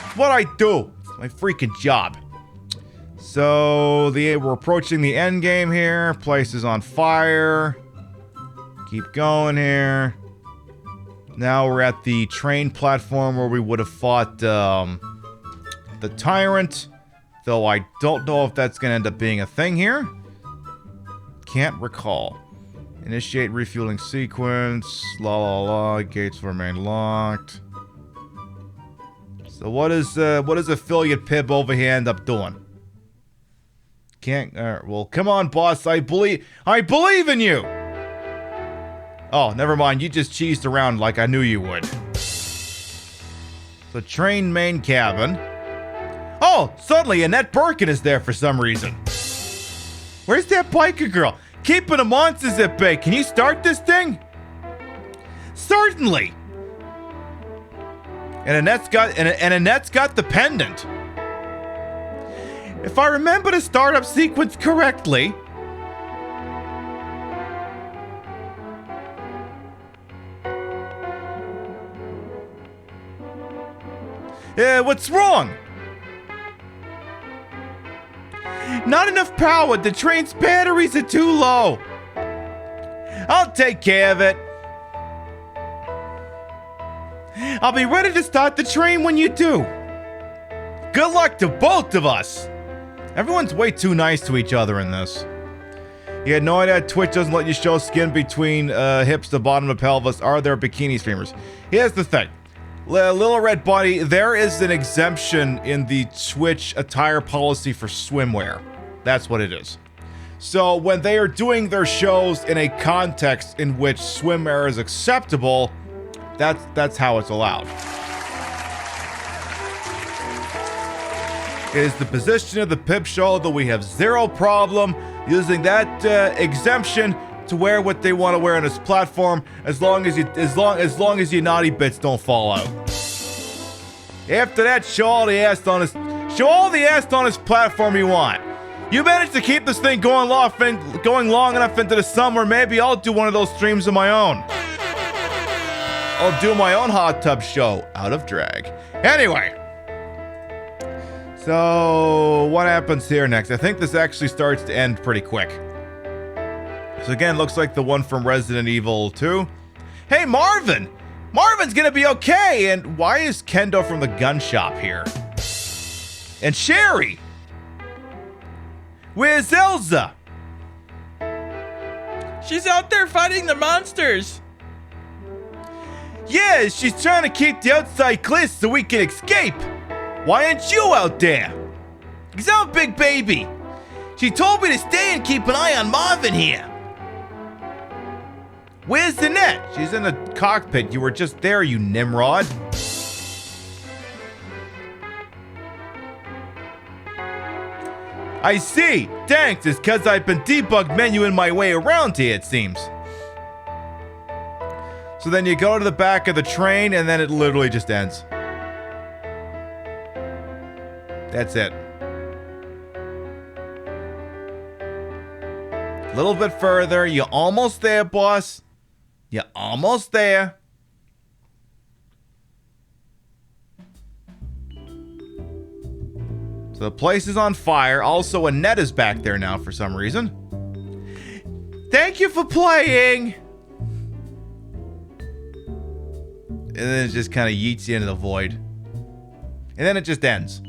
It's what I do. It's my freaking job. So we're approaching the end game here. Place is on fire. Keep going here. Now we're at the train platform where we would have fought the tyrant. Though I don't know if that's going to end up being a thing here. Can't recall. Initiate refueling sequence. La la la. Gates remain locked. So what does affiliate Pib over here end up doing? Can't. Well, come on, boss. I believe in you. Oh, never mind. You just cheesed around like I knew you would. The train main cabin. Oh, suddenly Annette Birkin is there for some reason. Where's that biker girl? Keeping the monsters at bay. Can you start this thing? Certainly. And Annette's got the pendant. If I remember the startup sequence correctly, what's wrong? Not enough power. The train's batteries are too low. I'll take care of it. I'll be ready to start the train when you do. Good luck to both of us. Everyone's way too nice to each other in this. You had no idea Twitch doesn't let you show skin between hips to bottom of pelvis. Are there bikini streamers? Here's the thing. Little Red Bunny, there is an exemption in the Twitch attire policy for swimwear. That's what it is. So when they are doing their shows in a context in which swimwear is acceptable, that's how it's allowed. It is the position of the Pip Show that we have zero problem using that exemption to wear what they want to wear on this platform, as long as your naughty bits don't fall out. After that, show all the ass on this platform you want. You managed to keep this thing going long enough into the summer. Maybe I'll do one of those streams of my own. I'll do my own hot tub show out of drag. Anyway. So, what happens here next? I think this actually starts to end pretty quick. So again, looks like the one from Resident Evil 2. Hey, Marvin! Marvin's gonna be okay! And why is Kendo from the gun shop here? And Sherry! Where's Elsa? She's out there fighting the monsters. Yeah, she's trying to keep the outside clear so we can escape. Why aren't you out there? Because I'm a big baby. She told me to stay and keep an eye on Marvin here. Where's Annette? She's in the cockpit. You were just there, you Nimrod. I see. Thanks. It's because I've been debug menuing my way around here, it seems. So then you go to the back of the train and then it literally just ends. That's it. A little bit further. You're almost there, boss. You're almost there. So the place is on fire. Also, Annette is back there now for some reason. Thank you for playing. And then it just kind of yeets you into the void. And then it just ends.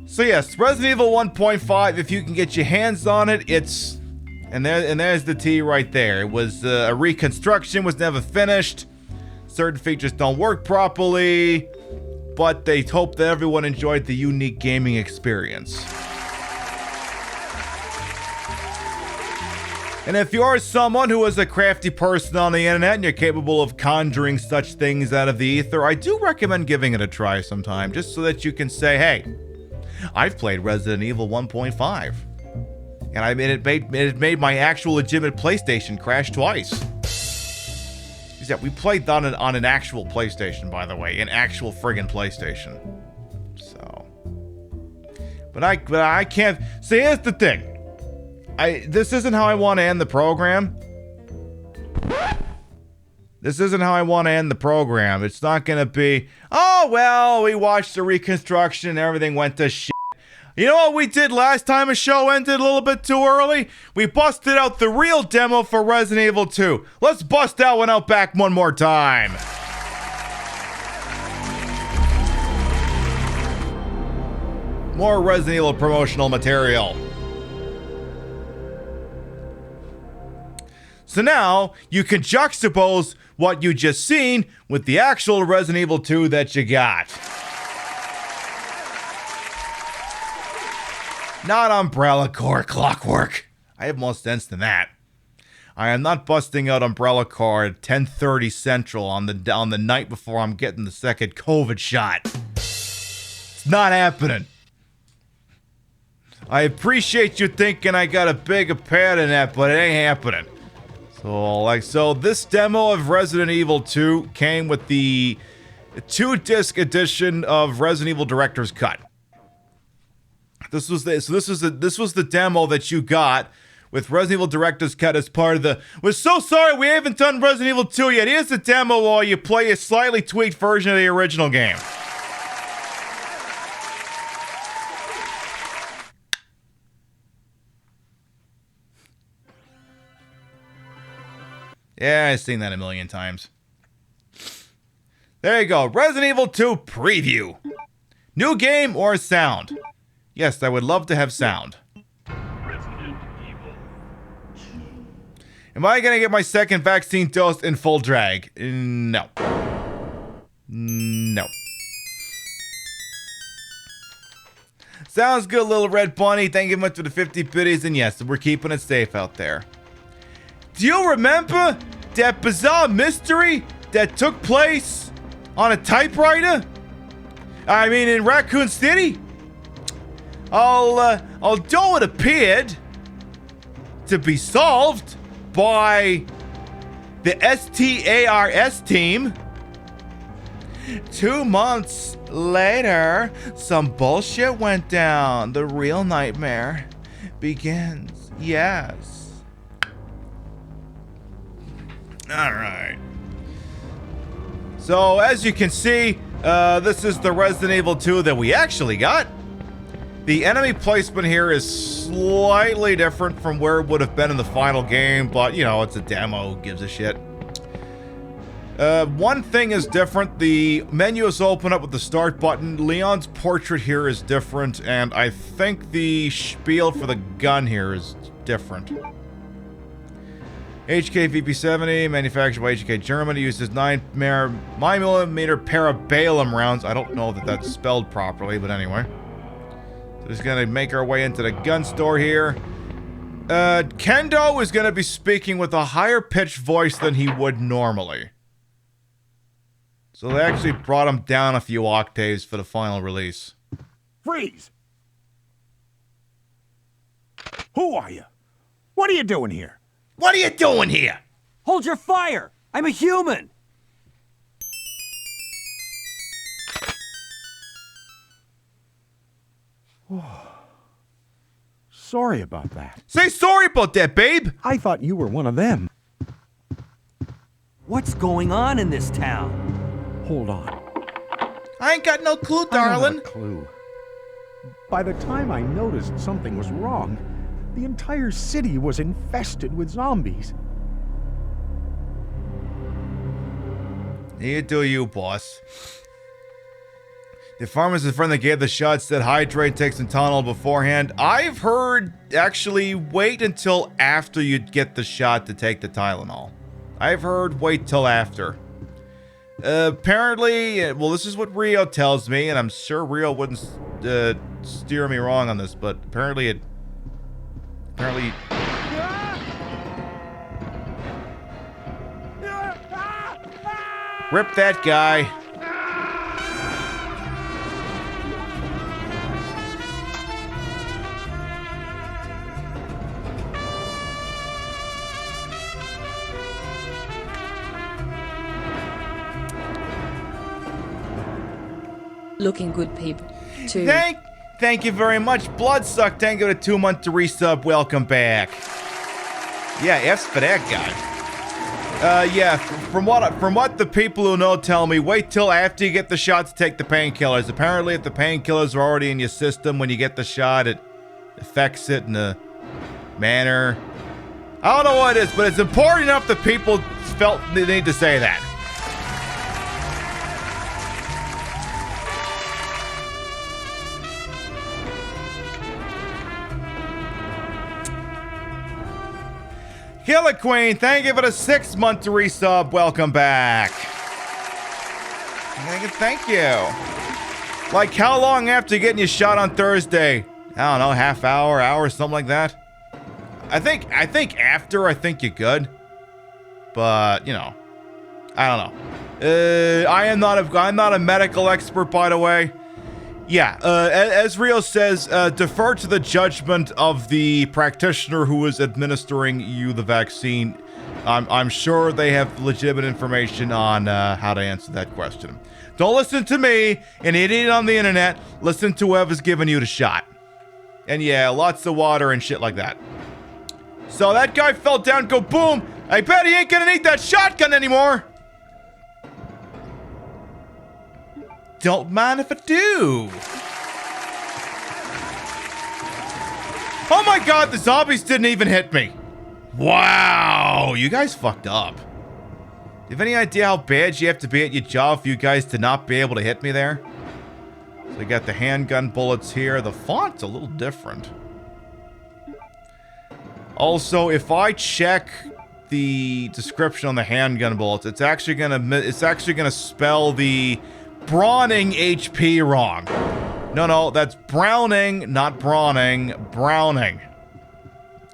So yes, Resident Evil 1.5, if you can get your hands on it, it's... And there's the T right there. It was a reconstruction, was never finished. Certain features don't work properly. But they hope that everyone enjoyed the unique gaming experience. And if you're someone who is a crafty person on the internet and you're capable of conjuring such things out of the ether, I do recommend giving it a try sometime, just so that you can say, hey, I've played Resident Evil 1.5. And I mean, it made my actual legitimate PlayStation crash twice. Yeah, we played on an actual PlayStation, by the way, an actual friggin' PlayStation. So, but I can't. See, here's the thing. This isn't how I want to end the program. This isn't how I want to end the program. It's not gonna be, oh well, we watched the reconstruction and everything went to shit. You know what we did last time a show ended a little bit too early? We busted out the real demo for Resident Evil 2. Let's bust that one out back one more time. More Resident Evil promotional material. So now, you can juxtapose what you just seen with the actual Resident Evil 2 that you got. Not Umbrella Corps Clockwork. I have more sense than that. I am not busting out Umbrella Corps at 10:30 Central on the night before I'm getting the second COVID shot. It's not happening. I appreciate you thinking I got a bigger pad in that, but it ain't happening. So this demo of Resident Evil 2 came with the 2-disc edition of Resident Evil Director's Cut. This was the demo that you got with Resident Evil Director's Cut as part of the... We're so sorry we haven't done Resident Evil 2 yet. Here's the demo while you play a slightly tweaked version of the original game. Yeah, I've seen that a million times. There you go. Resident Evil 2 preview. New game or sound? Yes, I would love to have sound. Resident Evil 2. Am I going to get my second vaccine dose in full drag? No. No. Sounds good, little red bunny. Thank you much for the 50 biddies. And yes, we're keeping it safe out there. Do you remember that bizarre mystery that took place on a typewriter? I mean, in Raccoon City? Although it appeared to be solved by the STARS team, 2 months later, some bullshit went down. The real nightmare begins. Yes. Alright. So, as you can see, this is the Resident Evil 2 that we actually got. The enemy placement here is slightly different from where it would have been in the final game, but, you know, it's a demo. Who gives a shit? One thing is different. The menu is open up with the start button. Leon's portrait here is different, and I think the spiel for the gun here is different. HK VP70, manufactured by HK Germany, uses 9mm parabellum rounds. I don't know that that's spelled properly, but anyway. So just gonna make our way into the gun store here. Kendo is gonna be speaking with a higher pitched voice than he would normally. So they actually brought him down a few octaves for the final release. Freeze! Who are you? What are you doing here? What are you doing here? Hold your fire! I'm a human! Sorry about that. Say sorry about that, babe! I thought you were one of them. What's going on in this town? Hold on. I ain't got no clue, darling. I don't have a clue. By the time I noticed something was wrong, the entire city was infested with zombies. You do you, boss. The pharmacist friend that gave the shot said hydrate, take some Tylenol beforehand. I've heard, actually, wait until after you get the shot to take the Tylenol. I've heard wait till after. Apparently, well, this is what Rio tells me, and I'm sure Rio wouldn't steer me wrong on this, but apparently rip that guy. Looking good, Pib. Too. Thank you very much. Bloodsuck, thank you to 2 month to resub. Welcome back. Yeah, F's for that guy. Yeah, from what the people who know tell me, wait till after you get the shot to take the painkillers. Apparently, if the painkillers are already in your system when you get the shot, it affects it in a manner. I don't know what it is, but it's important enough that people felt they need to say that. Killer Queen, thank you for the 6 month to resub. Welcome back. Thank you. Like, how long after getting your shot on Thursday? I don't know, half hour, something like that. I think after, I think you're good. But, you know, I don't know. I'm not a medical expert, by the way. Yeah, as Rio says, defer to the judgment of the practitioner who is administering you the vaccine. I'm sure they have legitimate information on how to answer that question. Don't listen to me, an idiot on the internet. Listen to whoever's giving you the shot. And yeah, lots of water and shit like that. So that guy fell down, go boom. I bet he ain't gonna need that shotgun anymore. Don't mind if I do. Oh my god, the zombies didn't even hit me. Wow, you guys fucked up. Do you have any idea how bad you have to be at your job for you guys to not be able to hit me there? So we got the handgun bullets here. The font's a little different. Also, if I check the description on the handgun bullets, it's actually gonna spell the Browning HP wrong. No, that's Browning, not Brawning. Browning.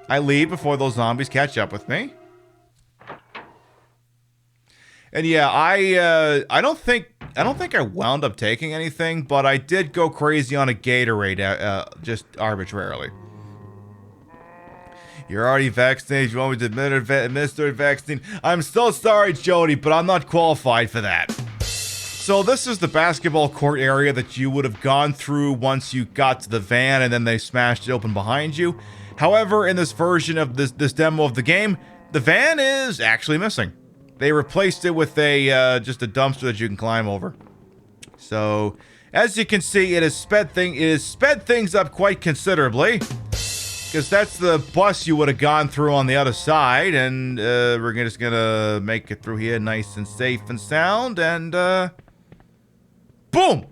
I leave before those zombies catch up with me. And yeah, I don't think I wound up taking anything, but I did go crazy on a Gatorade, just arbitrarily. You're already vaccinated. You want me to administer a vaccine? I'm so sorry, Jody, but I'm not qualified for that. So this is the basketball court area that you would have gone through once you got to the van and then they smashed it open behind you. However, in this version of this demo of the game, the van is actually missing. They replaced it with a just a dumpster that you can climb over. So, as you can see, it has sped things up quite considerably. Because that's the bus you would have gone through on the other side. And we're just going to make it through here nice and safe and sound. And, boom!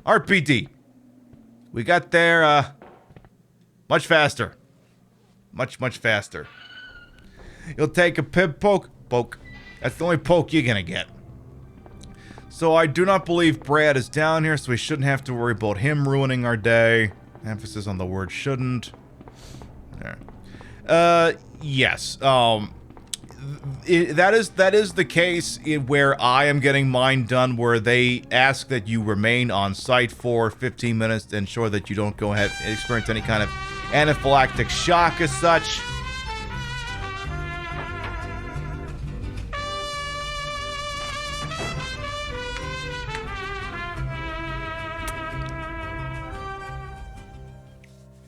RPD. We got there, much faster. Much faster. You'll take a poke. That's the only poke you're gonna get. So I do not believe Brad is down here, so we shouldn't have to worry about him ruining our day. Emphasis on the word shouldn't. There. Yes. That is the case where I am getting mine done, where they ask that you remain on site for 15 minutes to ensure that you don't go ahead and experience any kind of anaphylactic shock as such.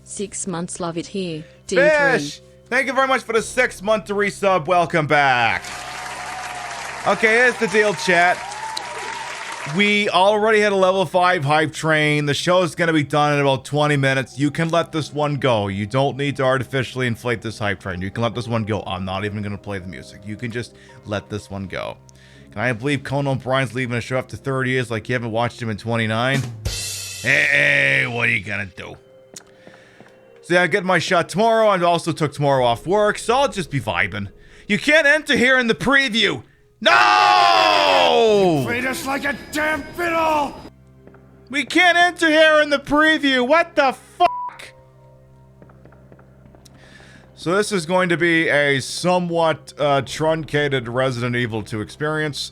Six months, love it here. Dean Fish! Thank you very much for the 6 month to resub. Welcome back. Okay, here's the deal, chat. We already had a level 5 hype train. The show's gonna be done in about 20 minutes. You can let this one go. You don't need to artificially inflate this hype train. You can let this one go. I'm not even gonna play the music. You can just let this one go. Can I believe Conan O'Brien's leaving a show after 30 years like you haven't watched him in 29? Hey, what are you gonna do? So yeah, I get my shot tomorrow. I also took tomorrow off work, so I'll just be vibing. You can't enter here in the preview. No! You played us like a damn fiddle! We can't enter here in the preview. What the fuck? So this is going to be a somewhat truncated Resident Evil 2 experience.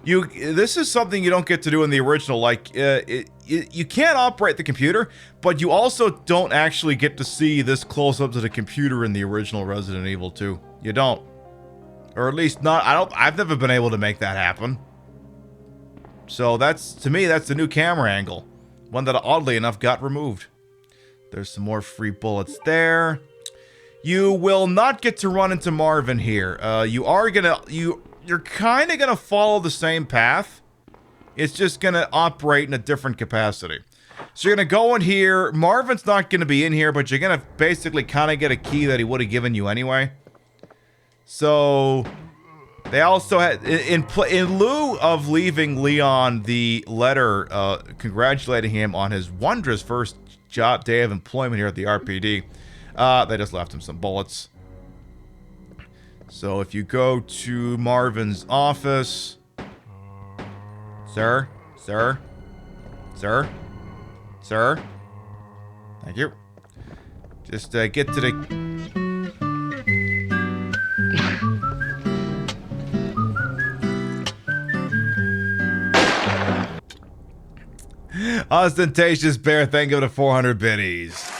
This is something you don't get to do in the original. Like, you can't operate the computer, but you also don't actually get to see this close up to the computer in the original Resident Evil 2. You don't. Or at least not, I've never been able to make that happen. So to me, that's the new camera angle. One that oddly enough got removed. There's some more free bullets there. You will not get to run into Marvin here. You're kind of gonna follow the same path. It's just gonna operate in a different capacity. So you're gonna go in here. Marvin's not gonna be in here, but you're gonna basically kind of get a key that he would have given you anyway. So they also had, in lieu of leaving Leon the letter congratulating him on his wondrous first day of employment here at the RPD, they just left him some bullets. So if you go to Marvin's office, sir, thank you. Just get to the. Ostentatious Bear, thank you for the 400 biddies.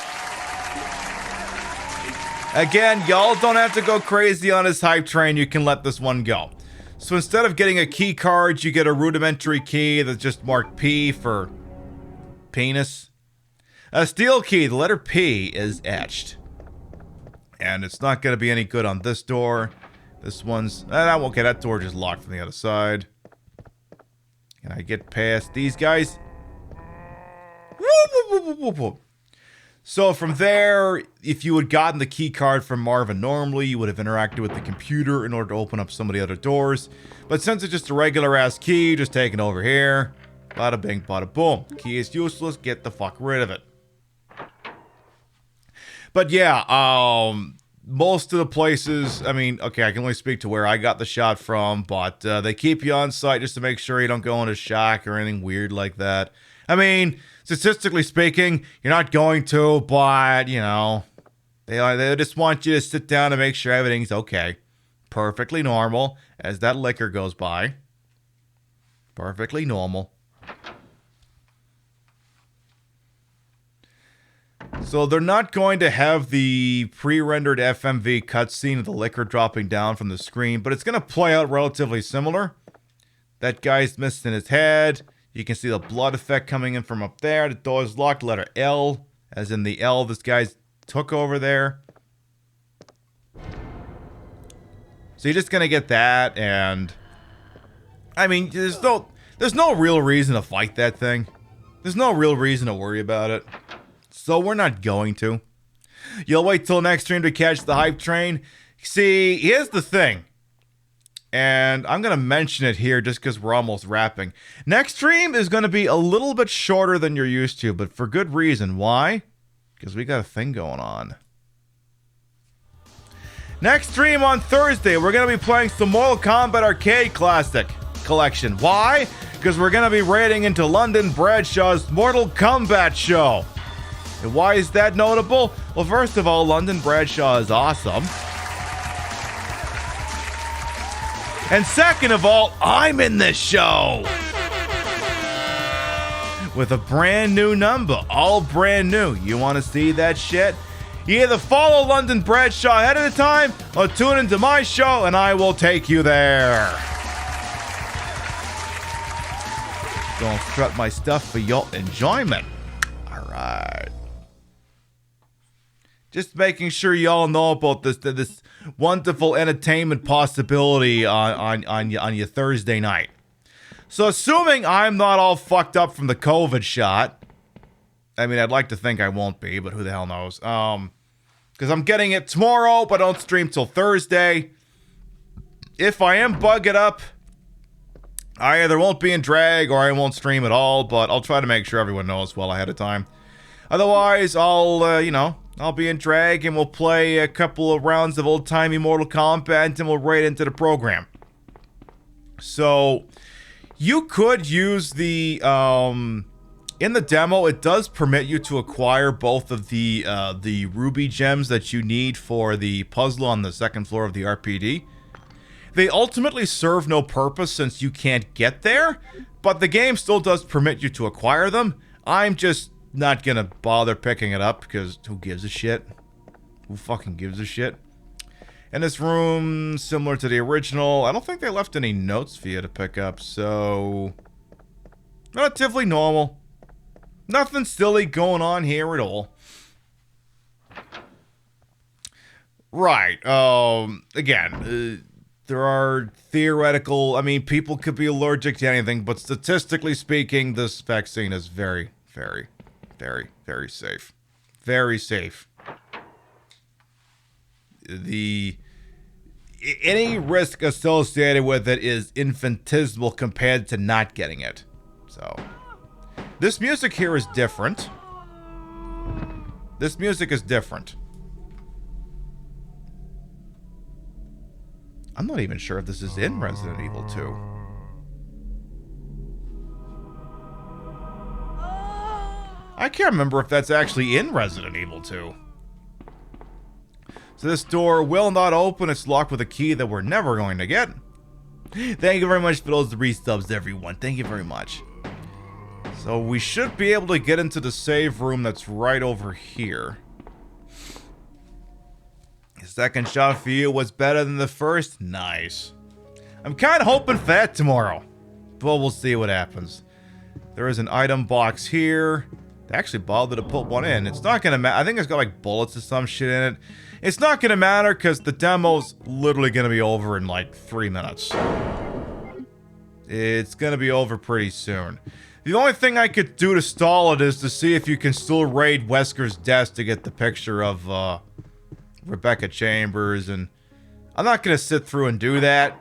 Again, y'all don't have to go crazy on this hype train. You can let this one go. So instead of getting a key card, you get a rudimentary key that's just marked P for penis. A steel key, the letter P is etched. And it's not going to be any good on this door. This one's... okay, that door just locked from the other side. Can I get past these guys? So from there, if you had gotten the key card from Marvin normally, you would have interacted with the computer in order to open up some of the other doors. But since it's just a regular ass key, just take it over here. Bada bing, bada boom. Key is useless, get the fuck rid of it. But yeah, most of the places, I mean, okay, I can only speak to where I got the shot from, but they keep you on site just to make sure you don't go into shock or anything weird like that. I mean, statistically speaking, you're not going to, but, you know, they just want you to sit down and make sure everything's okay. Perfectly normal as that liquor goes by. Perfectly normal. So they're not going to have the pre-rendered FMV cutscene of the liquor dropping down from the screen, but it's going to play out relatively similar. That guy's missing his head. You can see the blood effect coming in from up there. The door's locked. Letter L, as in the L this guy's took over there. So you're just gonna get that, and I mean, there's There's no real reason to fight that thing. There's no real reason to worry about it. So we're not going to. You'll wait till next stream to catch the hype train. See, here's the thing. And I'm going to mention it here just because we're almost wrapping. Next stream is going to be a little bit shorter than you're used to, but for good reason. Why? Because we got a thing going on. Next stream on Thursday, we're going to be playing some Mortal Kombat Arcade Classic Collection. Why? Because we're going to be raiding into London Bradshaw's Mortal Kombat show. And why is that notable? Well, first of all, London Bradshaw is awesome. And second of all, I'm in this show. With a brand new number, all brand new. You want to see that shit? You either follow London Bradshaw ahead of the time or tune into my show and I will take you there. Gonna strut my stuff for your enjoyment. Alright. Just making sure y'all know about this wonderful entertainment possibility on your Thursday night. So assuming I'm not all fucked up from the COVID shot, I mean, I'd like to think I won't be, but who the hell knows? Because I'm getting it tomorrow, but I don't stream till Thursday. If I am bugged up, I either won't be in drag or I won't stream at all, but I'll try to make sure everyone knows well ahead of time. Otherwise, I'll be in drag and we'll play a couple of rounds of old-timey Mortal Kombat and we'll raid into the program. So, you could use the, in the demo, it does permit you to acquire both of the ruby gems that you need for the puzzle on the second floor of the RPD. They ultimately serve no purpose since you can't get there, but the game still does permit you to acquire them. I'm just not gonna bother picking it up because who gives a shit? Who fucking gives a shit? And this room, similar to the original, I don't think they left any notes for you to pick up, so relatively normal. Nothing silly going on here at all. Right, again, there are theoretical, I mean, people could be allergic to anything, but statistically speaking, this vaccine is very, very, very, very safe. Very safe. Any risk associated with it is infinitesimal compared to not getting it. So, this music here is different. This music is different. I'm not even sure if this is in Resident Evil 2. I can't remember if that's actually in Resident Evil 2. So this door will not open. It's locked with a key that we're never going to get. Thank you very much for those resubs, everyone. Thank you very much. So we should be able to get into the save room that's right over here. The second shot for you was better than the first. Nice. I'm kind of hoping for that tomorrow. But we'll see what happens. There is an item box here. They actually bothered to put one in. It's not going to matter. I think it's got like bullets or some shit in it. It's not going to matter because the demo's literally going to be over in like 3 minutes. It's going to be over pretty soon. The only thing I could do to stall it is to see if you can still raid Wesker's desk to get the picture of Rebecca Chambers. And I'm not going to sit through and do that.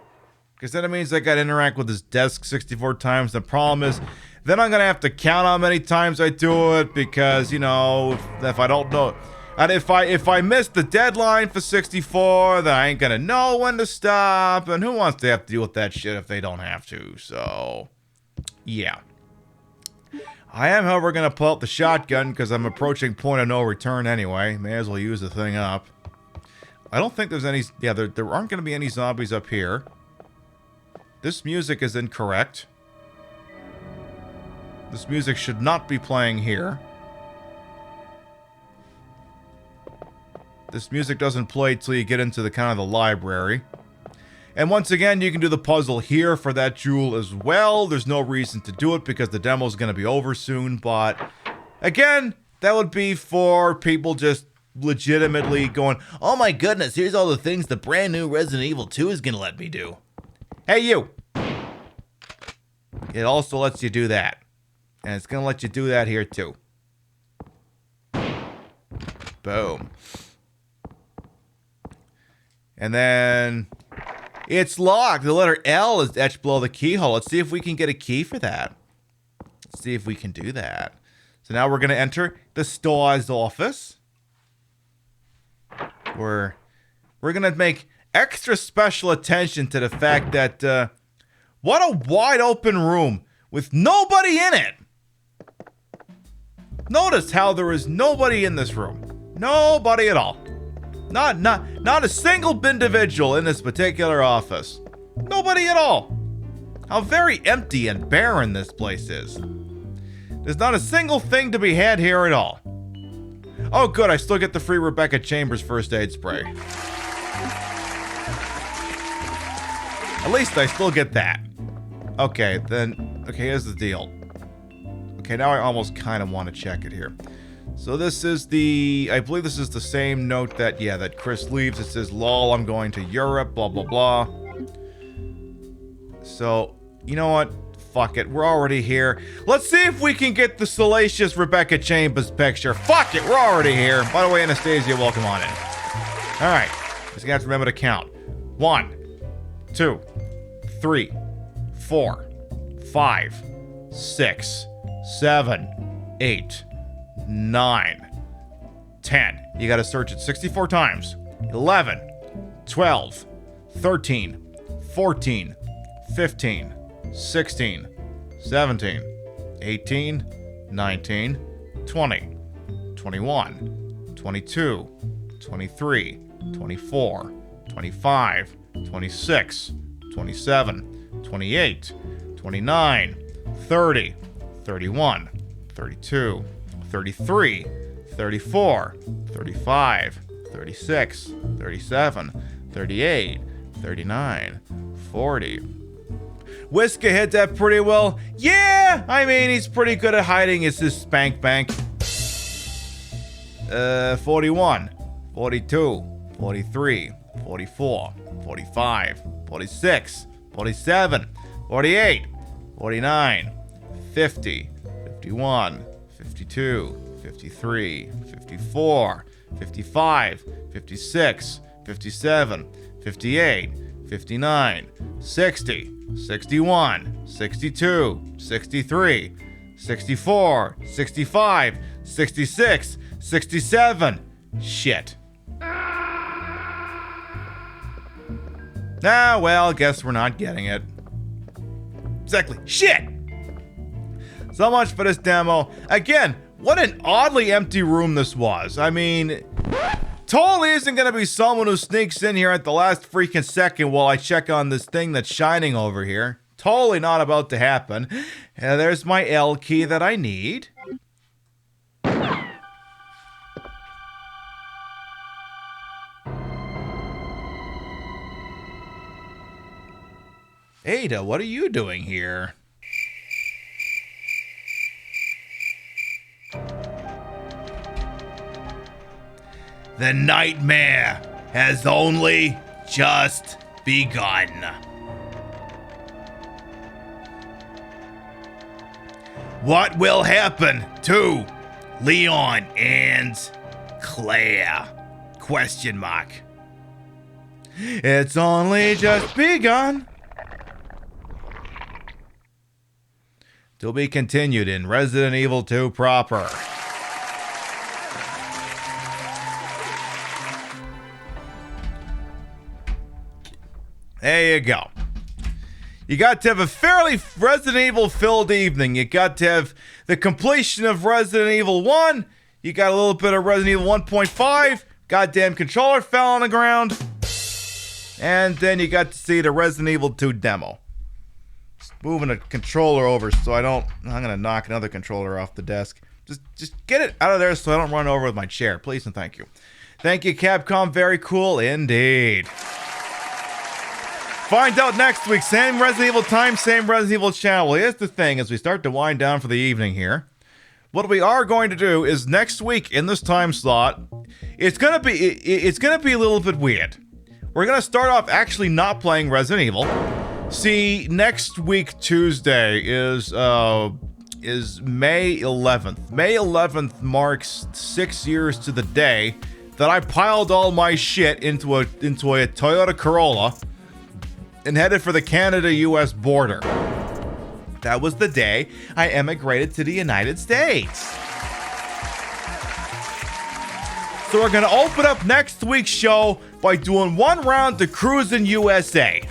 Because then it means I got to interact with his desk 64 times. The problem is, then I'm going to have to count how many times I do it. Because, you know, if I don't know... And if I miss the deadline for 64, then I ain't gonna know when to stop. And who wants to have to deal with that shit if they don't have to? So, yeah. I am, however, gonna pull out the shotgun because I'm approaching point of no return anyway. May as well use the thing up. I don't think there's any... Yeah, there aren't gonna be any zombies up here. This music is incorrect. This music should not be playing here. This music doesn't play till you get into the kind of the library. And once again, you can do the puzzle here for that jewel as well. There's no reason to do it because the demo's going to be over soon. But again, that would be for people just legitimately going, oh my goodness, here's all the things the brand new Resident Evil 2 is going to let me do. Hey, you. It also lets you do that. And it's going to let you do that here too. Boom. And then it's locked. The letter L is etched below the keyhole. Let's see if we can get a key for that. Let's see if we can do that. So now we're going to enter the store's office. We're going to make extra special attention to the fact that what a wide open room with nobody in it. Notice how there is nobody in this room. Nobody at all. Not a single individual in this particular office. Nobody at all. How very empty and barren this place is. There's not a single thing to be had here at all. Oh good, I still get the free Rebecca Chambers first aid spray. At least I still get that. Okay, here's the deal. Okay, now I almost kind of want to check it here. So this is I believe this is the same note that Chris leaves. It says, lol, I'm going to Europe, blah, blah, blah. So, you know what? Fuck it, we're already here. Let's see if we can get the salacious Rebecca Chambers picture. Fuck it, we're already here. By the way, Anastasia, welcome on in. Alright, just gonna have to remember to count. 1, 2, 3, 4, 5, 6, 7, 8, 9, 10. You gotta search it 64 times. 11, 12, 13, 14, 15, 16, 17, 18, 19, 20, 21, 22, 23, 24, 25, 26, 27, 28, 29, 30, 31, 32, 33, 34, 35, 36, 37, 38, 39, 40. Whisker hit that pretty well. Yeah, I mean, he's pretty good at hiding his spank bank. 41, 42, 43, 44, 45, 46, 47, 48, 49, 50, 51, 52, 53, 54, 55, 56, 57, 58, 59, 60, 61, 62, 63, 64, 65, 66, 67. Shit. Ah, well, guess we're not getting it. Exactly. Shit! So much for this demo. Again, what an oddly empty room this was. I mean, totally isn't going to be someone who sneaks in here at the last freaking second while I check on this thing that's shining over here. Totally not about to happen. And there's my L key that I need. Ada, what are you doing here? The nightmare has only just begun. What will happen to Leon and Claire? Question mark. It's only just begun. To be continued in Resident Evil 2 proper. There you go. You got to have a fairly Resident Evil filled evening. You got to have the completion of Resident Evil 1. You got a little bit of Resident Evil 1.5. Goddamn controller fell on the ground. And then you got to see the Resident Evil 2 demo. Just moving a controller over so I'm gonna knock another controller off the desk. Just get it out of there so I don't run over with my chair. Please and thank you. Thank you, Capcom. Very cool indeed. Find out next week. Same Resident Evil time, same Resident Evil channel. Well, here's the thing as we start to wind down for the evening here. What we are going to do is next week in this time slot, it's gonna be a little bit weird. We're gonna start off actually not playing Resident Evil. See, next week Tuesday is May 11th. May 11th marks 6 years to the day that I piled all my shit into a Toyota Corolla and headed for the Canada-US border. That was the day I emigrated to the United States. So we're gonna open up next week's show by doing one round to Cruisin' USA.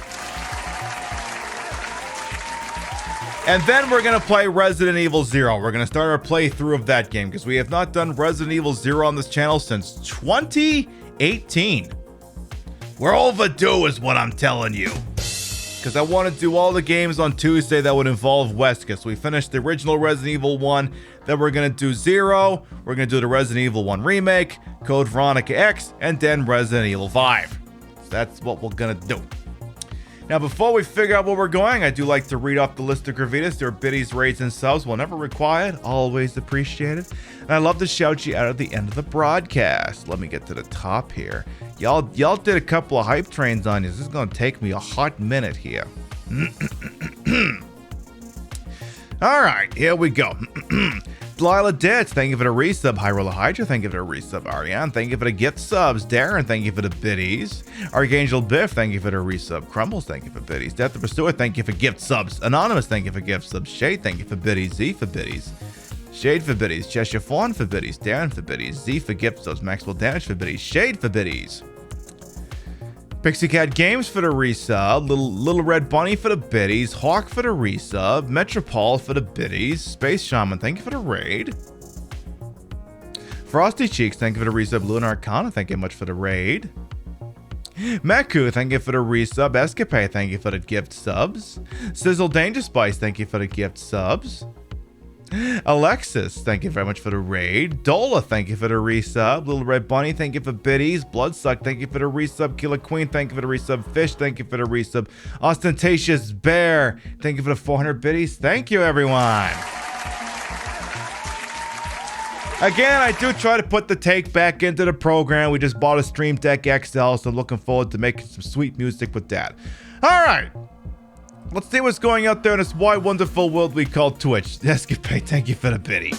And then we're going to play Resident Evil 0. We're going to start our playthrough of that game because we have not done Resident Evil 0 on this channel since 2018. We're overdue is what I'm telling you. Because I want to do all the games on Tuesday that would involve Wesker. So we finished the original Resident Evil 1. Then we're going to do 0. We're going to do the Resident Evil 1 remake, Code Veronica X, and then Resident Evil 5. So that's what we're going to do. Now, before we figure out where we're going, I do like to read off the list of gravitas. Their biddies, raids, and subs. Whenever required, always appreciated. And I love to shout you out at the end of the broadcast. Let me get to the top here. Y'all did a couple of hype trains on you. This is going to take me a hot minute here. All right, here we go. Delilah Ditz, thank you for the resub. Hyrule Hydra, thank you for the resub. Ariane, thank you for the gift subs. Darren, thank you for the biddies. Archangel Biff, thank you for the resub. Crumbles, thank you for biddies. Death the Pursuer, thank you for gift subs. Anonymous, thank you for gift subs. Shade, thank you for biddies. Z for biddies. Shade for biddies. Cheshire Fawn for biddies. Darren for biddies. Z for gift subs. Maxwell Damage for biddies. Shade for biddies. Pixie Cat Games for the resub, Little Red Bunny for the biddies, Hawk for the resub, Metropole for the biddies, Space Shaman, thank you for the raid. Frosty Cheeks, thank you for the resub, Lunar Arcana, thank you much for the raid. Meku, thank you for the resub, Escapade, thank you for the gift subs. Sizzle Danger Spice, thank you for the gift subs. Alexis, thank you very much for the raid. Dola, thank you for the resub. Little Red Bunny, thank you for biddies. Bloodsuck, thank you for the resub. Killer Queen, thank you for the resub. Fish, thank you for the resub. Ostentatious Bear, thank you for the 400 biddies. Thank you, everyone. Again, I do try to put the take back into the program. We just bought a Stream Deck XL, so I'm looking forward to making some sweet music with that. All right. Let's see what's going out there in this wide, wonderful world we call Twitch. Escapade, thank you for the biddy.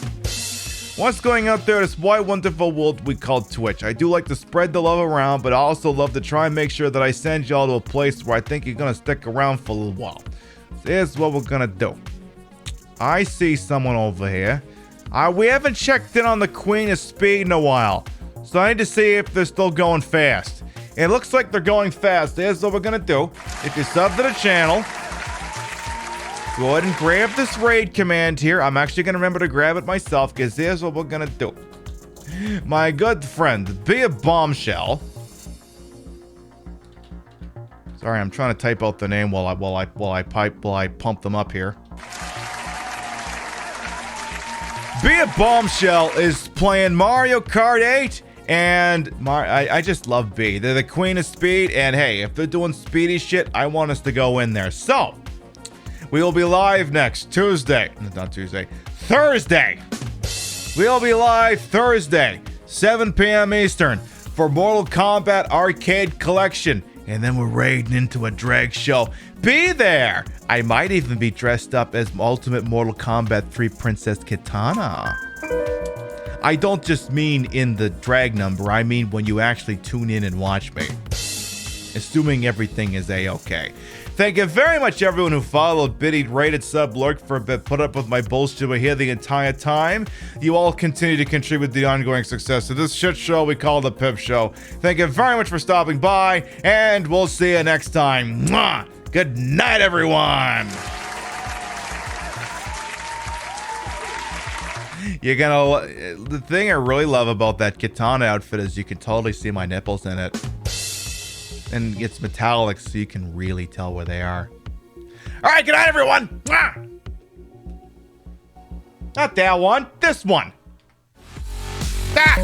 What's going out there in this wide, wonderful world we call Twitch? I do like to spread the love around, but I also love to try and make sure that I send y'all to a place where I think you're going to stick around for a little while. So here's what we're going to do. I see someone over here. We haven't checked in on the Queen of Speed in a while, so I need to see if they're still going fast. It looks like they're going fast. Here's what we're going to do. If you sub to the channel, go ahead and grab this raid command here. I'm actually going to remember to grab it myself because here's what we're going to do. My good friend, Be a Bombshell. Sorry, I'm trying to type out the name while I pump them up here. Be a Bombshell is playing Mario Kart 8 and I just love B. They're the Queen of Speed, and hey, if they're doing speedy shit, I want us to go in there. So, we will be live next Thursday. We'll be live Thursday, 7 p.m. Eastern for Mortal Kombat Arcade Collection. And then we're raiding into a drag show. Be there! I might even be dressed up as Ultimate Mortal Kombat 3 Princess Kitana. I don't just mean in the drag number, I mean when you actually tune in and watch me. Assuming everything is A-okay. Thank you very much, everyone who followed, biddied, rated, sub, lurked for a bit, put up with my bullshit here the entire time. You all continue to contribute to the ongoing success of this shit show we call the Pip Show. Thank you very much for stopping by, and we'll see you next time. Mwah! Good night, everyone! You're gonna... The thing I really love about that Kitana outfit is you can totally see my nipples in it. And it's metallic, so you can really tell where they are. All right, good night, everyone. Mwah! Not that one, this one. Ah!